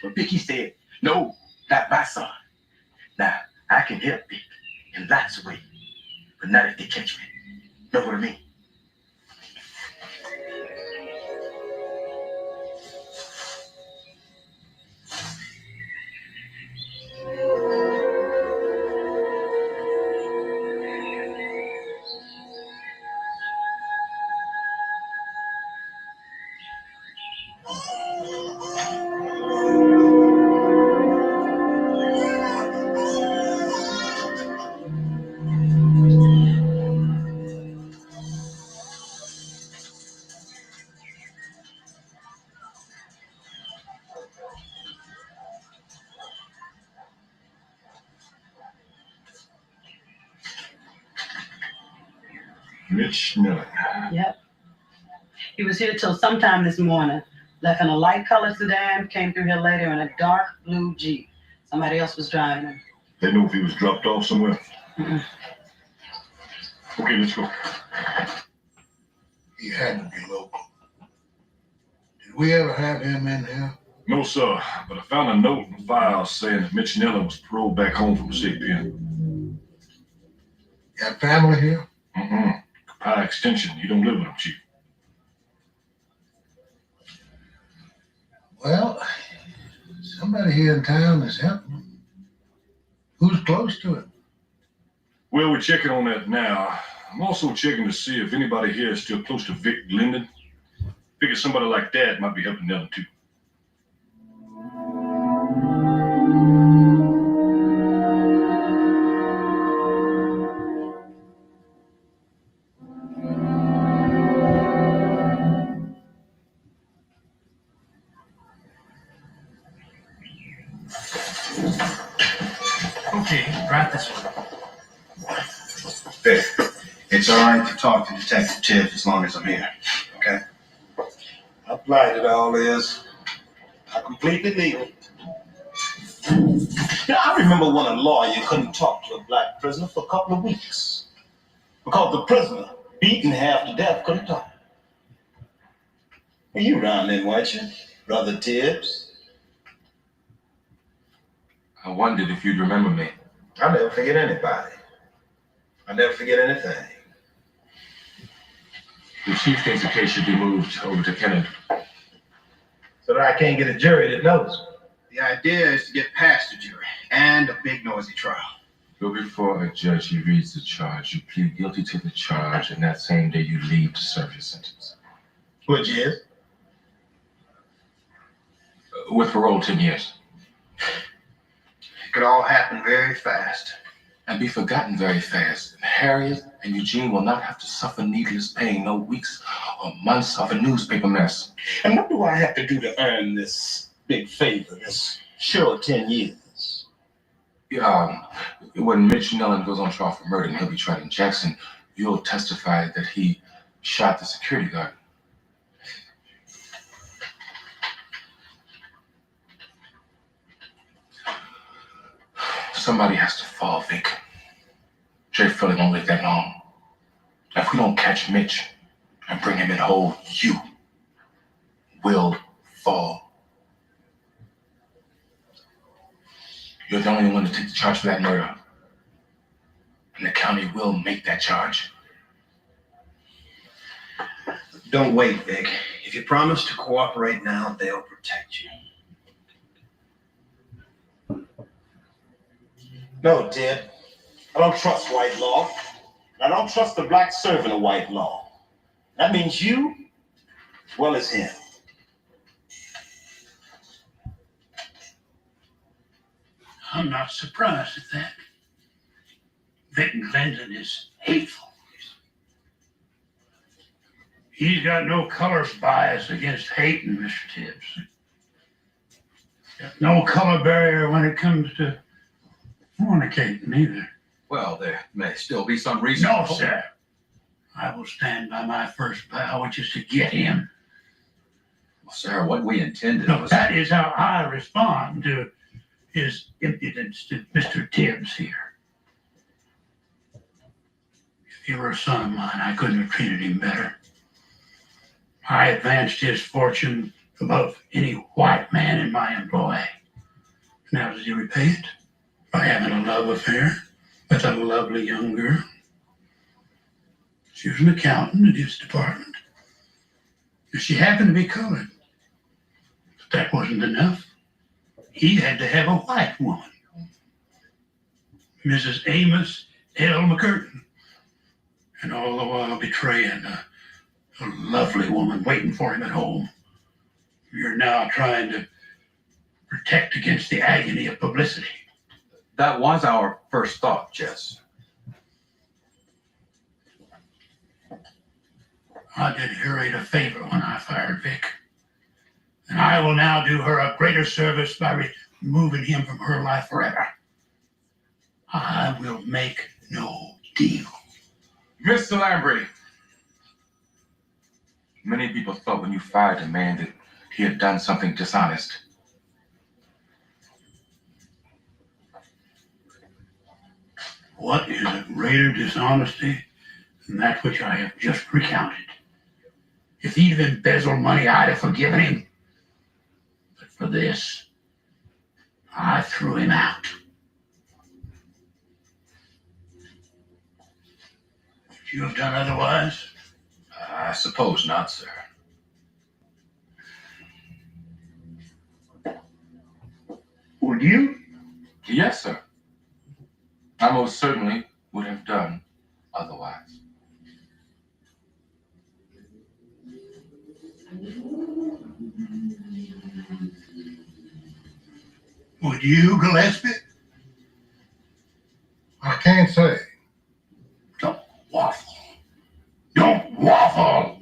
But Vicky said, no, not my son. Now, I can help Vic in lots of ways, but not if they catch me. Know what I mean? Mitch Miller. Yep. He was here till sometime this morning. Left in a light colored sedan, came through here later in a dark blue Jeep. Somebody else was driving him. They know if he was dropped off somewhere. Mm-mm. Okay, let's go. He had to be local. Did we ever have him in here? No, sir, but I found a note in the file saying that Mitch Miller was paroled back home from the state pen. Got family here? Mm-hmm. By extension, you don't live with him, Chief. Well, somebody here in town is helping him. Who's close to him? Well, we're checking on that now. I'm also checking to see if anybody here is still close to Vic Linden. Figure somebody like that might be helping Nellie too. Okay, right this way. Vic, it's all right to talk to Detective Tibbs as long as I'm here, okay? How blight it all is. How completely legal. I remember when a lawyer couldn't talk to a black prisoner for a couple of weeks because the prisoner, beaten half to death, couldn't talk. Well, you around then, weren't you, Brother Tibbs? I wondered if you'd remember me. I'll never forget anybody. I'll never forget anything. The chief thinks the case should be moved over to Kennedy. So that I can't get a jury that knows me. The idea is to get past the jury and a big noisy trial. Go before a judge, he reads the charge. You plead guilty to the charge, and that same day you leave to serve your sentence. Which is? With parole, 10 years. It could all happen very fast. And be forgotten very fast. And Harriet and Eugene will not have to suffer needless pain, no weeks or months of a newspaper mess. And what do I have to do to earn this big favor, this sure 10 years? Yeah, when Mitch Nellen goes on trial for murder and he'll be tried in Jackson, you'll testify that he shot the security guard. Somebody has to fall, Vic. Jay Philly won't live that long. If we don't catch Mitch and bring him in whole, you will fall. You're the only one to take the charge for that murder. And the county will make that charge. Don't wait, Vic. If you promise to cooperate now, they'll protect you. No, Ted. I don't trust white law. I don't trust the black servant of white law. That means you as well as him. I'm not surprised at that. Vic Linden is hateful. He's got no color bias against hating Mr. Tibbs. Got no color barrier when it comes to fornicating either. Well, there may still be some reason. No, sir. I will stand by my first vow, which is to get him. Well, sir, what we intended No, was... that is how I respond to his impudence to Mr. Tibbs here. If he were a son of mine, I couldn't have treated him better. I advanced his fortune above any white man in my employ. Now does he repay it by having a love affair with a lovely young girl? She was an accountant in his department. She happened to be colored. But that wasn't enough. He had to have a white woman. Mrs. Amos L. McCurtain. And all the while betraying a lovely woman waiting for him at home. You're now trying to protect against the agony of publicity. That was our first thought, Jess. I did Harriet a favor when I fired Vic. And I will now do her a greater service by removing him from her life forever. I will make no deal. Mr. Lambrey, Many people thought when you fired the man that he had done something dishonest. What is a greater dishonesty than that which I have just recounted? If he'd have embezzled money, I'd have forgiven him. But for this, I threw him out. Would you have done otherwise? I suppose not, sir. Would you? Yes, sir. I most certainly would have done otherwise. Would you, Gillespie? I can't say. Don't waffle. Don't waffle!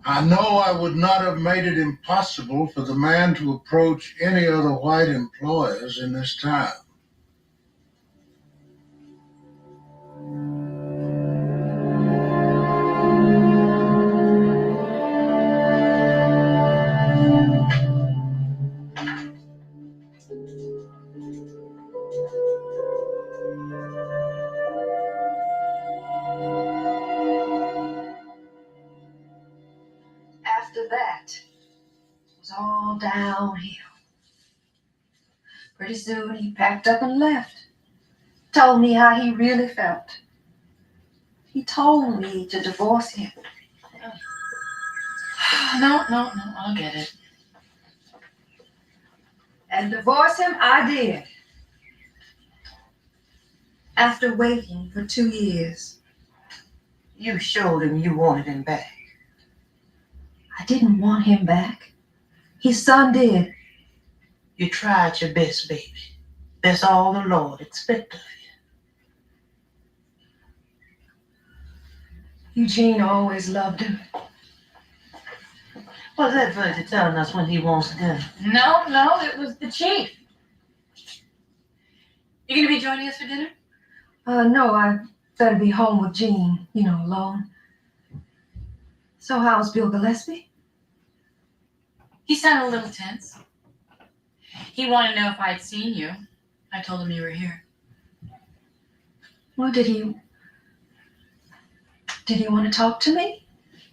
I know I would not have made it impossible for the man to approach any other white employers in this town. After that, it was all downhill. Pretty soon he packed up and left. Told me how he really felt. He told me to divorce him. No, I'll get it. And divorce him I did. After waiting for 2 years. You showed him you wanted him back. I didn't want him back. His son did. You tried your best, baby. That's all the Lord expects of you. Eugene always loved him. What's that for telling us when he wants dinner? No, it was the chief. You gonna be joining us for dinner? No, I better be home with Jean, alone. So how's Bill Gillespie? He sounded a little tense. He wanted to know if I had seen you. I told him you were here. Well, did he want to talk to me?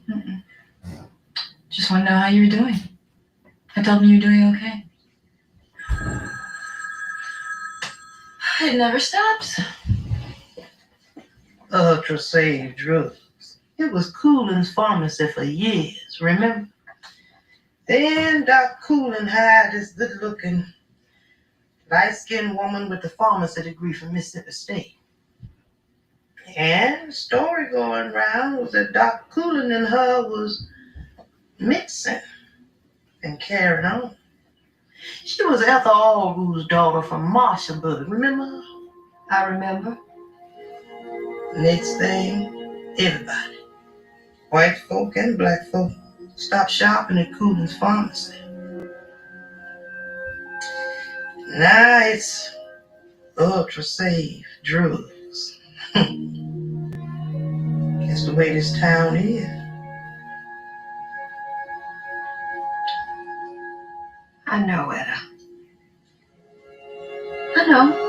Mm-mm. Just want to know how you were doing. I told him you were doing okay. It never stops. Ultra-safe drugs. It was Coolin's pharmacy for years, remember? Then Doc Coolin hired this good-looking, light-skinned woman with a pharmacy degree from Mississippi State. And the story going around was that Doc Coolin and her was mixing and carrying on. She was Ethel Allrue's daughter from Marshallburg, remember her? I remember. Next thing, everybody, white folk and black folk, stopped shopping at Coolin's pharmacy. Now it's ultra-safe drugs. That's the way this town is. I know, Etta. I know.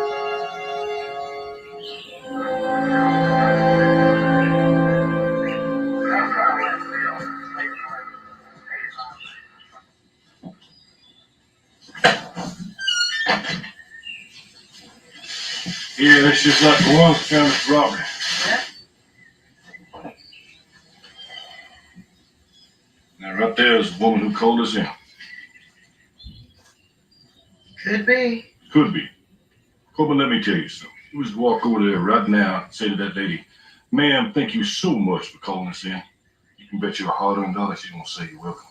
Yeah, that's just like the one found at the robbery. Yep. Now, right there is the woman who called us in. Could be. Could be. Corbin, let me tell you something. You just walk over there right now and say to that lady, "Ma'am, thank you so much for calling us in." You can bet your hard-earned dollar she's gonna say you're welcome.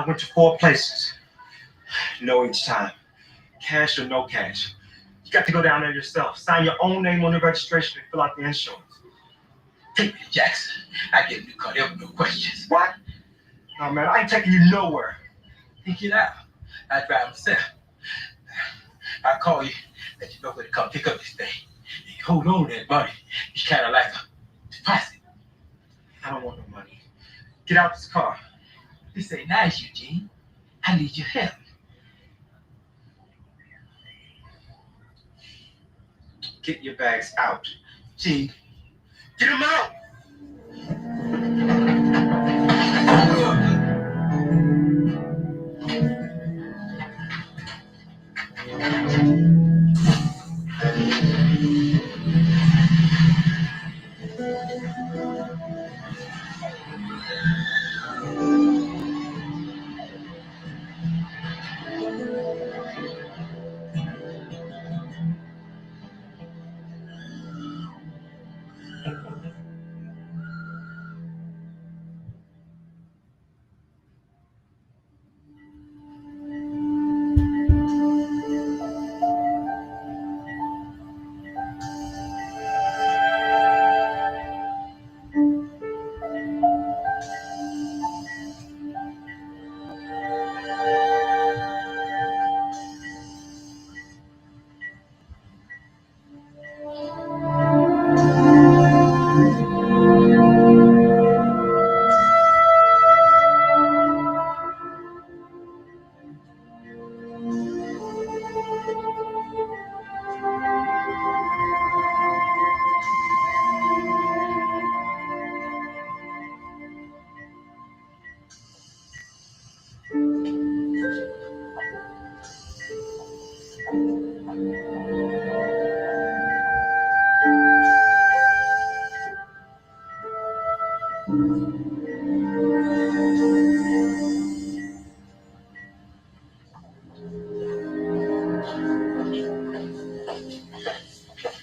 I went to 4 places. No each time. Cash or no cash. You got to go down there yourself. Sign your own name on the registration and fill out the insurance. Take me, Jackson. I get you caught up with no questions. What? No, man, I ain't taking you nowhere. Then get out. I drive myself. I'll call you, let you know where to come pick up this thing. And you hold on to that money. It's kind of like a deposit. I don't want no money. Get out this car. This ain't nice, Eugene. I need your help. Get your bags out. Gene, get them out!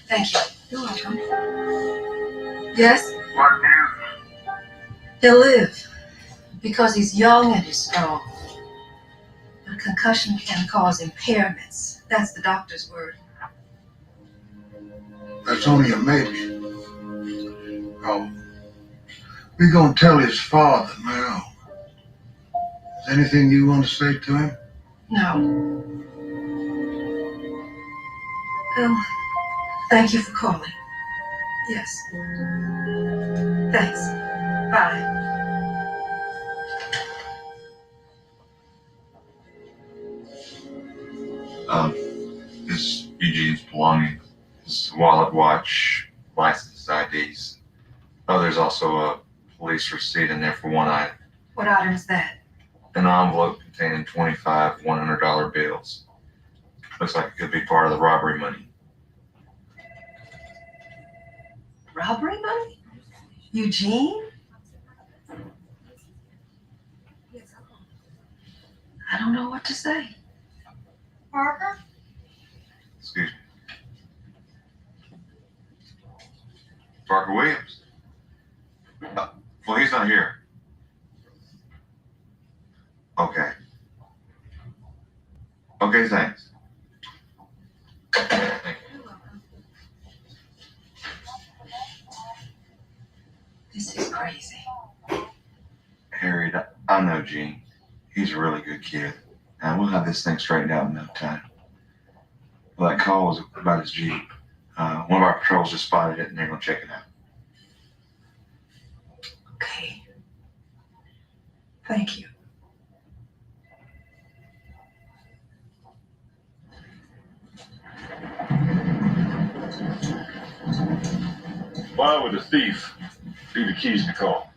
Thank you. You're welcome. Yes? What news? He'll live because he's young and he's strong. But a concussion can cause impairments. That's the doctor's word. That's only a maybe. Oh, we're gonna tell his father now. Is anything you want to say to him? No. Thank you for calling. Yes. Thanks. Bye. This Eugene's belongings, his wallet, watch, license, IDs. Oh, there's also a police receipt in there for one item. What item is that? An envelope containing 25 $100 bills. Looks like it could be part of the robbery money. Robbery money? Eugene? I don't know what to say. Parker? Excuse me. Parker Williams. Well, he's not here. Okay. Okay, thanks. This is crazy. Harriet, I know Gene. He's a really good kid. And we'll have this thing straightened out in no time. Well, that call was about his Jeep. One of our patrols just spotted it and they're going to check it out. Okay. Thank you. Why would the thief leave the keys in the car?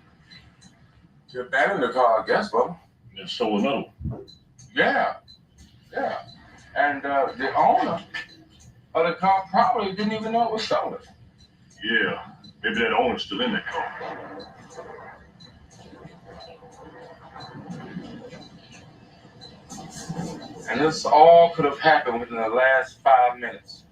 You abandoned the car, I guess, Bubba. And stole another one. Yeah. And the owner of the car probably didn't even know it was stolen. Yeah, maybe that owner's still in that car. And this all could have happened within the last 5 minutes.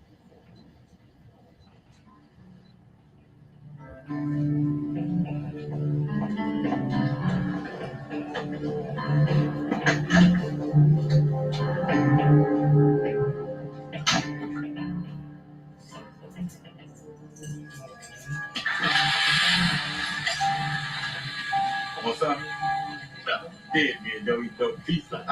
What's up? Dead man don't eat no pizza.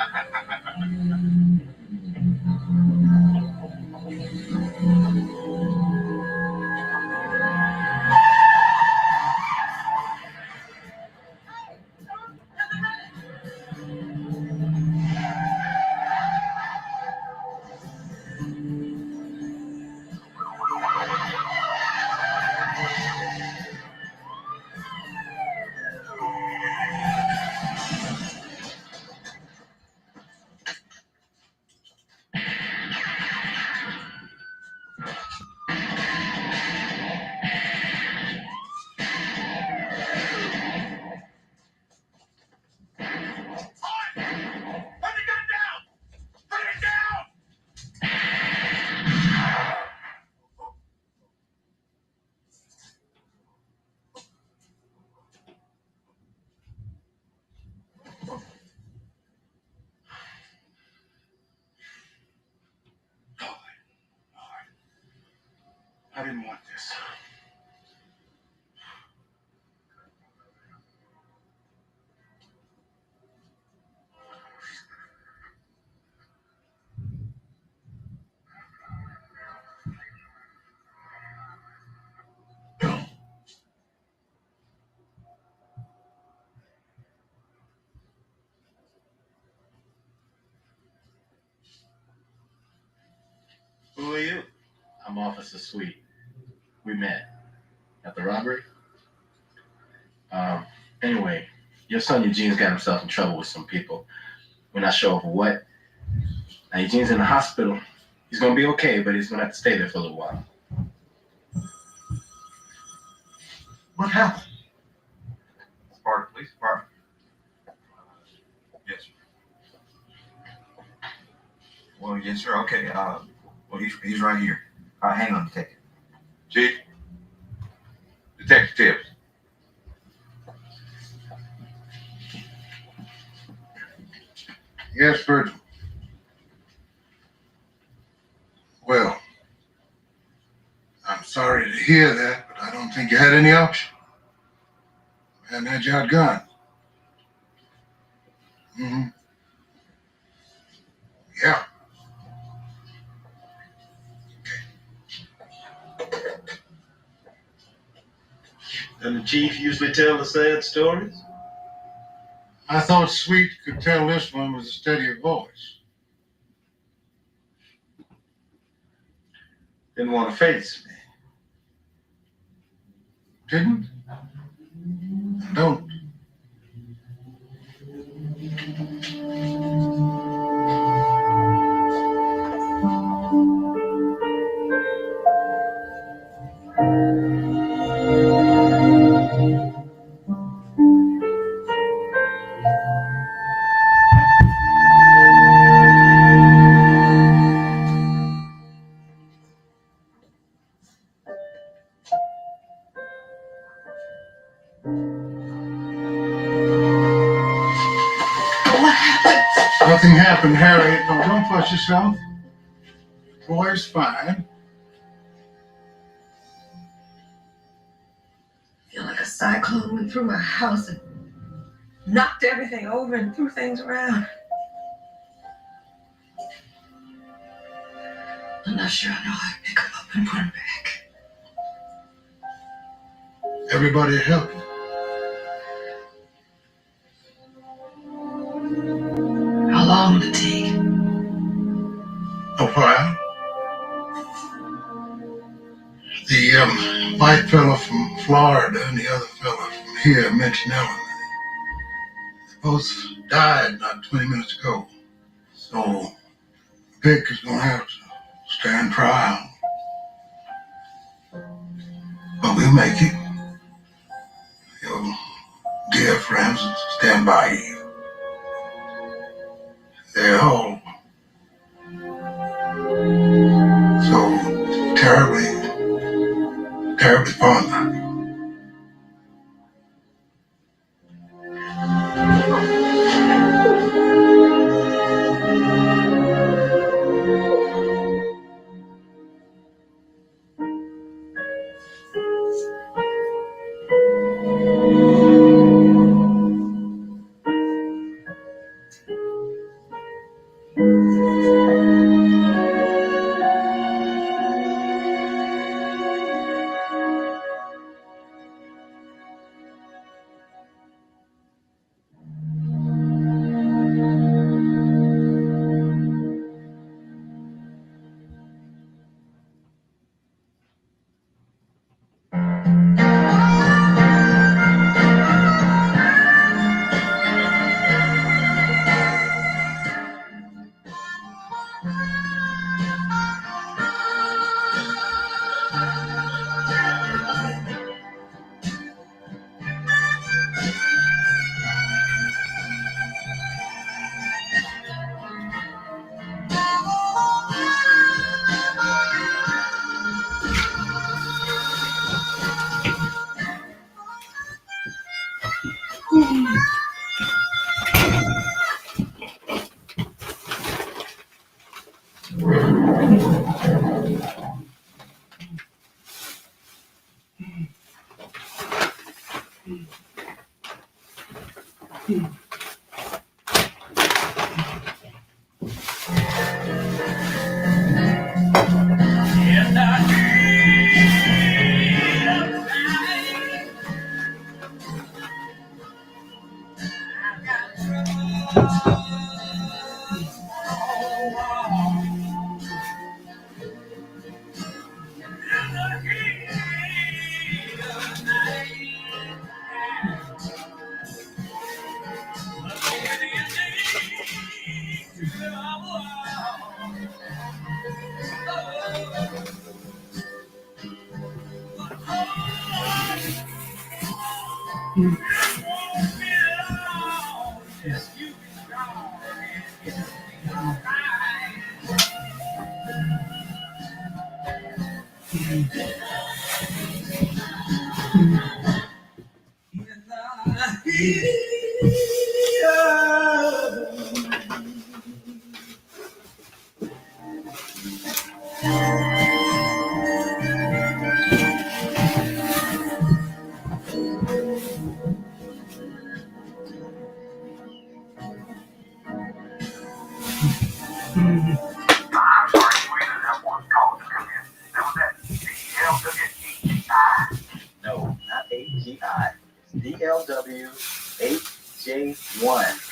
I didn't want this. Who are you? I'm Officer Sweet. We met at the robbery. Anyway, your son Eugene's got himself in trouble with some people. We're not sure over what. Now Eugene's in the hospital. He's gonna be okay, but he's gonna have to stay there for a little while. What happened? Spark Police Department. Yes, sir. Well, yes, sir. Okay. Well, he's right here. All right, hang on, Detective. Chief. Detective Tibbs. Yes, Virgil. Well, I'm sorry to hear that, but I don't think you had any option. You hadn't had you outgunned. Mm-hmm. Yeah. Doesn't the chief usually tell the sad stories? I thought Sweet could tell this one with a steadier voice. Didn't want to face me. Didn't? Don't. Nothing happened, Harry. No, don't fuss yourself. The boy's fine. I feel like a cyclone went through my house and knocked everything over and threw things around. I'm not sure I know how to pick him up and put him back. Everybody help you. How long will it take? A while. The white fellow from Florida and the other fellow from here mentioned Ellen. They both died not 20 minutes ago. So Vic is going to have to stand trial. But we'll make it. Your dear friends stand by you. They're all so terribly fond of you. No, not 8GI. DLW8J1.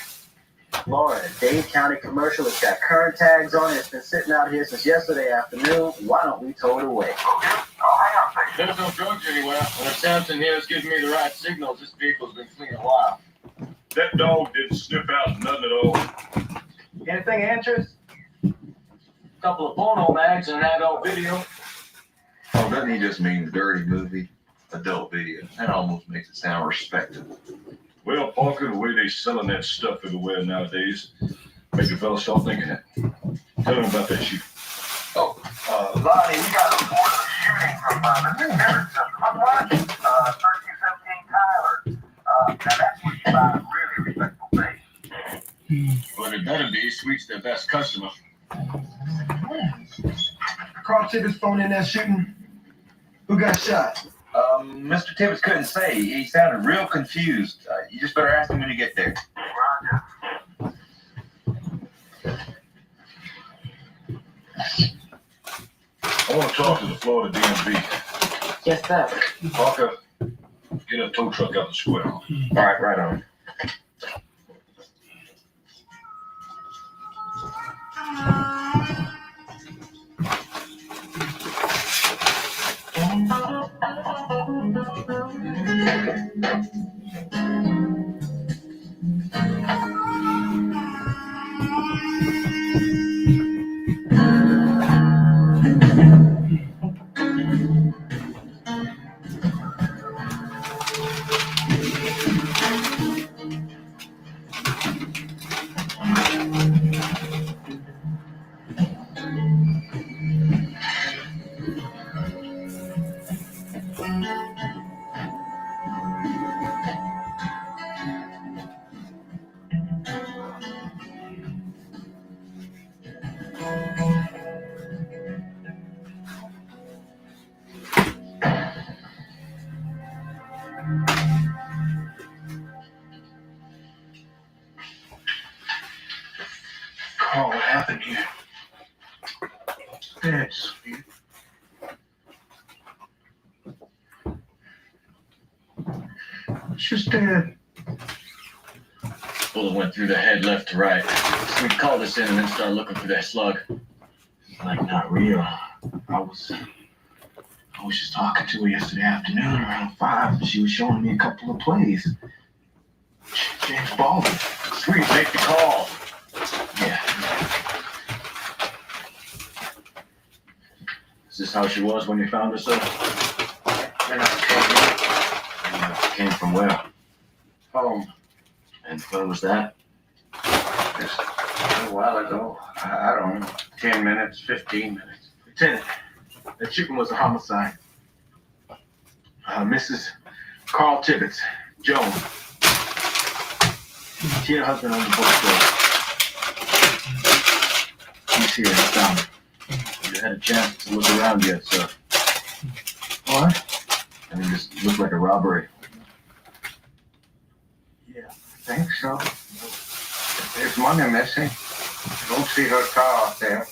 Florida, Dade County commercial. It's got current tags on it. It's been sitting out here since yesterday afternoon. Why don't we tow it away? There's no drugs anywhere. When Samson here is giving me the right signals, this vehicle's been clean a while. That dog didn't sniff out nothing at all. Anything of interest? A couple of porno mags and an adult video. Oh, doesn't he just mean dirty movie? Adult video. That almost makes it sound respectable. Well, Parker, the way they selling that stuff everywhere nowadays, make a fella start thinking that. Tell him about that shooting. Oh, Lonnie, we got a report of a shooting from Mr. Tibbetts on 1317 Tyler. Now that's where you buy a really respectable place. Well, it better be. Sweet's their best customer. Carl Tibbetts phone in that shooting. Who got shot? Mr. Tibbetts couldn't say. He sounded real confused. You just better ask him when you get there. Roger. I want to talk to the Florida DMV. Yes, sir. Parker, get a tow truck out the square. All right, right on. Carl, what happened here? Dad, sweet. It's just Dad. Bullet went through the head left to right. Sweet called us in and then started looking for that slug. Like, not real. I was just talking to her yesterday afternoon around 5, and she was showing me a couple of plays. James Baldwin. Sweet, make the call. Yeah. Is this how she was when you found her, sir? Then I Came from where? home And when was that? just a while ago. I don't know, 10 minutes, 15 minutes. Lieutenant, that shooting was a homicide. Mrs. Carl Tibbetts, Joan. She and her husband on the bookstore. He's here. I found him. You had a chance to look around yet, sir? What? I mean, this looked like a robbery. Yeah, I think so. There's money missing. I don't see her car out there.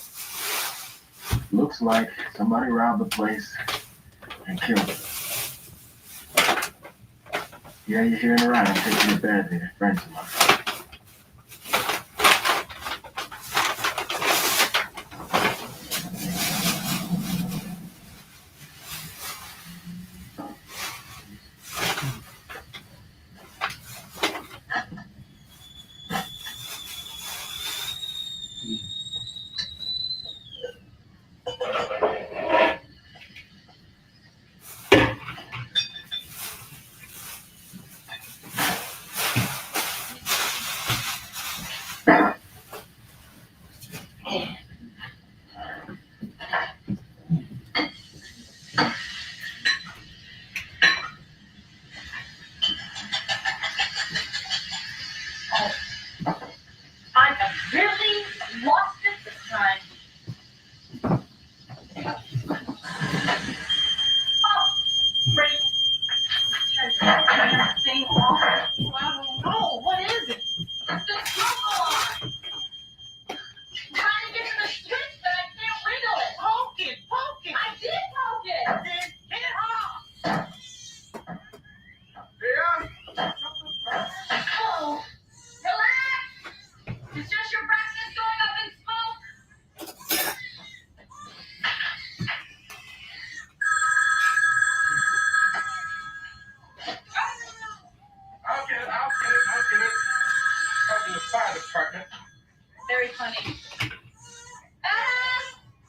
Looks like somebody robbed the place and killed her. Yeah, you're hearing around. I'm taking it badly. They're friends of mine. I have really lost it this time. Oh, great. Turn that thing off. I don't know. What is it? The smoke alarm. I'm trying to get to the switch, but I can't wiggle it. Poke it, poke it. I did poke it. Then get it off. Oh, relax. It's just your breakfast going up in smoke. I'll get it. Up in the fire department. Very funny.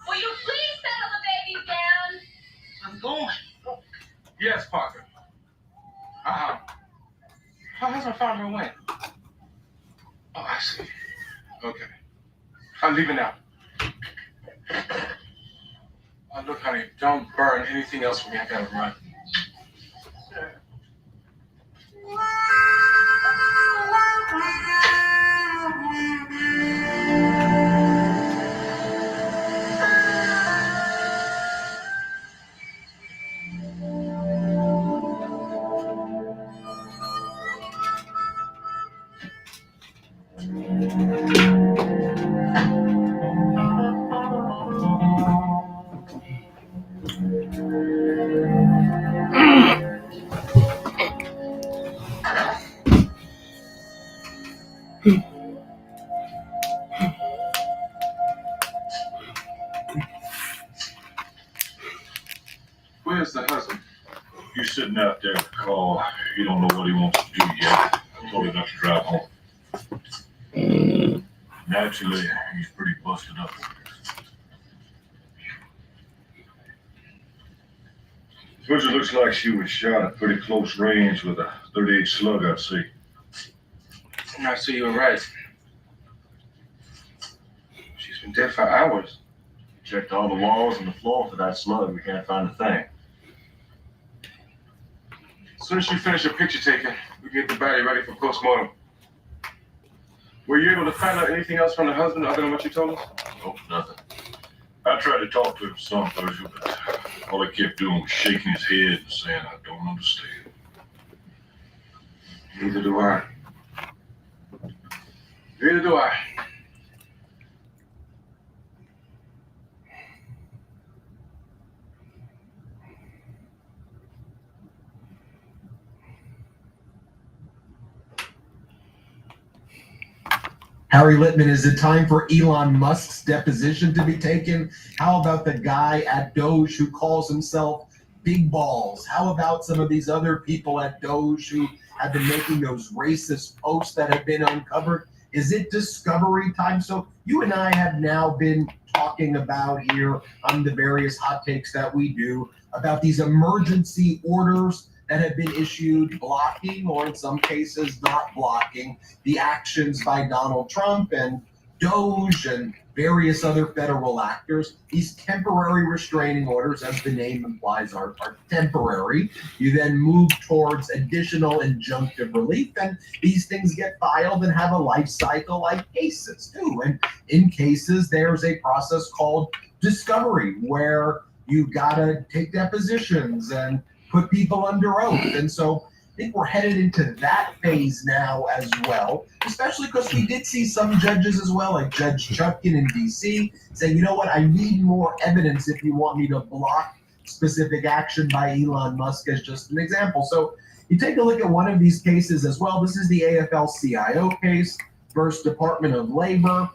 Will you please settle the baby down? I'm going. Yes, Parker. How hasn't found her way? Oh, I see. Okay. I'm leaving now. Oh, look, honey, don't burn anything else for me. I gotta run. Where's the husband? He's sitting out there in the car. He don't know what he wants to do yet. I told him not to drive home. Naturally, he's pretty busted up. Butcher looks like she was shot at pretty close range with a .38 slug, I'd say. I see you were right. She's been dead for hours. Checked all the walls and the floor for that slug. We can't find a thing. As soon as you finish your picture taking, we get the body ready for postmortem. Were you able to find out anything else from the husband other than what you told us? Nope, nothing. I tried to talk to him some, Butcher, but all he kept doing was shaking his head and saying, I don't understand. Neither do I. Neither do I. Harry Littman, is it time for Elon Musk's deposition to be taken? How about the guy at Doge who calls himself Big Balls? How about some of these other people at Doge who have been making those racist posts that have been uncovered? Is it discovery time? So you and I have now been talking about here on the various hot takes that we do about these emergency orders that have been issued blocking, or in some cases not blocking, the actions by Donald Trump and Doge and various other federal actors. These temporary restraining orders, as the name implies, are temporary. You then move towards additional injunctive relief, and these things get filed and have a life cycle like cases too. And in cases, there's a process called discovery where you gotta take depositions and put people under oath. And so I think we're headed into that phase now as well, especially because we did see some judges as well, like Judge Chutkin in DC, saying, you know what, I need more evidence if you want me to block specific action by Elon Musk, as just an example. So you take a look at one of these cases as well. This is the AFL-CIO case versus Department of Labor.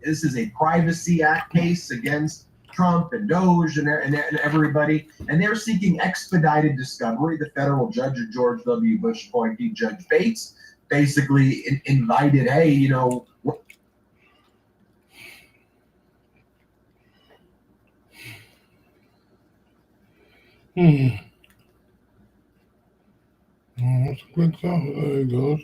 This is a Privacy Act case against Trump and Doge and everybody, and they're seeking expedited discovery. The federal judge, George W. Bush appointee, Judge Bates, basically invited, hey, you know, That's a good stuff. There it goes.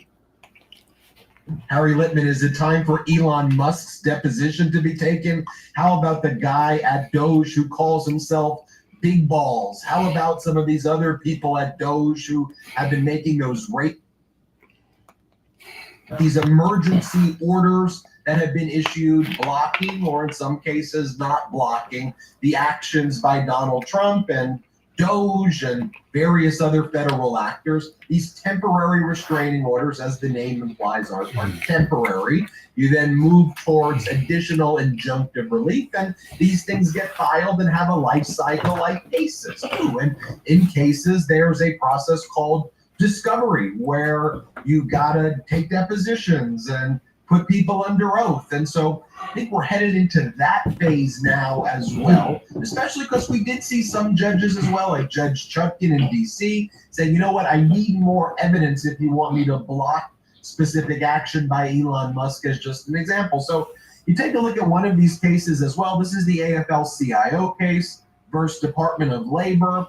Harry Littman, is it time for Elon Musk's deposition to be taken? How about the guy at Doge who calls himself Big Balls? How about some of these other people at Doge who have been making these emergency orders that have been issued blocking, or in some cases not blocking, the actions by Donald Trump and Doge and various other federal actors? These temporary restraining orders, as the name implies, are temporary. You then move towards additional injunctive relief, and these things get filed and have a life cycle like cases too. And in cases, there's a process called discovery where you gotta take depositions and put people under oath. And so I think we're headed into that phase now as well, especially because we did see some judges as well, like Judge Chutkin in DC, saying, you know what, I need more evidence if you want me to block specific action by Elon Musk, as just an example. So you take a look at one of these cases as well. This is the AFL-CIO case versus Department of Labor.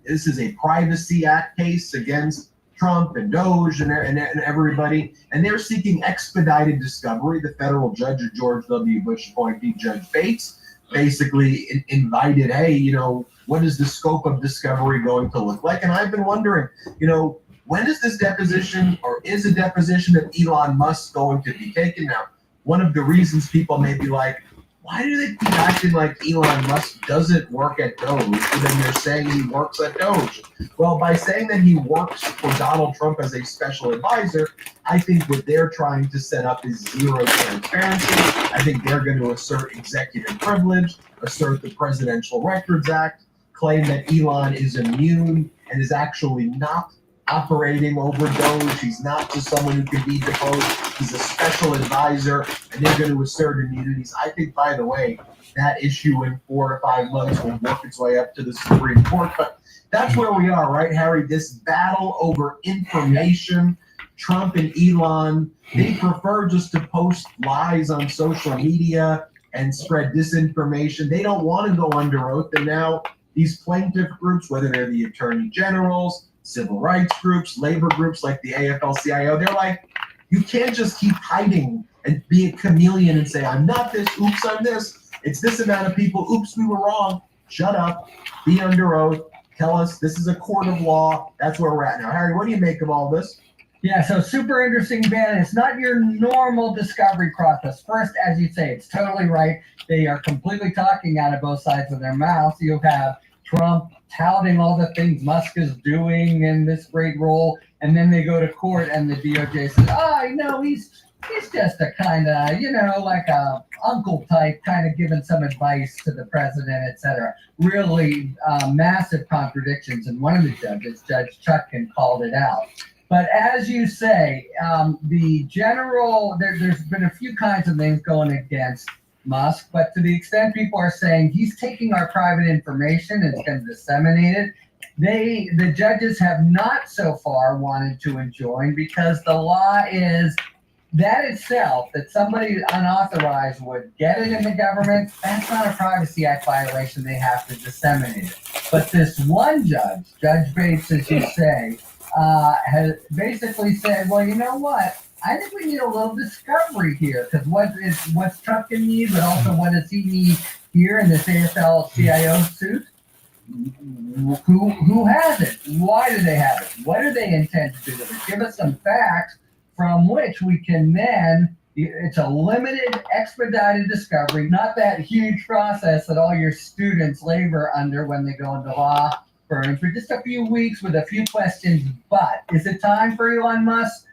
This is a Privacy Act case against Trump and Doge and everybody, and they're seeking expedited discovery. The federal judge, George W. Bush appointee, Judge Bates, basically invited, hey, you know, what is the scope of discovery going to look like? And I've been wondering, you know, when is this deposition, or is a deposition of Elon Musk going to be taken? Now, one of the reasons people may be like, why do they keep acting like Elon Musk doesn't work at Doge, and then they're saying he works at Doge? Well, by saying that he works for Donald Trump as a special advisor, I think what they're trying to set up is zero transparency. I think they're going to assert executive privilege, assert the Presidential Records Act, claim that Elon is immune and is actually not operating over Doge. He's not just someone who can be deposed. He's a special advisor, and they're going to assert immunities. I think, by the way, that issue in 4 to 5 months will work its way up to the Supreme Court. But that's where we are, right, Harry? This battle over information. Trump and Elon, they prefer just to post lies on social media and spread disinformation. They don't want to go under oath. And now these plaintiff groups, whether they're the attorney generals, civil rights groups, labor groups like the AFL-CIO, they're like, you can't just keep hiding and be a chameleon and say, I'm not this, oops, I'm this. It's this amount of people, oops, we were wrong. Shut up, be under oath, tell us this is a court of law. That's where we're at now. Harry, what do you make of all this? Yeah, so super interesting, Ben. It's not your normal discovery process. First, as you say, it's totally right. They are completely talking out of both sides of their mouths. You have Trump touting all the things Musk is doing in this great role, and then they go to court and the DOJ says, oh, you know, he's just a kind of, you know, like a uncle type, kind of giving some advice to the president, etc. Really massive contradictions, and one of the judges, Judge Chutkin, called it out. But as you say, the general, there's been a few kinds of things going against Musk, but to the extent people are saying he's taking our private information and is going to disseminate it, the judges have not so far wanted to enjoin, because the law is that itself, that somebody unauthorized would get it in the government, that's not a Privacy Act violation. They have to disseminate it. But this one judge, Judge Bates, as you say, has basically said, well, you know what? I think we need a little discovery here, because what's Chuck in need, but also what does he need here in this AFL-CIO suit? Who has it? Why do they have it? What do they intend to do with it? Give us some facts from which we can then, it's a limited, expedited discovery, not that huge process that all your students labor under when they go into law firms, for just a few weeks with a few questions. But is it time for Elon Musk's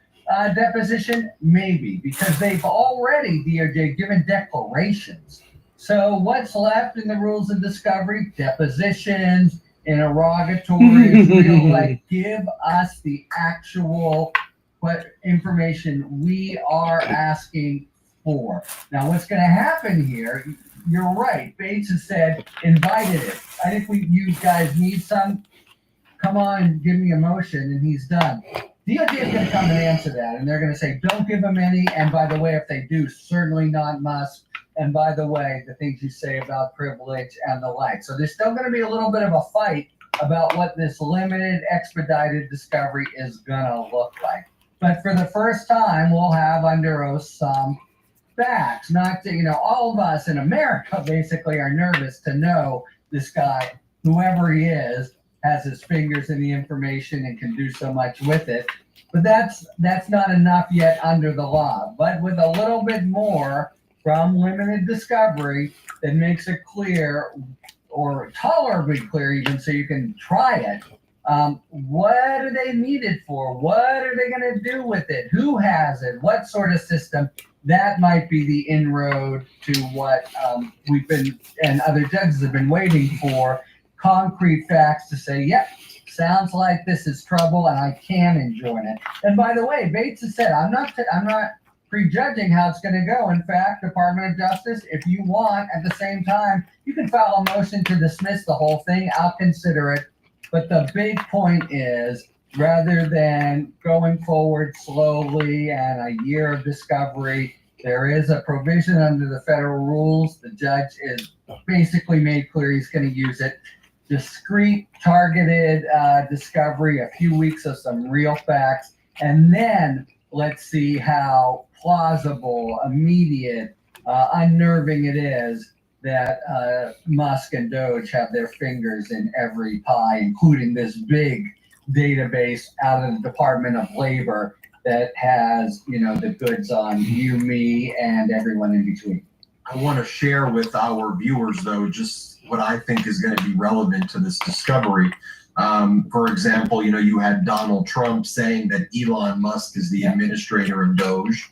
deposition? Maybe, because they've already, DOJ, given declarations. So what's left in the rules of discovery? Depositions, interrogatories, give us the actual information we are asking for. Now, what's going to happen here, you're right, Bates has said, invited it. I think you guys need some, come on, give me a motion, and he's done. DOJ is going to come and answer that, and they're going to say, don't give them any, and by the way, if they do, certainly not Musk, and by the way, the things you say about privilege and the like. So there's still going to be a little bit of a fight about what this limited, expedited discovery is going to look like. But for the first time, we'll have under oath some facts. Not to, all of us in America basically are nervous to know this guy, whoever he is, has his fingers in the information and can do so much with it. But that's not enough yet under the law. But with a little bit more from limited discovery that makes it clear, or tolerably clear even, so you can try it, what do they need it for? What are they going to do with it? Who has it? What sort of system? That might be the inroad to what we've been, and other judges have been waiting for, concrete facts to say, yep, sounds like this is trouble and I can enjoin it. And by the way, Bates has said, I'm not prejudging how it's going to go. In fact, Department of Justice, if you want, at the same time, you can file a motion to dismiss the whole thing. I'll consider it. But the big point is, rather than going forward slowly and a year of discovery, there is a provision under the federal rules. The judge is basically made clear he's going to use it. Discrete, targeted discovery, a few weeks of some real facts, and then let's see how plausible, immediate, unnerving it is that Musk and Doge have their fingers in every pie, including this big database out of the Department of Labor that has, the goods on you, me, and everyone in between. I want to share with our viewers, though, just what I think is going to be relevant to this discovery. For example, you had Donald Trump saying that Elon Musk is the administrator of Doge.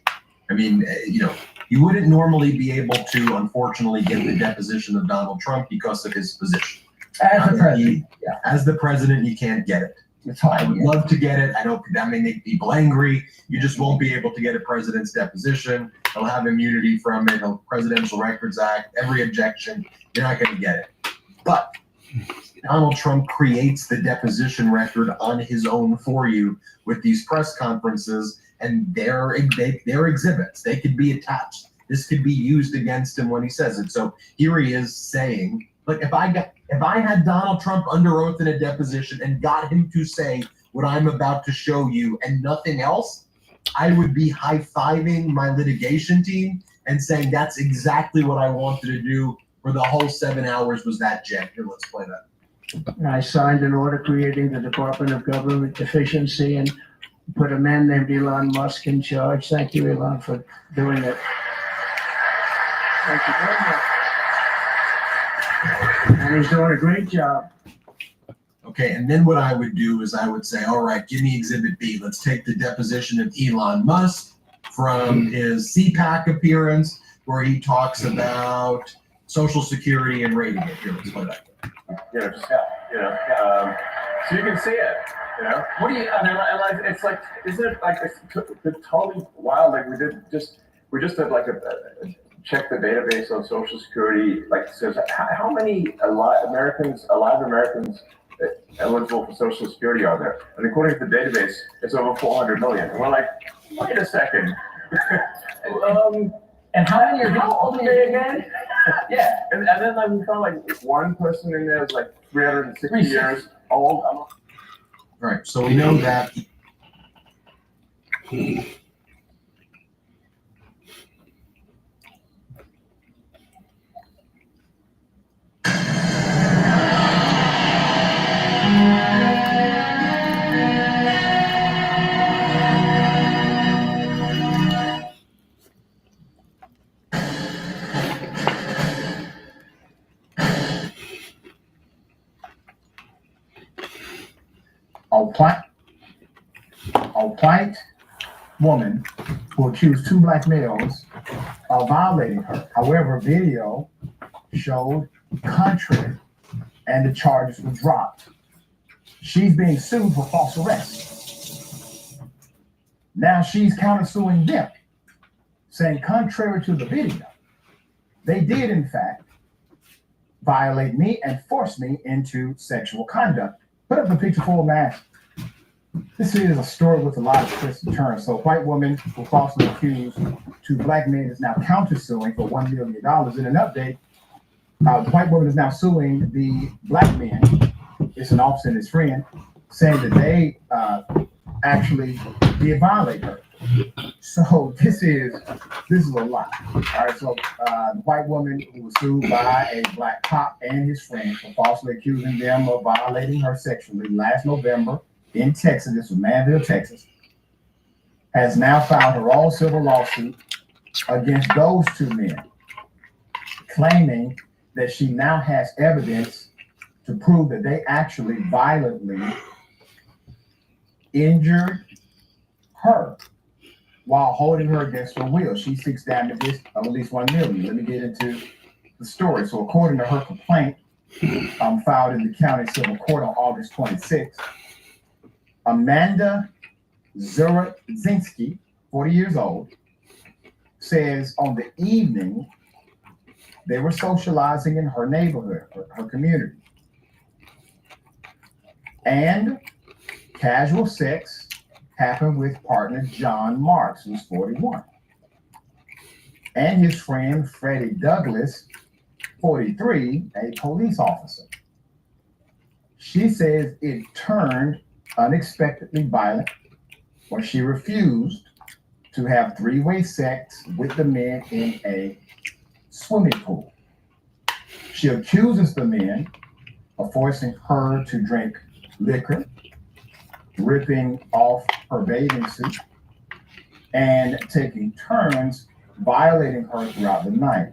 I mean, you wouldn't normally be able to, unfortunately, get the deposition of Donald Trump because of his position. As the president. As the president, you can't get it. I would love to get it. I know that may make people angry. You just won't be able to get a president's deposition. He'll have immunity from it. Presidential Records Act, every objection, you're not going to get it. But Donald Trump creates the deposition record on his own for you with these press conferences, and they're exhibits. They could be attached. This could be used against him when he says it. So here he is saying, look, if I had Donald Trump under oath in a deposition and got him to say what I'm about to show you and nothing else, I would be high-fiving my litigation team and saying that's exactly what I wanted to do for the whole 7 hours was that jet. Here, let's play that. I signed an order creating the Department of Government Efficiency and put a man named Elon Musk in charge. Thank you, Elon, for doing it. Thank you very much. And he's doing a great job. Okay, and then what I would do is I would say, all right, give me Exhibit B. Let's take the deposition of Elon Musk from his CPAC appearance where he talks about Social Security and rating it. Here, let's play that. So you can see it. What do you? I mean, it's like, isn't it like it's totally wild? Like we just did like a check the database on Social Security. Like says how many alive Americans eligible for Social Security are there? And according to the database, it's over 400 million. And we're like, wait a second. And how old are they again? Yeah, and then like we found like one person in there is like 360 years old. Right, so we know that white woman who accused two black males of violating her. However, video showed contrary, and the charges were dropped. She's being sued for false arrest. Now she's countersuing them, saying contrary to the video, they did in fact violate me and force me into sexual conduct. Put up the picture for a man. This is a story with a lot of twists and turns. So, a white woman who falsely accused two black men is now countersuing for $1 million. In an update, the white woman is now suing the black men. It's an officer and his friend, saying that they actually did violate her. So this is a lot. All right. So the white woman who was sued by a black cop and his friend for falsely accusing them of violating her sexually last November in Texas. This was Manville, Texas. Has now filed her own civil lawsuit against those two men, claiming that she now has evidence to prove that they actually violently injured her while holding her against her will. She seeks damages of at least $1 million. Let me get into the story. So according to her complaint, filed in the county civil court on August 26th, Amanda Zuradzinski, 40 years old, says on the evening they were socializing in her neighborhood, her community, and casual sex happened with partner John Marks, who's 41, and his friend Freddie Douglas, 43, a police officer. She says it turned unexpectedly violent when she refused to have three-way sex with the men in a swimming pool. She accuses the men of forcing her to drink liquor, ripping off her bathing suit, and taking turns violating her throughout the night,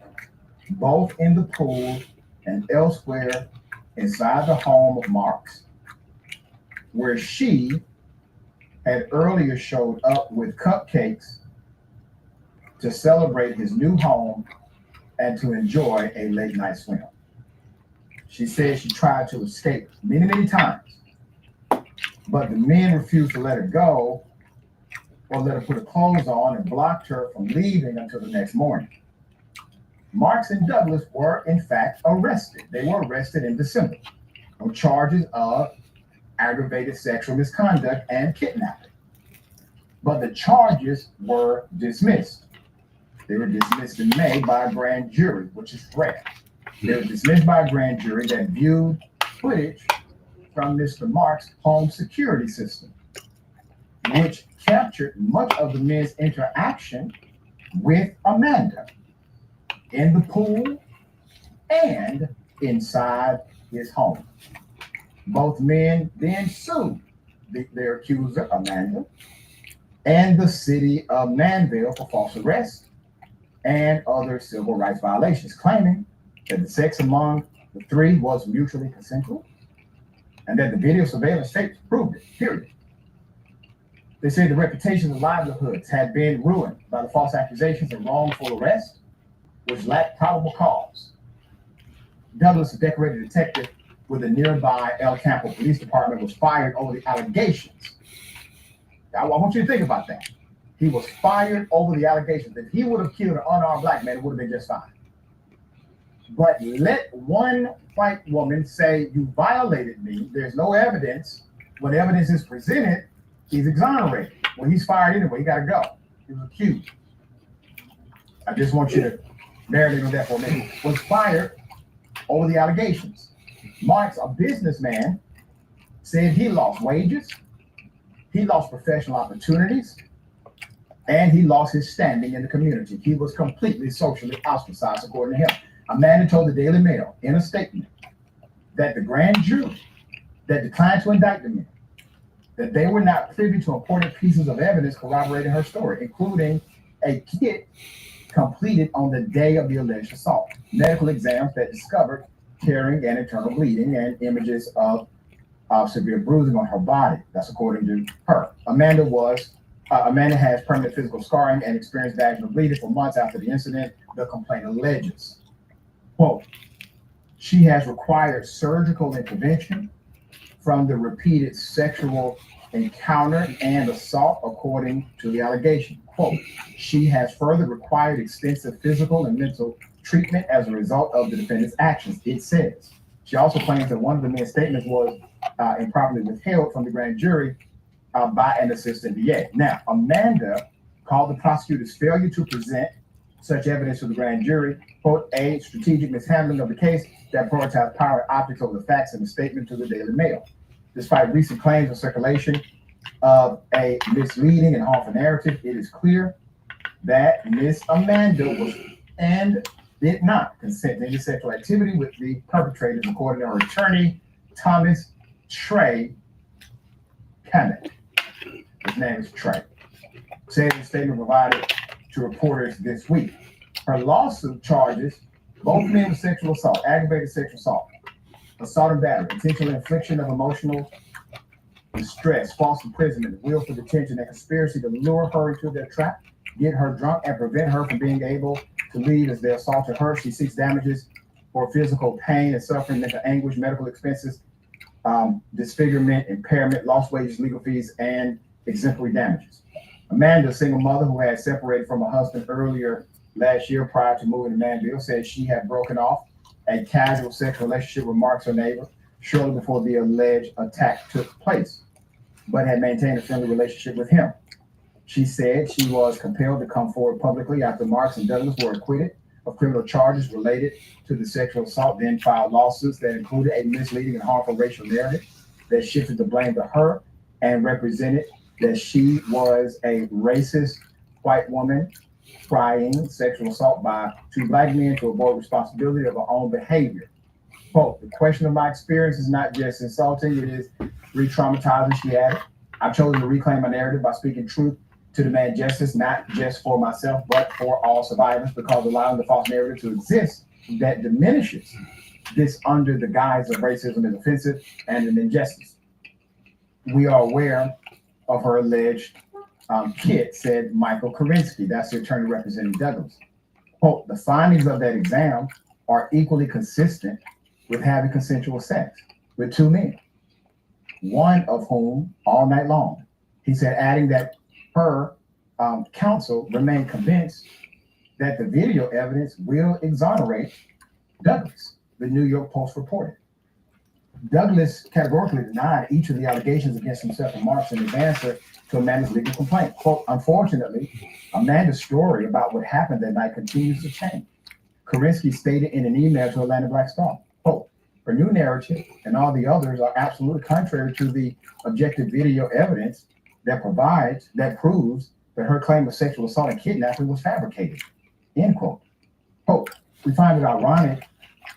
both in the pool and elsewhere inside the home of Marks, where she had earlier showed up with cupcakes to celebrate his new home and to enjoy a late night swim. She said she tried to escape many, many times, but the men refused to let her go or let her put her clothes on and blocked her from leaving until the next morning. Marks and Douglas were, in fact, arrested. They were arrested in December on charges of aggravated sexual misconduct and kidnapping. But the charges were dismissed. They were dismissed in May by a grand jury, which is rare. They were dismissed by a grand jury that viewed footage from Mr. Marks' home security system, which captured much of the men's interaction with Amanda in the pool and inside his home. Both men then sued their accuser, Amanda, and the city of Manville for false arrest and other civil rights violations, claiming that the sex among the three was mutually consensual and that the video surveillance tapes proved it, period. They say the reputations and livelihoods had been ruined by the false accusations and wrongful arrest, which lacked probable cause. Douglas, a decorated detective with the nearby El Campo Police Department, was fired over the allegations. I want you to think about that. He was fired over the allegations. If he would have killed an unarmed black man, it would have been just fine. But let one white woman say, you violated me, there's no evidence. When evidence is presented, he's exonerated. Well, he's fired anyway, he gotta go. He was accused. I just want you to marinate on that for a minute. Was fired over the allegations. Marks, a businessman, said he lost wages, he lost professional opportunities, and he lost his standing in the community. He was completely socially ostracized, according to him. Amanda told the Daily Mail in a statement that the grand jury that declined to indict the men, that they were not privy to important pieces of evidence corroborating her story, including a kit completed on the day of the alleged assault, medical exams that discovered tearing and internal bleeding, and images of of severe bruising on her body. That's according to her. Amanda has permanent physical scarring and experienced vaginal bleeding for months after the incident, the complaint alleges. Quote, she has required surgical intervention from the repeated sexual encounter and assault, according to the allegation. Quote, she has further required extensive physical and mental treatment as a result of the defendant's actions, it says. She also claims that one of the men's statements was improperly withheld from the grand jury by an assistant DA. Now, Amanda called the prosecutor's failure to present such evidence to the grand jury, quote, a strategic mishandling of the case that prioritized power and optics over the facts in the statement to the Daily Mail. Despite recent claims of circulation of a misleading and harmful narrative, it is clear that Miss Amanda was and did not consent to any sexual activity with the perpetrators, according to her attorney, Thomas Trey Kamek. His name is Trey. Said in a statement provided to reporters this week. Her lawsuit charges both men with sexual assault, aggravated sexual assault and battery, intentional infliction of emotional distress, false imprisonment, willful detention, and conspiracy to lure her into their trap, get her drunk, and prevent her from being able to leave as they assaulted her. She seeks damages for physical pain and suffering, mental anguish, medical expenses, disfigurement, impairment, lost wages, legal fees, and exemplary damages. Amanda, a single mother who had separated from her husband earlier last year prior to moving to Manville, said she had broken off a casual sexual relationship with Mark's her neighbor shortly before the alleged attack took place, but had maintained a friendly relationship with him. She said she was compelled to come forward publicly after Marks and Douglas were acquitted of criminal charges related to the sexual assault, then filed lawsuits that included a misleading and harmful racial narrative that shifted the blame to her and represented that she was a racist white woman trying sexual assault by two black men to avoid responsibility of her own behavior. Quote, the question of my experience is not just insulting, it is re-traumatizing, she added. I've chosen to reclaim my narrative by speaking truth to demand justice, not just for myself, but for all survivors, because allowing the false narrative to exist that diminishes this under the guise of racism is offensive and an injustice. We are aware of her alleged kit, said Michael Karinsky, that's the attorney representing Douglas. Quote, the findings of that exam are equally consistent with having consensual sex with two men, one of whom all night long. He said, adding that her counsel remained convinced that the video evidence will exonerate Douglas, the New York Post reported. Douglas categorically denied each of the allegations against himself and Marks in his answer to Amanda's legal complaint. Quote, unfortunately, Amanda's story about what happened that night continues to change. Karinsky stated in an email to Atlanta Black Star, quote, her new narrative and all the others are absolutely contrary to the objective video evidence that proves that her claim of sexual assault and kidnapping was fabricated, end quote. Quote, we find it ironic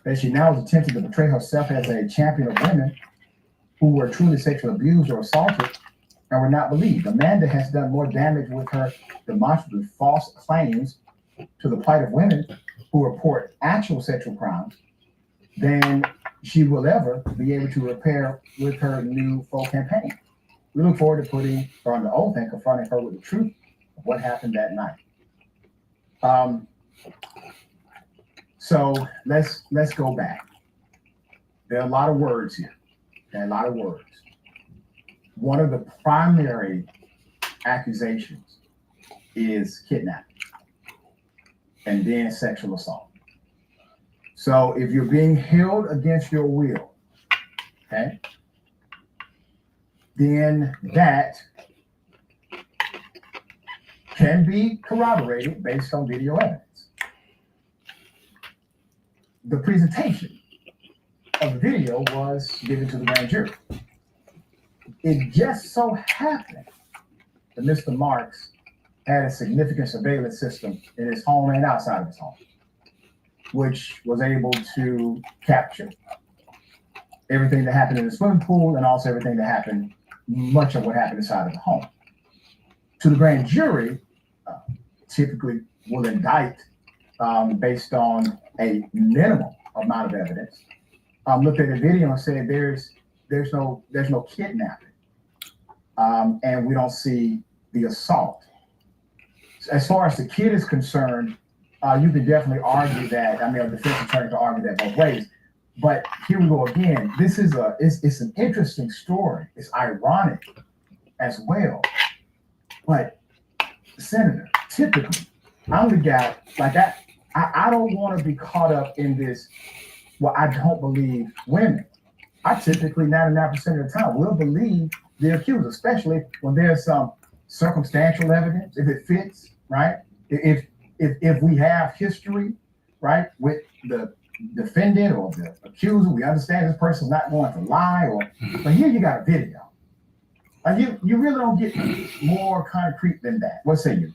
that she now is attempting to portray herself as a champion of women who were truly sexually abused or assaulted and were not believed. Amanda has done more damage with her demonstrably false claims to the plight of women who report actual sexual crimes than she will ever be able to repair with her new full campaign. We look forward to putting her on the oath and confronting her with the truth of what happened that night. So let's go back. There are a lot of words here. There are a lot of words. One of the primary accusations is kidnapping and then sexual assault. So if you're being held against your will, okay, then that can be corroborated based on video evidence. The presentation of the video was given to the grand jury. It just so happened that Mr. Marks had a significant surveillance system in his home and outside of his home, which was able to capture everything that happened in the swimming pool and also everything that happened, much of what happened inside of the home. To the grand jury, typically will indict based on a minimal amount of evidence. Looked at the video and said there's there's no kidnapping, and we don't see the assault. As far as the kid is concerned, you could definitely argue that. I mean, a defense attorney can argue that both ways. But here we go again. This is it's an interesting story. It's ironic as well. But Senator, typically, I'm the guy like that. I don't want to be caught up in this. Well, I don't believe women. I typically 99% of the time will believe the accused, especially when there's some circumstantial evidence, if it fits, right? If we have history, right, with the defendant or the accuser, we understand this person's not going to lie. But here you got a video. You really don't get more concrete than that. What say you?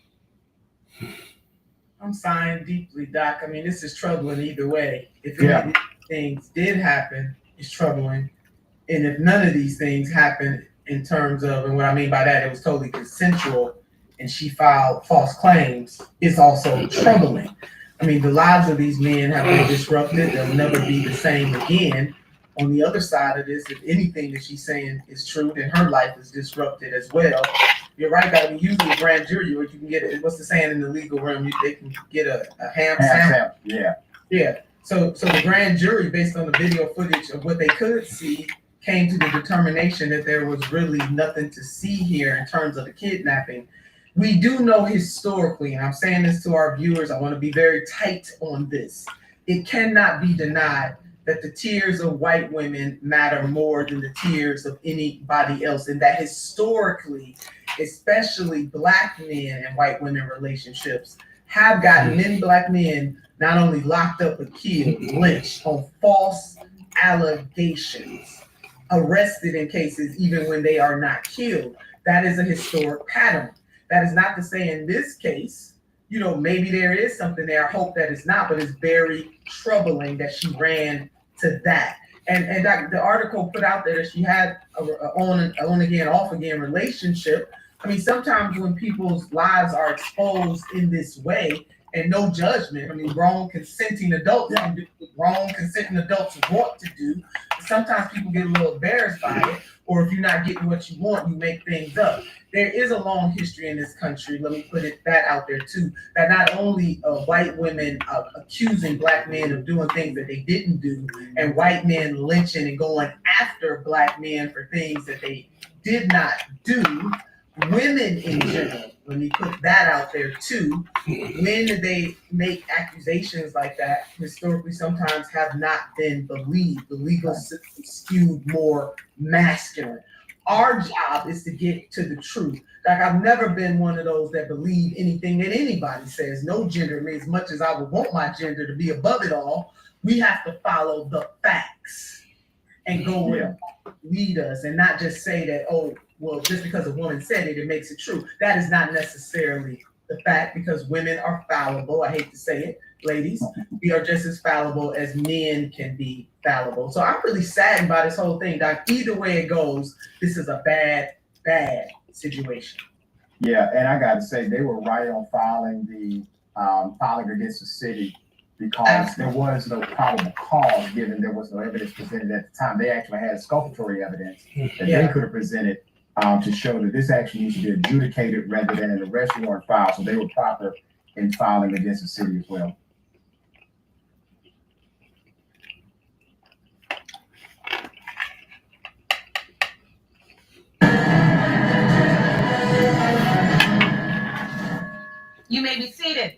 I'm sighing deeply, Doc. I mean, this is troubling either way. If any of these things did happen, it's troubling. And if none of these things happened in terms of, and what I mean by that, it was totally consensual and she filed false claims, it's also troubling. I mean, the lives of these men have been disrupted. They'll never be the same again. On the other side of this, if anything that she's saying is true, then her life is disrupted as well. You're right, that I mean, usually a grand jury, or you can get what's the saying in the legal room? They can get a ham sample. Yeah. Yeah. So the grand jury, based on the video footage of what they could see, came to the determination that there was really nothing to see here in terms of the kidnapping. We do know historically, and I'm saying this to our viewers, I want to be very tight on this. It cannot be denied that the tears of white women matter more than the tears of anybody else, and that historically, especially black men and white women relationships have gotten many black men not only locked up but killed, lynched on false allegations, arrested in cases even when they are not killed. That is a historic pattern. That is not to say in this case, you know, maybe there is something there. I hope that it's not, but it's very troubling that she ran to that. And the article put out there that she had a on again, off again relationship. I mean, sometimes when people's lives are exposed in this way, and no judgment, I mean, grown consenting adults can do what grown consenting adults want to do. Sometimes people get a little embarrassed by it, or if you're not getting what you want, you make things up. There is a long history in this country, let me put that out there too, that not only white women accusing black men of doing things that they didn't do, and white men lynching and going after black men for things that they did not do, women in general, let me put that out there too, when they make accusations like that, historically sometimes have not been believed. The legal system skewed more masculine. Our job is to get to the truth. Like, I've never been one of those that believe anything that anybody says. No gender. I mean, as much as I would want my gender to be above it all, we have to follow the facts and go where lead us, and not just say that, oh, well, just because a woman said it, it makes it true. That is not necessarily the fact, because women are fallible. I hate to say it, ladies. We are just as fallible as men can be fallible. So I'm really saddened by this whole thing, Doc. Either way it goes, this is a bad, bad situation. Yeah, and I got to say, they were right on filing against the city, because there was no probable cause, given there was no evidence presented at the time. They actually had exculpatory evidence that they could have presented to show that this actually needs to be adjudicated rather than an arrest warrant filed. So they were proper in filing against the city as well. You may be seated.